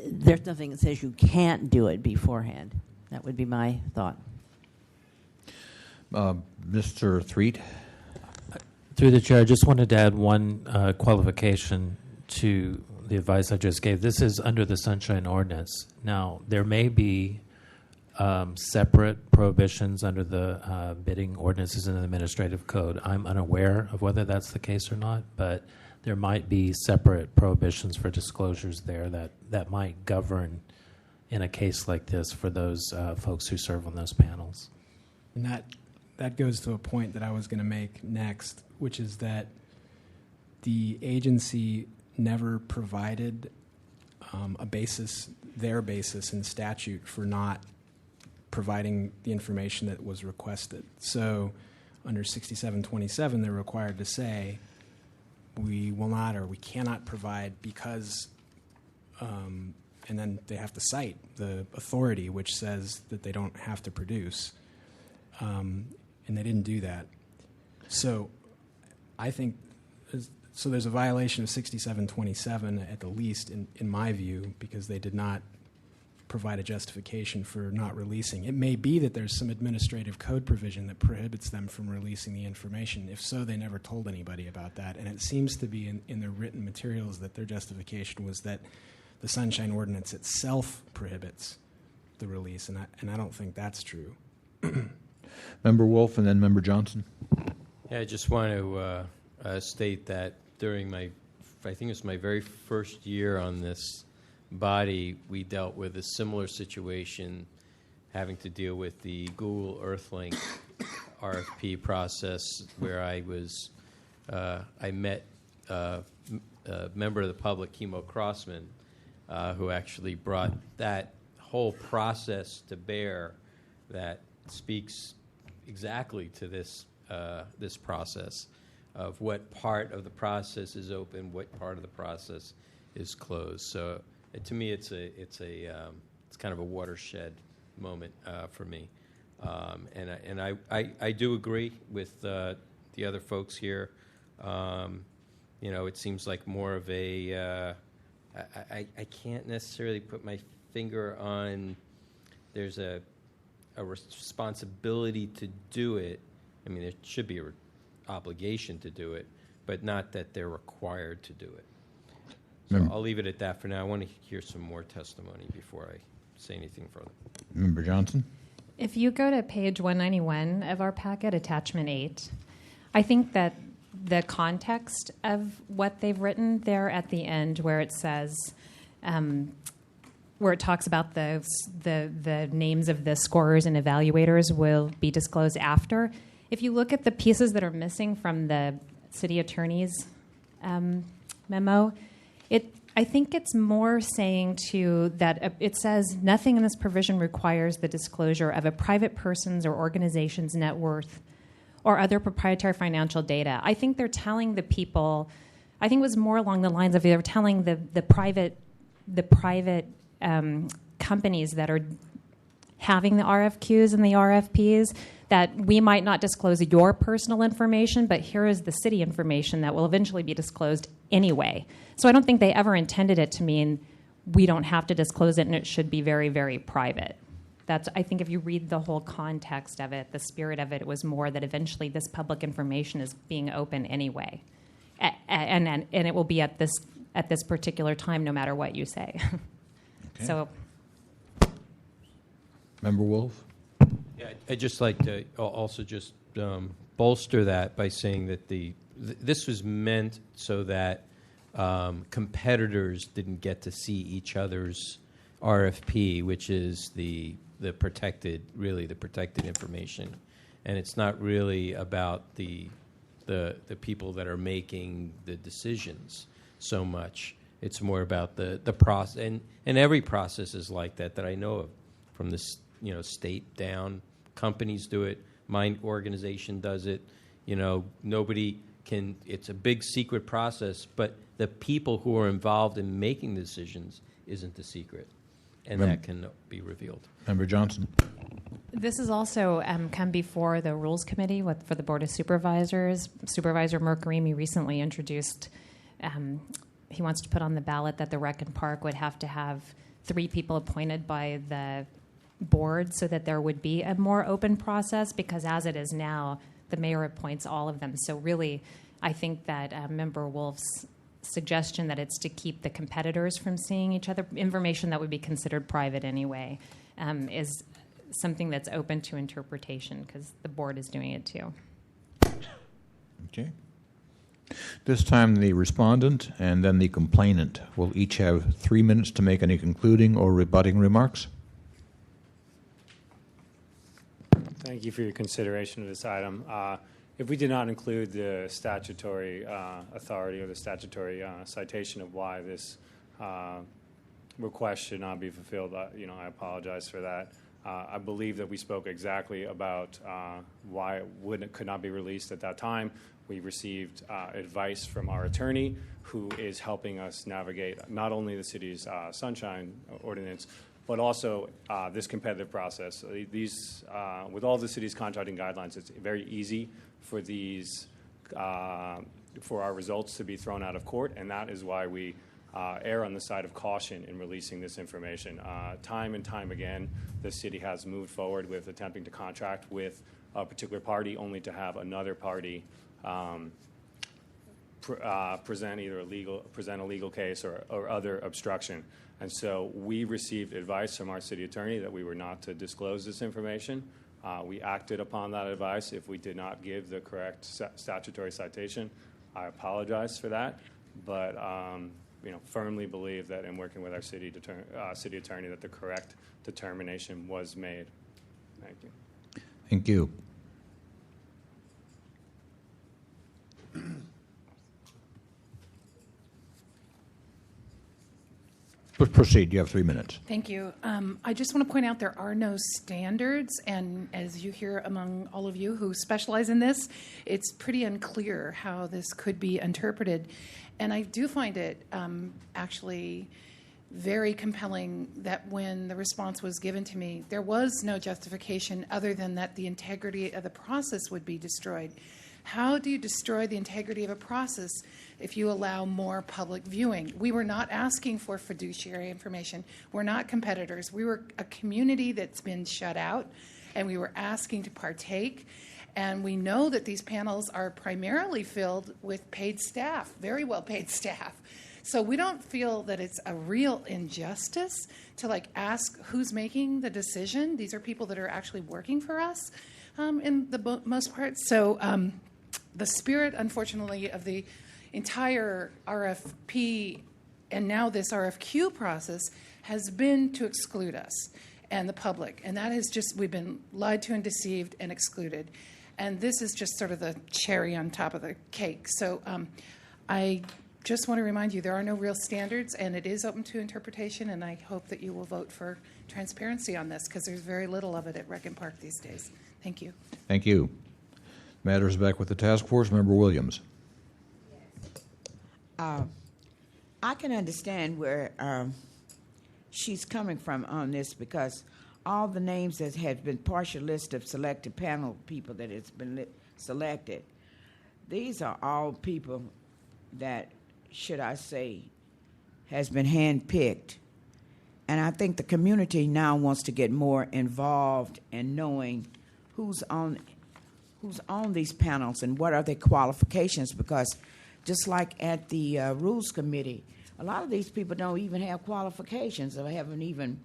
there's nothing that says you can't do it beforehand. That would be my thought. Mr. Threed? Through the chair, I just wanted to add one qualification to the advice I just gave. This is under the Sunshine Ordinance. Now, there may be separate prohibitions under the bidding ordinances and the administrative code. I'm unaware of whether that's the case or not, but there might be separate prohibitions for disclosures there that might govern in a case like this for those folks who serve on those panels. And that goes to a point that I was going to make next, which is that the agency never provided their basis in statute for not providing the information that was requested. So under 6727, they're required to say, we will not or we cannot provide because, and then they have to cite the authority which says that they don't have to produce. And they didn't do that. So I think, so there's a violation of 6727 at the least in my view, because they did not provide a justification for not releasing. It may be that there's some administrative code provision that prohibits them from releasing the information. If so, they never told anybody about that. And it seems to be in their written materials that their justification was that the Sunshine Ordinance itself prohibits the release, and I don't think that's true. Member Wolf and then Member Johnson. Yeah, I just want to state that during I think it was my very first year on this body, we dealt with a similar situation having to deal with the Google Earthlink RFP process where I met a member of the public, Kimo Crossman, who actually brought that whole process to bear that speaks exactly to this process of what part of the process is open, what part of the process is closed. So to me, it's kind of a watershed moment for me, and I do agree with the other folks here. It seems like more of a I can't necessarily put my finger on. There's a responsibility to do it. I mean, there should be an obligation to do it, but not that they're required to do it. So I'll leave it at that for now. I want to hear some more testimony before I say anything further. Member Johnson? If you go to page 191 of our packet, attachment 8, I think that the context of what they've written there at the end where it says, where it talks about the names of the scorers and evaluators will be disclosed after. If you look at the pieces that are missing from the city attorney's memo, I think it's more saying that it says nothing in this provision requires the disclosure of a private person's or organization's net worth or other proprietary financial data. I think they're telling the people, I think it was more along the lines of they were telling the private companies that are having the RFQs and the RFPs that we might not disclose your personal information, but here is the city information that will eventually be disclosed anyway. So I don't think they ever intended it to mean we don't have to disclose it and it should be very, very private. I think if you read the whole context of it, the spirit of it was more that eventually this public information is being open anyway. And it will be at this particular time no matter what you say. Okay. So, Member Wolf? Yeah, I'd just like to also just bolster that by saying that this was meant so that competitors didn't get to see each other's RFP, which is the protected information, and it's not really about the people that are making the decisions so much. It's more about the process, and every process is like that I know of, from this state down. Companies do it. My organization does it. Nobody can. It's a big secret process, but the people who are involved in making the decisions isn't the secret, and that can be revealed. Member Johnson. this has also come before the Rules Committee for the Board of Supervisors. Supervisor Mercarimi recently introduced, he wants to put on the ballot that the Rec and Park would have to have 3 people appointed by the board so that there would be a more open process, because as it is now, the mayor appoints all of them. So really, I think that Member Wolf's suggestion that it's to keep the competitors from seeing each other, information that would be considered private anyway, is something that's open to interpretation because the board is doing it too. Okay. This time, the respondent and then the complainant will each have 3 minutes to make any concluding or rebutting remarks. Thank you for your consideration of this item. If we did not include the statutory authority or the statutory citation of why this request should not be fulfilled, I apologize for that. I believe that we spoke exactly about why it could not be released at that time. We received advice from our attorney, who is helping us navigate not only the city's sunshine ordinance, but also this competitive process. These, with all the city's contracting guidelines, it's very easy for these, for our results to be thrown out of court, and that is why we err on the side of caution in releasing this information. Time and time again, the city has moved forward with attempting to contract with a particular only to have another party present either a legal case or other obstruction. And so we received advice from our city attorney that we were not to disclose this information. We acted upon that advice. If we did not give the correct statutory citation, I apologize for that. But firmly believe that in working with our city attorney that the correct determination was made. Thank you. Thank you. Proceed. You have 3 minutes. Thank you. I just want to point out there are no standards, and as you hear among all of you who specialize in this, it's pretty unclear how this could be interpreted. And I do find it actually very compelling that when the response was given to me, there was no justification other than that the integrity of the process would be destroyed. How do you destroy the integrity of a process if you allow more public viewing? We were not asking for fiduciary information. We're not competitors. We were a community that's been shut out, and we were asking to partake. And we know that these panels are primarily filled with paid staff, very well-paid staff. So we don't feel that it's a real injustice to ask who's making the decision. These are people that are actually working for us in the most part. So the spirit, unfortunately, of the entire RFP and now this RFQ process has been to exclude us and the public. And that is just, we've been lied to and deceived and excluded. And this is just sort of the cherry on top of the cake. So I just want to remind you, there are no real standards, and it is open to interpretation, and I hope that you will vote for transparency on this, because there's very little of it at Rec and Park these days. Thank you. Thank you. Matters back with the task force. Member Williams. I can understand where she's coming from on this, because all the names that have been partial list of selected panel people that has been selected, these are all people that, should I say, has been handpicked. And I think the community now wants to get more involved in knowing who's on these panels and what are their qualifications, because just like at the Rules Committee, a lot of these people don't even have qualifications or haven't even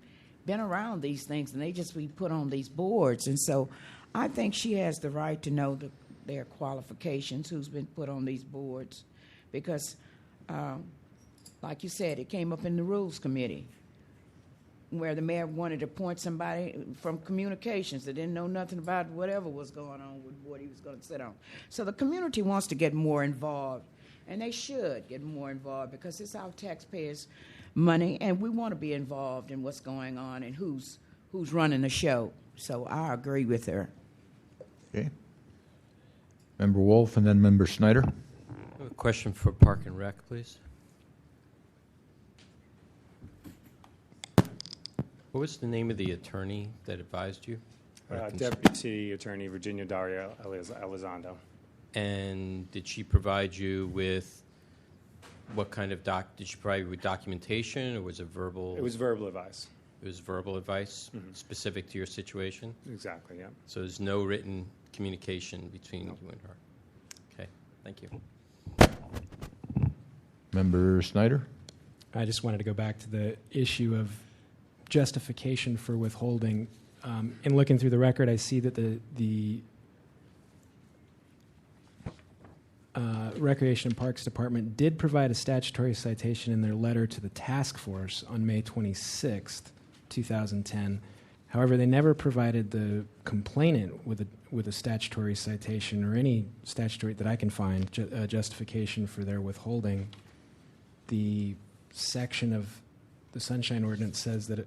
been around these things, and they just be put on these boards. And so I think she has the right to know their qualifications, who's been put on these boards, because like you said, it came up in the Rules Committee where the mayor wanted to appoint somebody from communications that didn't know nothing about whatever was going on with what he was going to sit on. So the community wants to get more involved, and they should get more involved, because it's our taxpayers' money, and we want to be involved in what's going on and who's running the show. So I agree with her. Okay. Member Wolf and then Member Snyder. A question for Park and Rec, please. What was the name of the attorney that advised you? Deputy City Attorney Virginia Daria Elizondo. And did she provide you with what kind of did she provide you with documentation, or was it verbal? It was verbal advice. It was verbal advice specific to your situation? Exactly, yeah. So there's no written communication between you and her? Okay, thank you. Member Snyder. I just wanted to go back to the issue of justification for withholding. in looking through the record, I see that the Recreation and Parks Department did provide a statutory citation in their letter to the task force on May 26th, 2010. However, they never provided the complainant with a statutory citation or any statutory that I can find justification for their withholding. The section of the Sunshine Ordinance says that a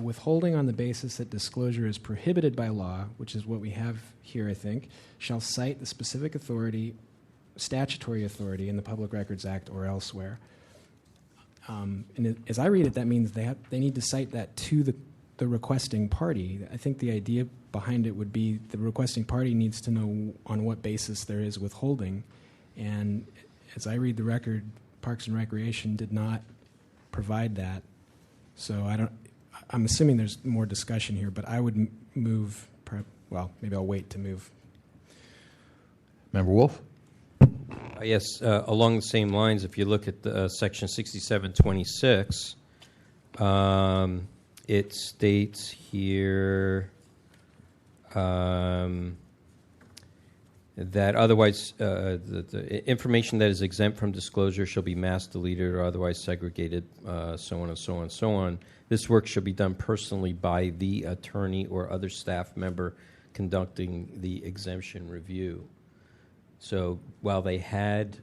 withholding on the basis that disclosure is prohibited by law, which is what we have here, I think, shall cite the specific authority, statutory authority in the Public Records Act or elsewhere. And as I read it, that means they need to cite that to the requesting party. I think the idea behind it would be the requesting party needs to know on what basis there is withholding. And as I read the record, Parks and Recreation did not provide that. So I'm assuming there's more discussion here, but I would move, maybe I'll wait to move. Member Wolf? Yes, along the same lines, if you look at Section 6726, it states here that otherwise the information that is exempt from disclosure shall be mass deleted or otherwise segregated, so on and so on and so on. This work shall be done personally by the attorney or other staff member conducting the exemption review. So while they had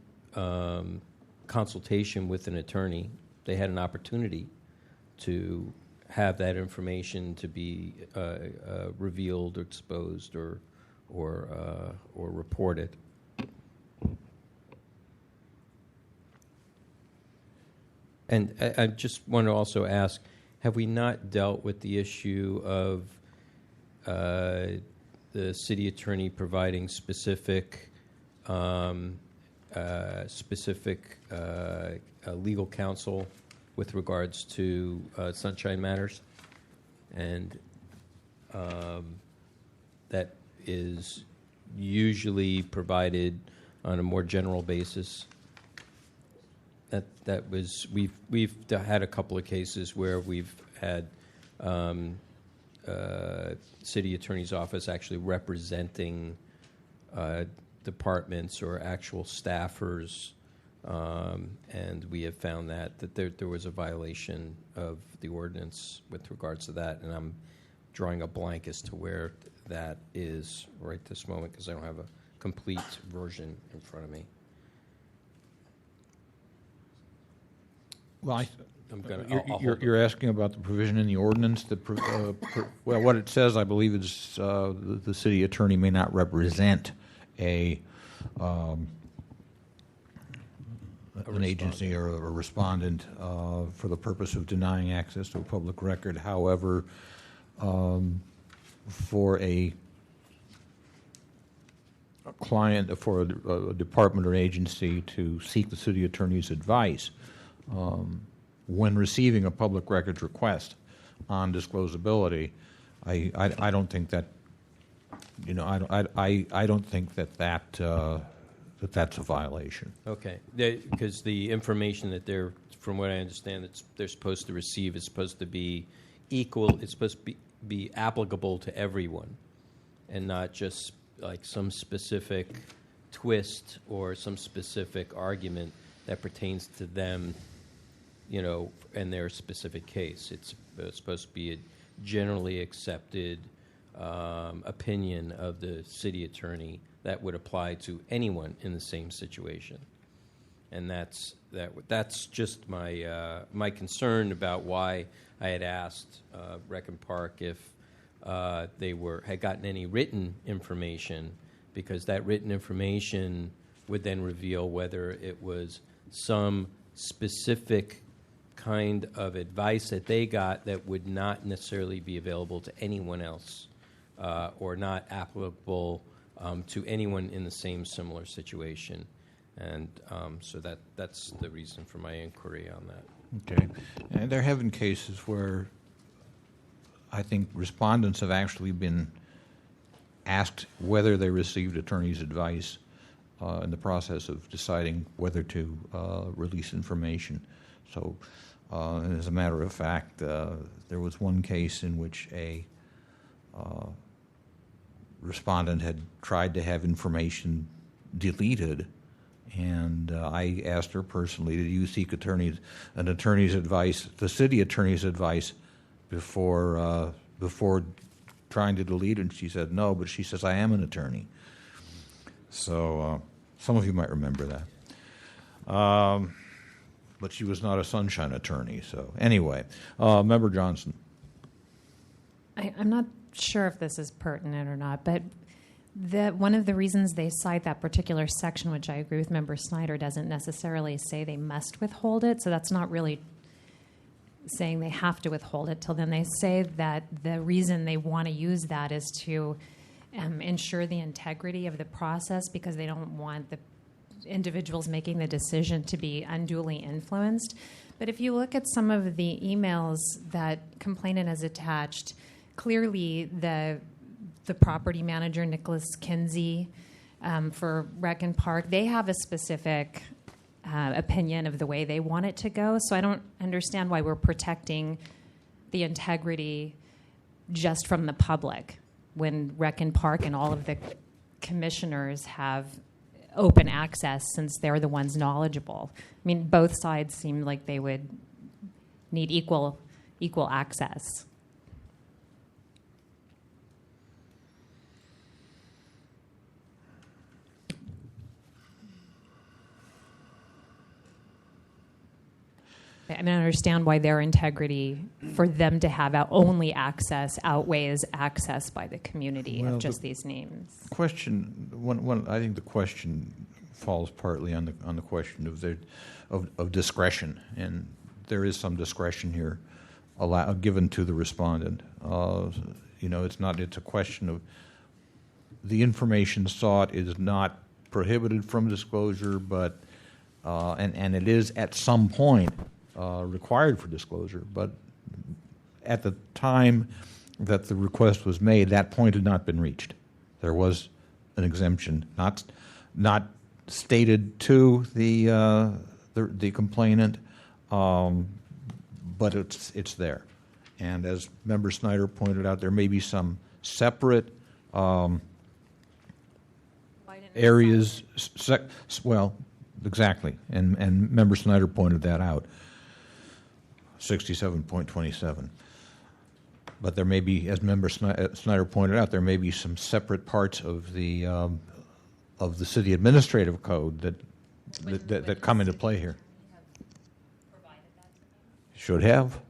consultation with an attorney, they had an opportunity to have that information to be revealed or exposed or reported. And I just want to also ask, have we not dealt with the issue of the city attorney providing specific legal counsel with regards to sunshine matters? And that is usually provided on a more general basis. We've had a couple of cases where we've had city attorney's office actually representing departments or actual staffers, and we have found that there was a violation of the ordinance with regards to that, and I'm drawing a blank as to where that is right this moment because I don't have a complete version in front of me. Well, I'm gonna. You're asking about the provision in the ordinance that, well, what it says, I believe, is the city attorney may not represent an agency or a respondent for the purpose of denying access to a public record. However, for a client, for a department or agency to seek the city attorney's advice when receiving a public records request on disclosability, I don't think that, I don't think that's a violation. Okay, because the information that from what I understand, that they're supposed to receive is supposed to be equal. It's supposed to be applicable to everyone, and not just like some specific twist or some specific argument that pertains to them, and their specific case. It's supposed to be a generally accepted opinion of the city attorney that would apply to anyone in the same situation. And that's just my concern about why I had asked Rec and Park if they had gotten any written information, because that written information would then reveal whether it was some specific kind of advice that they got that would not necessarily be available to anyone else, or not applicable to anyone in the same similar situation. And so that's the reason for my inquiry on that. Okay. And there have been cases where I think respondents have actually been asked whether they received attorney's advice in the process of deciding whether to release information. So as a matter of fact, there was one case in which a respondent had tried to have information deleted, and I asked her personally, did you seek an attorney's advice, the city attorney's advice, before trying to delete it? And she said no, but she says, I am an attorney. So some of you might remember that. But she was not a Sunshine attorney. So anyway, Member Johnson. I'm not sure if this is pertinent or not, but one of the reasons they cite that particular section, which I agree with Member Snyder, doesn't necessarily say they must withhold it. So that's not really saying they have to withhold it till then. They say that the reason they want to use that is to ensure the integrity of the process, because they don't want the individuals making the decision to be unduly influenced. But if you look at some of the emails that complainant has attached, clearly the property manager, Nicholas Kinsey, for Rec and Park, they have a specific opinion of the way they want it to go. So I don't understand why we're protecting the integrity just from the public when Rec and Park and all of the commissioners have open access, since they're the ones knowledgeable. I mean, both sides seem like they would need equal access. I mean, I understand why their integrity, for them to have only access, outweighs access by the community of just these names. Question I think the question falls partly on the question of discretion, and there is some discretion here given to the respondent. It's a question of the information sought is not prohibited from disclosure, but and it is at some point required for disclosure, but at the time that the request was made, that point had not been reached. There was an exemption, not stated to the complainant, but it's there. And as Member Snyder pointed out, there may be some separate areas. Well, exactly, and Member Snyder pointed that out. 67.27. But there may be, as Member Snyder pointed out, there may be some separate parts of the city administrative code that come into play here. Should have.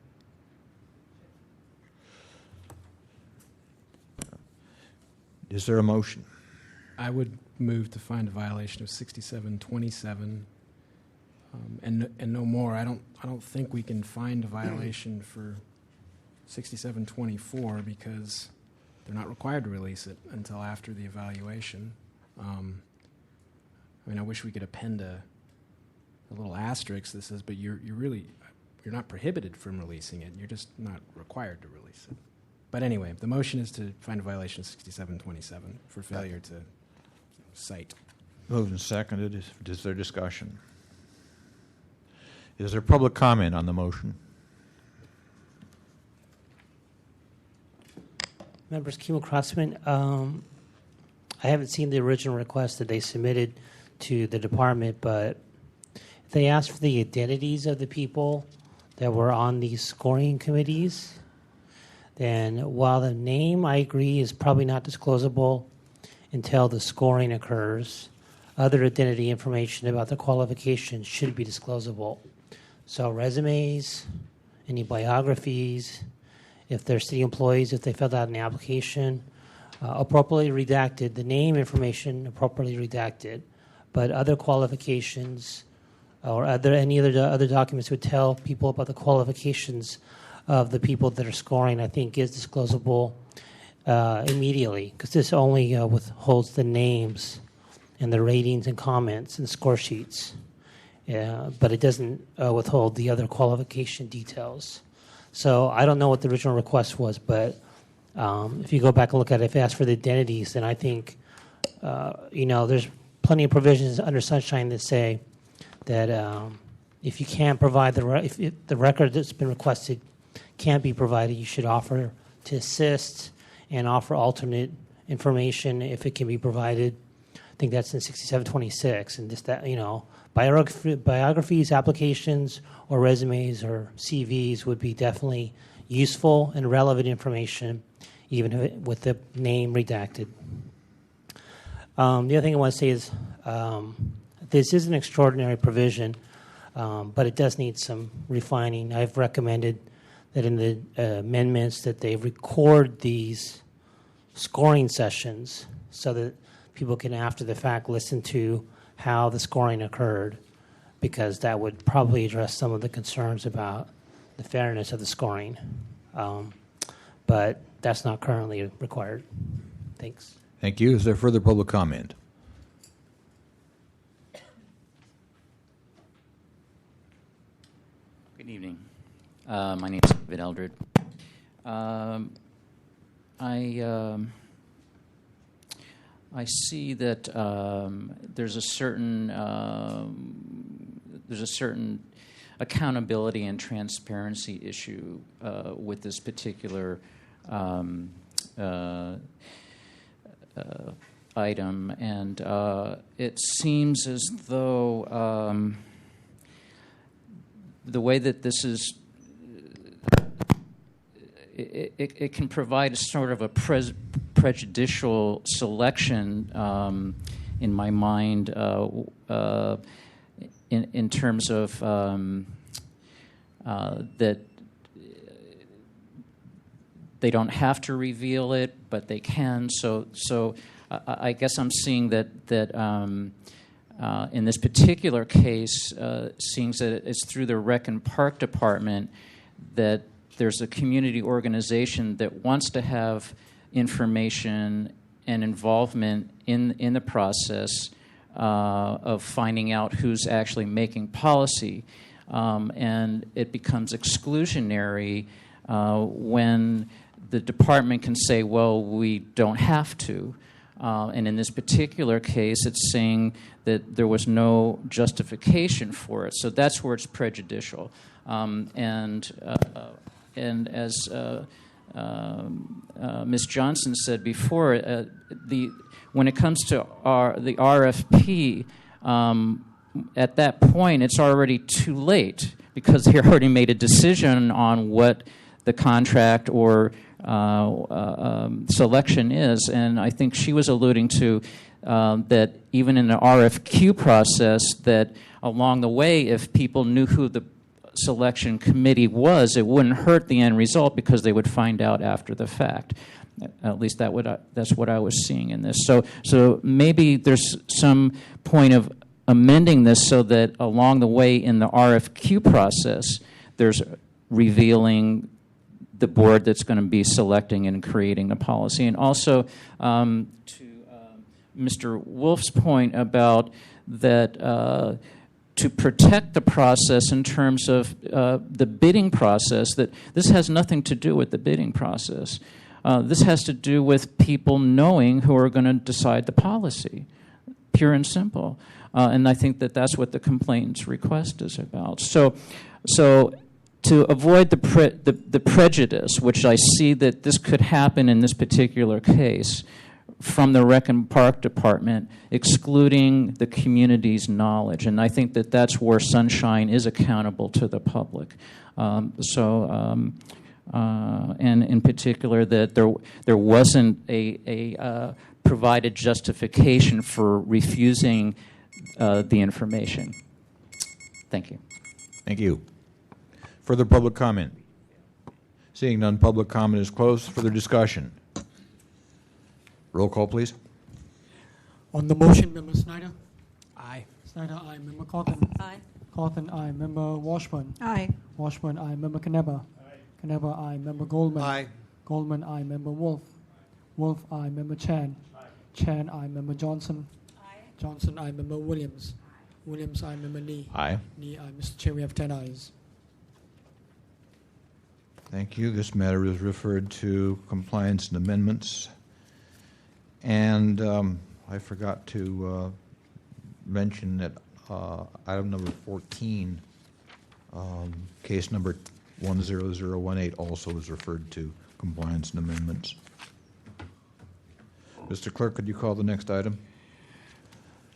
Is there a motion? I would move to find a violation of 6727. And no more. I don't think we can find a violation for 6724 because they're not required to release it until after the evaluation. I wish we could append a little asterisk that says, but you're not prohibited from releasing it. You're just not required to release it. But anyway, the motion is to find a violation of 6727 for failure to cite. Moved and seconded. Is there discussion? Is there public comment on the motion? Members Kimo Crossman, I haven't seen the original request that they submitted to the department, but they asked for the identities of the people that were on these scoring committees. Then while the name, I agree, is probably not disclosable until the scoring occurs, other identity information about the qualifications should be disclosable. So resumes, any biographies, if they're city employees, if they filled out an application, appropriately redacted, the name information appropriately redacted, but other qualifications or any other documents would tell people about the qualifications of the people that are scoring, I think is disclosable immediately, because this only withholds the names and the ratings and comments and score sheets. But it doesn't withhold the other qualification details. So I don't know what the original request was, but if you go back and look at it, if it asks for the identities, then I think, there's plenty of provisions under Sunshine that say that if you can't provide if the record that's been requested can't be provided, you should offer to assist and offer alternate information if it can be provided. I think that's in 6726, and just that, biographies, applications, or resumes or CVs would be definitely useful and relevant information, even with the name redacted. The other thing I want to say is this is an extraordinary provision, but it does need some refining. I've recommended that in the amendments that they record these scoring sessions so that people can, after the fact, listen to how the scoring occurred, because that would probably address some of the concerns about the fairness of the scoring. But that's not currently required. Thanks. Thank you. Is there further public comment? Good evening. My name is David Eldred. I see that there's a certain accountability and transparency issue with this particular item, and it seems as though the way that this is, it can provide a sort of a prejudicial selection in my mind in terms of that they don't have to reveal it, but they can. So I guess I'm seeing that in this particular case, seeing that it's through the Rec and Park Department that there's a community organization that wants to have information and involvement in the process of finding out who's actually making policy. And it becomes exclusionary when the department can say, well, we don't have to. And in this particular case, it's saying that there was no justification for it. So that's where it's prejudicial. And as Ms. Johnson said before, when it comes to the RFP, at that point, it's already too late because they already made a decision on what the contract or selection is. And I think she was alluding to that even in the RFQ process, that along the way, if people knew who the selection committee was, it wouldn't hurt the end result because they would find out after the fact. At least that's what I was seeing in this. So maybe there's some point of amending this so that along the way in the RFQ process, there's revealing the board that's going to be selecting and creating the policy. And also to Mr. Wolf's point about that to protect the process in terms of the bidding process, that this has nothing to do with the bidding process. This has to do with people knowing who are going to decide the policy, pure and simple. And I think that that's what the complaint's request is about. So to avoid the prejudice, which I see that this could happen in this particular case, from the Rec and Park Department, excluding the community's knowledge. And I think that that's where Sunshine is accountable to the public. And in particular, that there wasn't a provided justification for refusing the information. Thank you. Thank you. Further public comment? Seeing none, public comment is closed. Further discussion? Roll call, please. On the motion, Member Snyder? Aye. Snyder, aye. Member Cawthon? Aye. Cawthon, aye. Member Washburn? Aye. Washburn, aye. Member Knebber? Knebber, aye. Member Goldman? Aye. Goldman, aye. Member Wolf? Wolf, aye. Member Chan? Chan, aye. Member Johnson? Johnson, aye. Member Williams? Williams, aye. Member Nee? Aye. Nee, aye. Mr. Chair, we have 10 ayes. Thank you. This matter is referred to compliance and amendments. And I forgot to mention that item number 14, case number 10018, also is referred to compliance and amendments. Mr. Clerk, could you call the next item?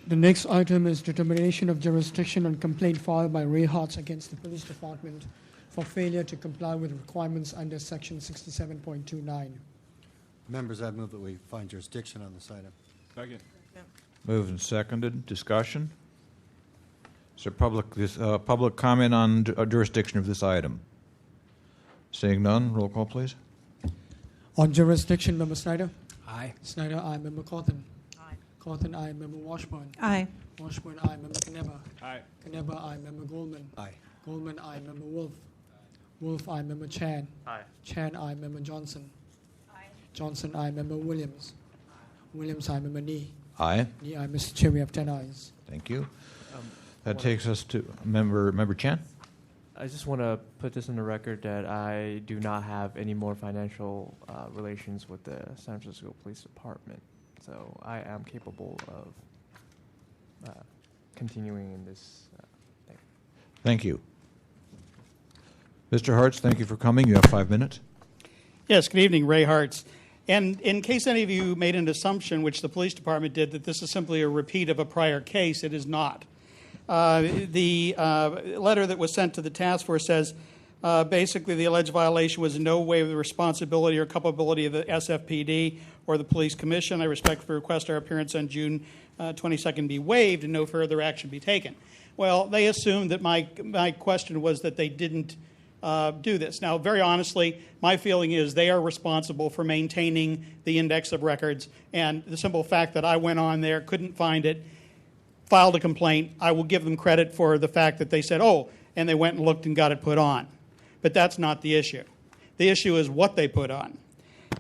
The next item is determination of jurisdiction on complaint filed by Ray Hartz against the police department for failure to comply with requirements under section 67.29. Members, I move that we find jurisdiction on this item. Second. Moved and seconded. Discussion? Is there public comment on jurisdiction of this item? Seeing none, roll call, please. On jurisdiction, Member Snyder? Aye. Snyder, aye. Member Cawthon? Aye. Cawthon, aye. Member Washburn? Aye. Washburn, aye. Member Knebber? Aye. Knebber, aye. Member Goldman? Aye. Goldman, aye. Member Wolf? Wolf, aye. Member Chan? Aye. Chan, aye. Member Johnson? Aye. Johnson, aye. Member Williams? Williams, aye. Member Nee? Aye. Nee, aye. Mr. Chair, we have 10 ayes. Thank you. That takes us to Member Chan. I just want to put this in the record that I do not have any more financial relations with the San Francisco Police Department. So I am capable of continuing in this thing. Thank you. Mr. Hartz, thank you for coming. You have 5 minutes. Yes, good evening, Ray Hartz. And in case any of you made an assumption, which the police department did, that this is simply a repeat of a prior case, it is not. The letter that was sent to the task force says basically the alleged violation was in no way the responsibility or culpability of the SFPD or the police commission. I respectfully request our appearance on June 22nd be waived and no further action be taken. Well, they assumed that my question was that they didn't do this. Now, very honestly, my feeling is they are responsible for maintaining the index of records, and the simple fact that I went on there, couldn't find it, filed a complaint, I will give them credit for the fact that they said, oh, and they went and looked and got it put on. But that's not the issue. The issue is what they put on.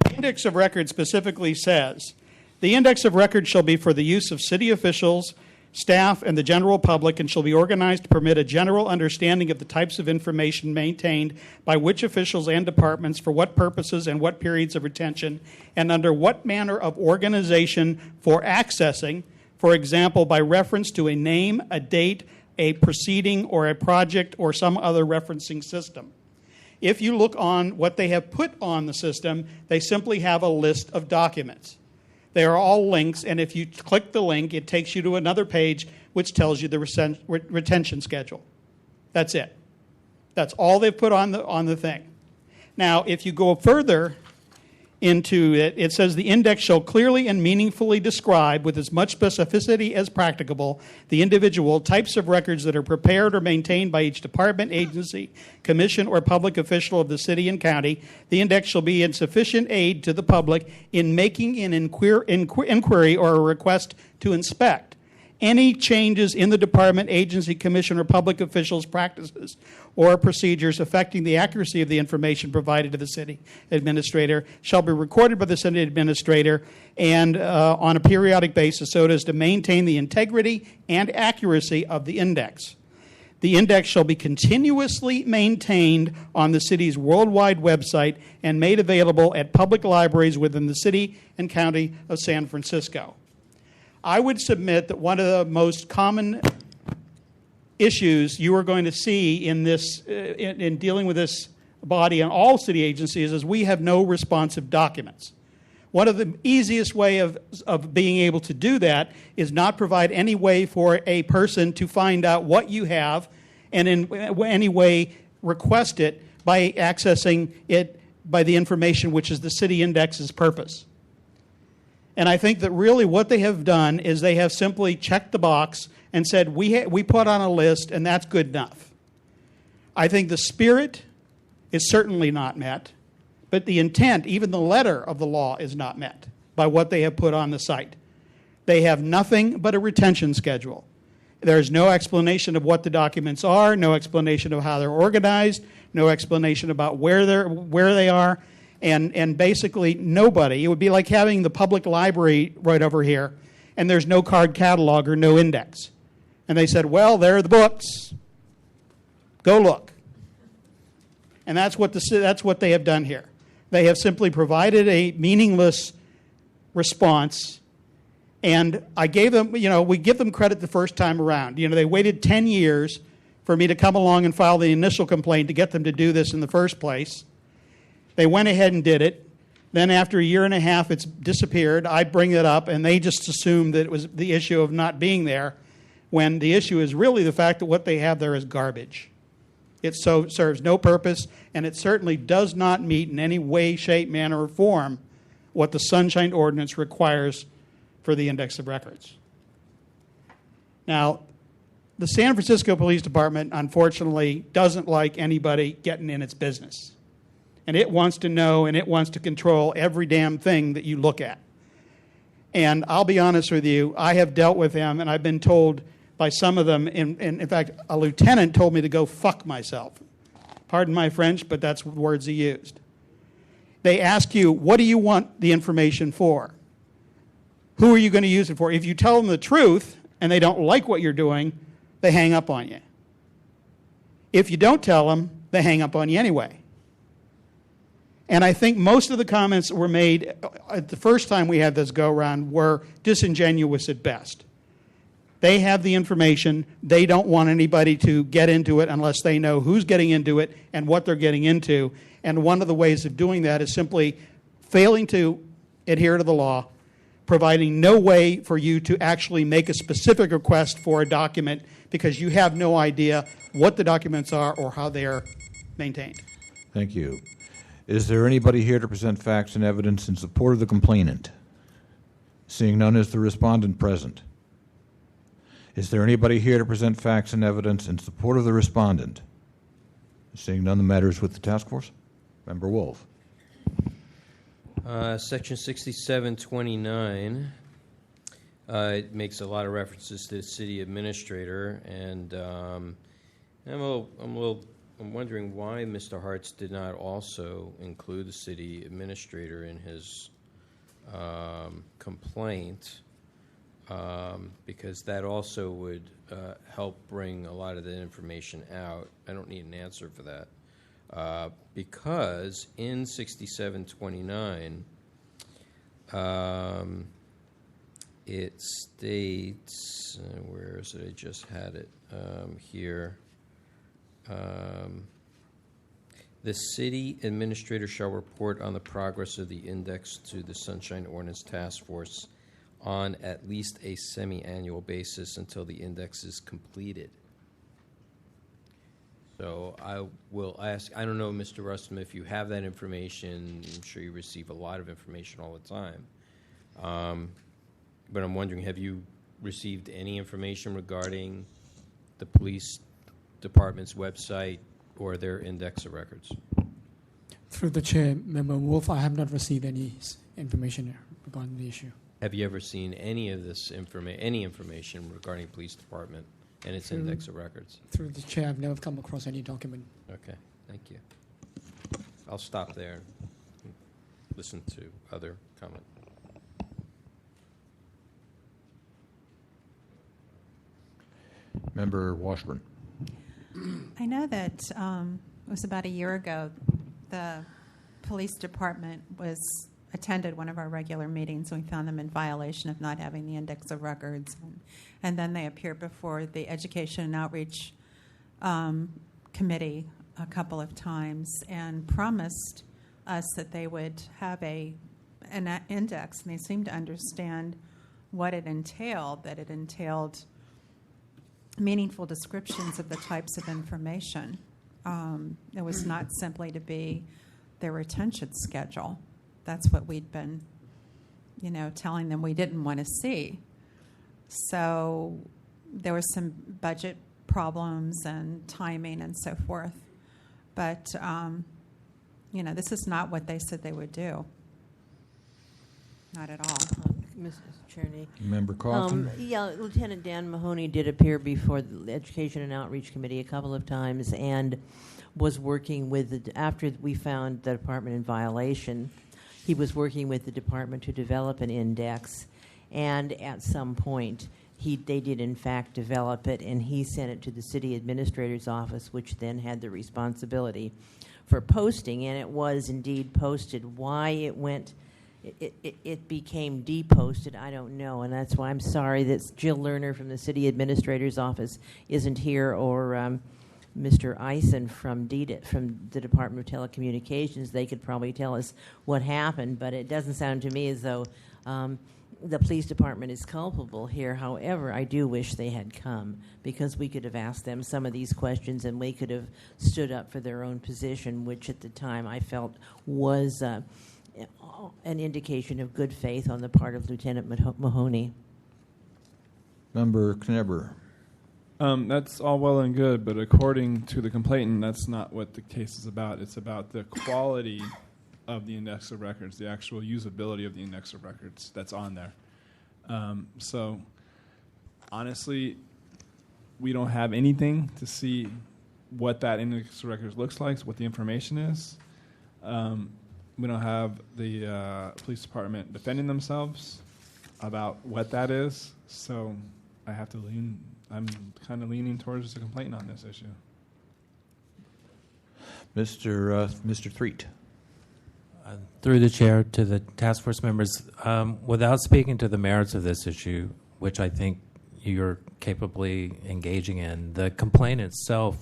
The index of records specifically says, the index of records shall be for the use of city officials, staff, and the general public, and shall be organized to permit a general understanding of the types of information maintained by which officials and departments, for what purposes and what periods of retention, and under what manner of organization for accessing, for example, by reference to a name, a date, a proceeding, or a project, or some other referencing system. If you look on what they have put on the system, they simply have a list of documents. They are all links, and if you click the link, it takes you to another page which tells you the retention schedule. That's it. That's all they've put on the thing. Now, if you go further into it, it says the index shall clearly and meaningfully describe with as much specificity as practicable the individual types of records that are prepared or maintained by each department, agency, commission, or public official of the city and county. The index shall be in sufficient aid to the public in making an inquiry or a request to inspect any changes in the department, agency, commission, or public officials' practices or procedures affecting the accuracy of the information provided to the city administrator shall be recorded by the city administrator and on a periodic basis so as to maintain the integrity and accuracy of the index. The index shall be continuously maintained on the city's worldwide website and made available at public libraries within the city and county of San Francisco. I would submit that one of the most common issues you are going to see in this, in dealing with this body and all city agencies is we have no responsive documents. One of the easiest way of being able to do that is not provide any way for a person to find out what you have and in any way request it by accessing it by the information which is the city index's purpose. And I think that really what they have done is they have simply checked the box and said, we put on a list and that's good enough. I think the spirit is certainly not met, but the intent, even the letter of the law, is not met by what they have put on the site. They have nothing but a retention schedule. There's no explanation of what the documents are, no explanation of how they're organized, no explanation about where they are. And basically nobody, it would be like having the public library right over here and there's no card catalog or no index. And they said, well, there are the books. Go look. And that's what they have done here. They have simply provided a meaningless response. And I gave them, we give them credit the first time around. They waited 10 years for me to come along and file the initial complaint to get them to do this in the first place. They went ahead and did it. Then after a year and a half, it's disappeared. I bring it up, and they just assume that it was the issue of not being there, when the issue is really the fact that what they have there is garbage. It serves no purpose, and it certainly does not meet in any way, shape, manner, or form what the Sunshine Ordinance requires for the index of records. Now, the San Francisco Police Department, unfortunately, doesn't like anybody getting in its business. And it wants to know and it wants to control every damn thing that you look at. And I'll be honest with you, I have dealt with them, and I've been told by some of them, in fact, a lieutenant told me to go fuck myself. Pardon my French, but that's the words he used. They ask you, what do you want the information for? Who are you going to use it for? If you tell them the truth and they don't like what you're doing, they hang up on you. If you don't tell them, they hang up on you anyway. And I think most of the comments that were made the first time we had this go-around were disingenuous at best. They have the information. They don't want anybody to get into it unless they know who's getting into it and what they're getting into. And one of the ways of doing that is simply failing to adhere to the law, providing no way for you to actually make a specific request for a document because you have no idea what the documents are or how they are maintained. Thank you. Is there anybody here to present facts and evidence in support of the complainant? Seeing none, is the respondent present? Is there anybody here to present facts and evidence in support of the respondent? Seeing none, the matter is with the task force. Member Wolf. Section 6729, it makes a lot of references to the city administrator, and I'm wondering why Mr. Hartz did not also include the city administrator in his complaint, because that also would help bring a lot of the information out. I don't need an answer for that. Because in 6729, it states, where is it? I just had it here. The city administrator shall report on the progress of the index to the Sunshine Ordinance Task Force on at least a semi-annual basis until the index is completed. So I will ask, I don't know, Mr. Rustam, if you have that information. I'm sure you receive a lot of information all the time. But I'm wondering, have you received any information regarding the police department's website or their index of records? Through the chair, Member Wolf, I have not received any information regarding the issue. Have you ever seen any of this any information regarding police department and its index of records? Through the chair, I've never come across any document. Okay, thank you. I'll stop there and listen to other comment. Member Washburn. I know that it was about a year ago, the police department attended one of our regular meetings, and we found them in violation of not having the index of records. And then they appeared before the Education and Outreach Committee a couple of times and promised us that they would have an index, and they seemed to understand what it entailed, that it entailed meaningful descriptions of the types of information. It was not simply to be their retention schedule. That's what we'd been, telling them we didn't want to see. So there was some budget problems and timing and so forth. But, this is not what they said they would do. Not at all. Mrs. Cherney. Member Coffin. Lieutenant Dan Mahoney did appear before the Education and Outreach Committee a couple of times and was working with, after we found the department in violation, he was working with the department to develop an index, and at some point they did in fact develop it, and he sent it to the city administrator's office, which then had the responsibility for posting, and it was indeed posted. Why it went, it became deposted, I don't know, and that's why I'm sorry that Jill Lerner from the city administrator's office isn't here, or Mr. Eisen from DDIT, from the Department of Telecommunications. They could probably tell us what happened, but it doesn't sound to me as though the police department is culpable here. However, I do wish they had come, because we could have asked them some of these questions and we could have stood up for their own position, which at the time I felt was an indication of good faith on the part of Lieutenant Mahoney. Member Knebber. That's all well and good, but according to the complainant, that's not what the case is about. It's about the quality of the index of records, the actual usability of the index of records that's on there. So, honestly, we don't have anything to see what that index of records looks like, what the information is. We don't have the police department defending themselves about what that is. So, I have to I'm kind of leaning towards the complainant on this issue. Mr. Threet. Through the chair to the task force members, without speaking to the merits of this issue, which I think you're capably engaging in, the complaint itself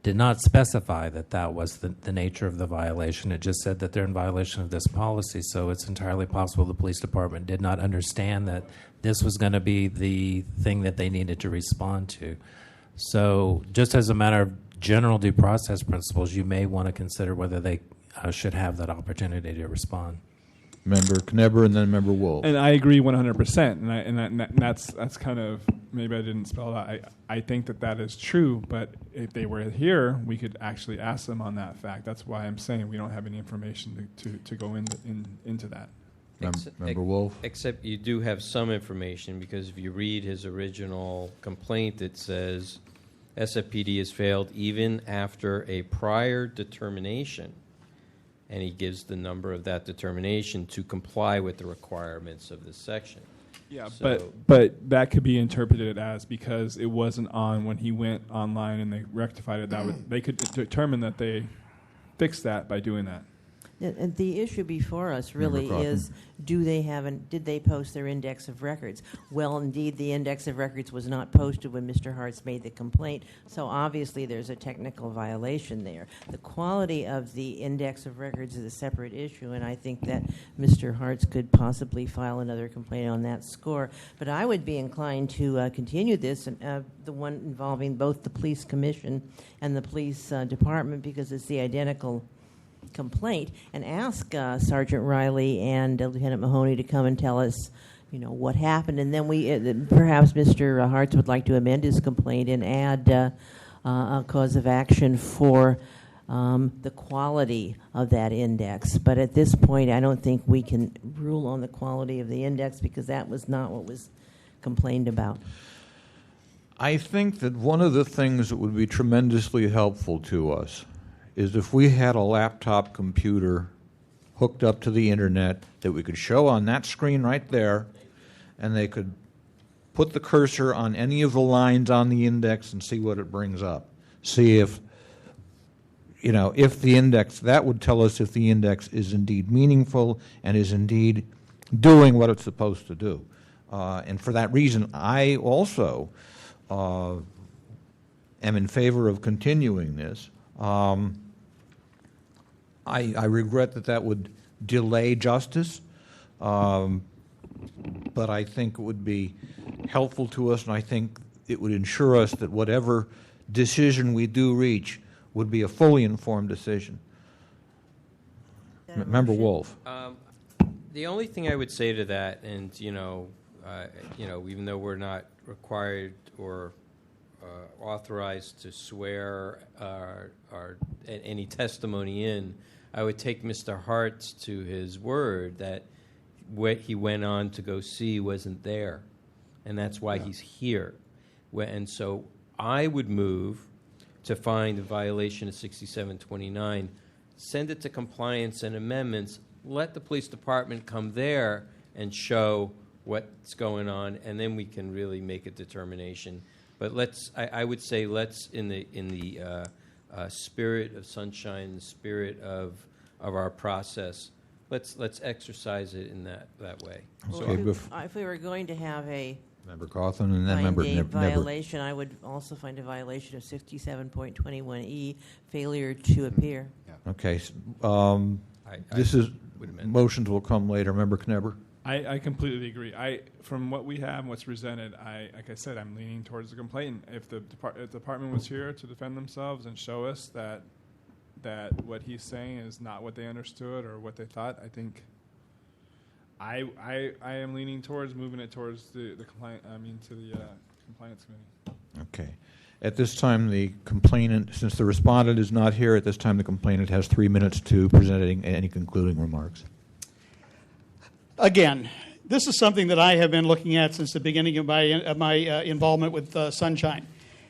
did not specify that that was the nature of the violation. It just said that they're in violation of this policy, so it's entirely possible the police department did not understand that this was going to be the thing that they needed to respond to. So just as a matter of general due process principles, you may want to consider whether they should have that opportunity to respond. Member Knebber and then Member Wolf. And I agree 100%. And that's kind of, maybe I didn't spell it out. I think that is true, but if they were here, we could actually ask them on that fact. That's why I'm saying we don't have any information to go into that. Member Wolf. Except you do have some information, because if you read his original complaint, it says SFPD has failed even after a prior determination, and he gives the number of that determination to comply with the requirements of this section. Yeah, So, but that could be interpreted as because it wasn't on when he went online and they rectified it. They could determine that they fixed that by doing that. And the issue before us really is, did they post their index of records? Well, indeed, the index of records was not posted when Mr. Hartz made the complaint, so obviously there's a technical violation there. The quality of the index of records is a separate issue, and I think that Mr. Hartz could possibly file another complaint on that score. But I would be inclined to continue this, the one involving both the police commission and the police department, because it's the identical complaint, and ask Sergeant Riley and Lieutenant Mahoney to come and tell us, what happened, and then perhaps Mr. Hartz would like to amend his complaint and add a cause of action for the quality of that index. But at this point, I don't think we can rule on the quality of the index, because that was not what was complained about. I think that one of the things that would be tremendously helpful to us is if we had a laptop computer hooked up to the internet that we could show on that screen right there, and they could put the cursor on any of the lines on the index and see what it brings up. See if the index, that would tell us if the index is indeed meaningful and is indeed doing what it's supposed to do. And for that reason, I also am in favor of continuing this. I regret that would delay justice, but I think it would be helpful to us, and I think it would ensure us that whatever decision we do reach would be a fully informed decision. Member Wolf. the only thing I would say to that, and even though we're not required or authorized to swear any testimony in, I would take Mr. Hartz to his word that what he went on to go see wasn't there, and that's why he's here. And so I would move to find a violation of 6729, send it to compliance and amendments, let the police department come there and show what's going on, and then we can really make a determination. But I would say let's, in the spirit of sunshine, the spirit of our process, let's exercise it in that way. Well, if we were going to have a Member Cawthon, and then find Member a Neb- violation. I would also find a violation of 67.21E, failure to appear. Okay. This is motions will come later. Member Knebber. I completely agree. From what we have and what's presented, like I said, I'm leaning towards the complainant. If the department was here to defend themselves and show us that what he's saying is not what they understood or what they thought, I think I am leaning towards moving it towards the compliance committee. Okay. At this time, the complainant, since the respondent is not here, at this time the complainant has 3 minutes to present any concluding remarks. Again, this is something that I have been looking at since the beginning of my involvement with Sunshine.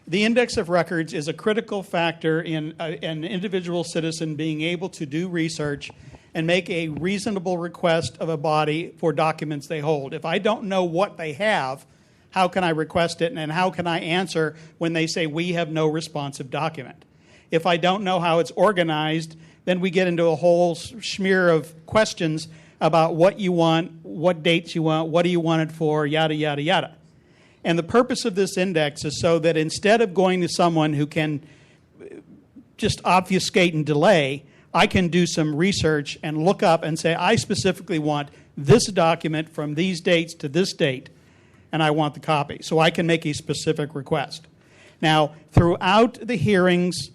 The index of records is a critical factor in an individual citizen being able to do research and make a reasonable request of a body for documents they hold. If I don't know what they have, how can I request it, and how can I answer when they say we have no responsive document? If I don't know how it's organized, then we get into a whole smear of questions about what you want, what dates you want, what do you want it for, yada, yada, yada. And the purpose of this index is so that instead of going to someone who can just obfuscate and delay, I can do some research and look up and say, I specifically want this document from these dates to this date, and I want the copy. So I can make a specific request. Now, throughout the hearings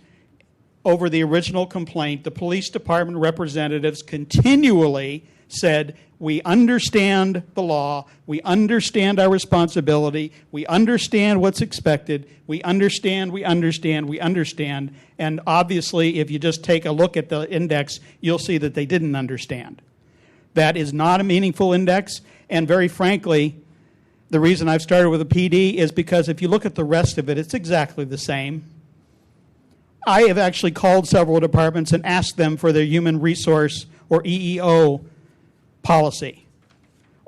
over the original complaint, the police department representatives continually said, we understand the law, we understand our responsibility, we understand what's expected, we understand, and obviously if you just take a look at the index, you'll see that they didn't understand. That is not a meaningful index, and very frankly, the reason I've started with a PD is because if you look at the rest of it, it's exactly the same. I have actually called several departments and asked them for their human resource or EEO policy,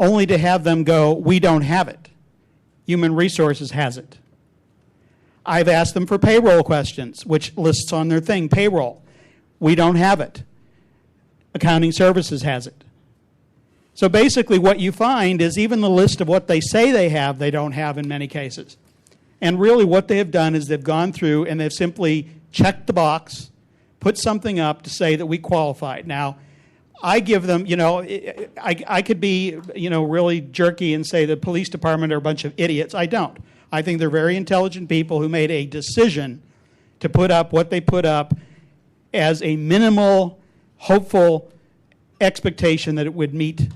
only to have them go, we don't have it. Human Resources has it. I've asked them for payroll questions, which lists on their thing, payroll. We don't have it. Accounting Services has it. So basically what you find is even the list of what they say they have, they don't have in many cases. And really what they have done is they've gone through and they've simply checked the box, put something up to say that we qualified. Now, I give them, I could be, really jerky and say the police department are a bunch of idiots. I don't. I think they're very intelligent people who made a decision to put up what they put up as a minimal, hopeful expectation that it would meet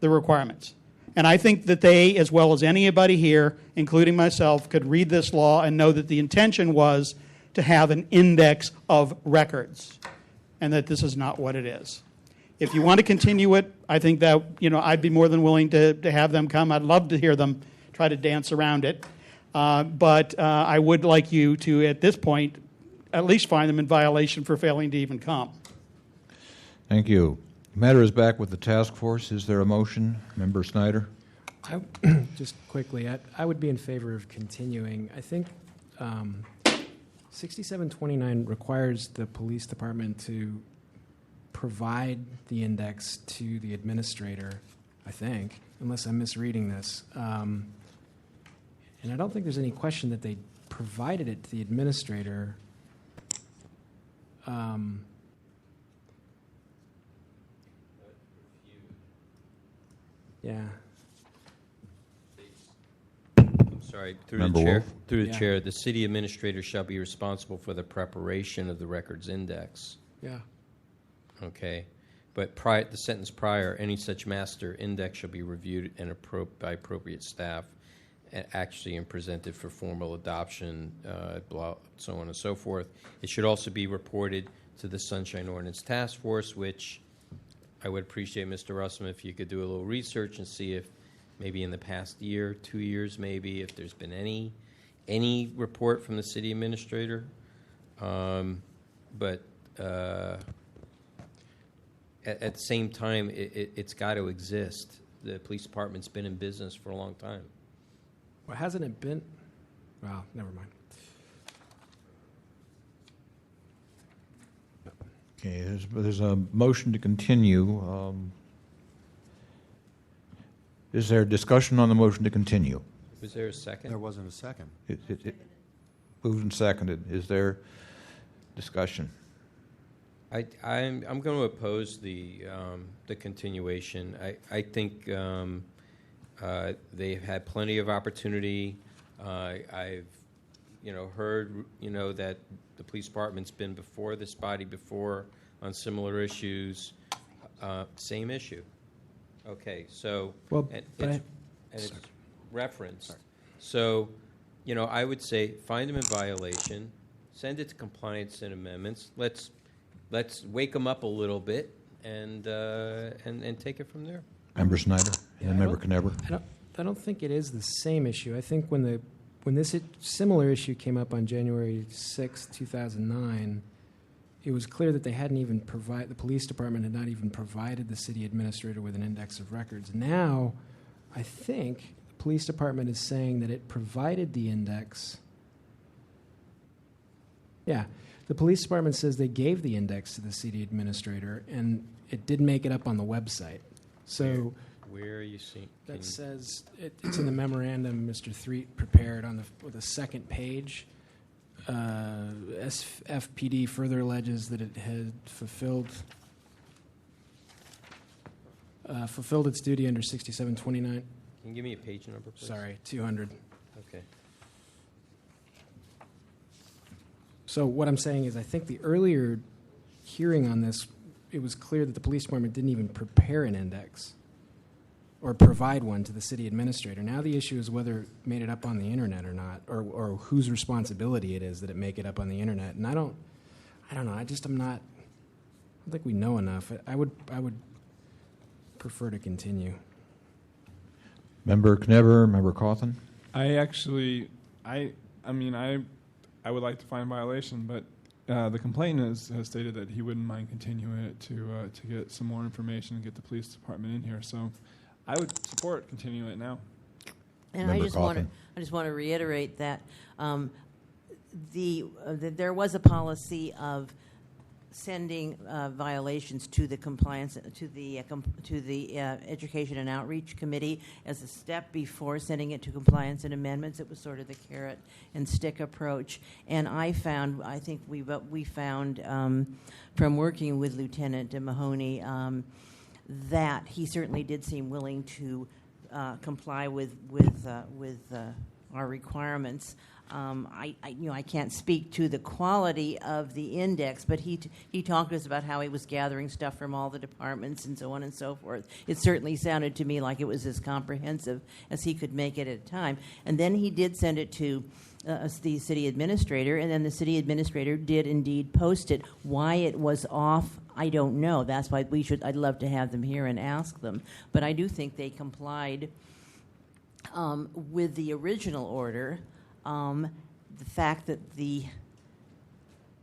the requirements. And I think that they, as well as anybody here, including myself, could read this law and know that the intention was to have an index of records and that this is not what it is. If you want to continue it, I think that, I'd be more than willing to have them come. I'd love to hear them try to dance around it. But I would like you to, at this point, at least find them in violation for failing to even come. Thank you. The matter is back with the task force. Is there a motion? Member Snyder? Just quickly, I would be in favor of continuing. I think 6729 requires the police department to provide the index to the administrator, I think, unless I'm misreading this. And I don't think there's any question that they provided it to the administrator. Yeah. I'm sorry, through Member the chair. Wolf? Through the Yeah. chair, the city administrator shall be responsible for the preparation of the records index. Yeah. Okay, but the sentence prior, any such master index shall be reviewed and by appropriate staff, and presented for formal adoption, so on and so forth. It should also be reported to the Sunshine Ordinance Task Force, which I would appreciate, Mr. Russell, if you could do a little research and see if maybe in the past year, 2 years maybe, if there's been any report from the city administrator. But at the same time, it's got to exist. The police department's been in business for a long time. Well, hasn't it been? Well, never mind. Okay, there's a motion to continue. Is there discussion on the motion to continue? Was there a second? There wasn't a second. Moved and seconded. Is there discussion? I'm going to oppose the continuation. I think they've had plenty of opportunity. I've heard that the police department's been before this body before on similar issues. Same issue. Okay, so it's referenced. Sorry. So, I would say find them in violation, send it to compliance and amendments. Let's wake them up a little bit and take it from there. Member Snyder and Member Kneber. I don't think it is the same issue. I think when this similar issue came up on January 6, 2009, it was clear that they hadn't even the police department had not even provided the city administrator with an index of records. Now, I think the police department is saying that it provided the index. Yeah, the police department says they gave the index to the city administrator, and it did make it up on the website. So where are you seeing? that says it's in the memorandum Mr. Threet prepared with the second page. SFPD further alleges that it had fulfilled its duty under 6729. Can you give me a page number, please? Sorry, 200. Okay. So what I'm saying is I think the earlier hearing on this, it was clear that the police department didn't even prepare an index or provide one to the city administrator. Now the issue is whether it made it up on the internet or not, or whose responsibility it is that it make it up on the internet. And I don't know. I don't think we know enough. I would prefer to continue. Member Kneber, Member Cawthon. I would like to find violation, but the complainant has stated that he wouldn't mind continuing it to get some more information and get the police department in here. So I would support continuing it now. And I just want to reiterate that there was a policy of sending violations to the compliance to the Education and Outreach Committee as a step before sending it to compliance and amendments. It was sort of the carrot and stick approach. And I think we found from working with Lieutenant Mahoney that he certainly did seem willing to comply with our requirements. I can't speak to the quality of the index, but he talked to us about how he was gathering stuff from all the departments and so on and so forth. It certainly sounded to me like it was as comprehensive as he could make it at a time. And then he did send it to the city administrator, and then the city administrator did indeed post it. Why it was off, I don't know. That's why I'd love to have them here and ask them. But I do think they complied with the original order. The fact that the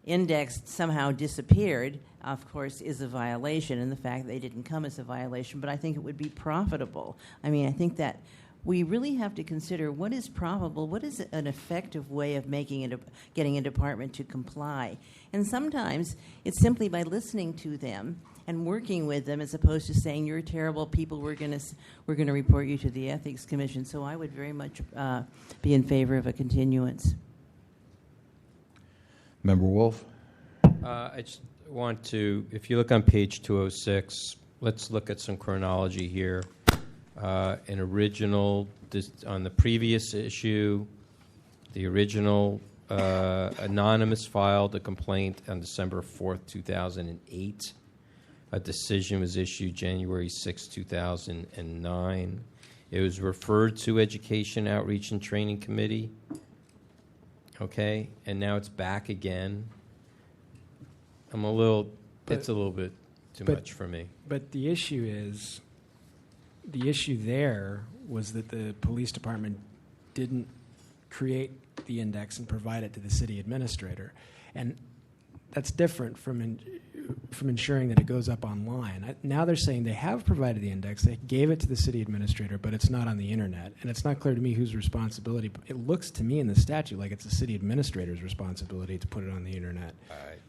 index somehow disappeared, of course, is a violation, and the fact that they didn't come as a violation, but I think it would be profitable. I mean, I think that we really have to consider what is probable, what is an effective way of getting a department to comply. And sometimes it's simply by listening to them and working with them, as opposed to saying, you're terrible people, we're going to report you to the Ethics Commission. So I would very much be in favor of a continuance. Member Wolf. I just want to, if you look on page 206, let's look at some chronology here. An original, on the previous issue, the original anonymous filed a complaint on December 4th, 2008. A decision was issued January 6, 2009. It was referred to Education, Outreach, and Training Committee. Okay, and now it's back again. It's a little bit too much for me. But the issue there was that the police department didn't create the index and provide it to the city administrator. And that's different from ensuring that it goes up online. Now they're saying they have provided the index, they gave it to the city administrator, but it's not on the internet. And it's not clear to me whose responsibility. It looks to me in the statute like it's the city administrator's responsibility to put it on the internet. All right.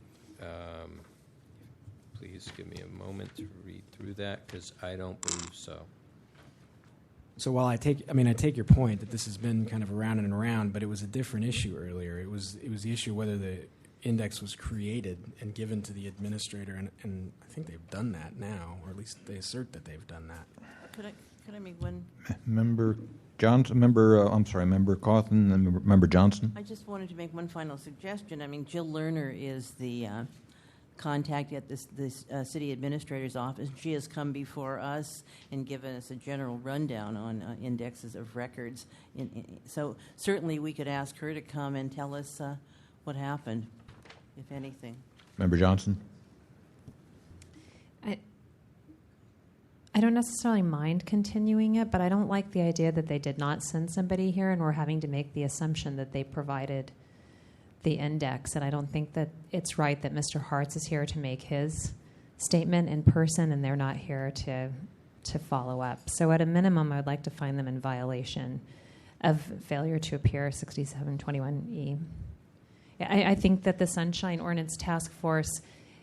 Please give me a moment to read through that, because I don't believe so. So while I take your point that this has been kind of around and around, but it was a different issue earlier. It was the issue whether the index was created and given to the administrator, and I think they've done that now, or at least they assert that they've done that. Could I make one? Member Johnson, Member Cawthon, and Member Johnson. I just wanted to make one final suggestion. I mean, Jill Lerner is the contact at this city administrator's office. She has come before us and given us a general rundown on indexes of records. So certainly we could ask her to come and tell us what happened, if anything. Member Johnson. I don't necessarily mind continuing it, but I don't like the idea that they did not send somebody here and we're having to make the assumption that they provided the index. And I don't think that it's right that Mr. Hartz is here to make his statement in person and they're not here to follow up. So at a minimum, I would like to find them in violation of failure to appear 6721E. I think that the Sunshine Ordinance Task Force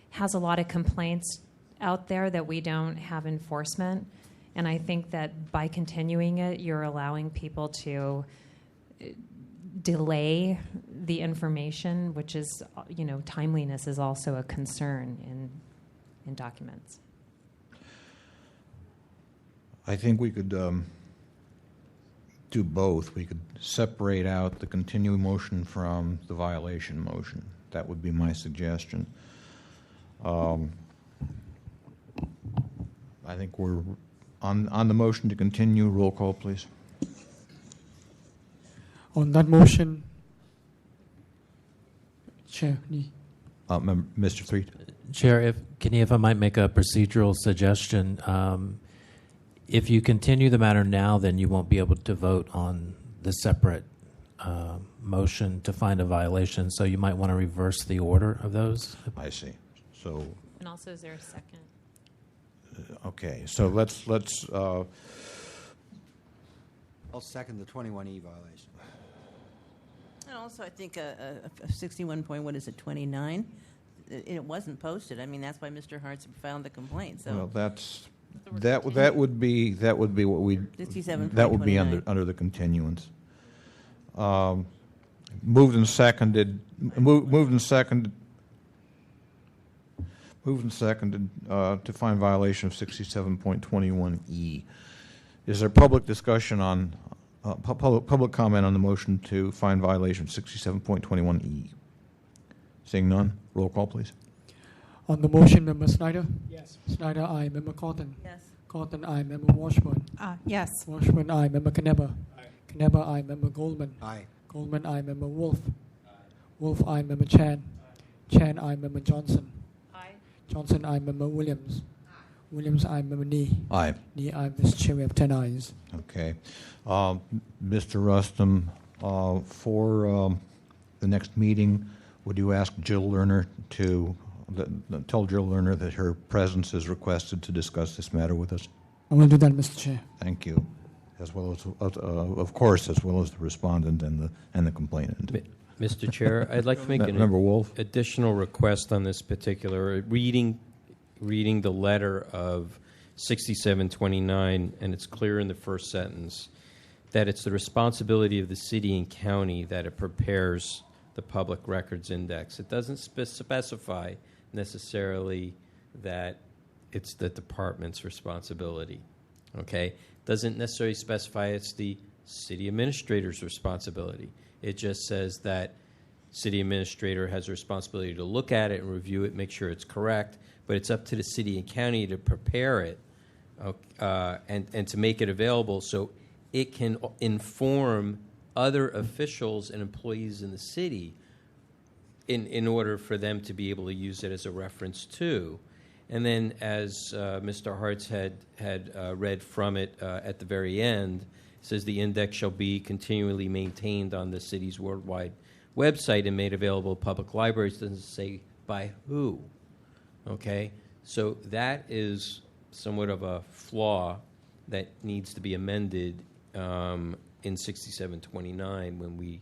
has a lot of complaints out there that we don't have enforcement, and I think that by continuing it, you're allowing people to delay the information, which is, timeliness is also a concern in documents. I think we could do both. We could separate out the continuing motion from the violation motion. That would be my suggestion. I think we're on the motion to continue. Roll call, please. On that motion, Chair Lee. Mr. Threet. Chair, if I might make a procedural suggestion, if you continue the matter now, then you won't be able to vote on the separate motion to find a violation. So you might want to reverse the order of those. I see. So. And also, is there a second? Okay. So let's. I'll second the 21E violation. And also, I think 61.29, it wasn't posted. I mean, that's why Mr. Hartz filed the complaint. So Well, that would be what we. 67.29. That would be under the continuance. Moved and seconded to find violation of 67.21E. Is there public discussion on public comment on the motion to find violation of 67.21E? Seeing none, roll call, please. On the motion, Member Snyder? Yes. Snyder, aye. Member Cawthon? Yes. Cawthon, aye. Member Washburn? Yes. Washburn, aye. Member Knebber? Aye. Knebber, aye. Member Goldman? Aye. Goldman, aye. Member Wolf? Wolf, aye. Member Chan? Chan, aye. Member Johnson? Johnson, aye. Member Williams? Williams, aye. Member Nee? Aye. Nee, aye. Mr. Chair, we have 10 ayes. Okay. Mr. Rustum, for the next meeting, would you ask Jill Lerner to tell Jill Lerner that her presence is requested to discuss this matter with us? I will do that, Mr. Chair. Thank you. As well as, of course, as well as the respondent and the complainant. Mr. Chair, I'd like to make an Member Wolf. additional request on this particular reading the letter of 6729, and it's clear in the first sentence that it's the responsibility of the city and county that it prepares the public records index. It doesn't specify necessarily that it's the department's responsibility. Okay? Doesn't necessarily specify it's the city administrator's responsibility. It just says that city administrator has a responsibility to look at it and review it, make sure it's correct, but it's up to the city and county to prepare it and to make it available so it can inform other officials and employees in the city in order for them to be able to use it as a reference too. And then as Mr. Hartz had read from it at the very end, it says the index shall be continually maintained on the city's worldwide website and made available to public libraries. It doesn't say by who. Okay? So that is somewhat of a flaw that needs to be amended in 6729 when we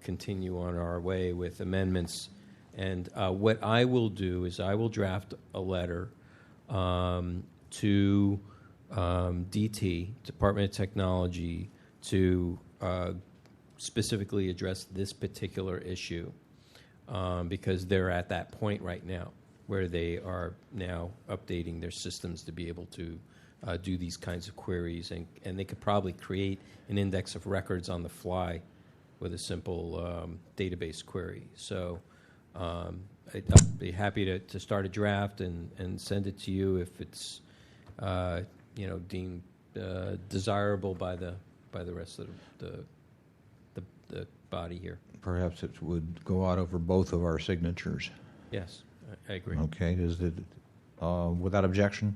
continue on our way with amendments. And what I will do is I will draft a letter to DT, Department of Technology, to specifically address this particular issue, because they're at that point right now where they are now updating their systems to be able to do these kinds of queries, and they could probably create an index of records on the fly with a simple database query. So I'd be happy to start a draft and send it to you if it's deemed desirable by the rest of the body here. Perhaps it would go out over both of our signatures. Yes, I agree. Okay, is it without objection?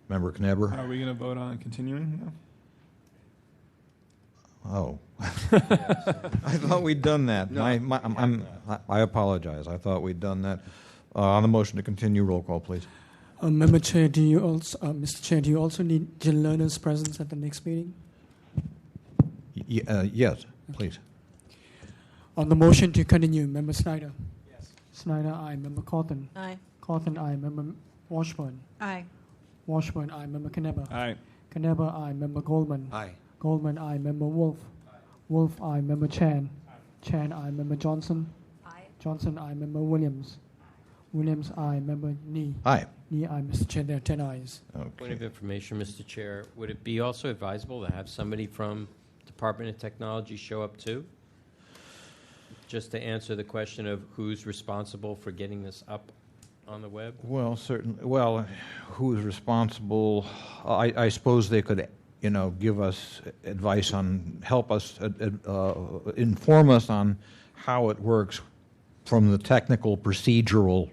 Member Knebber? Are we going to vote on continuing? Oh. I thought we'd done that. No. I apologize. I thought we'd done that. On the motion to continue, roll call, please. Member Chair, do you also, Mr. Chair, do you also need Jill Lerner's presence at the next meeting? Yes, please. On the motion to continue, Member Snyder. Yes. Snyder, aye. Member Cawthon. Aye. Cawthon, aye. Member Washburn. Aye. Washburn, aye. Member Knebber. Aye. Knebber, aye. Member Goldman. Aye. Goldman, aye. Member Wolf. Wolf, aye. Member Chan. Chan, aye. Member Johnson. Johnson, aye. Member Williams. Williams, aye. Member Nee. Aye. Nee, aye. Mr. Chair, there are 10 ayes. Point of information, Mr. Chair, would it be also advisable to have somebody from Department of Technology show up too? Just to answer the question of who's responsible for getting this up on the web? Well, certainly. Well, who is responsible? I suppose they could, give us advice on, help us, inform us on how it works from the technical procedural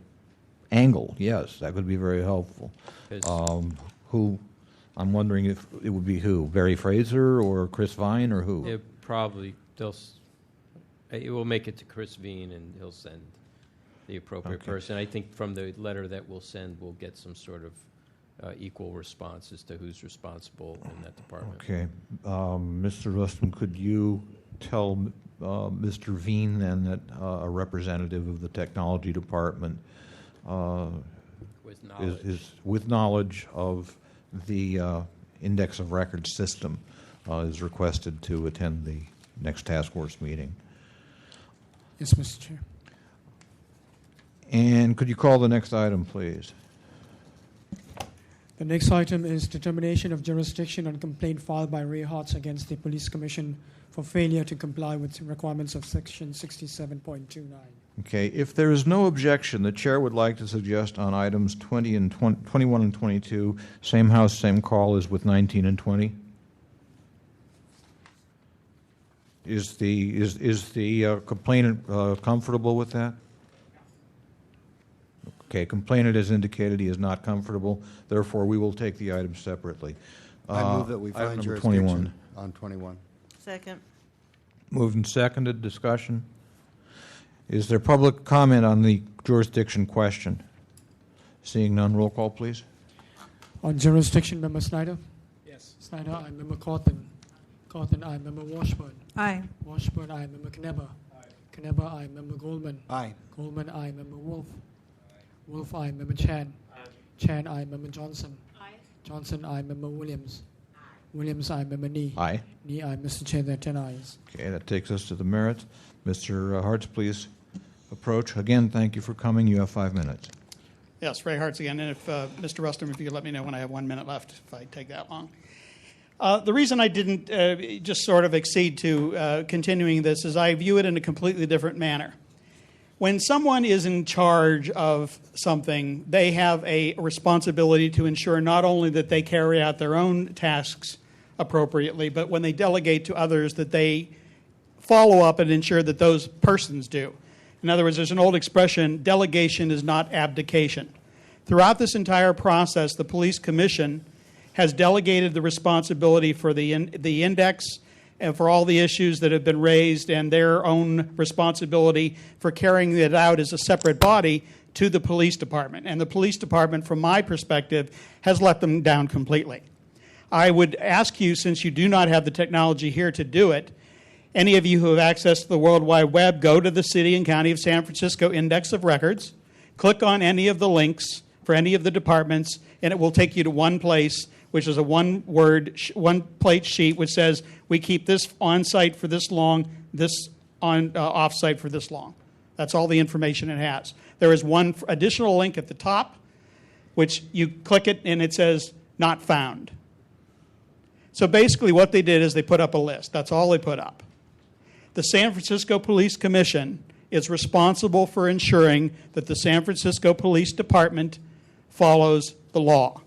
angle. Yes, that would be very helpful. Who? I'm wondering if it would be who? Barry Fraser or Chris Vine or who? It will make it to Chris Veen, and he'll send the appropriate person. I think from the letter that we'll send, we'll get some sort of equal response as to who's responsible in that department. Okay. Mr. Rustin, could you tell Mr. Veen then that a representative of the technology department is with knowledge of the index of records system is requested to attend the next task force meeting? Yes, Mr. Chair. And could you call the next item, please? The next item is determination of jurisdiction on complaint filed by Ray Hartz against the Police Commission for failure to comply with requirements of Section 67.29. Okay. If there is no objection, the chair would like to suggest on items 21 and 22, same house, same call as with 19 and 20. Is the complainant comfortable with that? Okay, complainant has indicated he is not comfortable. Therefore, we will take the items separately. I move that we item find number jurisdiction 21. on 21. Second. Moved and seconded. Discussion. Is there public comment on the jurisdiction question? Seeing none, roll call, please. On jurisdiction, Member Snyder? Yes. Snyder, aye. Member Cawthon. Cawthon, aye. Member Washburn. Aye. Washburn, aye. Member Knebber. Knebber, aye. Member Goldman. Aye. Goldman, aye. Member Wolf. Wolf, aye. Member Chan. Chan, aye. Member Johnson. Johnson, aye. Member Williams. Williams, aye. Member Nee. Aye. Nee, aye. Mr. Chair, there are 10 ayes. Okay, that takes us to the merits. Mr. Hartz, please approach. Again, thank you for coming. You have 5 minutes. Yes, Ray Hartz again. And if Mr. Rustin, if you could let me know when I have 1 minute left, if I take that long. The reason I didn't just sort of accede to continuing this is I view it in a completely different manner. When someone is in charge of something, they have a responsibility to ensure not only that they carry out their own tasks appropriately, but when they delegate to others that they follow up and ensure that those persons do. In other words, there's an old expression, delegation is not abdication. Throughout this entire process, the Police Commission has delegated the responsibility for the index and for all the issues that have been raised and their own responsibility for carrying it out as a separate body to the police department. And the police department, from my perspective, has let them down completely. I would ask you, since you do not have the technology here to do it, any of you who have access to the World Wide Web, go to the City and County of San Francisco Index of Records, click on any of the links for any of the departments, and it will take you to one place which is a one-plate sheet which says we keep this on-site for this long, this off-site for this long. That's all the information it has. There is one additional link at the top, which you click it and it says not found. So basically what they did is they put up a list. That's all they put up. The San Francisco Police Commission is responsible for ensuring that the San Francisco Police Department follows the law.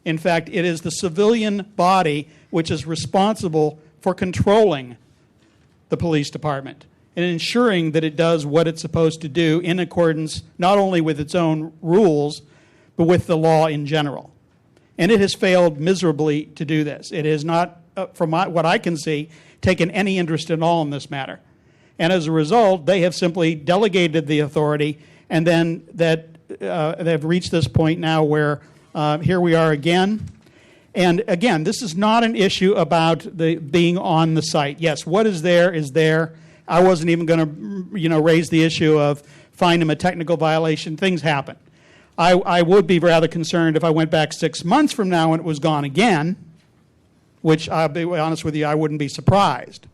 In fact, it is the civilian body which is responsible for controlling the police department and ensuring that it does what it's supposed to do in accordance not only with its own rules, but with the law in general. And it has failed miserably to do this. It has not, from what I can see, taken any interest at all in this matter. And as a result, they have simply delegated the authority, and then they've reached this point now where here we are again. And again, this is not an issue about the being on the site. Yes, what is there is there. I wasn't even going to, raise the issue of find them a technical violation. Things happen. I would be rather concerned if I went back 6 months from now and it was gone again, which I'll be honest with you, I wouldn't be surprised.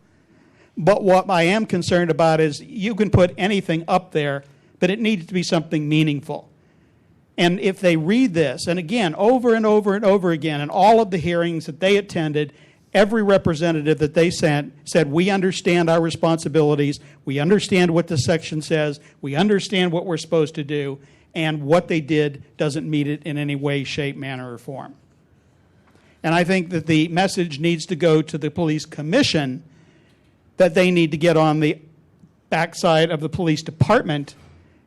But what I am concerned about is you can put anything up there, but it needs to be something meaningful. And if they read this, and again, over and over and over again, in all of the hearings that they attended, every representative that they sent said, we understand our responsibilities, we understand what the section says, we understand what we're supposed to do, and what they did doesn't meet it in any way, shape, manner, or form. And I think that the message needs to go to the police commission that they need to get on the backside of the police department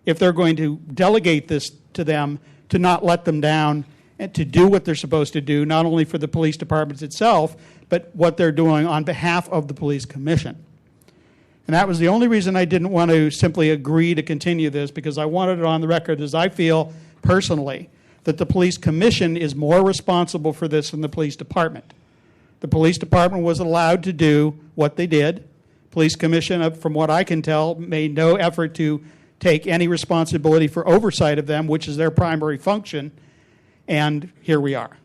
if they're going to delegate this to them, to not let them down and to do what they're supposed to do, not only for the police department itself, but what they're doing on behalf of the police commission. And that was the only reason I didn't want to simply agree to continue this, because I wanted it on the record as I feel personally that the police commission is more responsible for this than the police department. The police department was allowed to do what they did. Police commission, from what I can tell, made no effort to take any responsibility for oversight of them, which is their primary function, and here we are.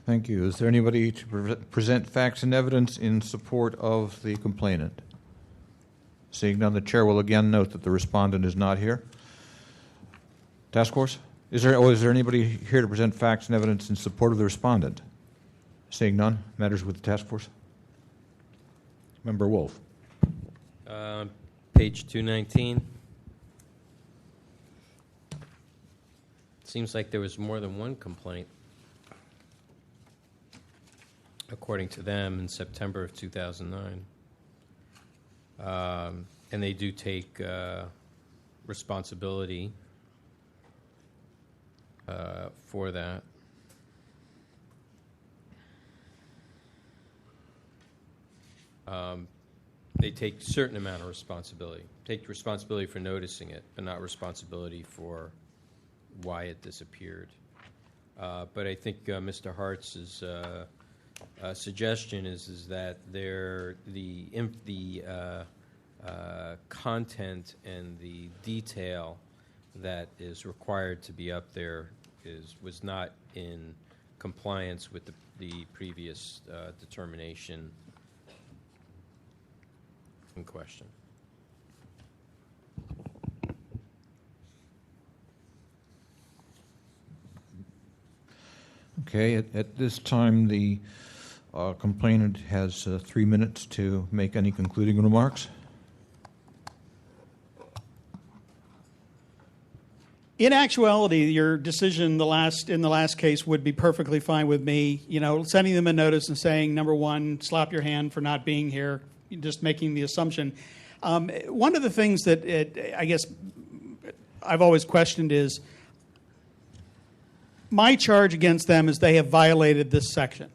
Thank you. Is there anybody to present facts and evidence in support of the complainant? Seeing none, the chair will again note that the respondent is not here. Task Force? Is there anybody here to present facts and evidence in support of the respondent? Seeing none, matters with the task force. Member Wolf. Page 219. Seems like there was more than one complaint, according to them, in September of 2009. And they do take responsibility for that. They take a certain amount of responsibility. Take responsibility for noticing it, but not responsibility for why it disappeared. But I think Mr. Hart's suggestion is that the content and the detail that is required to be up there was not in compliance with the previous determination in question. Okay, at this time, the complainant has 3 minutes to make any concluding remarks. In actuality, your decision in the last case would be perfectly fine with me. Sending them a notice and saying, number one, slap your hand for not being here, just making the assumption. One of the things that I guess I've always questioned is my charge against them is they have violated this section.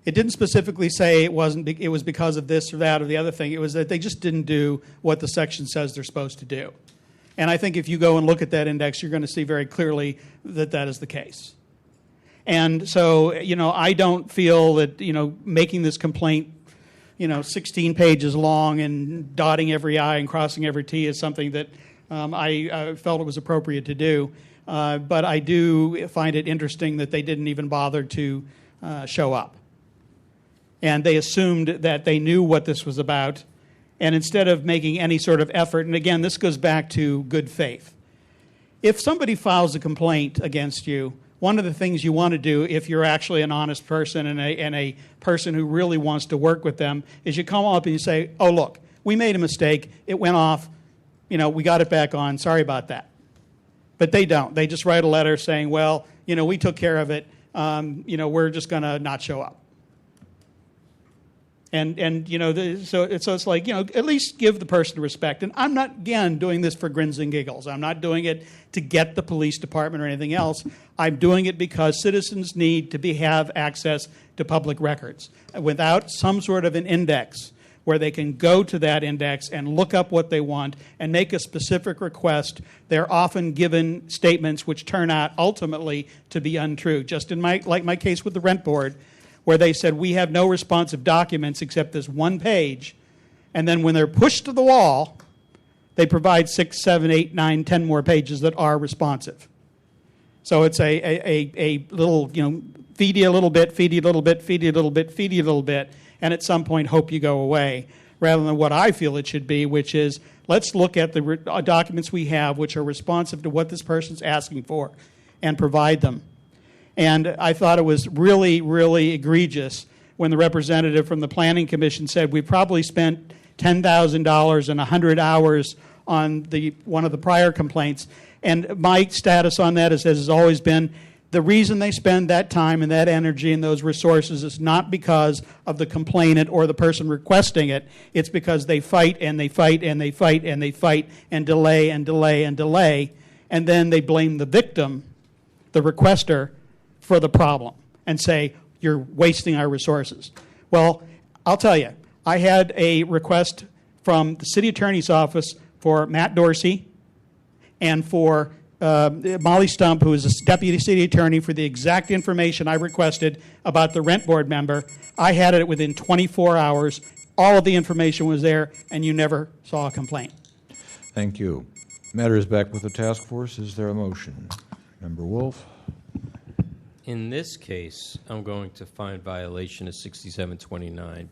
It didn't specifically say it was because of this or that or the other thing. It was that they just didn't do what the section says they're supposed to do. And I think if you go and look at that index, you're going to see very clearly that that is the case. And so, I don't feel that, making this complaint, 16 pages long and dotting every I and crossing every T is something that I felt it was appropriate to do. but I do find it interesting that they didn't even bother to show up. And they assumed that they knew what this was about, and instead of making any sort of effort, and again, this goes back to good faith. If somebody files a complaint against you, one of the things you want to do, if you're actually an honest person and a person who really wants to work with them, is you come up and you say, oh, look, we made a mistake. It went off. We got it back on. Sorry about that. But they don't. They just write a letter saying, well, we took care of it. We're just going to not show up. So it's like, at least give the person respect. And I'm not, again, doing this for grins and giggles. I'm not doing it to get the police department or anything else. I'm doing it because citizens need to have access to public records. Without some sort of an index where they can go to that index and look up what they want and make a specific request, they're often given statements which turn out ultimately to be untrue. Just in my case with the rent board, where they said, we have no responsive documents except this one page. And then when they're pushed to the wall, they provide 6, 7, 8, 9, 10 more pages that are responsive. So it's a little, feed you a little bit, feed you a little bit, feed you a little bit, feed you a little bit, and at some point hope you go away, rather than what I feel it should be, which is let's look at the documents we have which are responsive to what this person's asking for and provide them. And I thought it was really, really egregious when the representative from the Planning Commission said we probably spent $10,000 and 100 hours on one of the prior complaints. And my status on that has always been the reason they spend that time and that energy and those resources is not because of the complainant or the person requesting it. It's because they fight and they fight and they fight and they fight and delay and delay and delay. And then they blame the victim, the requester, for the problem and say, you're wasting our resources. Well, I'll tell you, I had a request from the city attorney's office for Matt Dorsey and for Molly Stump, who is a deputy city attorney, for the exact information I requested about the rent board member. I had it within 24 hours. All of the information was there, and you never saw a complaint. Thank you. Matter is back with the task force. Is there a motion? Member Wolf? In this case, I'm going to find violation of 6729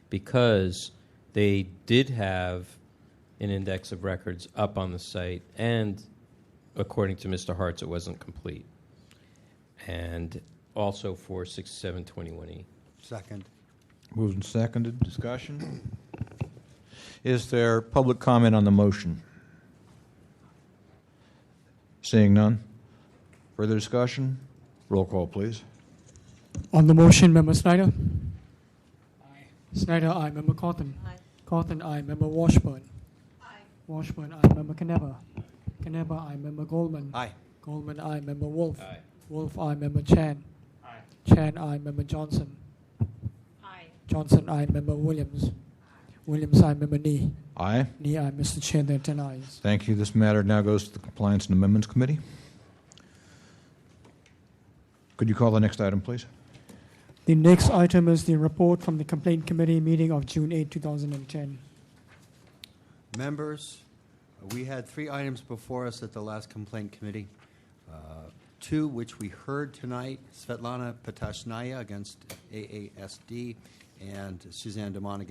because they did have an index of records up on the site, and according to Mr. Hartz, it wasn't complete. And also for 6721E. Second. Moved and seconded. Discussion? Is there public comment on the motion? Seeing none. Further discussion? Roll call, please. On the motion, Member Snyder? Aye. Snyder, aye. Member Cawthon? Aye. Cawthon, aye. Member Washburn? Aye. Washburn, aye. Member Knepper? Knepper, aye. Member Goldman? Aye. Goldman, aye. Member Wolf? Aye. Wolf, aye. Member Chan? Aye. Chan, aye. Member Johnson? Aye. Johnson, aye. Member Williams? Williams, aye. Member Nee? Aye. Nee, aye. Mr. Chair, there are 10 ayes. Thank you. This matter now goes to the Compliance and Amendments Committee. Could you call the next item, please? The next item is the report from the Complaint Committee meeting of June 8, 2010. Members, we had 3 items before us at the last Complaint Committee. 2 which we heard tonight, Svetlana Patashnaya against AASD and Suzanne Dumont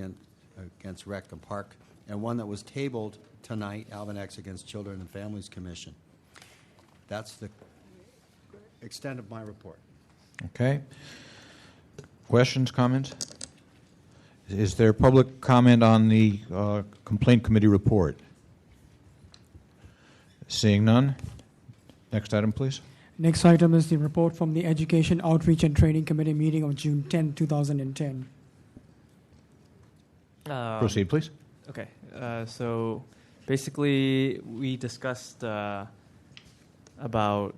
against Rec and Park, and one that was tabled tonight, Alvin X against Children and Families Commission. That's the extent of my report. Okay. Questions, comments? Is there public comment on the Complaint Committee report? Seeing none. Next item, please. Next item is the report from the Education, Outreach and Training Committee meeting of June 10, 2010. Proceed, please. Okay. So basically, we discussed about...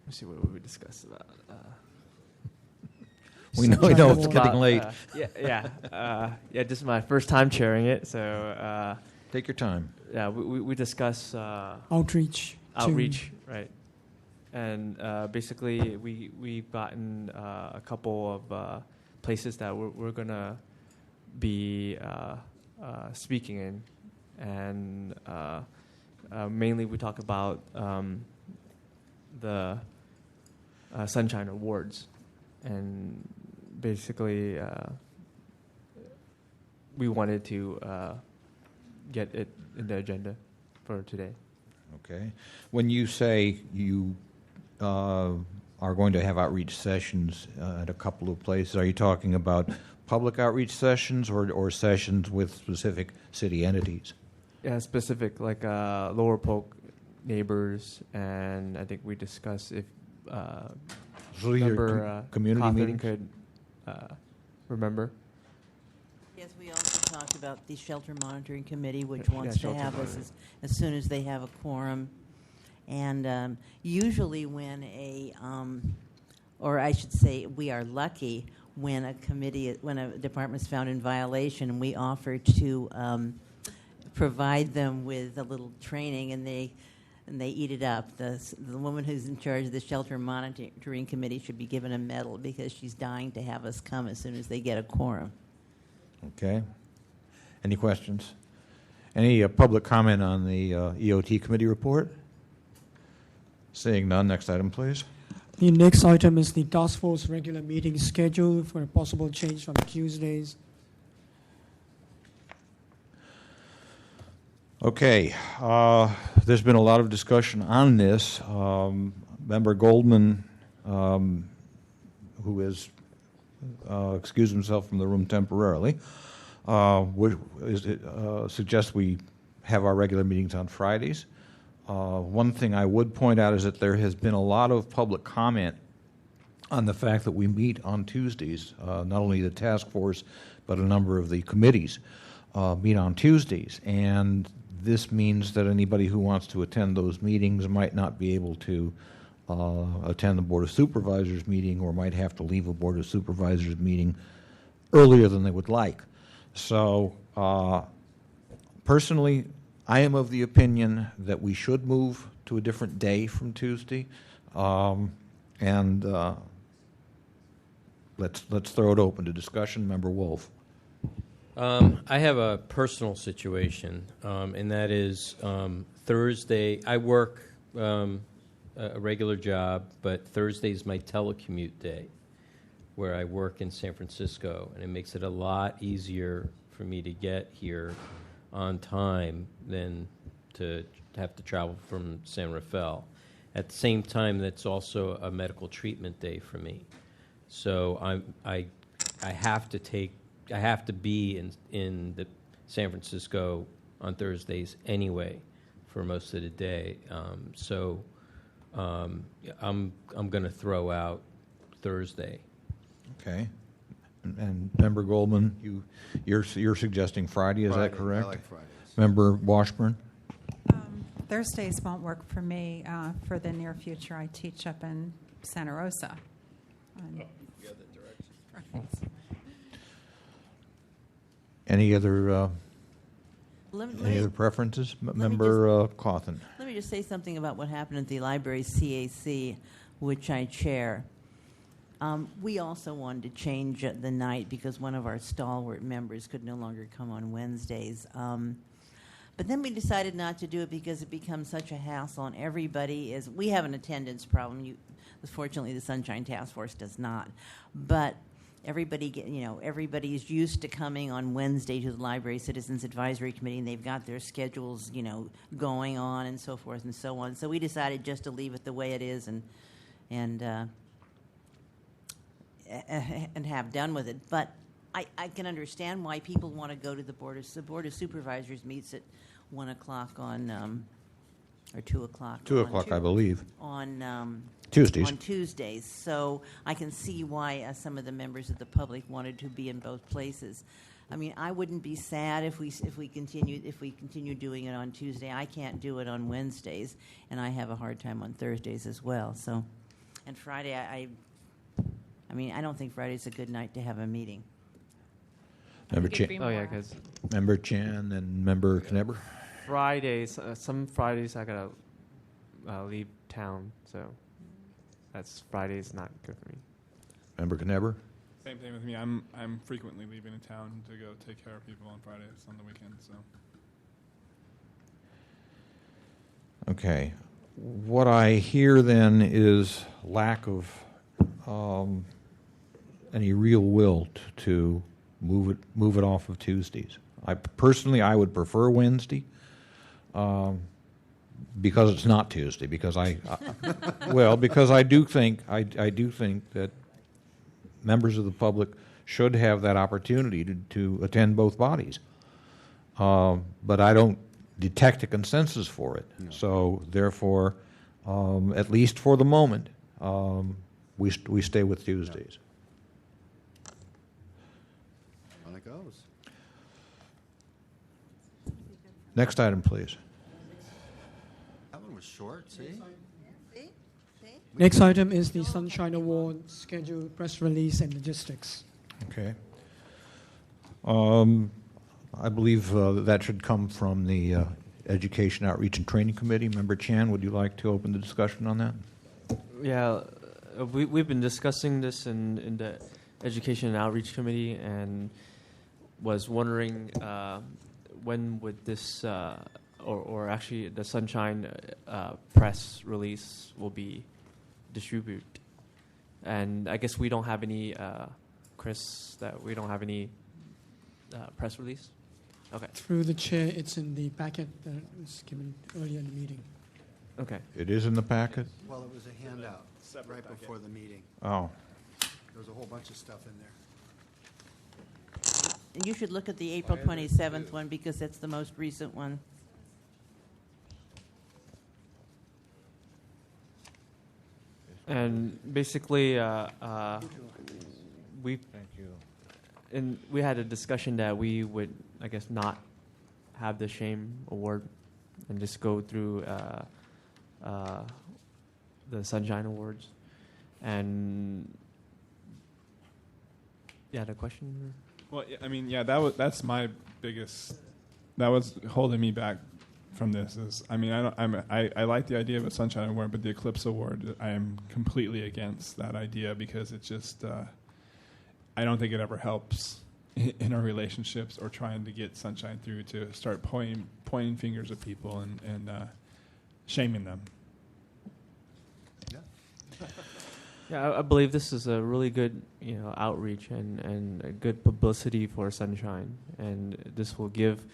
let's see, what we discussed about. We know it's getting late. Yeah. This is my first time chairing it, so take your time. Yeah, we discuss outreach, right? And basically, we've gotten a couple of places that we're gonna be speaking in, and mainly we talk about the Sunshine Awards, and basically we wanted to get it in the agenda for today. Okay. When you say you are going to have outreach sessions at a couple of places, are you talking about public outreach sessions or sessions with specific city entities? Yeah, specific, like Lower Polk neighbors, and I think we discussed if So these are member community Cawthon meetings? could remember. Yes, we also talked about the Shelter Monitoring Committee, which Yeah, wants to shelter have us monitoring. as soon as they have a quorum. And usually when or I should say, we are lucky when a department's found in violation, we offer to provide them with a little training, and they eat it up. The woman who's in charge of the Shelter Monitoring Committee should be given a medal because she's dying to have us come as soon as they get a quorum. Okay. Any questions? Any public comment on the EOT committee report? Seeing none, next item, please. The next item is the task force regular meeting schedule for a possible change from Tuesdays. Okay. There's been a lot of discussion on this. Member Goldman, who has excused himself from the room temporarily, suggests we have our regular meetings on Fridays. One thing I would point out is that there has been a lot of public comment on the fact that we meet on Tuesdays. Not only the task force, but a number of the committees meet on Tuesdays. And this means that anybody who wants to attend those meetings might not be able to attend the Board of Supervisors meeting, or might have to leave a Board of Supervisors meeting earlier than they would like. So personally, I am of the opinion that we should move to a different day from Tuesday, and let's throw it open to discussion. Member Wolf. I have a personal situation, and that is Thursday. I work a regular job, but Thursday is my telecommute day, where I work in San Francisco, and it makes it a lot easier for me to get here on time than to have to travel from San Rafael. At the same time, that's also a medical treatment day for me. So I have to be in the San Francisco on Thursdays anyway for most of the day. So I'm going to throw out Thursday. Okay. And Member Goldman, you're suggesting Friday, is that correct? I like Fridays. Member Washburn? Thursdays won't work for me for the near future. I teach up in Santa Rosa. Any other Let any me- other preferences? me Member Cawthon. Let me just say something about what happened at the library CAC, which I chair. We also wanted to change the night because one of our stalwart members could no longer come on Wednesdays. But then we decided not to do it because it becomes such a hassle on everybody. We have an attendance problem. Fortunately, the Sunshine Task Force does not. But everybody's used to coming on Wednesday to the Library Citizens Advisory Committee, and they've got their schedules, going on and so forth and so on. So we decided just to leave it the way it is and have done with it. But I can understand why people want to go to the Board of Supervisors meets at 1 o'clock or 2 o'clock. 2 o'clock, I believe. On Tuesdays. On Tuesdays. So I can see why some of the members of the public wanted to be in both places. I mean, I wouldn't be sad if we continue doing it on Tuesday. I can't do it on Wednesdays, and I have a hard time on Thursdays as well. So, and Friday, I don't think Friday's a good night to have a meeting. Member Oh Chan. yeah, because Member Chan and Member Knebber. Fridays, some Fridays I gotta leave town, so that's Fridays not good for me. Member Knebber. Same thing with me. I'm frequently leaving in town to go take care of people on Fridays on the weekend. So Okay. What I hear then is lack of any real will to move it off of Tuesdays. I would prefer Wednesday, because it's not Tuesday. Because because I do think that members of the public should have that opportunity to attend both bodies. But I don't detect a consensus for it. No. So therefore, at least for the moment, we stay with Tuesdays. On it goes. Next item, please. That one was short, see? Next item is the Sunshine Award schedule, press release, and logistics. Okay. I believe that should come from the Education, Outreach, and Training Committee. Member Chan, would you like to open the discussion on that? Yeah, we've been discussing this in the Education and Outreach Committee, and was wondering when would this, or actually the Sunshine press release will be distributed. And I guess we don't have any, Chris, that we don't have any press release? Okay. Through the chair, it's in the packet that was given earlier in the meeting. Okay. It is in the packet? Well, it was a handout right before the meeting. Oh. There was a whole bunch of stuff in there. And you should look at the April 27th one because that's the most recent one. And basically, we had a discussion that we would, I guess, not have the shame award and just go through the Sunshine Awards. And yeah, the question. Well, I mean, yeah, that's my biggest. That was holding me back from this. I like the idea of a Sunshine Award, but the Eclipse Award, I am completely against that idea because it just. I don't think it ever helps in our relationships or trying to get Sunshine through to start pointing fingers at people and shaming them. Yeah, I believe this is a really good, outreach and a good publicity for Sunshine, and this will give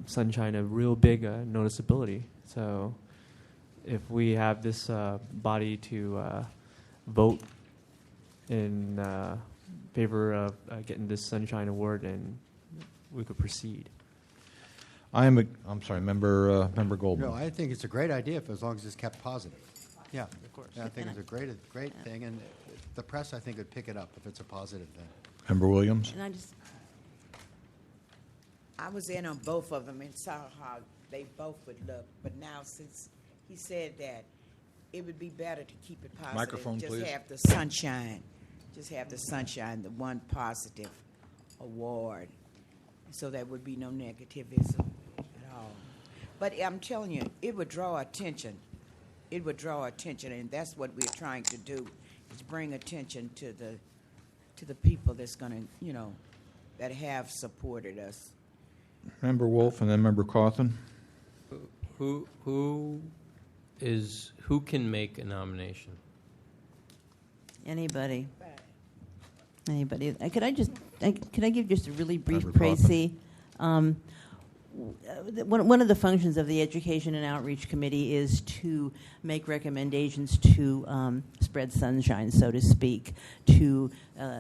Sunshine a real big noticeability. So, if we have this body to vote in favor of getting this Sunshine Award, and we could proceed. I'm sorry, Member Goldman. No, I think it's a great idea as long as it's kept positive. Yeah, of course. Yeah, I think it's a great thing, and the press, I think, would pick it up if it's a positive thing. Member Williams. And I was in on both of them and saw how they both would look, but now since he said that, it would be better to keep it positive. Microphone, just please. Have the sunshine. Just have the sunshine, the one positive award. So there would be no negativism at all. But I'm telling you, it would draw attention. It would draw attention, and that's what we're trying to do, is bring attention to the people that's going to, that have supported us. Member Wolf and then Member Cawthon. Who can make a nomination? Anybody. Could I give just a really brief Member précis? One of the functions of the Education and Outreach Committee is to make recommendations to spread sunshine, so to speak, to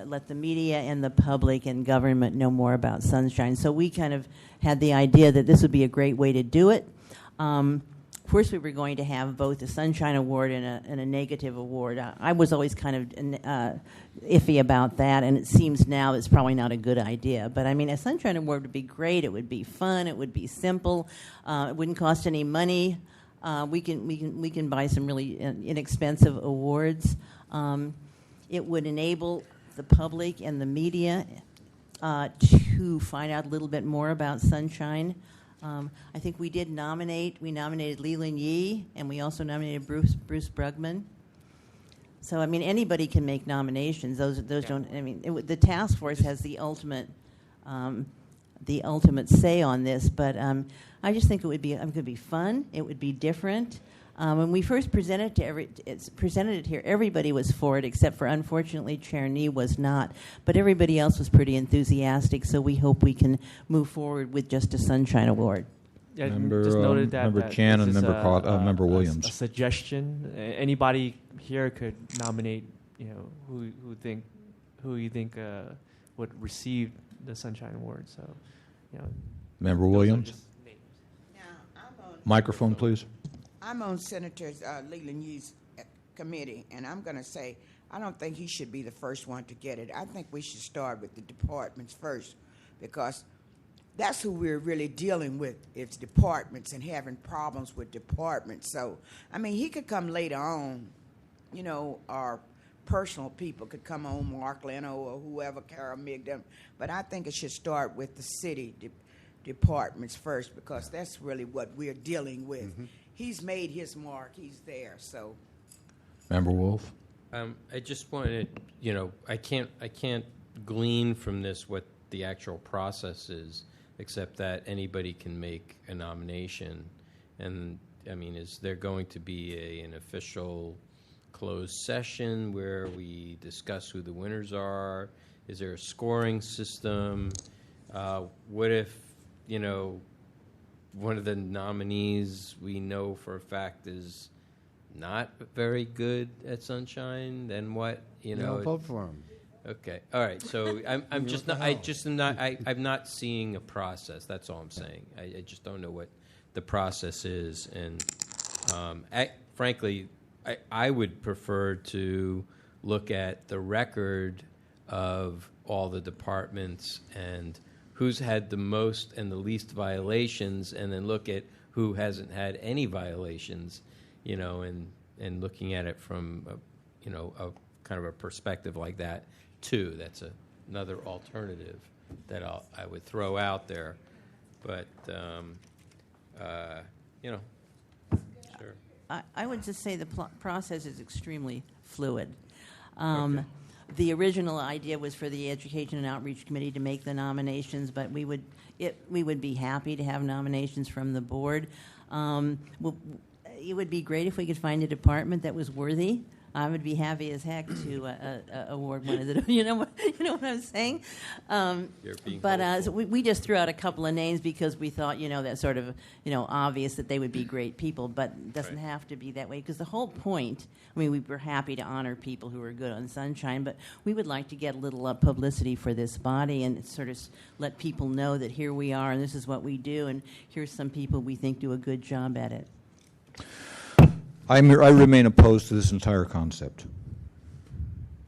let the media and the public and government know more about sunshine. So we kind of had the idea that this would be a great way to do it. First, we were going to have both a Sunshine Award and a negative award. I was always kind of iffy about that, and it seems now it's probably not a good idea. But I mean, a Sunshine Award would be great. It would be fun. It would be simple. It wouldn't cost any money. We can buy some really inexpensive awards. It would enable the public and the media to find out a little bit more about sunshine. I think we nominated Leland Yee, and we also nominated Bruce Brugman. So, I mean, anybody can make nominations. Those don't, I mean, the task force has the ultimate the ultimate say on this, but I just think it would be fun. It would be different. When we first presented it here, everybody was for it, except for, unfortunately, Chair Nee was not. But everybody else was pretty enthusiastic, so we hope we can move forward with just a Sunshine Award. Yeah, Member, just noted that Member that Chan this and is Member Williams. A suggestion. Anybody here could nominate, who you think would receive the Sunshine Award. So, Member Williams. Microphone, please. I'm on Senator Leland Yu's committee, and I'm going to say I don't think he should be the first one to get it. I think we should start with the departments first, because that's who we're really dealing with. It's departments and having problems with departments. So, I mean, he could come later on, our personal people could come on, Mark Leno or whoever, Carol Migdon. But I think it should start with the city departments first, because that's really what we're dealing with. Mm-hmm. He's made his mark. He's there. So, Member Wolf. I just wanted, I can't glean from this what the actual process is, except that anybody can make a nomination. And I mean, is there going to be an official closed session where we discuss who the winners are? Is there a scoring system? What if, one of the nominees we know for a fact is not very good at Sunshine? Then what? Don't vote for him. Okay. All right. So I'm just not. I'm not seeing a process. That's all I'm saying. I just don't know what the process is, and frankly, I would prefer to look at the record of all the departments and who's had the most and the least violations, and then look at who hasn't had any violations, and looking at it from a kind of a perspective like that too. That's another alternative that I would throw out there, but sure. I would just say the process is extremely fluid. The original idea was for the Education and Outreach Committee to make the nominations, but we would be happy to have nominations from the board. It would be great if we could find a department that was worthy. I would be happy as heck to award one of the. You know what I'm saying? So we just threw out a couple of names because we thought that's sort of obvious that they would be great people, but it doesn't have to be that way, because the whole point. I mean, we were happy to honor people who are good on Sunshine, but we would like to get a little publicity for this body and sort of let people know that here we are and this is what we do, and here's some people we think do a good job at it. I remain opposed to this entire concept.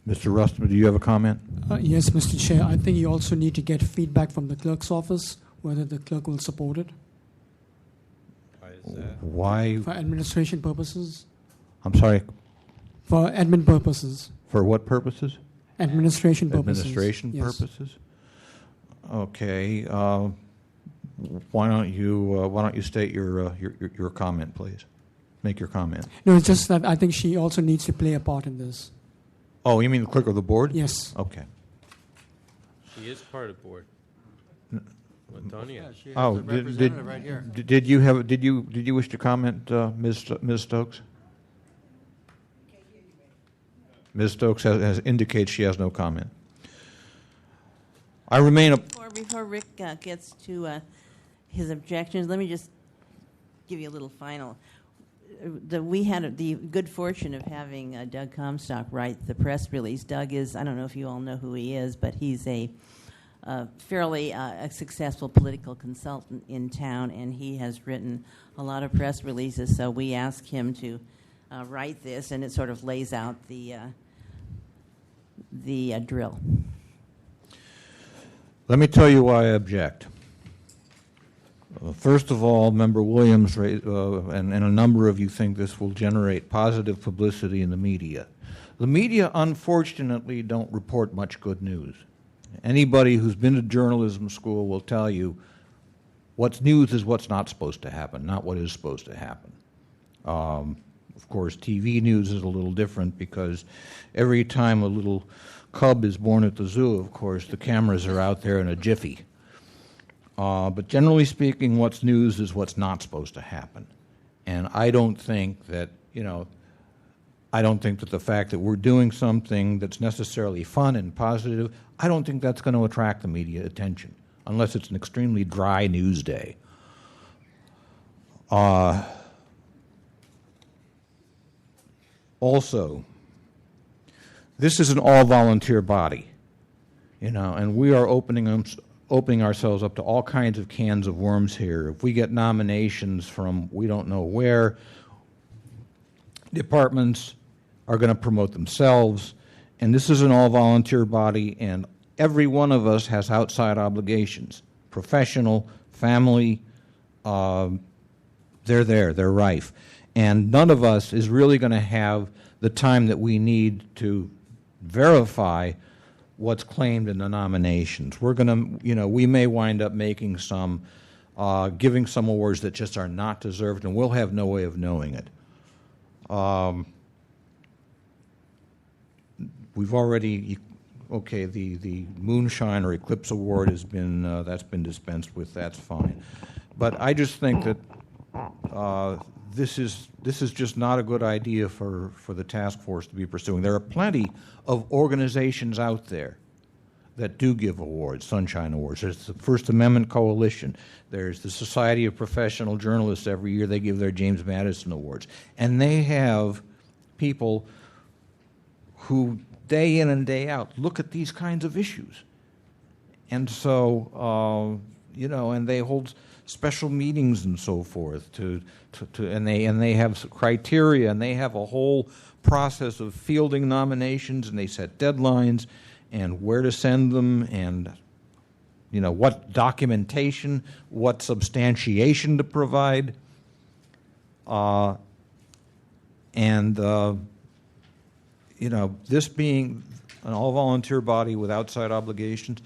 Mr. Rustman, do you have a comment? Yes, Mr. Chair. I think you also need to get feedback from the clerk's office, whether the clerk will support it. Why is that? Why? For administration purposes. I'm sorry? For admin purposes. For what purposes? Administration purposes. Administration yes. purposes? Okay. Why don't you state your comment, please? Make your comment. No, it's just that I think she also needs to play a part in this. Oh, you mean the clerk of the board? Yes. Okay. She is part of the board. Antonia. Yeah, she has a representative right here. Did you wish to comment, Ms. Stokes? Ms. Stokes has indicated she has no comment. I remain Before Rick gets to his objections, let me just give you a little final. We had the good fortune of having Doug Comstock write the press release. Doug is, I don't know if you all know who he is, but he's a fairly successful political consultant in town, and he has written a lot of press releases, so we asked him to write this, and it sort of lays out the drill. Let me tell you why I object. First of all, Member Williams and a number of you think this will generate positive publicity in the media. The media, unfortunately, don't report much good news. Anybody who's been to journalism school will tell you what's news is what's not supposed to happen, not what is supposed to happen. Of course, TV news is a little different because every time a little cub is born at the zoo, of course, the cameras are out there in a jiffy. But generally speaking, what's news is what's not supposed to happen. And I don't think that, I don't think that the fact that we're doing something that's necessarily fun and positive, I don't think that's going to attract the media attention, unless it's an extremely dry news day. Also, this is an all-volunteer body, and we are opening ourselves up to all kinds of cans of worms here. If we get nominations from we don't know where, departments are going to promote themselves, and this is an all-volunteer body, and every one of us has outside obligations, professional, family, they're there, they're rife. And none of us is really going to have the time that we need to verify what's claimed in the nominations. We're going to, we may wind up making some, giving some awards that just are not deserved, and we'll have no way of knowing it. We've already, okay, the Moonshine or Eclipse Award has been, that's been dispensed with, that's fine. But I just think that this is just not a good idea for the task force to be pursuing. There are plenty of organizations out there that do give awards, Sunshine Awards. There's the First Amendment Coalition. There's the Society of Professional Journalists. Every year they give their James Madison Awards. And they have people who day in and day out look at these kinds of issues. And so, and they hold special meetings and so forth and they have criteria, and they have a whole process of fielding nominations, and they set deadlines and where to send them, and what documentation, what substantiation to provide, this being an all-volunteer body with outside obligations,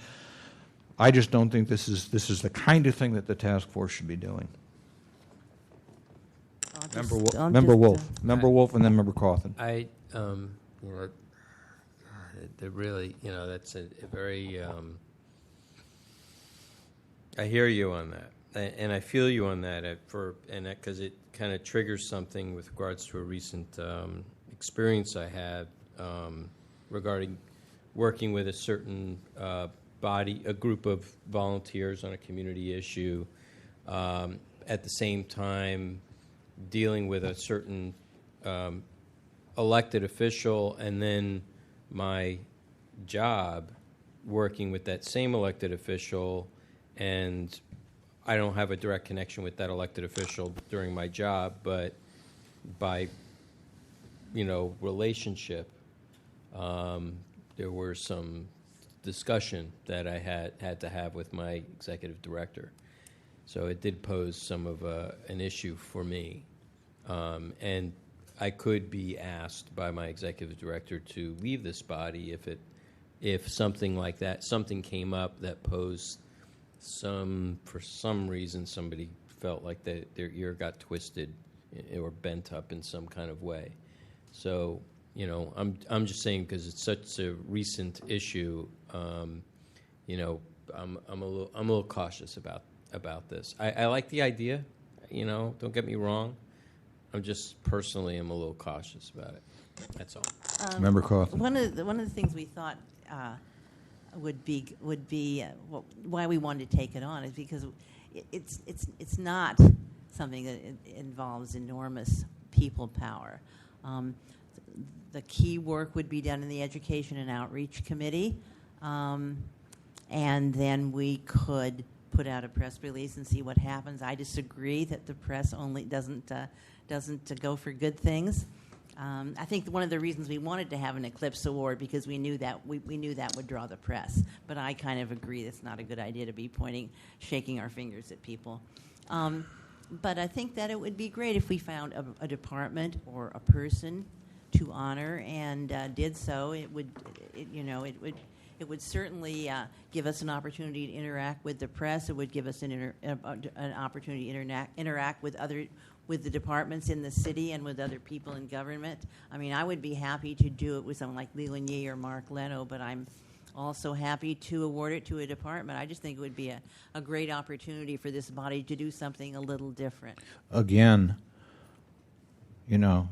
I just don't think this is the kind of thing that the task force should be doing. Member Wolf, and then Member Cawthon. Really, that's a very. I hear you on that, and I feel you on that. Because it kind of triggers something with regards to a recent experience I had regarding working with a certain a group of volunteers on a community issue, at the same time dealing with a certain elected official, and then my job working with that same elected official, and I don't have a direct connection with that elected official during my job, but by relationship, there were some discussion that I had to have with my executive director. So it did pose some of an issue for me. And I could be asked by my executive director to leave this body if something like that, something came up that posed for some reason somebody felt like their ear got twisted or bent up in some kind of way. So, I'm just saying, because it's such a recent issue, I'm a little cautious about this. I like the idea, don't get me wrong. I'm just personally am a little cautious about it. That's all. Member Cawthon. One of the things we thought would be why we wanted to take it on is because it's not something that involves enormous people power. The key work would be done in the Education and Outreach Committee, and then we could put out a press release and see what happens. I disagree that the press only doesn't go for good things. I think one of the reasons we wanted to have an Eclipse Award because we knew that we knew that would draw the press. But I kind of agree it's not a good idea to be shaking our fingers at people. But I think that it would be great if we found a department or a person to honor and did so. It would certainly give us an opportunity to interact with the press. It would give us an opportunity to interact with the departments in the city and with other people in government. I mean, I would be happy to do it with someone like Leland Yee or Mark Leno, but I'm also happy to award it to a department. I just think it would be a great opportunity for this body to do something a little different. Again, you know,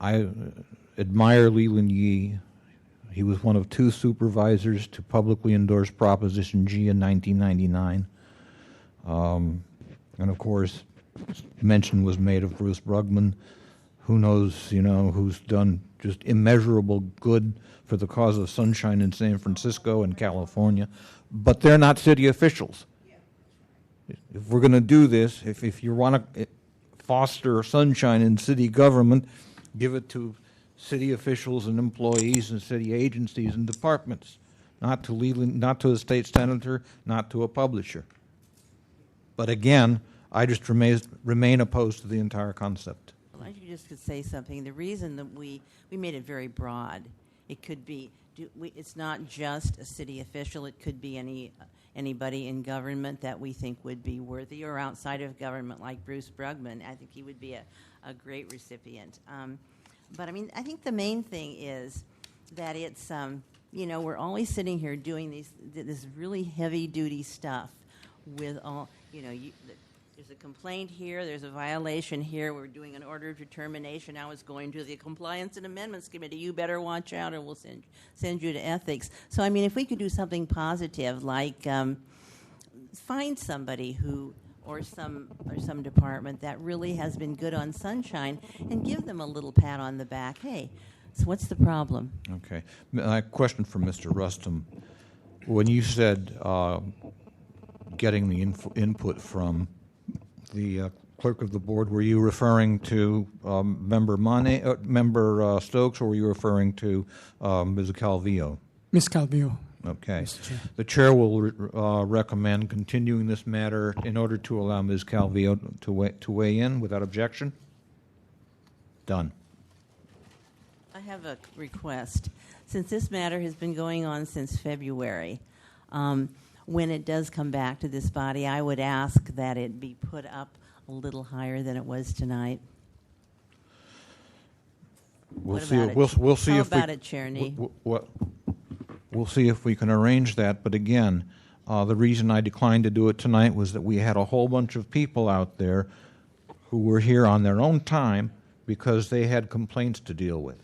I admire Leland Yee. He was one of 2 supervisors to publicly endorse Proposition G in 1999. And of course, mention was made of Bruce Brugman. Who knows, you know, who's done just immeasurable good for the cause of sunshine in San Francisco and California. But they're not city officials. If we're going to do this, if you want to foster sunshine in city government, give it to city officials and employees and city agencies and departments, not to Leland, not to a state senator, not to a publisher. But again, I just remain opposed to the entire concept. Well, I just could say something. The reason that we made it very broad, it could be, it's not just a city official, it could be anybody in government that we think would be worthy, or outside of government like Bruce Brugman. I think he would be a great recipient. But I mean, I think the main thing is that it's, you know, we're always sitting here doing this really heavy-duty stuff with all, you know, there's a complaint here, there's a violation here, we're doing an order of determination, now it's going to the Compliance and Amendments Committee, you better watch out or we'll send you to ethics. So, I mean, if we could do something positive, like find somebody who, or some department that really has been good on sunshine, and give them a little pat on the back. Hey, so what's the problem? Okay. A question for Mr. Rustum. When you said getting the input from the clerk of the board, were you referring to Member Stokes, or were you referring to Ms. Calvillo? Ms. Calvillo. Okay. The chair will recommend continuing this matter in order to allow Ms. Calvillo to weigh in without objection. Done. I have a request. Since this matter has been going on since February, when it does come back to this body, I would ask that it be put up a little higher than it was tonight. We'll see if Chair Nee? We'll see if we can arrange that. But again, the reason I declined to do it tonight was that we had a whole bunch of people out there who were here on their own time because they had complaints to deal with.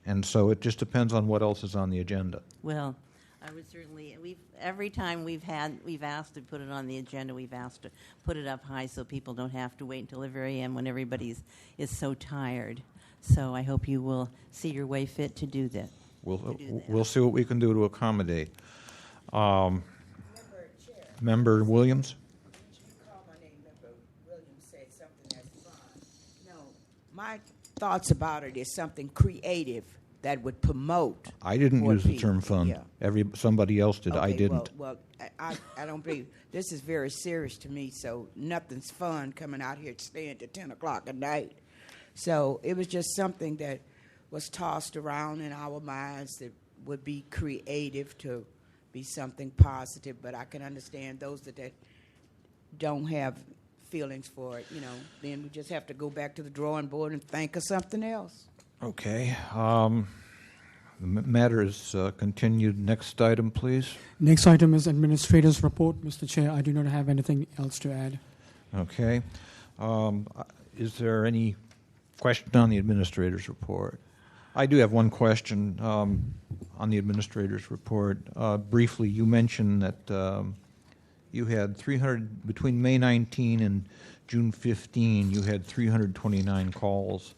And so it just depends on what else is on the agenda. Well, I would certainly, every time we've asked to put it on the agenda, we've asked to put it up high so people don't have to wait until the very end when everybody is so tired. So I hope you will see your way fit to do that. We'll see what we can do to accommodate. Member Williams? You call my name, Member Williams said something that's fine. No, my thoughts about it is something creative that would promote. I didn't use the people. term fun. Yeah. Somebody else did. Okay, I didn't. Well, I don't believe this is very serious to me. So nothing's fun coming out here staying till 10 o'clock at night. So it was just something that was tossed around in our minds that would be creative to be something positive. But I can understand those that don't have feelings for it. You know, then we just have to go back to the drawing board and think of something else. Okay. The matter is continued. Next item, please. Next item is Administrator's Report. Mr. Chair, I do not have anything else to add. Okay. Is there any question on the Administrator's Report? I do have one question on the Administrator's Report. Briefly, you mentioned that you had 300, between May 19 and June 15, you had 329 calls.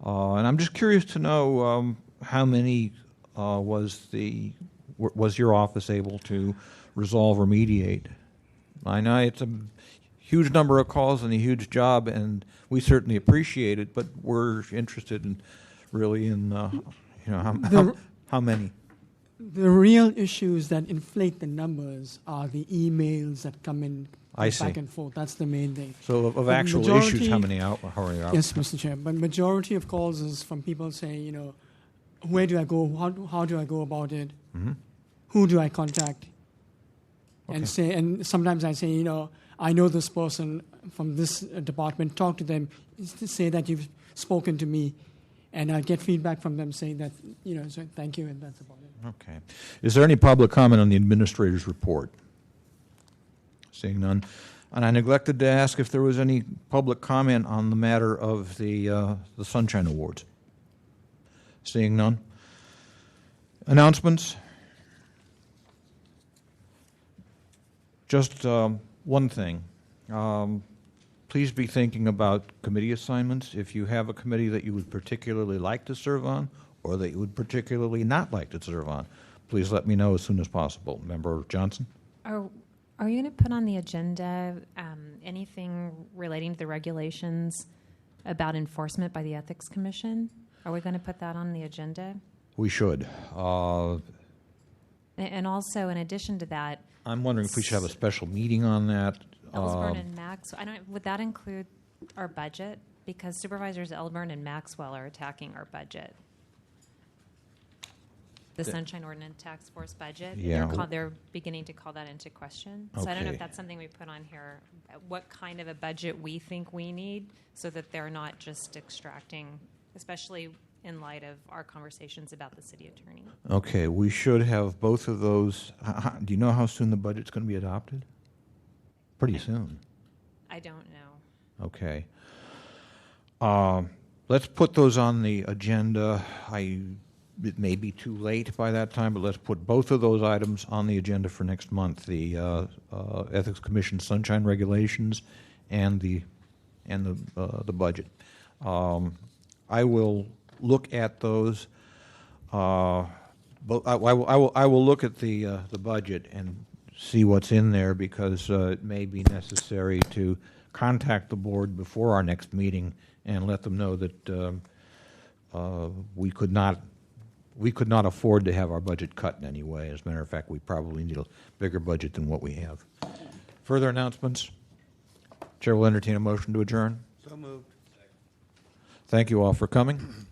And I'm just curious to know how many was your office able to resolve or mediate? I know it's a huge number of calls and a huge job, and we certainly appreciate it, but we're interested in how many. The real issues that inflate the numbers are the emails that come in back and forth. That's the main thing. So of actual issues, how many are out? Yes, Mr. Chair. But majority of calls is from people saying, you know, where do I go? How do I go about it? Mm-hmm. Who do I contact? Okay. And sometimes I say, you know, I know this person from this department. Talk to them. Say that you've spoken to me, and I get feedback from them saying that, so thank you, and that's about it. Okay. Is there any public comment on the administrator's report? Seeing none. And I neglected to ask if there was any public comment on the matter of the Sunshine Awards. Seeing none. Announcements? Just one thing. Please be thinking about committee assignments. If you have a committee that you would particularly like to serve on or that you would particularly not like to serve on, please let me know as soon as possible. Member Johnson? Are you going to put on the agenda anything relating to the regulations about enforcement by the Ethics Commission? Are we going to put that on the agenda? We should. And also, in addition to that, I'm wondering if we should have a special meeting on that. Ellsburn and would that include our budget? Because Supervisors Ellsburn and Maxwell are attacking our budget. The Sunshine Ordinance Task Force budget. Yeah. They're beginning to call that into question. So I don't know if that's something we put on here, what kind of a budget we think we need so that they're not just extracting, especially in light of our conversations about the city attorney. Okay, we should have both of those. Do you know how soon the budget's going to be adopted? Pretty soon. I don't know. Okay. Let's put those on the agenda. It may be too late by that time, but let's put both of those items on the agenda for next month: the Ethics Commission Sunshine Regulations and the budget. I will look at those. I will look at the budget and see what's in there, because it may be necessary to contact the board before our next meeting and let them know that we could not afford to have our budget cut in any way. As a matter of fact, we probably need a bigger budget than what we have. Further announcements? Chair will entertain a motion to adjourn. So moved. Thank you all for coming.